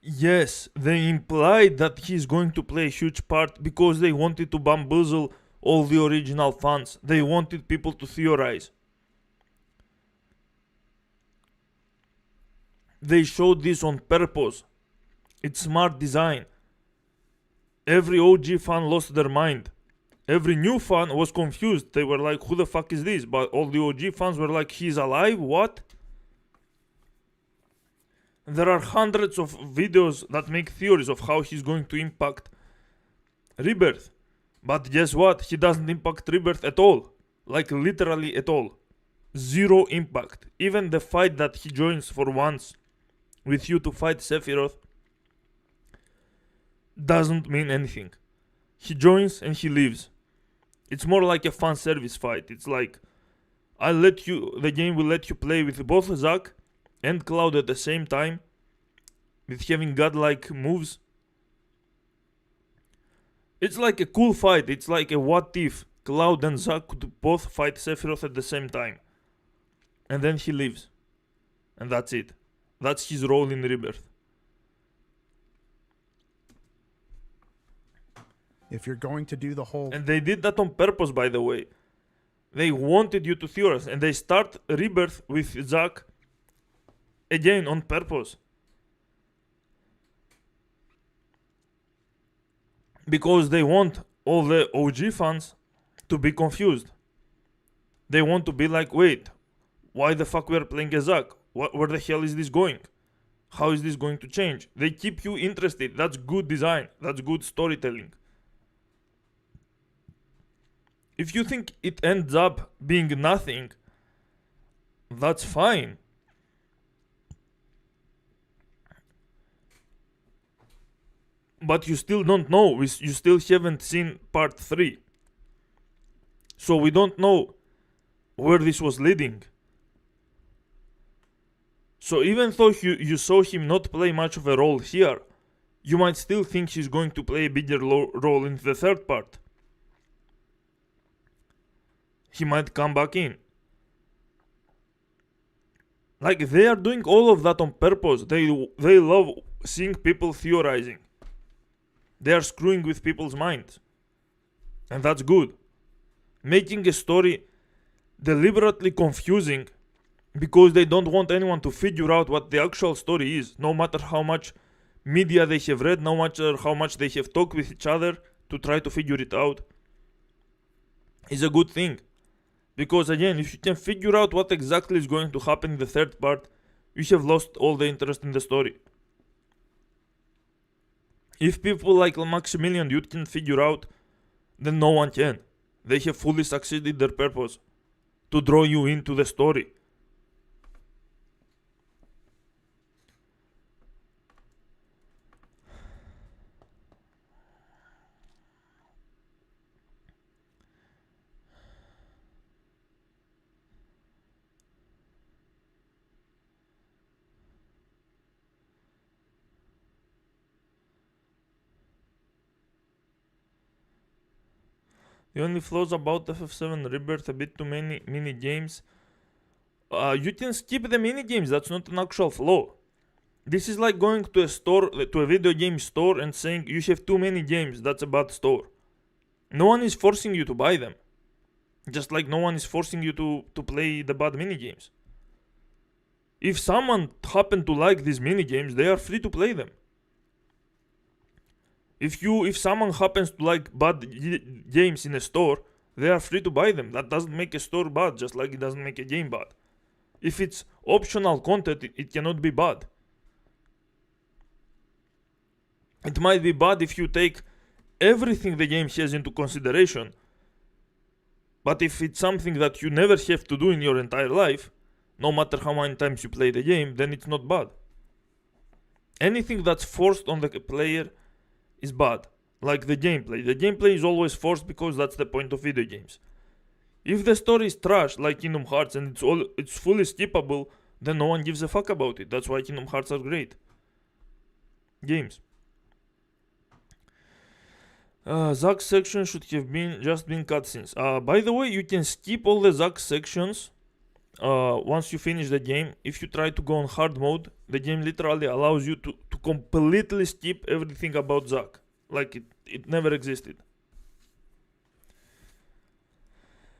Yes, they implied that he's going to play a huge part because they wanted to bamboozle all the original fans. They wanted people to theorize. They showed this on purpose. It's smart design. Every OG fan lost their mind. Every new fan was confused. They were like, who the fuck is this? But all the OG fans were like, he's alive? What? There are hundreds of videos that make theories of how he's going to impact Rebirth. But guess what? He doesn't impact Rebirth at all. Like literally at all. Zero impact. Even the fight that he joins for once with you to fight Sephiroth doesn't mean anything. He joins and he leaves. It's more like a fan service fight. It's like, the game will let you play with both Zack and Cloud at the same time, with having godlike moves. It's like a cool fight. It's like a what if Cloud and Zack could both fight Sephiroth at the same time. And then he leaves. And that's it. That's his role in Rebirth. If you're going to do the whole... And they did that on purpose, by the way. They wanted you to theorize. And they start Rebirth with Zack again on purpose. Because they want all the OG fans to be confused. They want to be like, wait, why the fuck we are playing as Zack? Where the hell is this going? How is this going to change? They keep you interested. That's good design. That's good storytelling. If you think it ends up being nothing, that's fine. But you still don't know. You still haven't seen part 3. So we don't know where this was leading. So even though you saw him not play much of a role here, you might still think he's going to play a bigger role in the third part. He might come back in. Like, they are doing all of that on purpose. They love seeing people theorizing. They are screwing with people's minds. And that's good. Making a story deliberately confusing because they don't want anyone to figure out what the actual story is, no matter how much media they have read, no matter how much they have talked with each other to try to figure it out, is a good thing. Because again, if you can figure out what exactly is going to happen in the third part, you have lost all the interest in the story. If people like Maximilian you can figure out, then no one can. They have fully succeeded their purpose, to draw you into the story. The only flaws about FF7 Rebirth, a bit too many mini games. You can skip the mini games, that's not an actual flaw. This is like going to a store, to a video game store, and saying you have too many games, that's a bad store. No one is forcing you to buy them. Just like no one is forcing you to play the bad mini games. If someone happened to like these mini games, they are free to play them. If someone happens to like bad games in a store, they are free to buy them. That doesn't make a store bad, just like it doesn't make a game bad. If it's optional content, it cannot be bad. It might be bad if you take everything the game has into consideration. But if it's something that you never have to do in your entire life, no matter how many times you play the game, then it's not bad. Anything that's forced on the player is bad. Like the gameplay. The gameplay is always forced because that's the point of video games. If the story is trash, like Kingdom Hearts, and it's fully skippable, then no one gives a fuck about it. That's why Kingdom Hearts are great games. Zack section should have just been cutscenes. By the way, you can skip all the Zack sections once you finish the game. If you try to go on hard mode, the game literally allows you to completely skip everything about Zack. Like it never existed.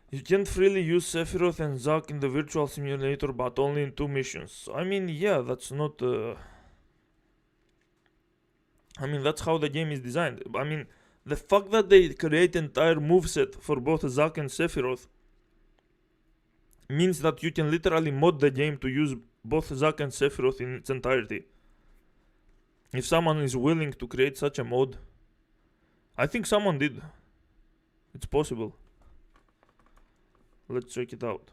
You can't freely use Sephiroth and Zack in the virtual simulator, but only in 2 missions. I mean, yeah, that's not... I mean, that's how the game is designed. I mean, the fact that they create entire moveset for both Zack and Sephiroth means that you can literally mod the game to use both Zack and Sephiroth in its entirety. If someone is willing to create such a mod, I think someone did. It's possible. Let's check it out.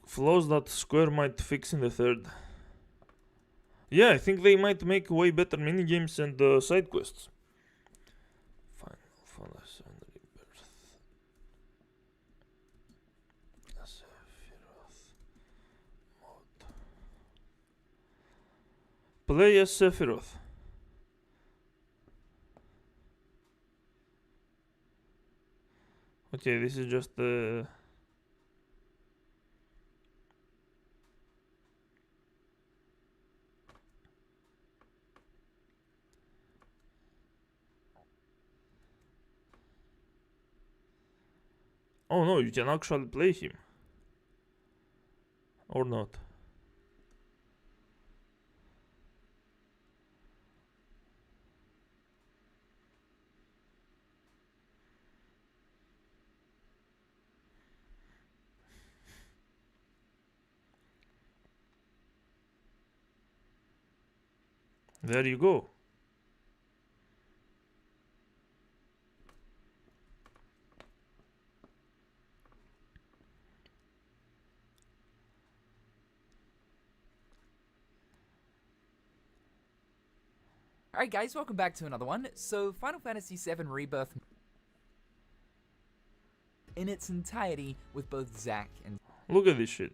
Flaws that Square might fix in the third. Yeah, I think they might make way better minigames and side quests. Final Fantasy Rebirth. Sephiroth mod. Play as Sephiroth. Okay, this is just oh no, you can actually play him. Or not. There you go. Alright guys, welcome back to another one. So, Final Fantasy VII Rebirth in its entirety with both Zack and Look at this shit.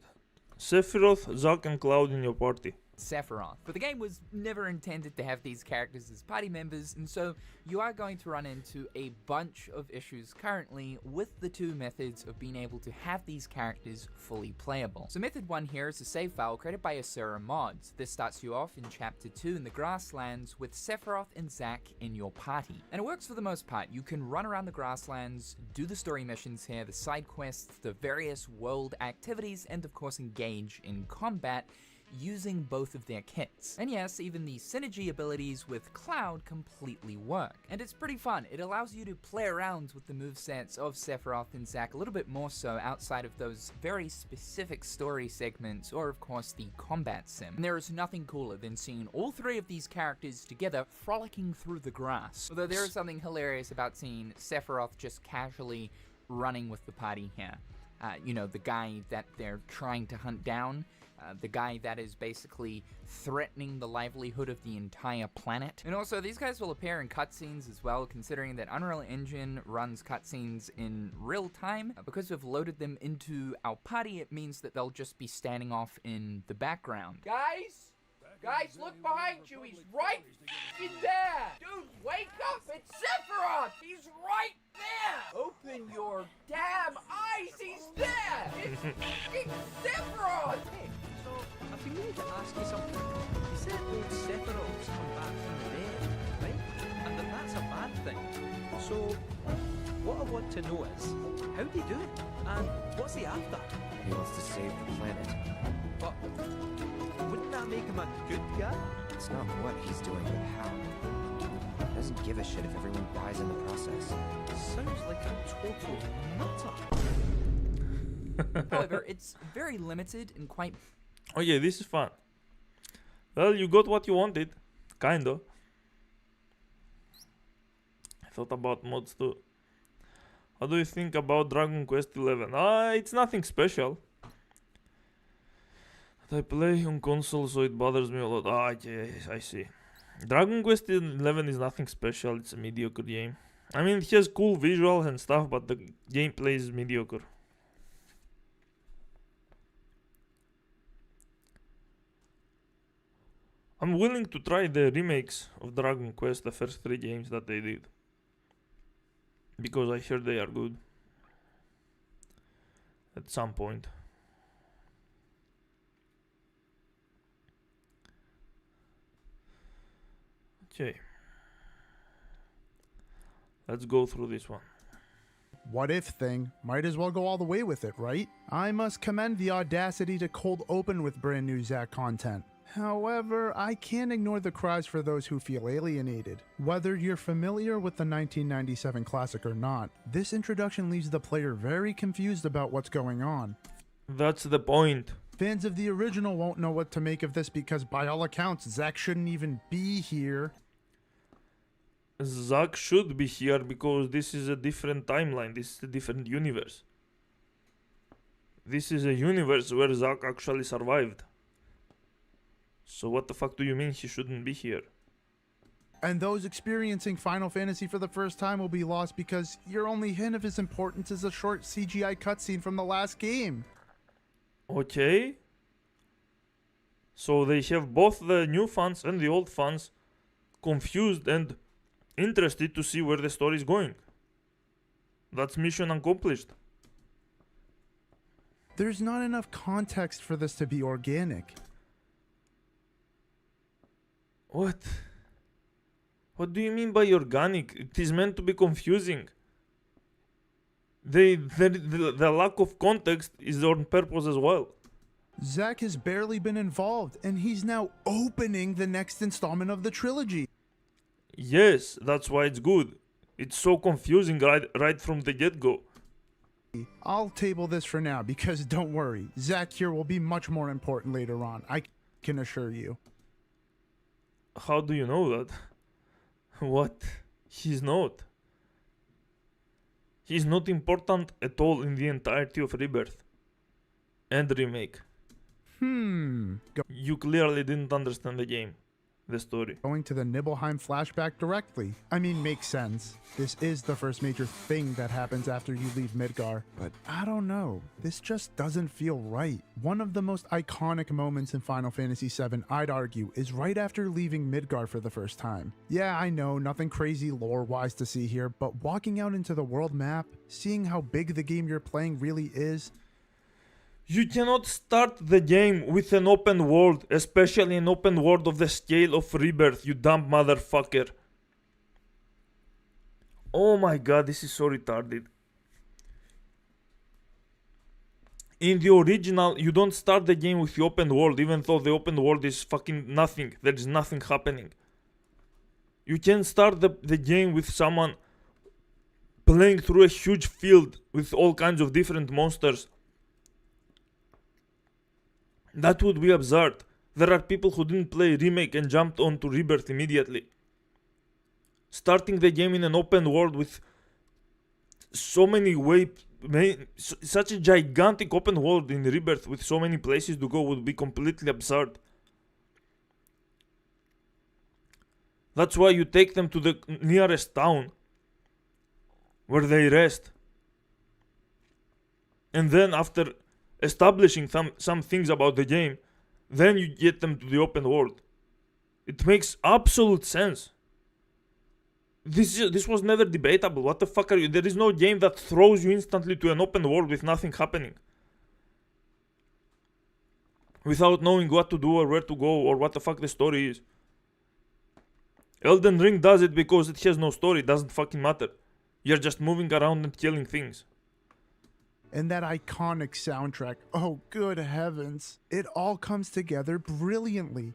Sephiroth, Zack and Cloud in your party. Sephiroth. But the game was never intended to have these characters as party members, and so you are going to run into a bunch of issues currently with the two methods of being able to have these characters fully playable. So method 1 here is a save file created by Asura Mods. This starts you off in chapter 2 in the grasslands with Sephiroth and Zack in your party. And it works for the most part. You can run around the grasslands, do the story missions here, the side quests, the various world activities, and of course engage in combat using both of their kits. And yes, even the synergy abilities with Cloud completely work. And it's pretty fun. It allows you to play around with the movesets of Sephiroth and Zack a little bit more so outside of those very specific story segments or of course the combat sim. And there is nothing cooler than seeing all three of these characters together frolicking through the grass. Although there is something hilarious about seeing Sephiroth just casually running with the party here. You know, the guy that they're trying to hunt down, the guy that is basically threatening the livelihood of the entire planet. And also, these guys will appear in cutscenes as well, considering that Unreal Engine runs cutscenes in real time. Because we've loaded them into our party, it means that they'll just be standing off in the background. Guys! Guys, look behind you! He's right in there! Dude, wake up! It's Sephiroth! He's right there! Open your damn eyes! He's there! It's fucking Sephiroth! Hey, so I've been meaning to ask you something. You said old Sephiroth's come back from the dead, right? And that's a bad thing. So, what I want to know is, how'd he do it? And what's he after? He wants to save the planet. But wouldn't that make him a good guy? It's not what he's doing, but how. He doesn't give a shit if everyone dies in the process. Sounds like a total nutter. However, it's very limited and quite... Okay, this is fun. Well, you got what you wanted. Kinda. I thought about mods too. How do you think about Dragon Quest XI? It's nothing special. I play on console, so it bothers me a lot. Yes, I see. Dragon Quest XI is nothing special. It's a mediocre game. I mean, it has cool visuals and stuff, but the gameplay is mediocre. I'm willing to try the remakes of Dragon Quest, the first 3 games that they did. Because I hear they are good. At some point. Okay. Let's go through this one. What if thing, might as well go all the way with it, right? I must commend the audacity to cold open with brand new Zack content. However, I can't ignore the cries for those who feel alienated. Whether you're familiar with the 1997 classic or not, this introduction leaves the player very confused about what's going on. That's the point. Fans of the original won't know what to make of this because by all accounts, Zack shouldn't even be here. Zack should be here because this is a different timeline, this is a different universe. This is a universe where Zack actually survived. So what the fuck do you mean he shouldn't be here? And those experiencing Final Fantasy for the first time will be lost because your only hint of his importance is a short CGI cutscene from the last game. Okay. So they have both the new fans and the old fans confused and interested to see where the story is going. That's mission accomplished. There's not enough context for this to be organic. What? What do you mean by organic? It is meant to be confusing. The lack of context is on purpose as well. Zack has barely been involved, and he's now opening the next installment of the trilogy. Yes, that's why it's good. It's so confusing right from the get-go. I'll table this for now, because don't worry, Zack here will be much more important later on, I can assure you. How do you know that? What? He's not. He's not important at all in the entirety of Rebirth and Remake. You clearly didn't understand the game, the story. Going to the Nibelheim flashback directly. I mean, makes sense. This is the first major thing that happens after you leave Midgar, but I don't know. This just doesn't feel right. One of the most iconic moments in Final Fantasy VII, I'd argue, is right after leaving Midgar for the first time. Yeah, I know, nothing crazy lore-wise to see here, but walking out into the world map, seeing how big the game you're playing really is, you cannot start the game with an open world, especially an open world of the scale of Rebirth, you dumb motherfucker. Oh my god, this is so retarded. In the original, you don't start the game with the open world, even though the open world is fucking nothing. There is nothing happening. You can start the game with someone playing through a huge field with all kinds of different monsters. That would be absurd. There are people who didn't play Remake and jumped onto Rebirth immediately. Starting the game in an open world with so many such a gigantic open world in Rebirth with so many places to go would be completely absurd. That's why you take them to the nearest town where they rest. And then after establishing some things about the game, then you get them to the open world. It makes absolute sense. This was never debatable. What the fuck are you? There is no game that throws you instantly to an open world with nothing happening, without knowing what to do or where to go or what the fuck the story is. Elden Ring does it because it has no story. It doesn't fucking matter. You're just moving around and killing things. And that iconic soundtrack, oh good heavens, it all comes together brilliantly.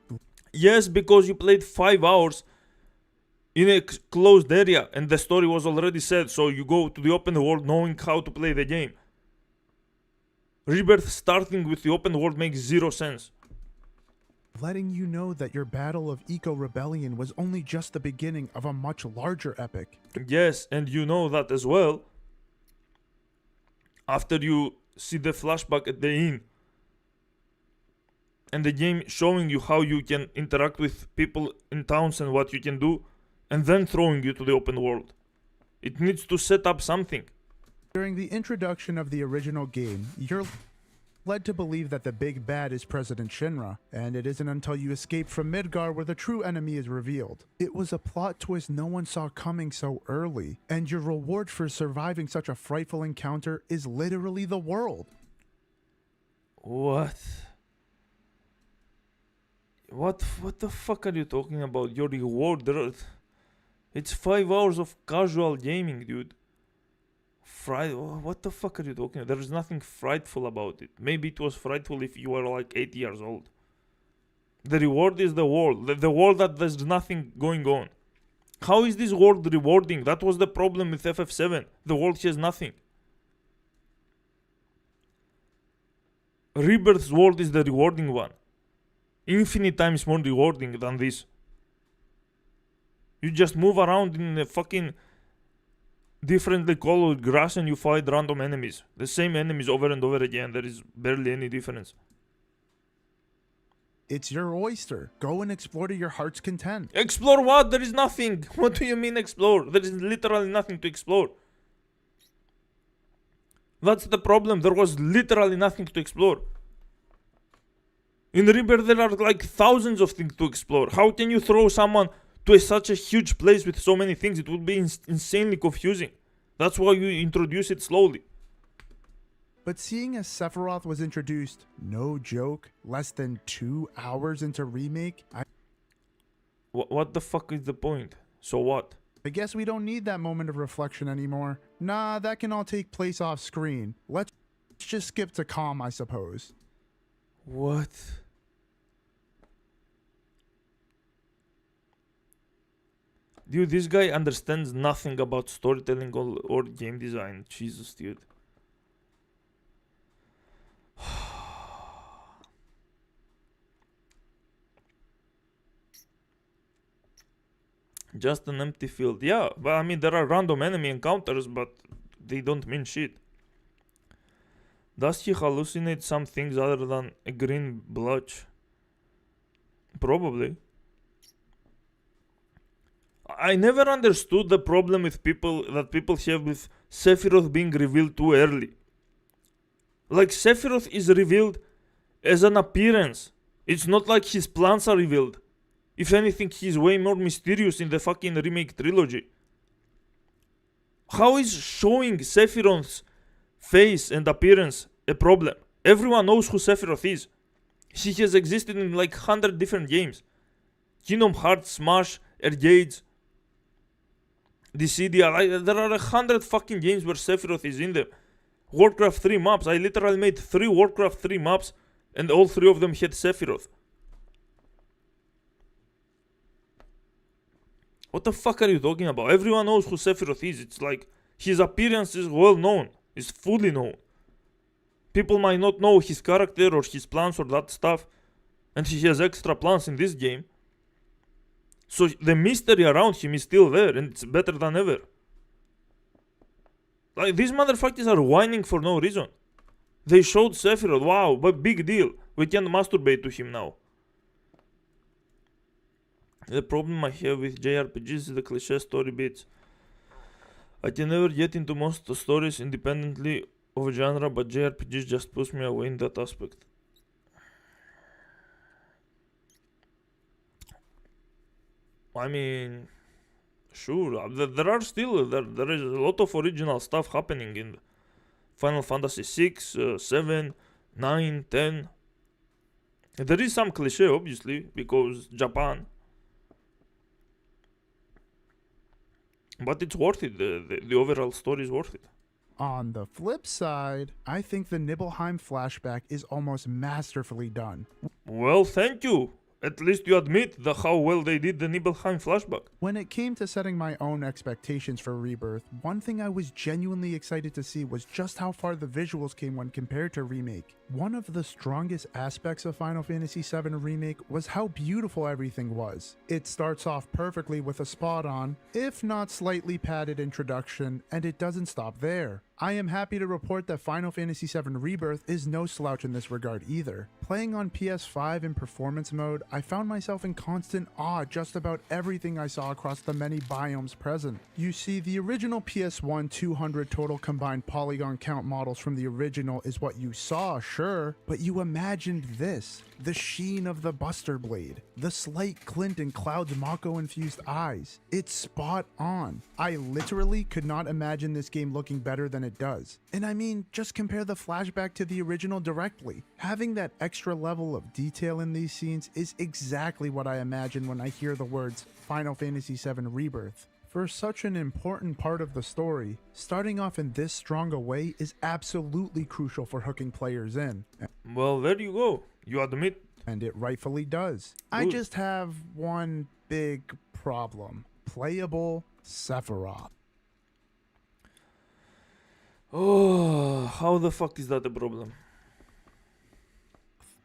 Yes, because you played 5 hours in a closed area and the story was already set, so you go to the open world knowing how to play the game. Rebirth starting with the open world makes zero sense. Letting you know that your battle of Eco Rebellion was only just the beginning of a much larger epic. Yes, and you know that as well after you see the flashback at the inn and the game showing you how you can interact with people in towns and what you can do, and then throwing you to the open world. It needs to set up something. During the introduction of the original game, you're led to believe that the big bad is President Shinra, and it isn't until you escape from Midgar where the true enemy is revealed. It was a plot twist no one saw coming so early, and your reward for surviving such a frightful encounter is literally the world. What? What the fuck are you talking about? Your reward? It's 5 hours of casual gaming, dude. What the fuck are you talking about? There is nothing frightful about it. Maybe it was frightful if you were like 8 years old. The reward is the world. The world that there's nothing going on. How is this world rewarding? That was the problem with FF7. The world has nothing. Rebirth's world is the rewarding one. Infinite times more rewarding than this. You just move around in a fucking differently colored grass and you fight random enemies. The same enemies over and over again. There is barely any difference. It's your oyster. Go and explore to your heart's content. Explore what? There is nothing. What do you mean explore? There is literally nothing to explore. That's the problem. There was literally nothing to explore. In Rebirth there are like thousands of things to explore. How can you throw someone to such a huge place with so many things? It would be insanely confusing. That's why you introduce it slowly. But seeing as Sephiroth was introduced, no joke, less than 2 hours into Remake, What the fuck is the point? So what? I guess we don't need that moment of reflection anymore. Nah, that can all take place off screen. Let's just skip to calm, I suppose. What? Dude, this guy understands nothing about storytelling or game design. Jesus, dude. Just an empty field. Yeah, but I mean, there are random enemy encounters, but they don't mean shit. Does he hallucinate some things other than a green blotch? Probably. I never understood the problem with people have with Sephiroth being revealed too early. Like, Sephiroth is revealed as an appearance. It's not like his plans are revealed. If anything, he's way more mysterious in the fucking remake trilogy. How is showing Sephiroth's face and appearance a problem? Everyone knows who Sephiroth is. He has existed in like 100 different games. Kingdom Hearts, Smash, Arcades, Dissidia. There are 100 fucking games where Sephiroth is in them. Warcraft 3 maps. I literally made 3 Warcraft 3 maps and all 3 of them had Sephiroth. What the fuck are you talking about? Everyone knows who Sephiroth is. It's like his appearance is well known. Is fully known. People might not know his character or his plans or that stuff. And he has extra plans in this game. So the mystery around him is still there and it's better than ever. Like, these motherfuckers are whining for no reason. They showed Sephiroth, wow, but big deal. We can masturbate to him now. The problem I have with JRPGs is the cliché story bits. I can never get into most stories independently of genre, but JRPGs just push me away in that aspect. I mean, sure, there are still, there is a lot of original stuff happening in Final Fantasy 6, 7, 9, 10. There is some cliché, obviously, because Japan. But it's worth it, the overall story is worth it. On the flip side, I think the Nibelheim flashback is almost masterfully done. Well, thank you. At least you admit how well they did the Nibelheim flashback. When it came to setting my own expectations for Rebirth, one thing I was genuinely excited to see was just how far the visuals came when compared to Remake. One of the strongest aspects of Final Fantasy VII Remake was how beautiful everything was. It starts off perfectly with a spot-on, if not slightly padded introduction, and it doesn't stop there. I am happy to report that Final Fantasy VII Rebirth is no slouch in this regard either. Playing on PS5 in performance mode, I found myself in constant awe just about everything I saw across the many biomes present. You see, the original PS1 200 total combined polygon count models from the original is what you saw, sure, but you imagined this. The sheen of the Buster Blade, the slight glint in Cloud's Mako-infused eyes. It's spot on. I literally could not imagine this game looking better than it does. And I mean, just compare the flashback to the original directly. Having that extra level of detail in these scenes is exactly what I imagine when I hear the words Final Fantasy VII Rebirth. For such an important part of the story, starting off in this strong a way is absolutely crucial for hooking players in. Well, there you go. You admit. And it rightfully does. Good. I just have one big problem. Playable Sephiroth. Oh, how the fuck is that a problem?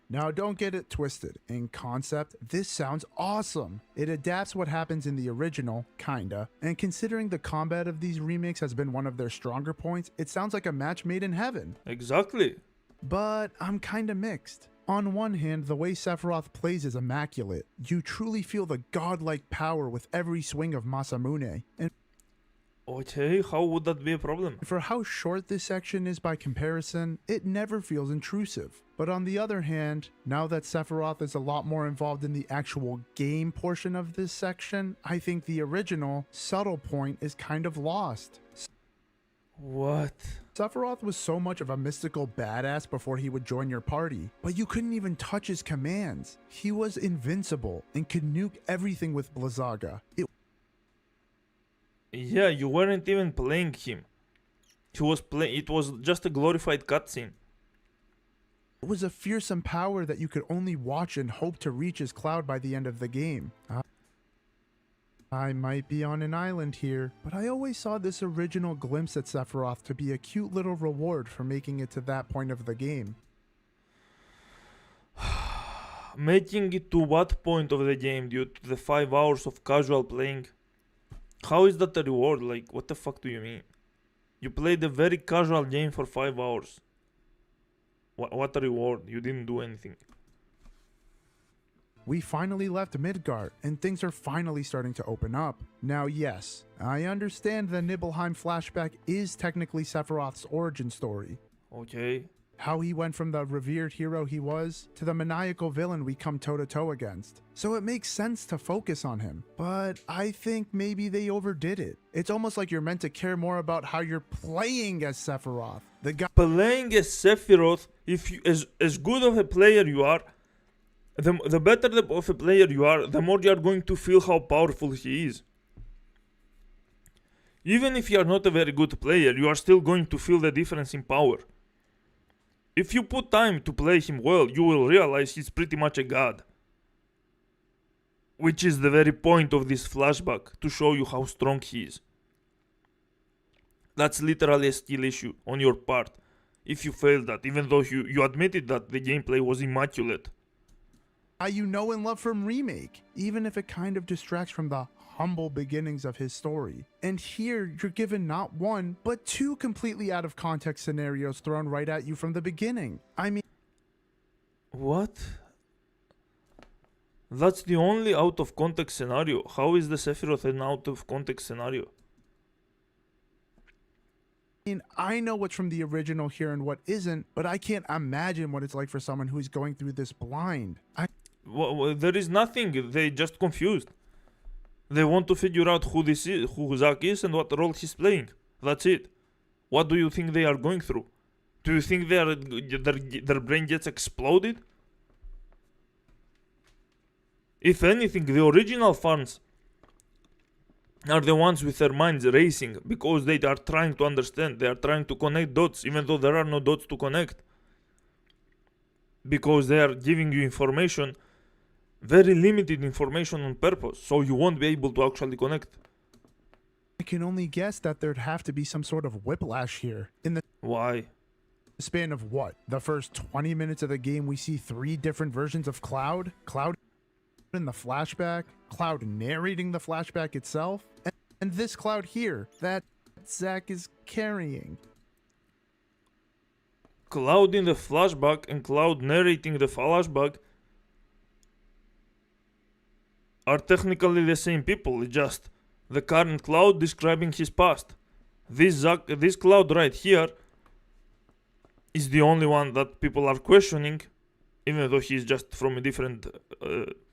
Now, don't get it twisted. In concept, this sounds awesome. It adapts what happens in the original, kinda, and considering the combat of these remakes has been one of their stronger points, it sounds like a match made in heaven. Exactly. But I'm kinda mixed. On one hand, the way Sephiroth plays is immaculate. You truly feel the godlike power with every swing of Masamune. And okay, how would that be a problem? For how short this section is by comparison, it never feels intrusive. But on the other hand, now that Sephiroth is a lot more involved in the actual game portion of this section, I think the original, subtle point is kind of lost. What? Sephiroth was so much of a mystical badass before he would join your party, but you couldn't even touch his commands. He was invincible and could nuke everything with Blizzaga. Yeah, you weren't even playing him. It was just a glorified cutscene. It was a fearsome power that you could only watch and hope to reach his cloud by the end of the game. I might be on an island here, but I always saw this original glimpse at Sephiroth to be a cute little reward for making it to that point of the game. Making it to what point of the game due to the 5 hours of casual playing? How is that a reward? Like, what the fuck do you mean? You played a very casual game for 5 hours. What a reward? You didn't do anything. We finally left Midgard, and things are finally starting to open up. Now, yes, I understand the Nibelheim flashback is technically Sephiroth's origin story. Okay. How he went from the revered hero he was to the maniacal villain we come toe-to-toe against. So it makes sense to focus on him. But I think maybe they overdid it. It's almost like you're meant to care more about how you're playing as Sephiroth. The guy playing as Sephiroth, if you as good of a player you are, the better of a player you are, the more you are going to feel how powerful he is. Even if you are not a very good player, you are still going to feel the difference in power. If you put time to play him well, you will realize he's pretty much a god. Which is the very point of this flashback, to show you how strong he is. That's literally a skill issue on your part, if you failed that, even though you admitted that the gameplay was immaculate. You know and love from Remake, even if it kind of distracts from the humble beginnings of his story. And here, you're given not one, but two completely out of context scenarios thrown right at you from the beginning. I mean... What? That's the only out of context scenario. How is the Sephiroth an out of context scenario? I know what's from the original here and what isn't, but I can't imagine what it's like for someone who's going through this blind. Well, there is nothing. They just confused. They want to figure out who this is, who Zack is, and what role he's playing. That's it. What do you think they are going through? Do you think their brain gets exploded? If anything, the original fans are the ones with their minds racing because they are trying to understand. They are trying to connect dots, even though there are no dots to connect. Because they are giving you information, very limited information on purpose, so you won't be able to actually connect. I can only guess that there'd have to be some sort of whiplash here. In the Why? Span of what? The first 20 minutes of the game, we see 3 different versions of Cloud? Cloud in the flashback, Cloud narrating the flashback itself, and this Cloud here that Zack is carrying. Cloud in the flashback and Cloud narrating the flashback are technically the same people, just the current Cloud describing his past. This Cloud right here is the only one that people are questioning, even though he's just from a different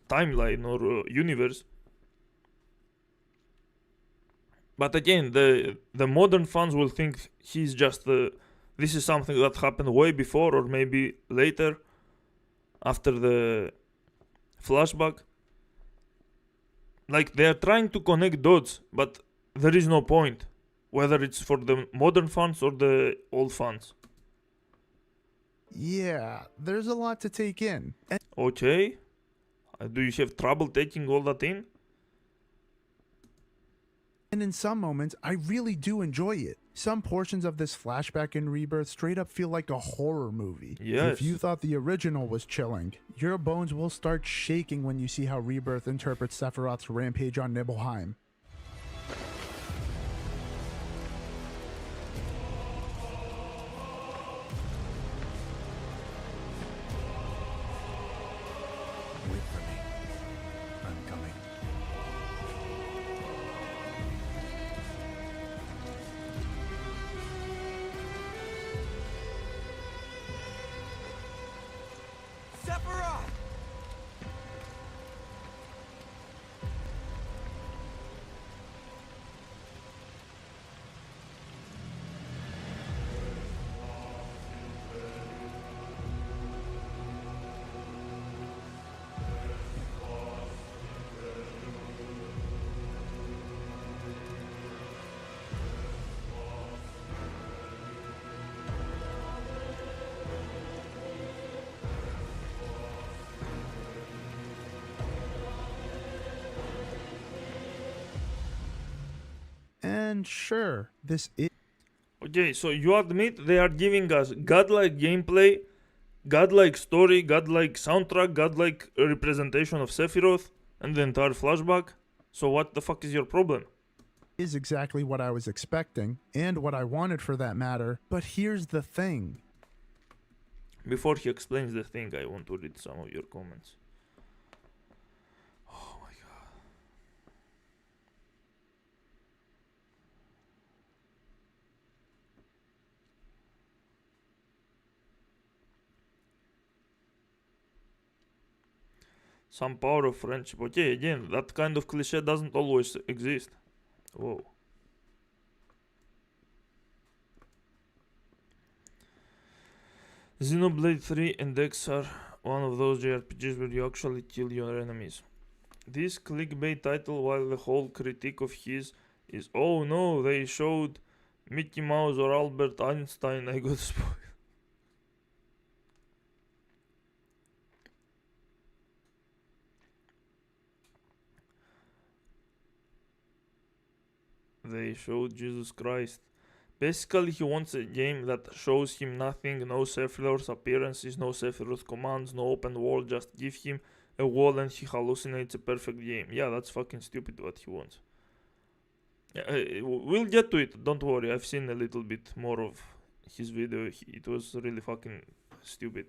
timeline or universe. But again, the modern fans will think he's just this is something that happened way before or maybe later after the flashback. Like, they are trying to connect dots, but there is no point, whether it's for the modern fans or the old fans. Yeah, there's a lot to take in. Okay. Do you have trouble taking all that in? And in some moments, I really do enjoy it. Some portions of this flashback in Rebirth straight up feel like a horror movie. Yes. If you thought the original was chilling, your bones will start shaking when you see how Rebirth interprets Sephiroth's rampage on Nibelheim. Wait for me. I'm coming. Sephiroth! And sure, this is. Okay, so you admit they are giving us godlike gameplay, godlike story, godlike soundtrack, godlike representation of Sephiroth, and the entire flashback. So what the fuck is your problem? Is exactly what I was expecting, and what I wanted for that matter, but here's the thing. Before he explains the thing, I want to read some of your comments. Oh my god. Some power of friendship. Okay, again, that kind of cliche doesn't always exist. Whoa. Xenoblade 3 and X are one of those JRPGs where you actually kill your enemies. This clickbait title, while the whole critique of his is, oh no, they showed Mickey Mouse or Albert Einstein, I got spoiled. They showed Jesus Christ. Basically, he wants a game that shows him nothing, no Sephiroth appearances, no Sephiroth commands, no open world, just give him a wall and he hallucinates a perfect game. Yeah, that's fucking stupid what he wants. We'll get to it, don't worry, I've seen a little bit more of his video, it was really fucking stupid.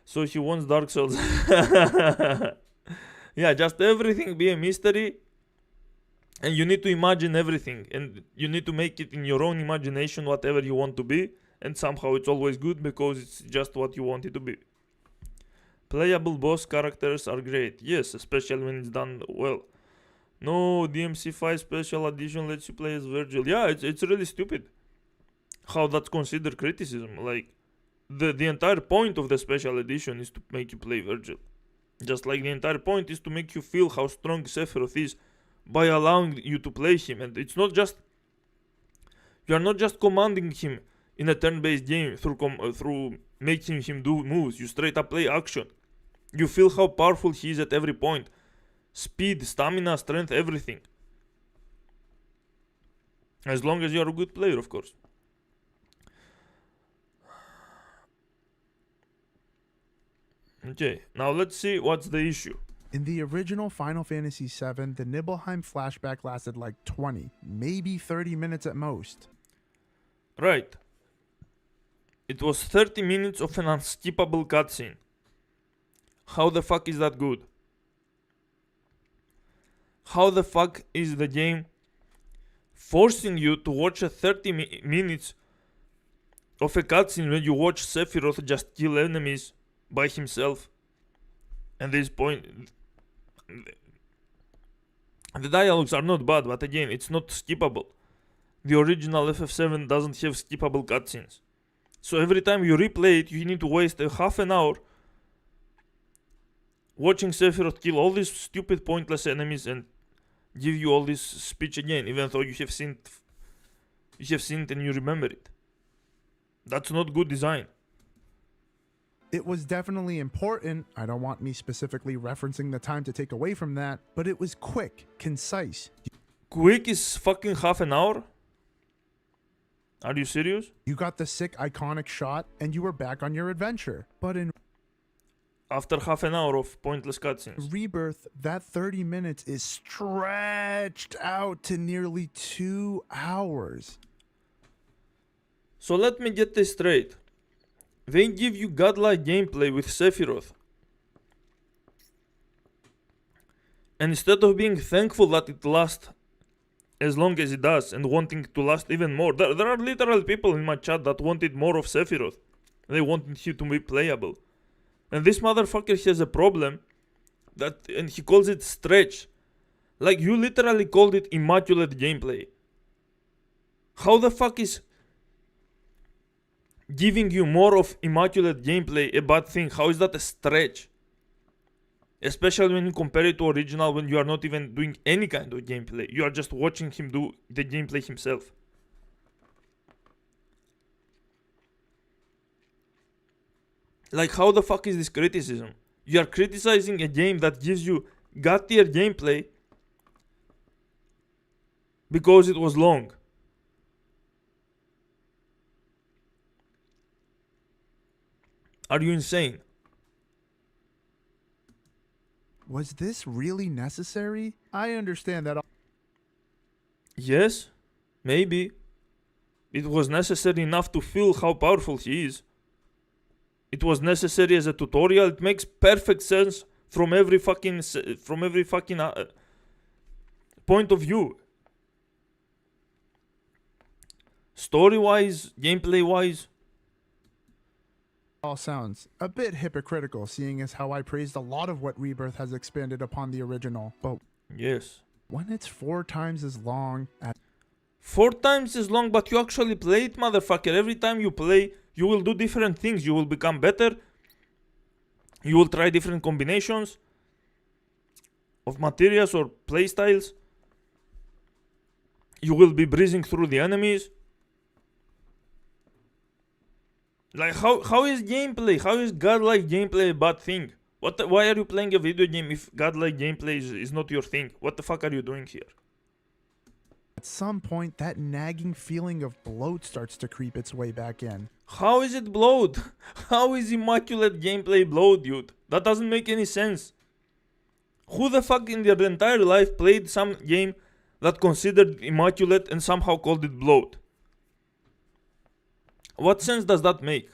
So he wants Dark Souls. Yeah, just everything be a mystery. And you need to imagine everything, and you need to make it in your own imagination whatever you want to be, and somehow it's always good because it's just what you want it to be. Playable boss characters are great, yes, especially when it's done well. No, DMC5 Special Edition lets you play as Virgil. Yeah, it's really stupid how that's considered criticism. Like, the entire point of the Special Edition is to make you play Virgil. Just like the entire point is to make you feel how strong Sephiroth is by allowing you to play him. And it's not just, you are not just commanding him in a turn-based game through making him do moves. You straight up play action. You feel how powerful he is at every point. Speed, stamina, strength, everything. As long as you are a good player, of course. Okay, now let's see what's the issue. In the original Final Fantasy VII, the Nibelheim flashback lasted like 20, maybe 30 minutes at most. Right. It was 30 minutes of an unskippable cutscene. How the fuck is that good? How the fuck is the game forcing you to watch a 30 minutes of a cutscene when you watch Sephiroth just kill enemies by himself? And this point, the dialogues are not bad, but again, it's not skippable. The original FF7 doesn't have skippable cutscenes. So every time you replay it, you need to waste a half an hour watching Sephiroth kill all these stupid pointless enemies and give you all this speech again, even though you have seen it and you remember it. That's not good design. It was definitely important. I don't want me specifically referencing the time to take away from that, but it was quick, concise. Quick is fucking half an hour? Are you serious? You got the sick, iconic shot, and you were back on your adventure. But in after half an hour of pointless cutscenes. Rebirth, that 30 minutes is stretched out to nearly 2 hours. So let me get this straight. They give you godlike gameplay with Sephiroth. And instead of being thankful that it lasts as long as it does and wanting to last even more, there are literal people in my chat that wanted more of Sephiroth. They wanted him to be playable. And this motherfucker has a problem and he calls it stretch. Like, you literally called it immaculate gameplay. How the fuck is giving you more of immaculate gameplay a bad thing? How is that a stretch? Especially when you compare it to original, when you are not even doing any kind of gameplay. You are just watching him do the gameplay himself. Like, how the fuck is this criticism? You are criticizing a game that gives you god tier gameplay because it was long. Are you insane? Was this really necessary? I understand that. Yes, maybe. It was necessary enough to feel how powerful he is. It was necessary as a tutorial. It makes perfect sense from every fucking point of view. Story-wise, gameplay-wise. All sounds a bit hypocritical, seeing as how I praised a lot of what Rebirth has expanded upon the original, but yes, when it's 4 times as long as 4 times as long, but you actually play it, motherfucker. Every time you play, you will do different things. You will become better. You will try different combinations of materials or playstyles. You will be breezing through the enemies. Like, how is gameplay? How is godlike gameplay a bad thing? Why are you playing a video game if godlike gameplay is not your thing? What the fuck are you doing here? at some point that nagging feeling of bloat starts to creep its way back in. How is it bloat? How is immaculate gameplay bloat, dude? That doesn't make any sense. Who the fuck in their entire life played some game that considered immaculate and somehow called it bloat? What sense does that make?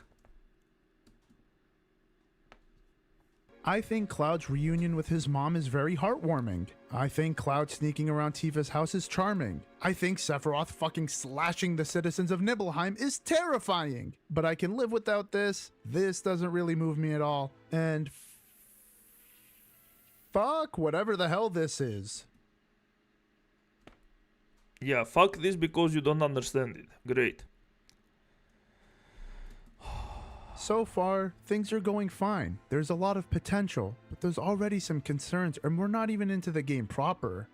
I think Cloud's reunion with his mom is very heartwarming. I think Cloud sneaking around Tifa's house is charming. I think Sephiroth fucking slashing the citizens of Nibelheim is terrifying. But I can live without this. This doesn't really move me at all. And fuck whatever the hell this is. Yeah, fuck this because you don't understand it. Great. So far, things are going fine. There's a lot of potential, but there's already some concerns, and we're not even into the game proper.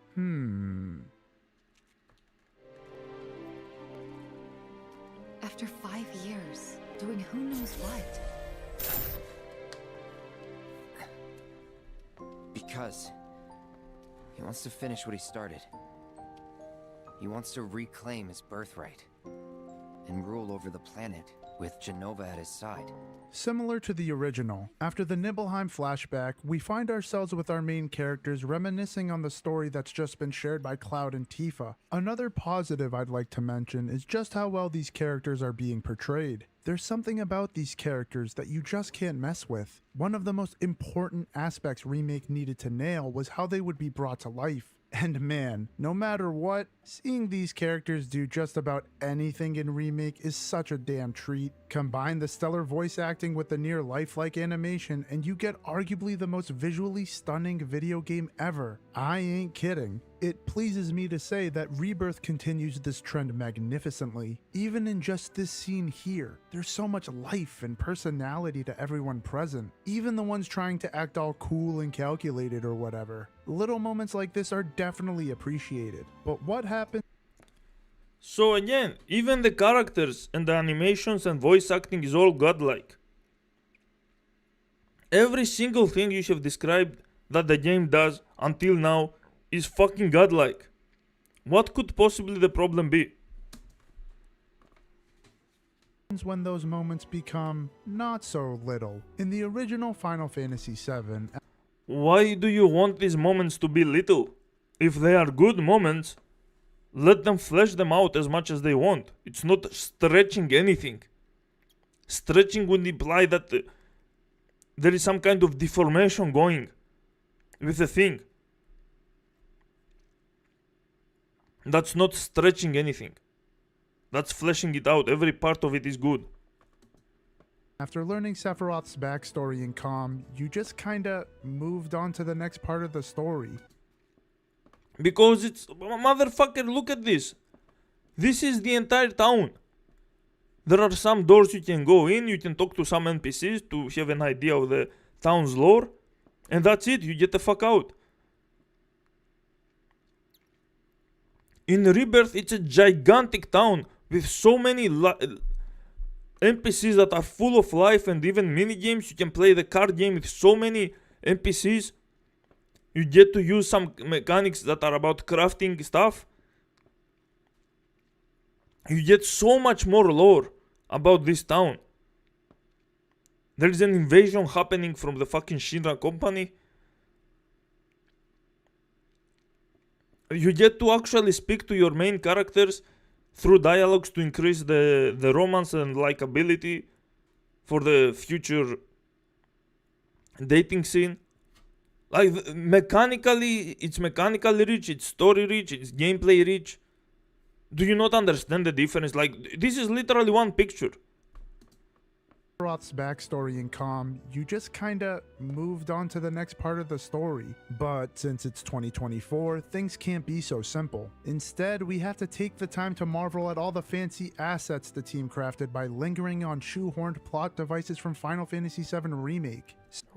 After 5 years, doing who knows what. Because he wants to finish what he started. He wants to reclaim his birthright and rule over the planet with Genova at his side. Similar to the original, after the Nibelheim flashback, we find ourselves with our main characters reminiscing on the story that's just been shared by Cloud and Tifa. Another positive I'd like to mention is just how well these characters are being portrayed. There's something about these characters that you just can't mess with. One of the most important aspects Remake needed to nail was how they would be brought to life. And man, no matter what, seeing these characters do just about anything in Remake is such a damn treat. Combine the stellar voice acting with the near lifelike animation and you get arguably the most visually stunning video game ever. I ain't kidding. It pleases me to say that Rebirth continues this trend magnificently. Even in just this scene here, there's so much life and personality to everyone present. Even the ones trying to act all cool and calculated or whatever. Little moments like this are definitely appreciated. But what happens? So again, even the characters and the animations and voice acting is all godlike. Every single thing you have described that the game does until now is fucking godlike. What could possibly the problem be? When those moments become not so little. In the original Final Fantasy VII, why do you want these moments to be little? If they are good moments, let them flesh them out as much as they want. It's not stretching anything. Stretching would imply that there is some kind of deformation going with the thing. That's not stretching anything. That's fleshing it out. Every part of it is good. After learning Sephiroth's backstory in Calm, you just kinda moved on to the next part of the story. Because it's... Motherfucker, look at this. This is the entire town. There are some doors you can go in, you can talk to some NPCs to have an idea of the town's lore. And that's it, you get the fuck out. In Rebirth, it's a gigantic town with so many NPCs that are full of life and even minigames. You can play the card game with so many NPCs. You get to use some mechanics that are about crafting stuff. You get so much more lore about this town. There is an invasion happening from the fucking Shinra company. You get to actually speak to your main characters through dialogues to increase the romance and likability for the future dating scene. Like, mechanically, it's mechanically rich, it's story rich, it's gameplay rich. Do you not understand the difference? Like, this is literally one picture. Roth's backstory in Calm, you just kinda moved on to the next part of the story. But since it's 2024, things can't be so simple. Instead, we have to take the time to marvel at all the fancy assets the team crafted by lingering on shoehorned plot devices from Final Fantasy VII Remake.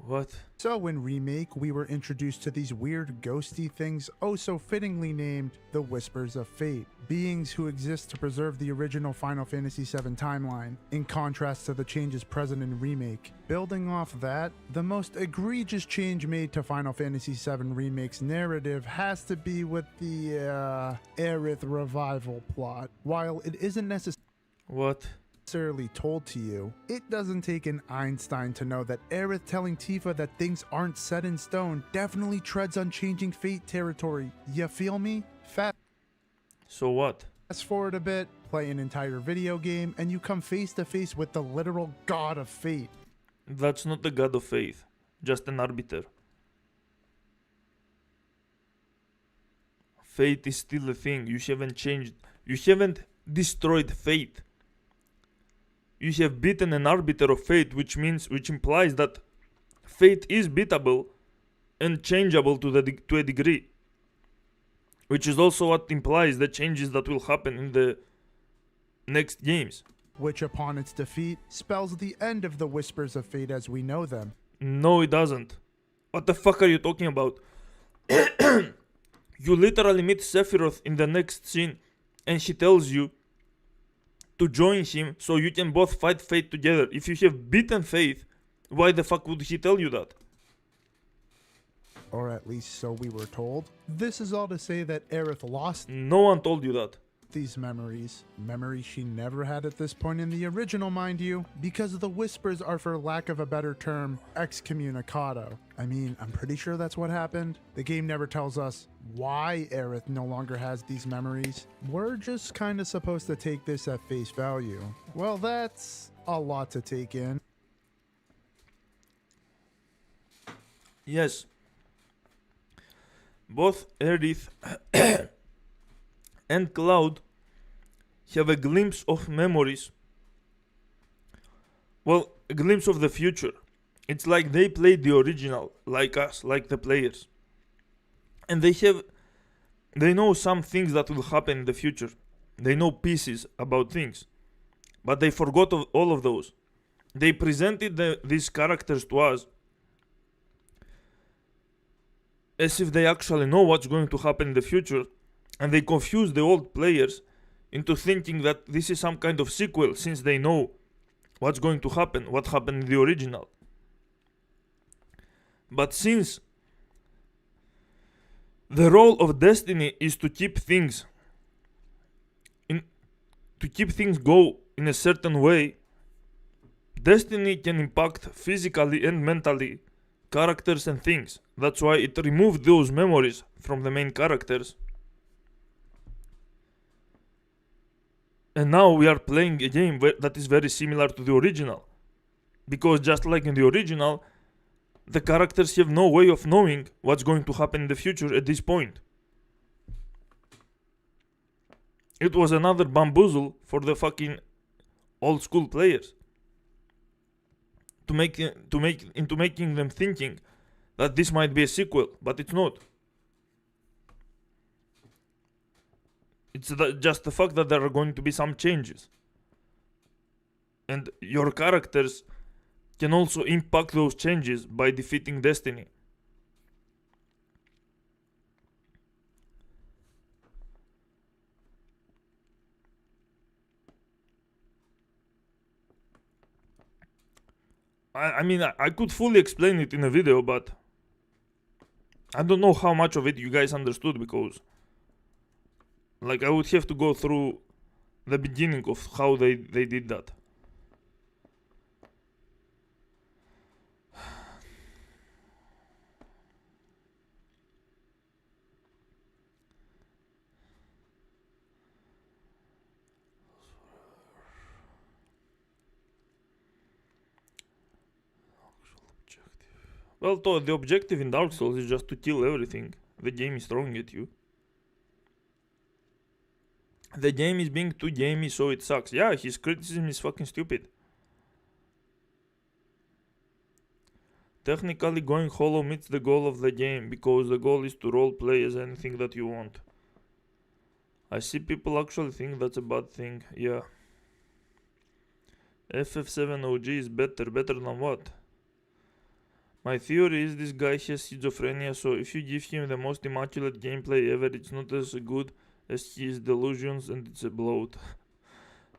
What? So in Remake, we were introduced to these weird ghosty things, oh so fittingly named the Whispers of Fate, beings who exist to preserve the original Final Fantasy VII timeline, in contrast to the changes present in Remake. Building off that, the most egregious change made to Final Fantasy VII Remake's narrative has to be with the Aerith revival plot. While it isn't necessarily told to you, it doesn't take an Einstein to know that Aerith telling Tifa that things aren't set in stone definitely treads on changing fate territory. You feel me? So what? Fast forward a bit, play an entire video game, and you come face to face with the literal god of fate. That's not the god of faith, just an arbiter. Fate is still a thing. You haven't changed. You haven't destroyed fate. You have beaten an arbiter of fate, which implies that fate is beatable and changeable to a degree. Which is also what implies the changes that will happen in the next games. Which upon its defeat spells the end of the Whispers of Fate as we know them. No, it doesn't. What the fuck are you talking about? You literally meet Sephiroth in the next scene and he tells you to join him so you can both fight fate together. If you have beaten fate, why the fuck would he tell you that? Or at least so we were told. This is all to say that Aerith lost no one told you that. These memories she never had at this point in the original, mind you, because the Whispers are, for lack of a better term, excommunicado. I mean, I'm pretty sure that's what happened. The game never tells us why Aerith no longer has these memories. We're just kinda supposed to take this at face value. Well, that's a lot to take in. Yes. Both Aerith and Cloud have a glimpse of memories. Well, a glimpse of the future. It's like they played the original, like us, like the players. And they know some things that will happen in the future. They know pieces about things. But they forgot all of those. They presented these characters to us as if they actually know what's going to happen in the future, and they confuse the old players into thinking that this is some kind of sequel since they know what's going to happen, what happened in the original. But since the role of Destiny is to keep things go in a certain way, Destiny can impact physically and mentally characters and things. That's why it removed those memories from the main characters. And now we are playing a game that is very similar to the original. Because just like in the original, the characters have no way of knowing what's going to happen in the future at this point. It was another bamboozle for the fucking old school players. Into making them thinking that this might be a sequel, but it's not. It's just the fact that there are going to be some changes. And your characters can also impact those changes by defeating Destiny. I mean, I could fully explain it in a video, but I don't know how much of it you guys understood, because like I would have to go through the beginning of how they did that. Well, the objective in Dark Souls is just to kill everything the game is throwing at you. The game is being too gamey, so it sucks. Yeah, his criticism is fucking stupid. Technically, going hollow meets the goal of the game, because the goal is to roleplay as anything that you want. I see people actually think that's a bad thing. Yeah. FF7 OG is better than what? My theory is this guy has schizophrenia, so if you give him the most immaculate gameplay ever, it's not as good as his delusions, and it's a bloat.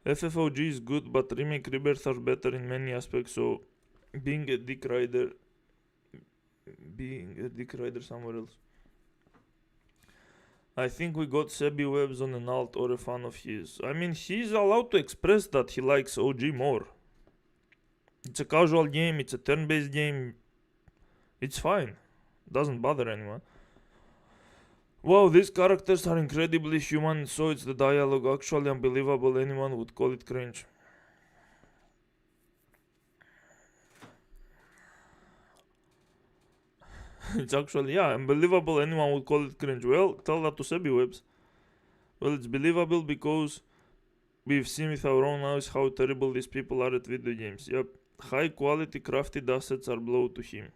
FFOG is good, but Remake Rebirth are better in many aspects, so being a dick rider somewhere else. I think we got Sebi Webs on an alt or a fan of his. I mean, he's allowed to express that he likes OG more. It's a casual game, it's a turn-based game. It's fine. Doesn't bother anyone. Wow, these characters are incredibly human, so it's the dialogue actually unbelievable. Anyone would call it cringe. It's actually, yeah, unbelievable. Anyone would call it cringe. Well, tell that to Sebi Webs. Well, it's believable because we've seen with our own eyes how terrible these people are at video games. Yep. High quality crafted assets are blow to him.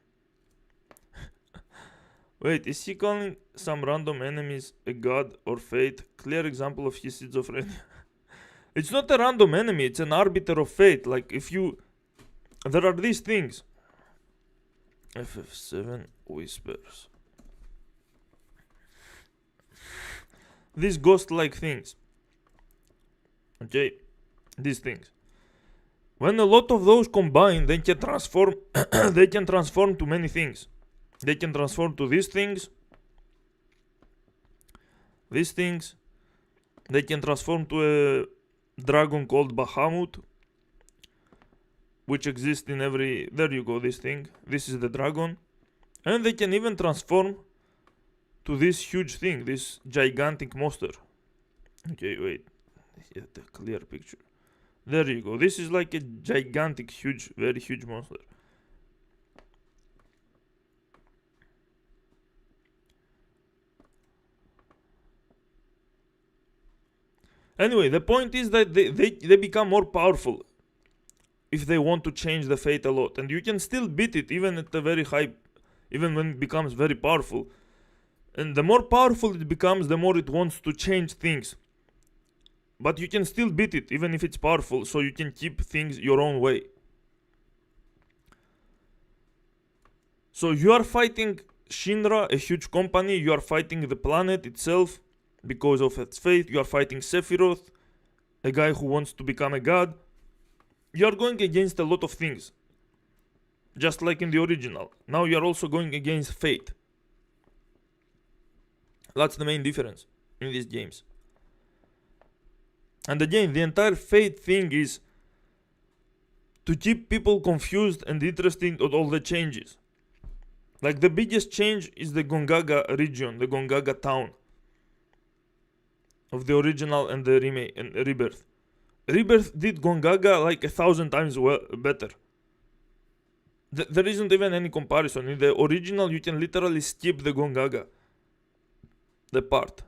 Wait, is he calling some random enemies a god or fate? Clear example of his schizophrenia. It's not a random enemy, it's an arbiter of fate. Like, if you... There are these things. FF7 Whispers. These ghost-like things. Okay? These things. When a lot of those combine, they can transform... they can transform to many things. They can transform to these things. These things. They can transform to a dragon called Bahamut, which exists in every... There you go, this thing. This is the dragon. And they can even transform to this huge thing, this gigantic monster. Okay, wait. Get a clear picture. There you go. This is like a gigantic, huge, very huge monster. Anyway, the point is that they become more powerful if they want to change the fate a lot. And you can still beat it even at a very high, even when it becomes very powerful. And the more powerful it becomes, the more it wants to change things. But you can still beat it even if it's powerful, so you can keep things your own way. So you are fighting Shinra, a huge company, you are fighting the planet itself. Because of its fate, you are fighting Sephiroth, a guy who wants to become a god. You are going against a lot of things. Just like in the original. Now you are also going against fate. That's the main difference in these games. And again, the entire fate thing is to keep people confused and interested in all the changes. Like the biggest change is the Gongaga region, the Gongaga town. Of the original and the remake and Rebirth. Rebirth did Gongaga like 1,000 times better. There isn't even any comparison. In the original, you can literally skip the Gongaga. The part.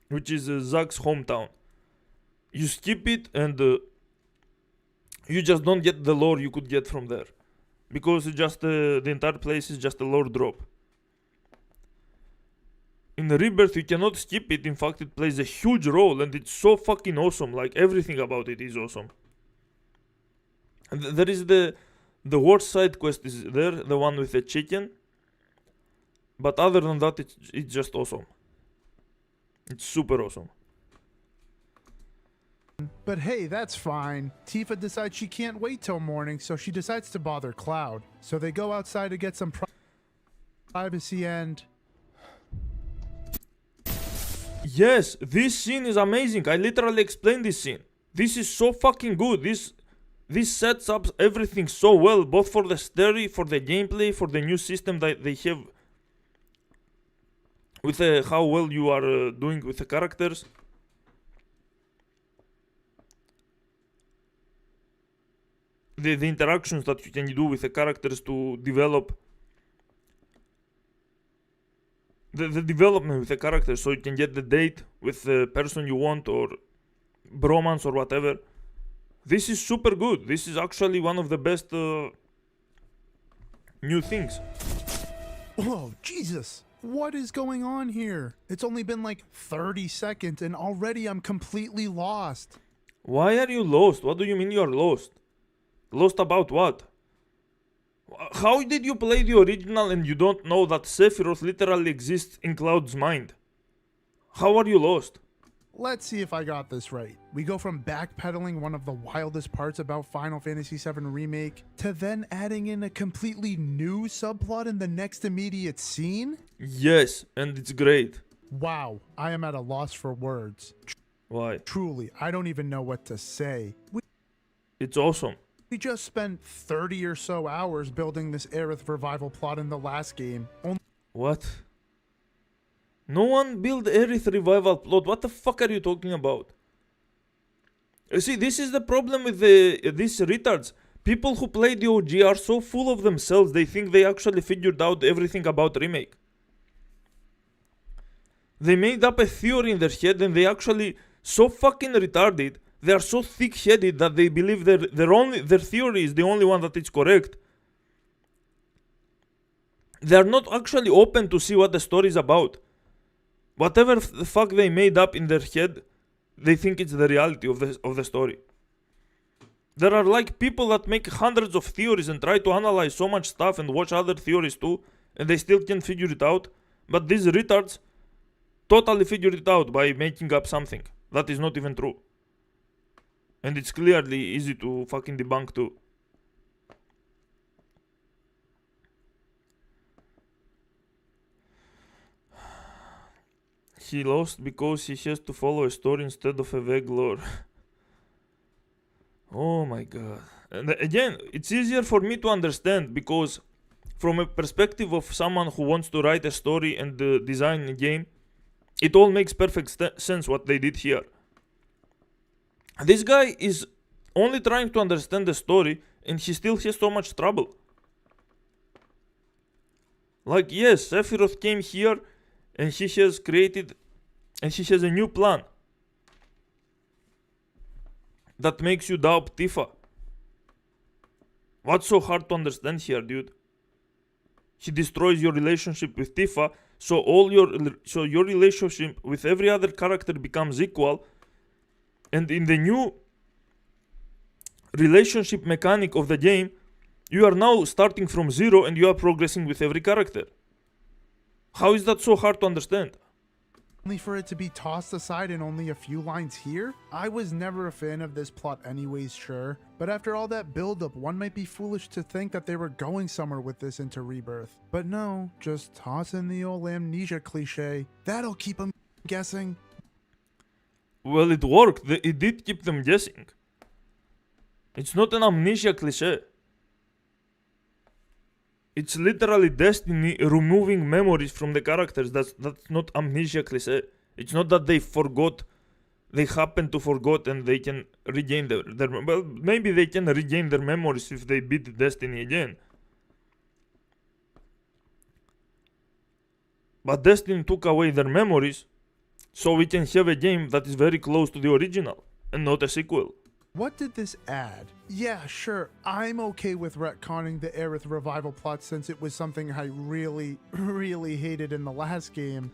Which is Zack's hometown. You skip it and you just don't get the lore you could get from there. Because it's just the entire place is just a lore drop. In the Rebirth, you cannot skip it. In fact, it plays a huge role and it's so fucking awesome. Like, everything about it is awesome. And there is the worst side quest is there, the one with the chicken. But other than that, it's just awesome. It's super awesome. But hey, that's fine. Tifa decides she can't wait till morning, so she decides to bother Cloud. So they go outside to get some privacy and... Yes, this scene is amazing. I literally explained this scene. This is so fucking good. This sets up everything so well, both for the story, for the gameplay, for the new system that they have with how well you are doing with the characters. The interactions that you can do with the characters to develop the development with the characters, so you can get the date with the person you want, or bromance or whatever. This is super good. This is actually one of the best new things. Whoa, Jesus. What is going on here? It's only been like 30 seconds and already I'm completely lost. Why are you lost? What do you mean you are lost? Lost about what? How did you play the original and you don't know that Sephiroth literally exists in Cloud's mind? How are you lost? Let's see if I got this right. We go from backpedaling one of the wildest parts about Final Fantasy VII Remake to then adding in a completely new subplot in the next immediate scene? Yes, and it's great. Wow, I am at a loss for words. Why? Truly, I don't even know what to say. It's awesome. We just spent 30 or so hours building this Aerith revival plot in the last game. What? No one built Aerith revival plot. What the fuck are you talking about? You see, this is the problem with these retards. People who play the OG are so full of themselves, they think they actually figured out everything about remake. They made up a theory in their head and they actually so fucking retarded. They are so thick-headed that they believe their theory is the only one that is correct. They are not actually open to see what the story is about. Whatever the fuck they made up in their head, they think it's the reality of the story. There are like people that make hundreds of theories and try to analyze so much stuff and watch other theories too, and they still can't figure it out. But these retards totally figured it out by making up something that is not even true. And it's clearly easy to fucking debunk too. He lost because he has to follow a story instead of a vague lore. Oh my god. And again, it's easier for me to understand because from a perspective of someone who wants to write a story and design a game, it all makes perfect sense what they did here. This guy is only trying to understand the story and he still has so much trouble. Like, yes, Sephiroth came here and he has created and he has a new plan that makes you doubt Tifa. What's so hard to understand here, dude? He destroys your relationship with Tifa, so your relationship with every other character becomes equal. And in the new relationship mechanic of the game, you are now starting from zero and you are progressing with every character. How is that so hard to understand? Only for it to be tossed aside in only a few lines here? I was never a fan of this plot anyways, sure. But after all that build-up, one might be foolish to think that they were going somewhere with this into Rebirth. But no, just toss in the old amnesia cliche. That'll keep them guessing. Well, it worked. It did keep them guessing. It's not an amnesia cliche. It's literally Destiny removing memories from the characters. That's not amnesia cliche. It's not that they forgot. They happen to forgot and they can regain their well, maybe they can regain their memories if they beat Destiny again. But Destiny took away their memories, so we can have a game that is very close to the original and not a sequel. What did this add? Yeah, sure, I'm okay with retconning the Aerith revival plot since it was something I really, really hated in the last game.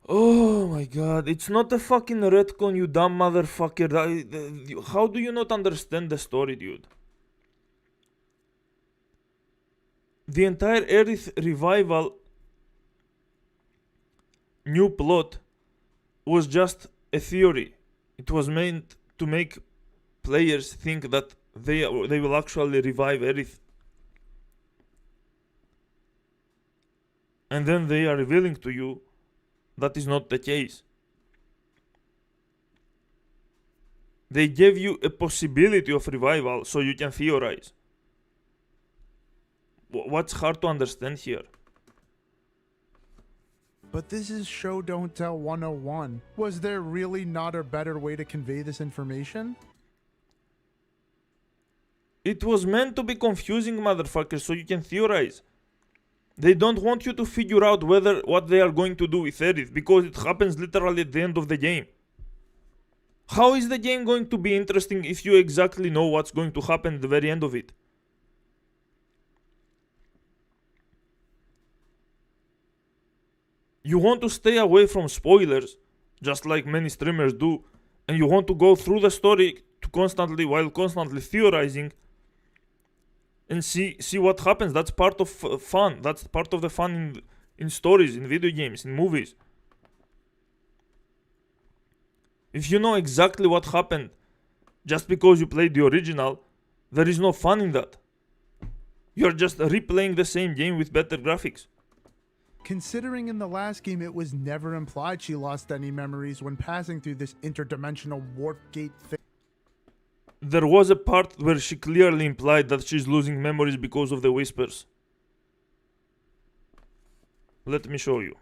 Oh my god, it's not a fucking retcon, you dumb motherfucker. How do you not understand the story, dude? The entire Aerith revival new plot was just a theory. It was meant to make players think that they will actually revive Aerith. And then they are revealing to you that is not the case. They gave you a possibility of revival so you can theorize. What's hard to understand here? But this is Show Don't Tell 101. Was there really not a better way to convey this information? It was meant to be confusing, motherfuckers, so you can theorize. They don't want you to figure out what they are going to do with Aerith, because it happens literally at the end of the game. How is the game going to be interesting if you exactly know what's going to happen at the very end of it? You want to stay away from spoilers, just like many streamers do, and you want to go through the story while constantly theorizing and see what happens. That's part of fun. That's part of the fun in stories, in video games, in movies. If you know exactly what happened just because you played the original, there is no fun in that. You're just replaying the same game with better graphics. Considering in the last game it was never implied she lost any memories when passing through this interdimensional warp gate thing. There was a part where she clearly implied that she's losing memories because of the whispers. Let me show you.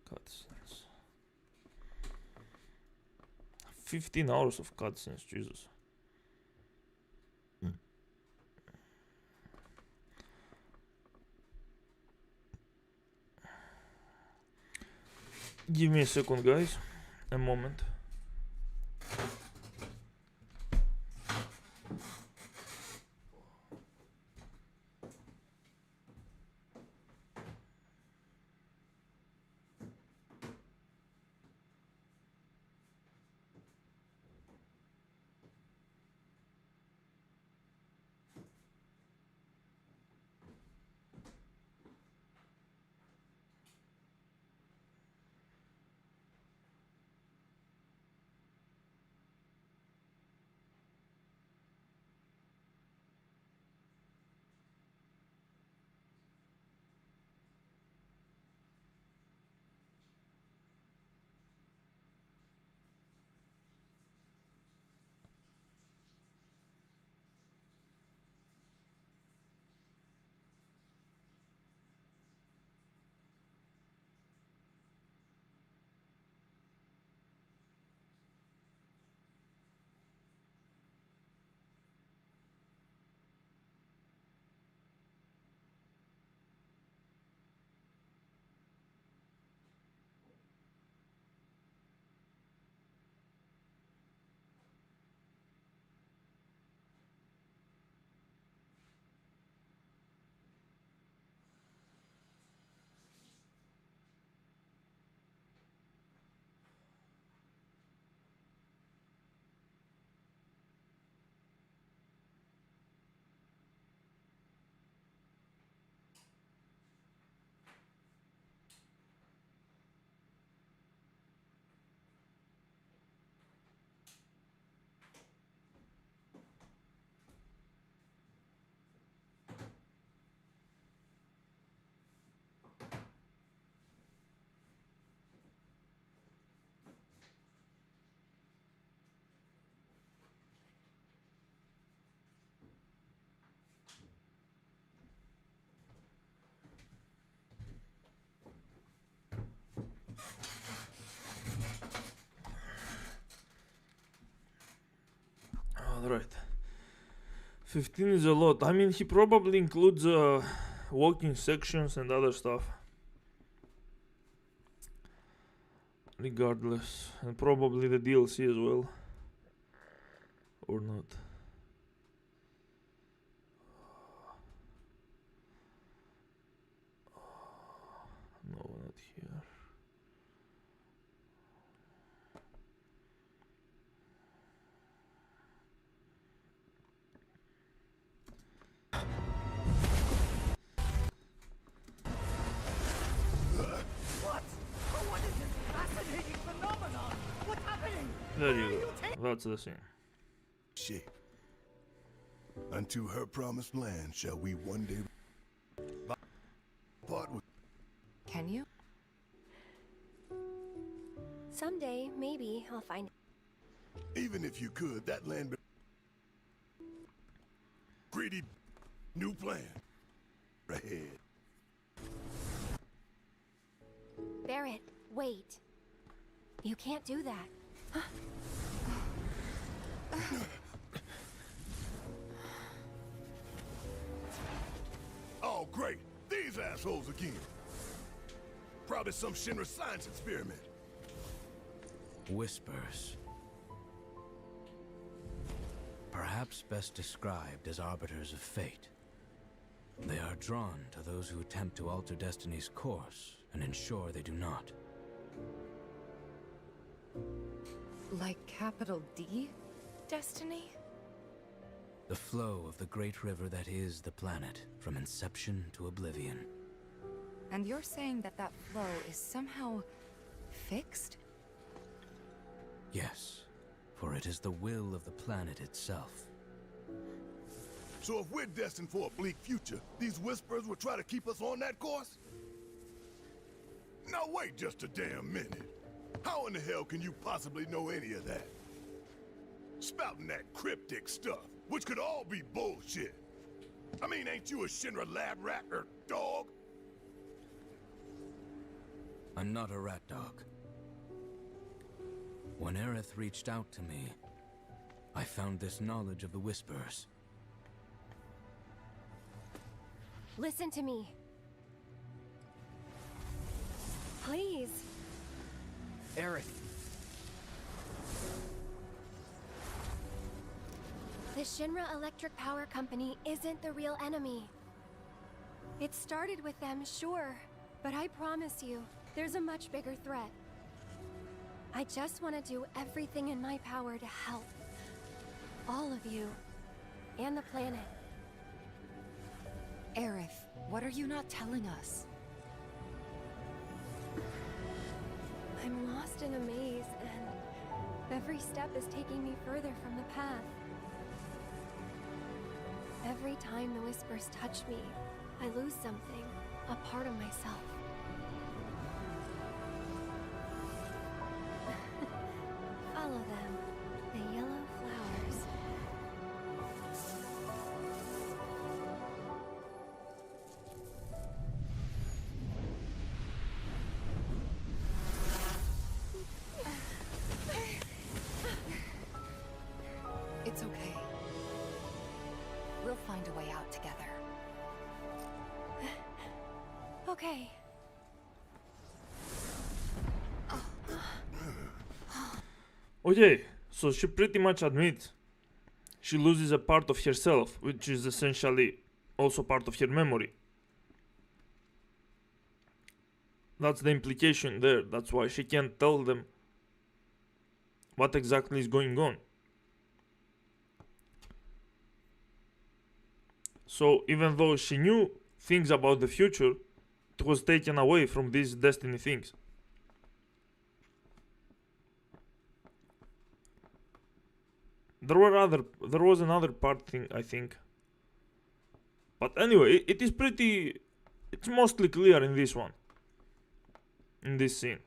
Cutscenes. 15 hours of cutscenes, Jesus. Give me a second, guys. A moment. Alright. 15 is a lot. I mean, he probably includes walking sections and other stuff. Regardless. And probably the DLC as well. Or not. No, not here. There you go. That's the scene. Shit. Unto her promised land shall we one day part with. Can you? Someday, maybe, I'll find it. Even if you could, that land. Greedy. New plan. Ahead. Barrett, wait. You can't do that. Oh, great. These assholes again. Probably some Shinra science experiment. Whispers. Perhaps best described as arbiters of fate. They are drawn to those who attempt to alter destiny's course and ensure they do not. Like capital D? Destiny? The flow of the great river that is the planet, from inception to oblivion. And you're saying that that flow is somehow fixed? Yes, for it is the will of the planet itself. So if we're destined for a bleak future, these whispers will try to keep us on that course? Now wait just a damn minute. How in the hell can you possibly know any of that? Spouting that cryptic stuff, which could all be bullshit. I mean, ain't you a Shinra lab rat or dog? I'm not a rat dog. When Aerith reached out to me, I found this knowledge of the Whispers. Listen to me. Please. Aerith. The Shinra Electric Power Company isn't the real enemy. It started with them, sure, but I promise you, there's a much bigger threat. I just want to do everything in my power to help. All of you. And the planet. Aerith, what are you not telling us? I'm lost in a maze, and every step is taking me further from the path. Every time the whispers touch me, I lose something, a part of myself. Follow them, the yellow flowers. It's okay. We'll find a way out together. Okay. Okay, so she pretty much admits she loses a part of herself, which is essentially also part of her memory. That's the implication there. That's why she can't tell them what exactly is going on. So even though she knew things about the future, it was taken away from these destiny things. There was another part thing, I think. But anyway, it's mostly clear in this one. In this scene.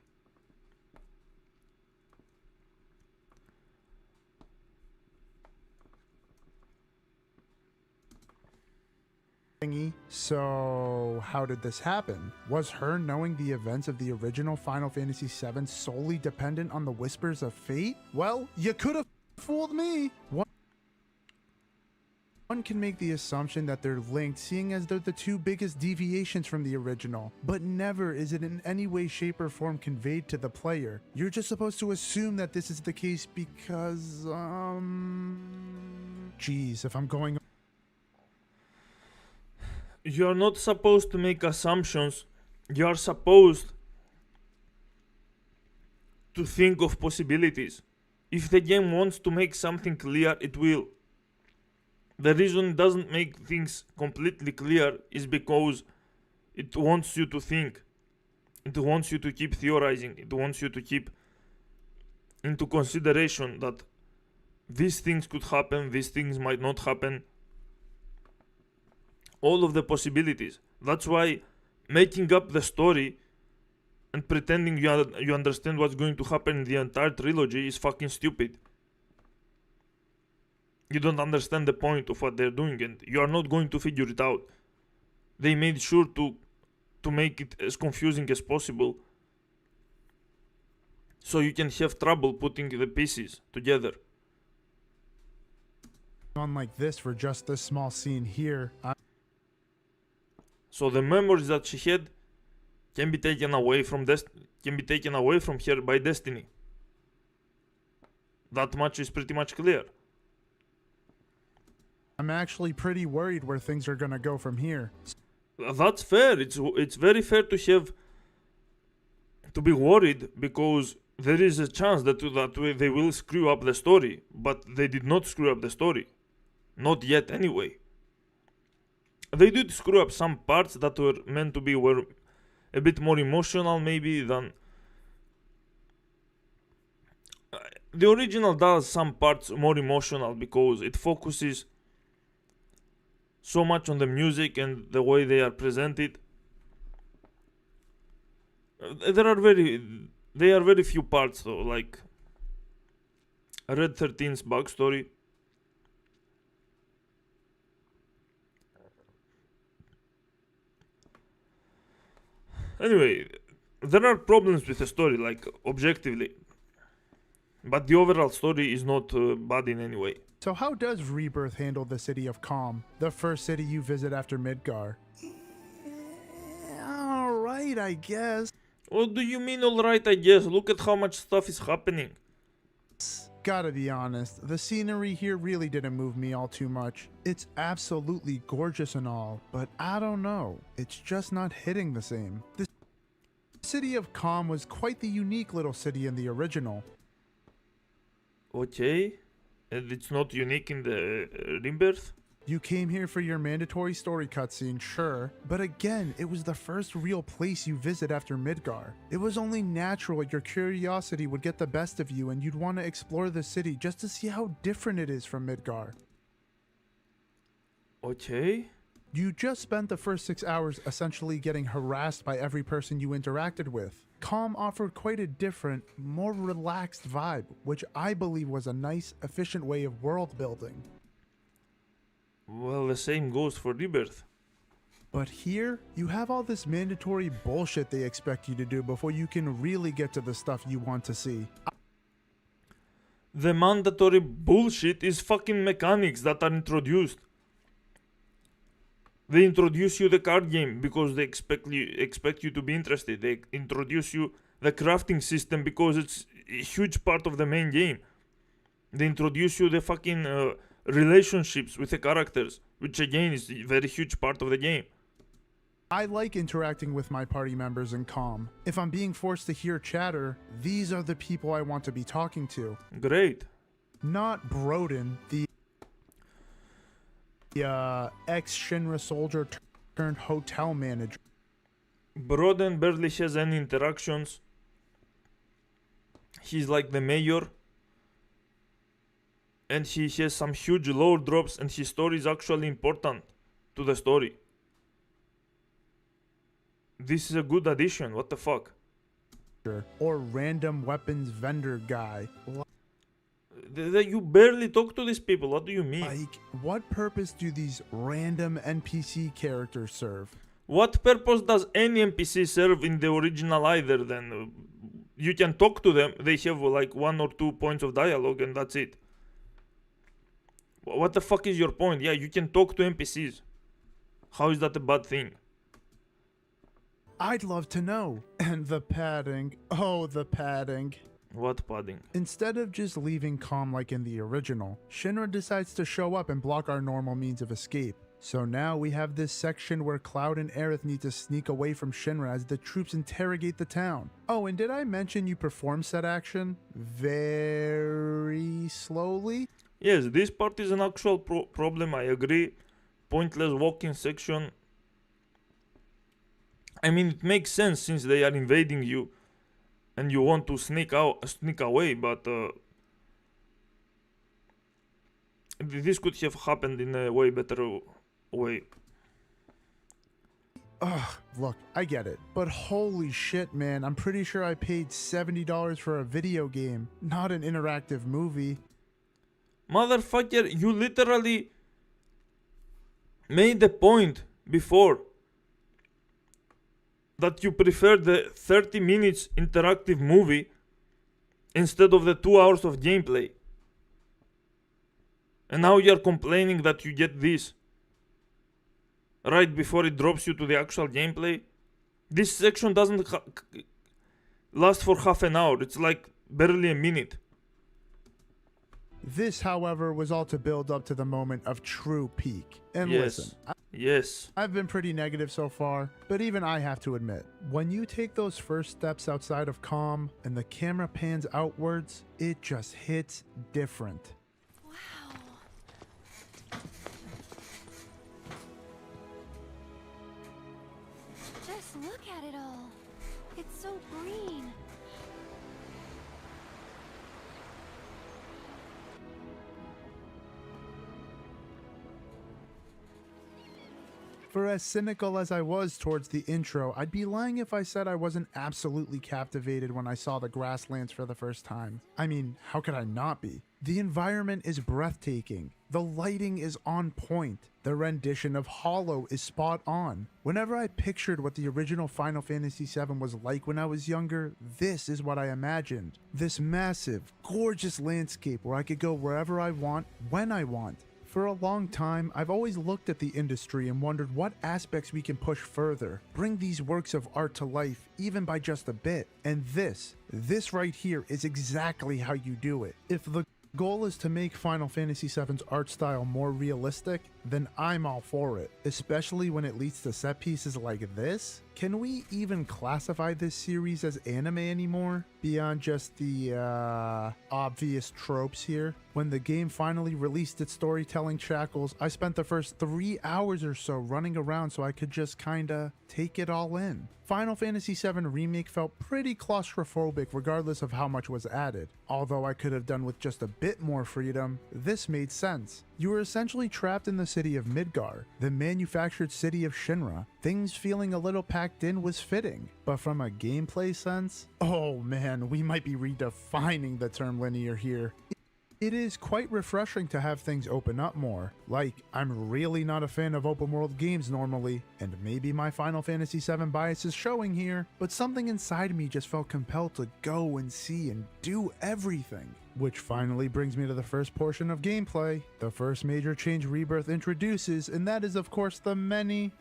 So, how did this happen? Was her knowing the events of the original Final Fantasy VII solely dependent on the Whispers of Fate? Well, you could have fooled me. One can make the assumption that they're linked, seeing as they're the two biggest deviations from the original, but never is it in any way, shape, or form conveyed to the player. You're just supposed to assume that this is the case because, geez, if I'm going... You're not supposed to make assumptions. You're supposed to think of possibilities. If the game wants to make something clear, it will. The reason it doesn't make things completely clear is because it wants you to think. It wants you to keep theorizing. It wants you to keep into consideration that these things could happen, these things might not happen. all of the possibilities. That's why making up the story and pretending you understand what's going to happen in the entire trilogy is fucking stupid. You don't understand the point of what they're doing, and you are not going to figure it out. They made sure to make it as confusing as possible, so you can have trouble putting the pieces together. On like this for just this small scene here. So the memories that she had can be taken away from her by destiny. That much is pretty much clear. I'm actually pretty worried where things are gonna go from here. That's fair. It's very fair to be worried, because there is a chance that they will screw up the story, but they did not screw up the story. Not yet, anyway. They did screw up some parts that were meant to be a bit more emotional, maybe, than... The original does some parts more emotional because it focuses so much on the music and the way they are presented. There are very few parts though, like Red 13's backstory. Anyway, there are problems with the story, like objectively, but the overall story is not bad in any way. So how does Rebirth handle the city of Calm, the first city you visit after Midgar? Alright, I guess. What do you mean alright, I guess? Look at how much stuff is happening. Gotta be honest, the scenery here really didn't move me all too much. It's absolutely gorgeous and all, but I don't know, it's just not hitting the same. The city of Calm was quite the unique little city in the original. Okay, and it's not unique in the Rebirth? You came here for your mandatory story cutscene, sure, but again, it was the first real place you visit after Midgar. It was only natural your curiosity would get the best of you and you'd want to explore the city just to see how different it is from Midgar. Okay. You just spent the first 6 hours essentially getting harassed by every person you interacted with. Calm offered quite a different, more relaxed vibe, which I believe was a nice, efficient way of world building. Well, the same goes for Rebirth. But here, you have all this mandatory bullshit they expect you to do before you can really get to the stuff you want to see. The mandatory bullshit is fucking mechanics that are introduced. They introduce you the card game because they expect you to be interested. They introduce you the crafting system because it's a huge part of the main game. They introduce you the fucking relationships with the characters, which again is a very huge part of the game. I like interacting with my party members in Calm. If I'm being forced to hear chatter, these are the people I want to be talking to. Great. Not Broden, the ex-Shinra soldier turned hotel manager. Broden barely has any interactions. He's like the mayor. And he has some huge lore drops, and his story is actually important to the story. This is a good addition, what the fuck? Or random weapons vendor guy. You barely talk to these people, what do you mean? Like, what purpose do these random NPC characters serve? What purpose does any NPC serve in the original either then? You can talk to them, they have like 1 or 2 points of dialogue and that's it. What the fuck is your point? Yeah, you can talk to NPCs. How is that a bad thing? I'd love to know. And the padding. Oh, the padding. What padding? Instead of just leaving Calm like in the original, Shinra decides to show up and block our normal means of escape. So now we have this section where Cloud and Aerith need to sneak away from Shinra as the troops interrogate the town. Oh, and did I mention you perform said action very slowly? Yes, this part is an actual problem, I agree. Pointless walking section. I mean, it makes sense since they are invading you and you want to sneak away, but this could have happened in a way better way. Ugh, look, I get it. But holy shit, man, I'm pretty sure I paid $70 for a video game, not an interactive movie. Motherfucker, you literally made the point before that you prefer the 30 minutes interactive movie instead of the 2 hours of gameplay. And now you're complaining that you get this right before it drops you to the actual gameplay. This section doesn't last for half an hour. It's like barely a minute. This, however, was all to build up to the moment of true peak. And Yes. listen, Yes. I've been pretty negative so far, but even I have to admit, when you take those first steps outside of calm and the camera pans outwards, it just hits different. Just look at it all. It's so green. For as cynical as I was towards the intro, I'd be lying if I said I wasn't absolutely captivated when I saw the grasslands for the first time. I mean, how could I not be? The environment is breathtaking. The lighting is on point. The rendition of Hollow is spot on. Whenever I pictured what the original Final Fantasy VII was like when I was younger, this is what I imagined. This massive, gorgeous landscape where I could go wherever I want, when I want. For a long time, I've always looked at the industry and wondered what aspects we can push further, bring these works of art to life, even by just a bit. And this right here is exactly how you do it. If the goal is to make Final Fantasy VII's art style more realistic, then I'm all for it, especially when it leads to set pieces like this. Can we even classify this series as anime anymore? Beyond just the obvious tropes here. When the game finally released its storytelling shackles, I spent the first 3 hours or so running around so I could just kinda take it all in. Final Fantasy VII Remake felt pretty claustrophobic regardless of how much was added. Although I could have done with just a bit more freedom, this made sense. You were essentially trapped in the city of Midgar, the manufactured city of Shinra. Things feeling a little packed in was fitting, but from a gameplay sense, oh man, we might be redefining the term linear here. It is quite refreshing to have things open up more. Like, I'm really not a fan of open world games normally, and maybe my Final Fantasy VII bias is showing here, but something inside me just felt compelled to go and see and do everything. Which finally brings me to the first portion of gameplay, the first major change Rebirth introduces, and that is of course the many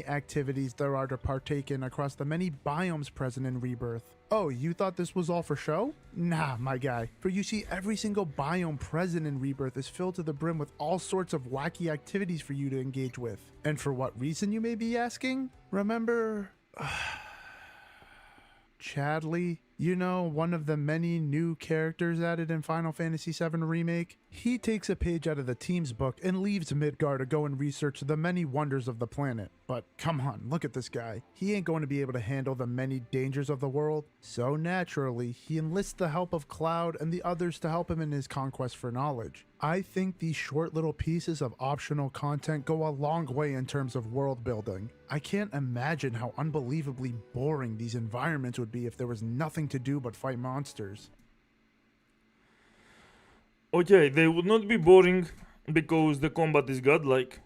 activities there are to partake in across the many biomes present in Rebirth. Oh, you thought this was all for show? Nah, my guy. For you see, every single biome present in Rebirth is filled to the brim with all sorts of wacky activities for you to engage with. And for what reason, you may be asking? Remember... Chadley? You know, one of the many new characters added in Final Fantasy VII Remake? He takes a page out of the team's book and leaves Midgar to go and research the many wonders of the planet. But come on, look at this guy. He ain't going to be able to handle the many dangers of the world. So naturally, he enlists the help of Cloud and the others to help him in his conquest for knowledge. I think these short little pieces of optional content go a long way in terms of world building. I can't imagine how unbelievably boring these environments would be if there was nothing to do but fight monsters. Okay, they would not be boring because the combat is godlike.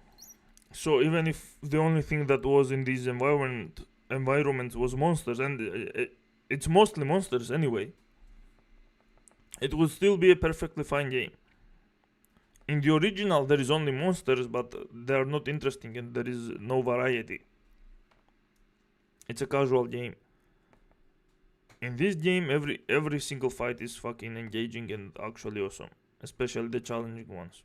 So even if the only thing that was in these environments was monsters, and it's mostly monsters anyway, it would still be a perfectly fine game. In the original there is only monsters, but they are not interesting and there is no variety. It's a casual game. In this game, every single fight is fucking engaging and actually awesome, especially the challenging ones.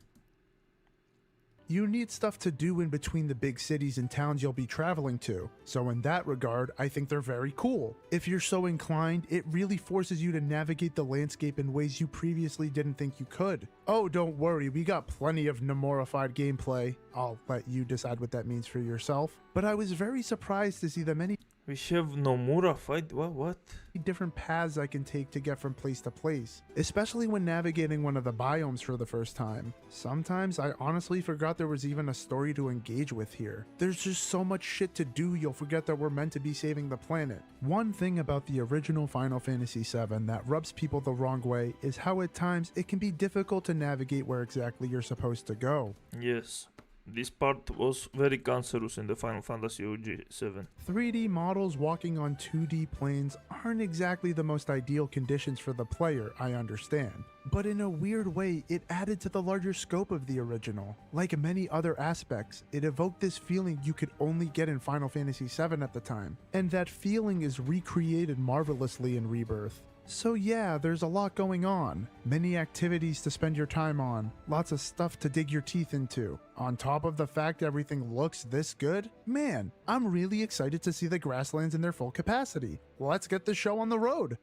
You need stuff to do in between the big cities and towns you'll be traveling to, so in that regard, I think they're very cool. If you're so inclined, it really forces you to navigate the landscape in ways you previously didn't think you could. Oh, don't worry, we got plenty of Nomorified gameplay. I'll let you decide what that means for yourself, but I was very surprised to see the many We have Nomura fight. What? Different paths I can take to get from place to place, especially when navigating one of the biomes for the first time. Sometimes I honestly forgot there was even a story to engage with here. There's just so much shit to do, you'll forget that we're meant to be saving the planet. One thing about the original Final Fantasy VII that rubs people the wrong way is how at times it can be difficult to navigate where exactly you're supposed to go. Yes. This part was very cancerous in the Final Fantasy OG 7. 3D models walking on 2D planes aren't exactly the most ideal conditions for the player, I understand. But in a weird way, it added to the larger scope of the original. Like many other aspects, it evoked this feeling you could only get in Final Fantasy VII at the time. And that feeling is recreated marvelously in Rebirth. So yeah, there's a lot going on. Many activities to spend your time on, lots of stuff to dig your teeth into. On top of the fact everything looks this good, man, I'm really excited to see the grasslands in their full capacity. Let's get the show on the road.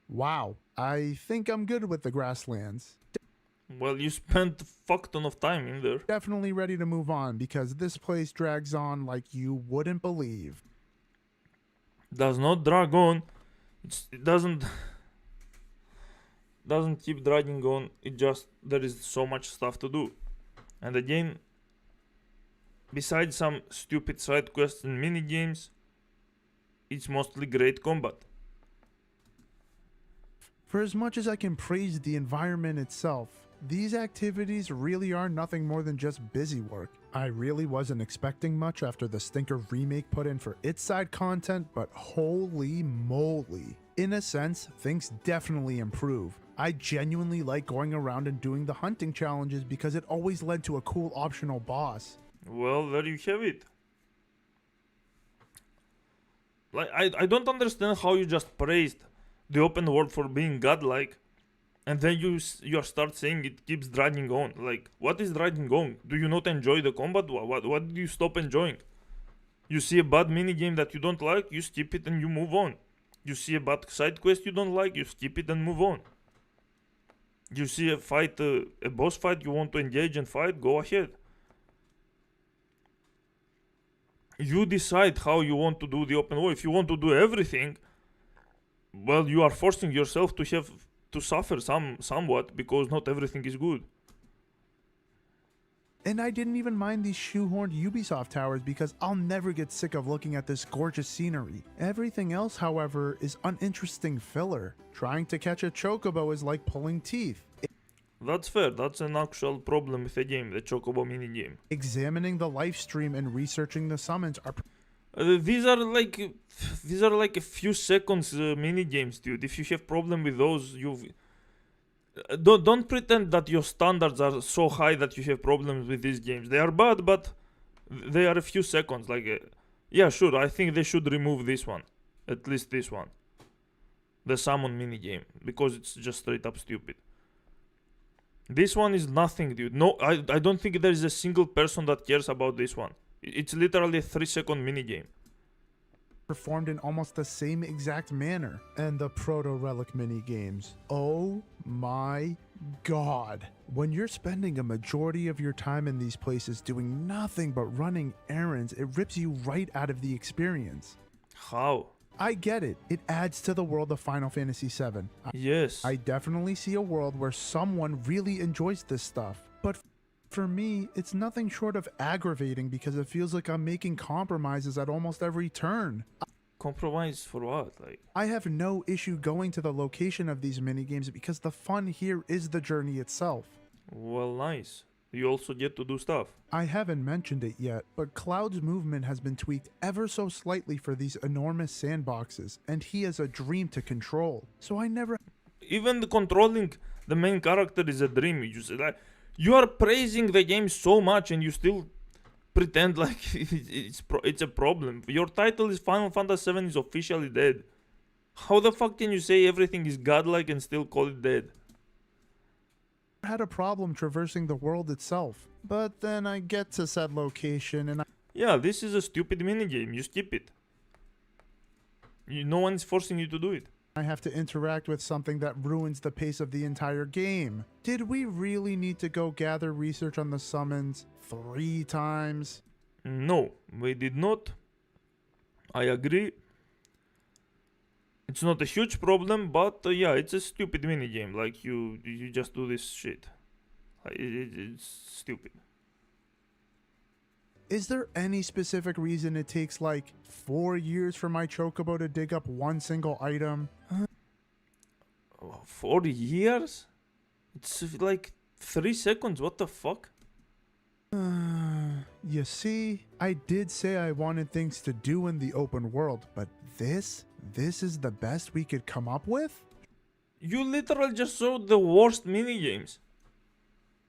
Wow, I think I'm good with the grasslands. Well, you spent a fuck ton of time in there. Definitely ready to move on because this place drags on like you wouldn't believe. Does not drag on. It doesn't keep dragging on. It just there is so much stuff to do. And again, besides some stupid side quests and mini games, it's mostly great combat. For as much as I can praise the environment itself, these activities really are nothing more than just busy work. I really wasn't expecting much after the stinker remake put in for its side content, but holy moly. In a sense, things definitely improve. I genuinely like going around and doing the hunting challenges because it always led to a cool optional boss. Well, there you have it. Like, I don't understand how you just praised the open world for being godlike, and then you start saying it keeps dragging on. Like, what is dragging on? Do you not enjoy the combat? What do you stop enjoying? You see a bad minigame that you don't like, you skip it and you move on. You see a bad side quest you don't like, you skip it and move on. You see a fight, a boss fight you want to engage and fight, go ahead. You decide how you want to do the open world. If you want to do everything, well, you are forcing yourself to have to suffer somewhat because not everything is good. And I didn't even mind these shoehorned Ubisoft towers because I'll never get sick of looking at this gorgeous scenery. Everything else, however, is uninteresting filler. Trying to catch a chocobo is like pulling teeth. That's fair. That's an actual problem with the game, the chocobo minigame. Examining the live stream and researching the summons are... These are like a few seconds mini games, dude. If you have problem with those, don't pretend that your standards are so high that you have problems with these games. They are bad, but they are a few seconds. Like, yeah, sure. I think they should remove this one, at least this one, the summon mini game, because it's just straight up stupid. This one is nothing, dude. No, I don't think there is a single person that cares about this one. It's literally a 3-second minigame. Performed in almost the same exact manner. And the proto-relic minigames. Oh my god. When you're spending a majority of your time in these places doing nothing but running errands, it rips you right out of the experience. How? I get it. It adds to the world of Final Fantasy VII. Yes. I definitely see a world where someone really enjoys this stuff. But for me, it's nothing short of aggravating because it feels like I'm making compromises at almost every turn. Compromise for what? Like, I have no issue going to the location of these minigames because the fun here is the journey itself. Well, nice. You also get to do stuff. I haven't mentioned it yet, but Cloud's movement has been tweaked ever so slightly for these enormous sandboxes, and he has a dream to control. So I never... Even controlling the main character is a dream. You are praising the game so much and you still pretend like it's a problem. Your title is Final Fantasy VII is officially dead. How the fuck can you say everything is godlike and still call it dead? I had a problem traversing the world itself, but then I get to said location and Yeah, this is a stupid minigame. You skip it. No one is forcing you to do it. I have to interact with something that ruins the pace of the entire game. Did we really need to go gather research on the summons 3 times? No, we did not. I agree. It's not a huge problem, but yeah, it's a stupid minigame. Like, you just do this shit. It's stupid. Is there any specific reason it takes like 4 years for my chocobo to dig up one single item? 4 years? It's like 3 seconds, what the fuck? You see, I did say I wanted things to do in the open world, but this is the best we could come up with? You literally just showed the worst minigames.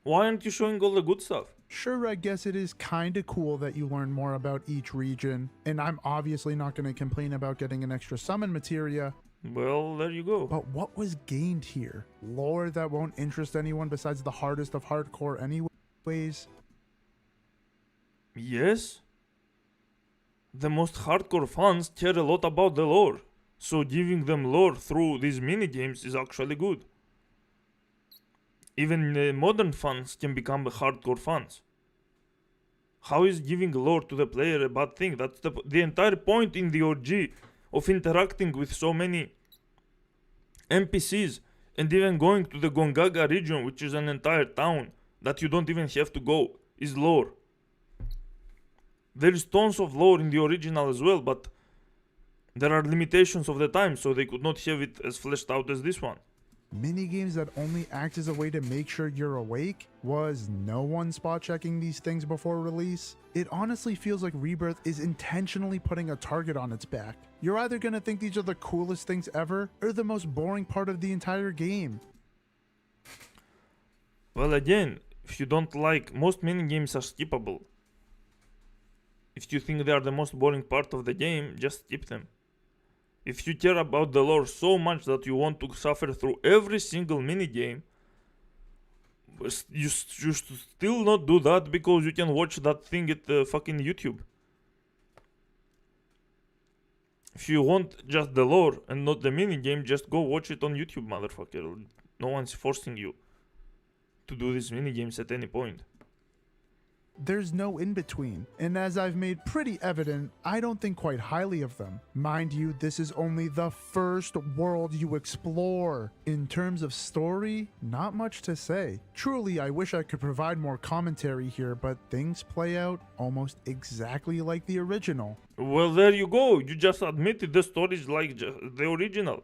Why aren't you showing all the good stuff? Sure, I guess it is kinda cool that you learn more about each region, and I'm obviously not gonna complain about getting an extra summon materia. Well, there you go. But what was gained here? Lore that won't interest anyone besides the hardest of hardcore anyways? Yes. The most hardcore fans care a lot about the lore, so giving them lore through these minigames is actually good. Even modern fans can become hardcore fans. How is giving lore to the player a bad thing? That's the entire point in the OG of interacting with so many NPCs and even going to the Gongaga region, which is an entire town that you don't even have to go, is lore. There is tons of lore in the original as well, but there are limitations of the time, so they could not have it as fleshed out as this one. Minigames that only act as a way to make sure you're awake? Was no one spot checking these things before release? It honestly feels like Rebirth is intentionally putting a target on its back. You're either gonna think these are the coolest things ever, or the most boring part of the entire game. Well, again, if you don't like, most minigames are skippable. If you think they are the most boring part of the game, just skip them. If you care about the lore so much that you want to suffer through every single minigame, you should still not do that because you can watch that thing at fucking YouTube. If you want just the lore and not the minigame, just go watch it on YouTube, motherfucker. No one's forcing you to do these minigames at any point. There's no in-between, and as I've made pretty evident, I don't think quite highly of them. Mind you, this is only the first world you explore. In terms of story, not much to say. Truly, I wish I could provide more commentary here, but things play out almost exactly like the original. Well, there you go. You just admitted the story is like the original.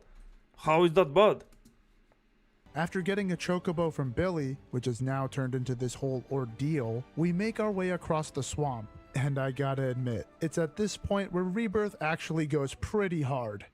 How is that bad? After getting a chocobo from Billy, which has now turned into this whole ordeal, we make our way across the swamp. And I gotta admit, it's at this point where Rebirth actually goes pretty hard.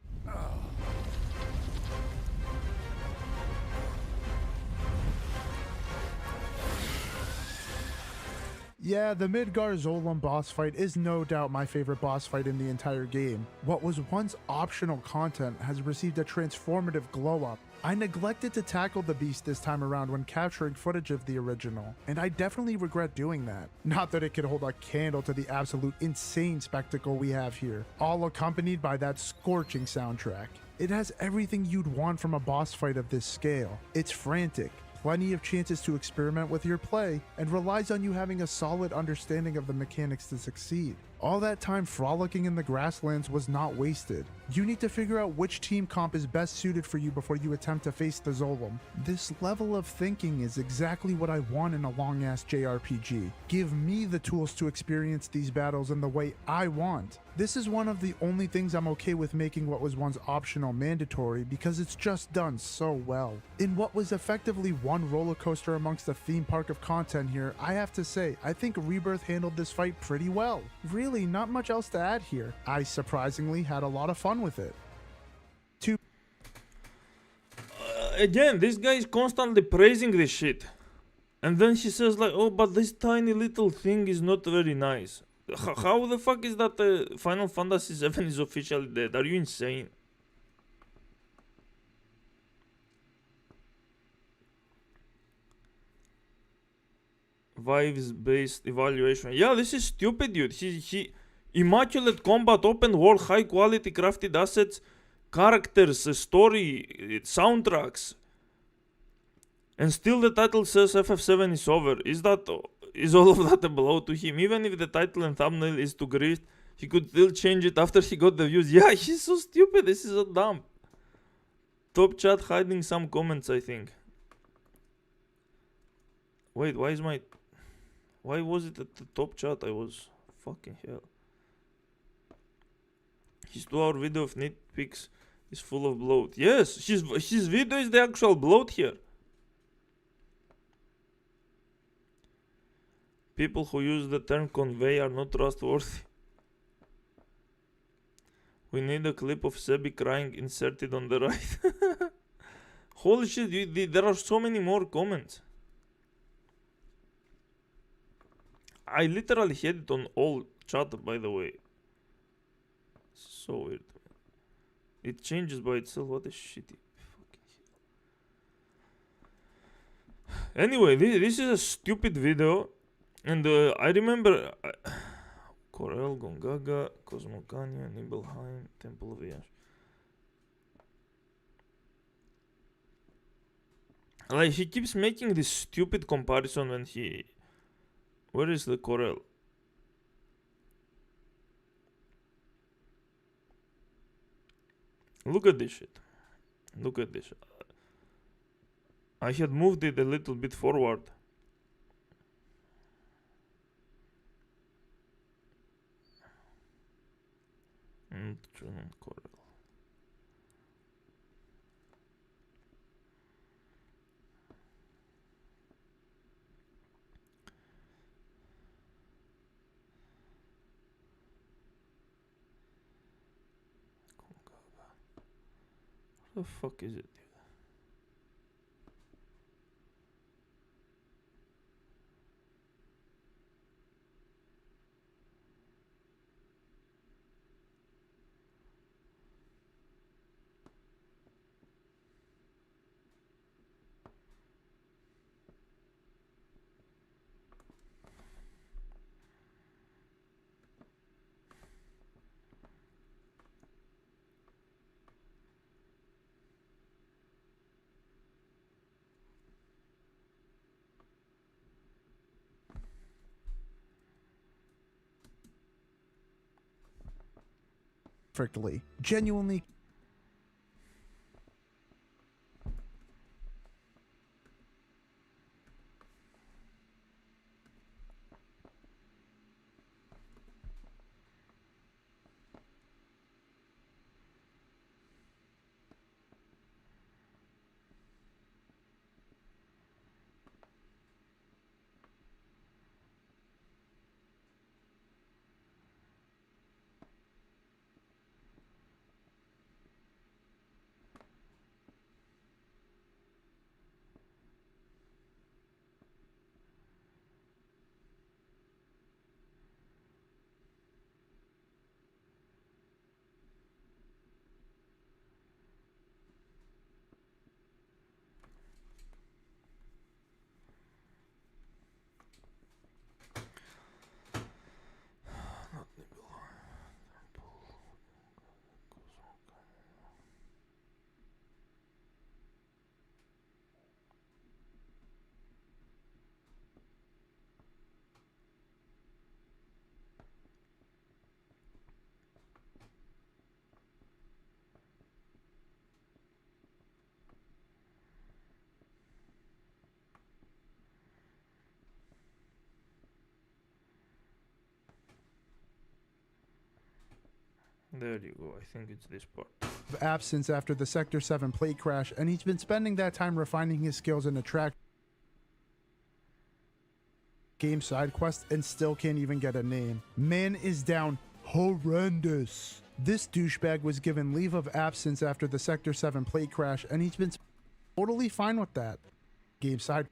Yeah, the Midgar Zolom boss fight is no doubt my favorite boss fight in the entire game. What was once optional content has received a transformative glow up. I neglected to tackle the beast this time around when capturing footage of the original, and I definitely regret doing that. Not that it could hold a candle to the absolute insane spectacle we have here, all accompanied by that scorching soundtrack. It has everything you'd want from a boss fight of this scale. It's frantic, plenty of chances to experiment with your play, and relies on you having a solid understanding of the mechanics to succeed. All that time frolicking in the grasslands was not wasted. You need to figure out which team comp is best suited for you before you attempt to face the Zolom. This level of thinking is exactly what I want in a long-ass JRPG. Give me the tools to experience these battles in the way I want. This is one of the only things I'm okay with making what was once optional mandatory because it's just done so well. In what was effectively one roller coaster amongst a theme park of content here, I have to say, I think Rebirth handled this fight pretty well. Really, not much else to add here. I surprisingly had a lot of fun with it. Again, this guy is constantly praising this shit. And then he says like, oh, but this tiny little thing is not very nice. How the fuck is that Final Fantasy VII is officially dead? Are you insane? Vibes-based evaluation. Yeah, this is stupid, dude. He immaculate combat, open world, high quality crafted assets, characters, story, soundtracks. And still the title says FF7 is over. Is that is all of that a blow to him? Even if the title and thumbnail is too greased, he could still change it after he got the views. Yeah, he's so stupid. This is so dumb. Top chat hiding some comments, I think. Wait, why was it at the top chat? I was fucking hell. His 2-hour video of nitpicks is full of bloat. Yes, his video is the actual bloat here. People who use the term convey are not trustworthy. We need a clip of Sebi crying inserted on the right. Holy shit, there are so many more comments. I literally had it on all chat, by the way. So weird. It changes by itself. What a shitty fucking hell. Anyway, this is a stupid video. And I remember... Corel, Gongaga, Cosmocania, Nibelheim, Temple of Yash. Like, he keeps making this stupid comparison when he... Where is the Corel? Look at this shit. Look at this. I had moved it a little bit forward. And Corel. What the fuck is it? Perfectly. Genuinely. There you go, I think it's this part. Absence after the Sector 7 plate crash, and he's been spending that time refining his skills in attract game side quests and still can't even get a name. Man is down horrendous. This douchebag was given leave of absence after the Sector 7 plate crash, and he's been totally fine with that. Game side.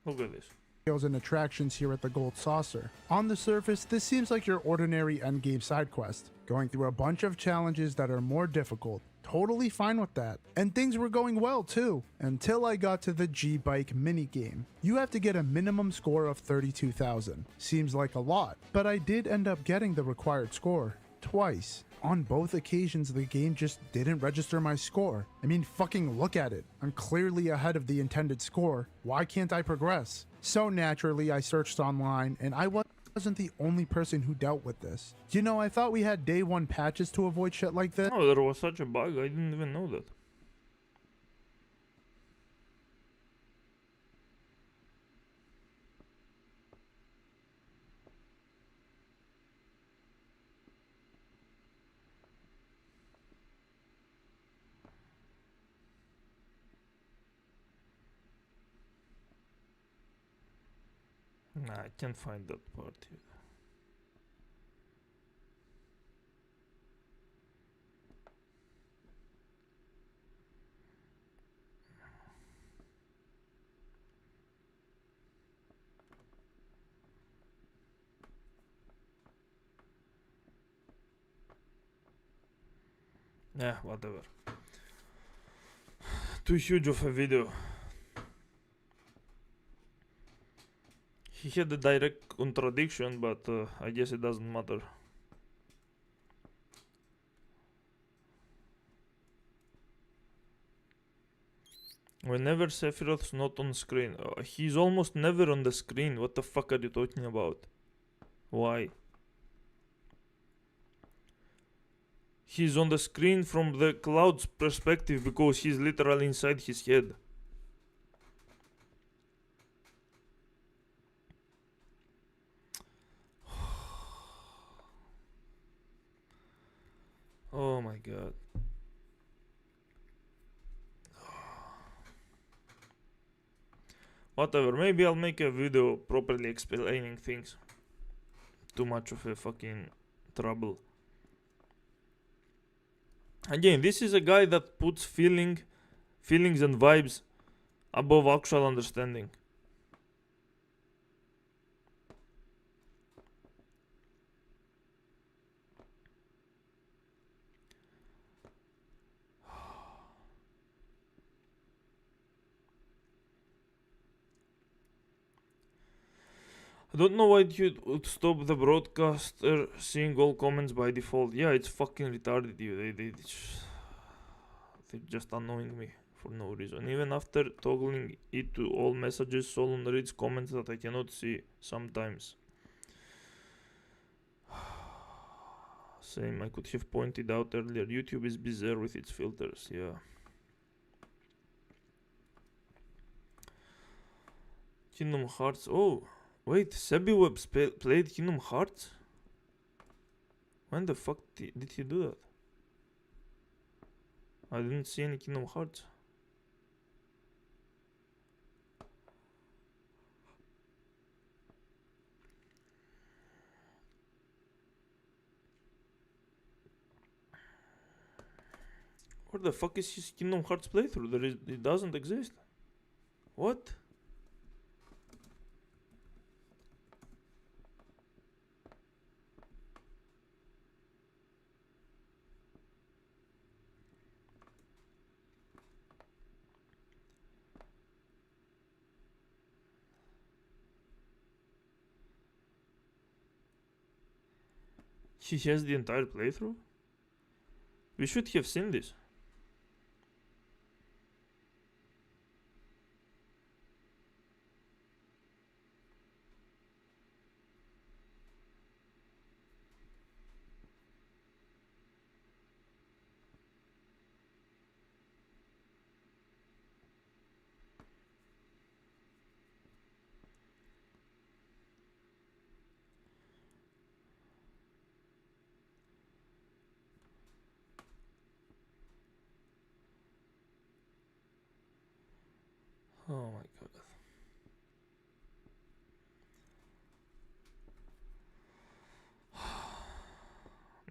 Look at this. Skills and attractions here at the Gold Saucer. On the surface, this seems like your ordinary endgame side quest, going through a bunch of challenges that are more difficult. Totally fine with that. And things were going well too, until I got to the G-Bike minigame. You have to get a minimum score of 32,000. Seems like a lot, but I did end up getting the required score. twice. On both occasions, the game just didn't register my score. I mean, fucking look at it. I'm clearly ahead of the intended score. Why can't I progress? So naturally, I searched online, and I wasn't the only person who dealt with this. You know, I thought we had day one patches to avoid shit like this. Oh, there was such a bug. I didn't even know that. Nah, I can't find that part here. Yeah, whatever. Too huge of a video. He had a direct contradiction, but I guess it doesn't matter. Whenever Sephiroth's not on screen. He's almost never on the screen. What the fuck are you talking about? Why? He's on the screen from the Cloud's perspective because he's literally inside his head. Oh my god. Whatever, maybe I'll make a video properly explaining things. Too much of a fucking trouble. Again, this is a guy that puts feelings and vibes above actual understanding. I don't know why you would stop the broadcaster seeing all comments by default. Yeah, it's fucking retarded, you. They're just annoying me for no reason. Even after toggling it to all messages, Solon reads comments that I cannot see sometimes. Same, I could have pointed out earlier. YouTube is bizarre with its filters, yeah. Kingdom Hearts, oh. Wait, SebiWeb played Kingdom Hearts? When the fuck did he do that? I didn't see any Kingdom Hearts. Where the fuck is his Kingdom Hearts playthrough? It doesn't exist. What? He has the entire playthrough? We should have seen this. Oh my god.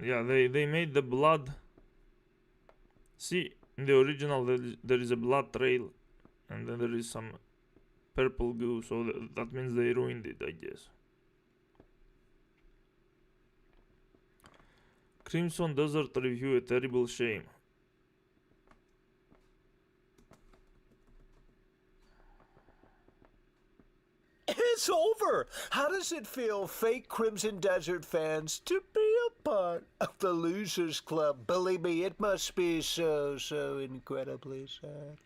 Yeah, they made the blood. See, in the original there is a blood trail, and then there is some purple goo, so that means they ruined it, I guess. Crimson Desert review, a terrible shame. It's over! How does it feel, fake Crimson Desert fans, to be a part of the Losers Club. Believe me, it must be so incredibly sad.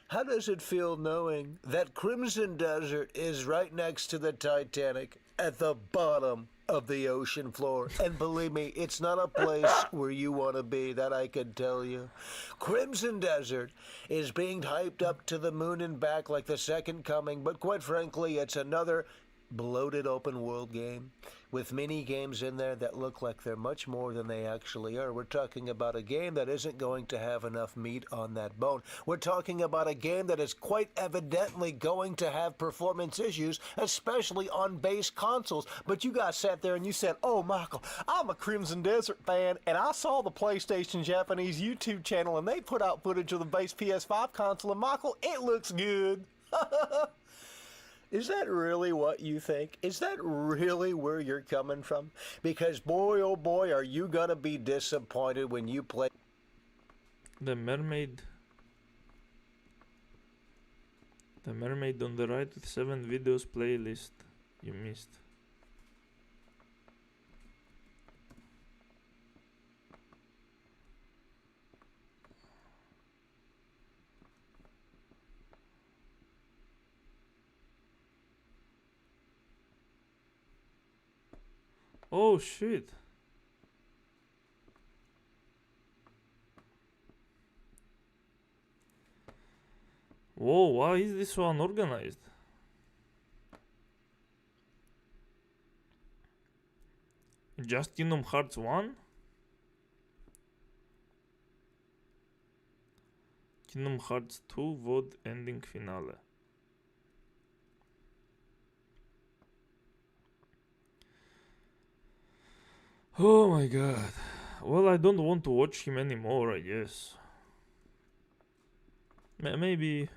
How does it feel knowing that Crimson Desert is right next to the Titanic at the bottom of the ocean floor? And believe me, it's not a place where you want to be, that I can tell you. Crimson Desert is being hyped up to the moon and back like the second coming, but quite frankly, it's another bloated open world game with mini games in there that look like they're much more than they actually are. We're talking about a game that isn't going to have enough meat on that bone. We're talking about a game that is quite evidently going to have performance issues, especially on base consoles. But you guys sat there and you said, "Oh, Michael, I'm a Crimson Desert fan, and I saw the PlayStation Japanese YouTube channel, and they put out footage of the base PS5 console, and Michael, it looks good." Is that really what you think? Is that really where you're coming from? Because boy, oh boy, are you gonna be disappointed when you play The mermaid. The mermaid on the right with 7 videos playlist. You missed. Oh shit. Whoa, why is this so unorganized? Just Kingdom Hearts 1? Kingdom Hearts 2 VOD ending finale. Oh my god. Well, I don't want to watch him anymore, I guess. Maybe...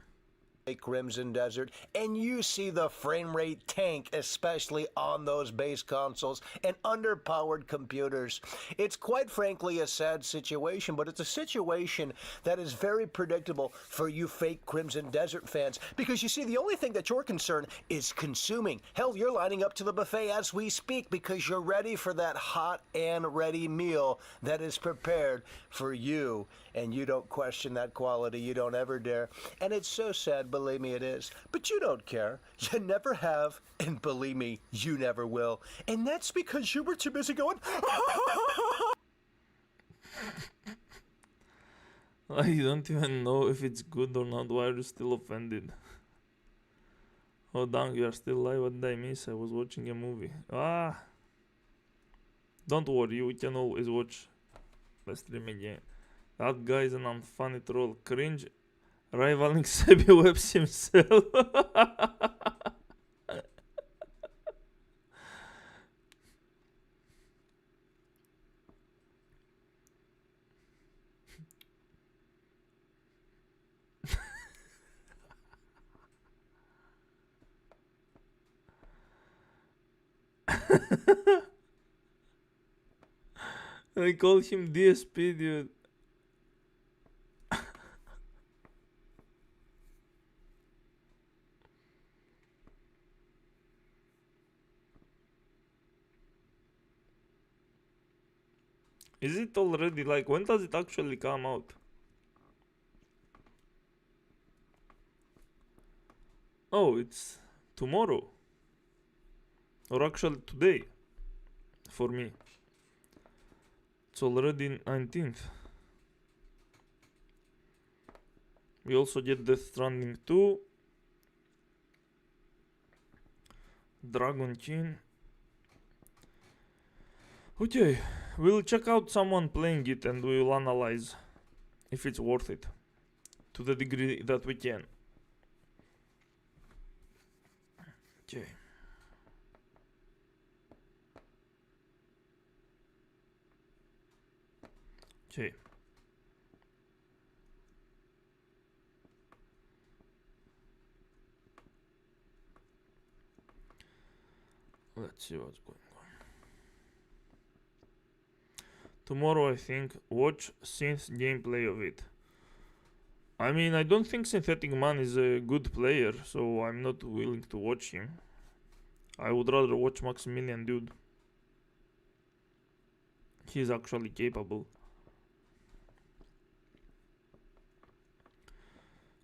Crimson Desert, and you see the frame rate tank, especially on those base consoles and underpowered computers. It's quite frankly a sad situation, but it's a situation that is very predictable for you fake Crimson Desert fans, because you see, the only thing that you're concerned is consuming. Hell, you're lining up to the buffet as we speak because you're ready for that hot and ready meal that is prepared for you, and you don't question that quality. You don't ever dare. And it's so sad, believe me, it is. But you don't care. You never have, and believe me, you never will. And that's because you were too busy going... I don't even know if it's good or not. Why are you still offended? Oh, damn, you are still live. What did I miss? I was watching a movie. Don't worry, we can always watch the stream again. That guy is an unfunny troll. Cringe, rivaling Sebi Webs himself. I call him DSP, dude. Is it already, like, when does it actually come out? Oh, it's tomorrow. Or actually today. For me. It's already 19th. We also get Death Stranding 2. Dragon Chin. Okay, we'll check out someone playing it and we will analyze if it's worth it. To the degree that we can. Okay. Okay. Let's see what's going on. Tomorrow, I think, watch Synth's gameplay of it. I mean, I don't think Synthetic Man is a good player, so I'm not willing to watch him. I would rather watch Maximilian, dude. he's actually capable.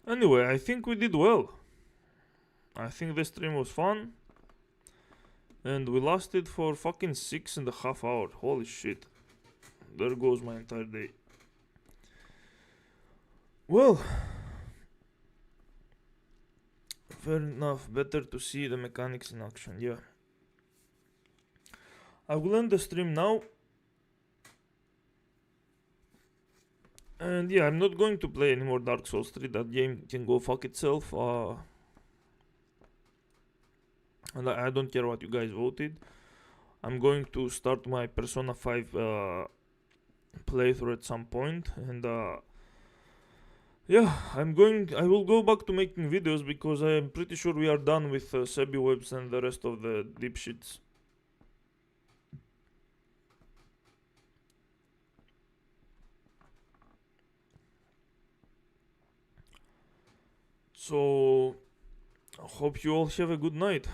Anyway, I think we did well. I think the stream was fun. And we lasted for fucking 6.5 hours. Holy shit. There goes my entire day. Well, fair enough. Better to see the mechanics in action, yeah. I will end the stream now. And yeah, I'm not going to play anymore Dark Souls 3. That game can go fuck itself. And I don't care what you guys voted. I'm going to start my Persona 5 playthrough at some point, and yeah, I will go back to making videos because I'm pretty sure we are done with Sebi Webs and the rest of the dipshits. So, I hope you all have a good night.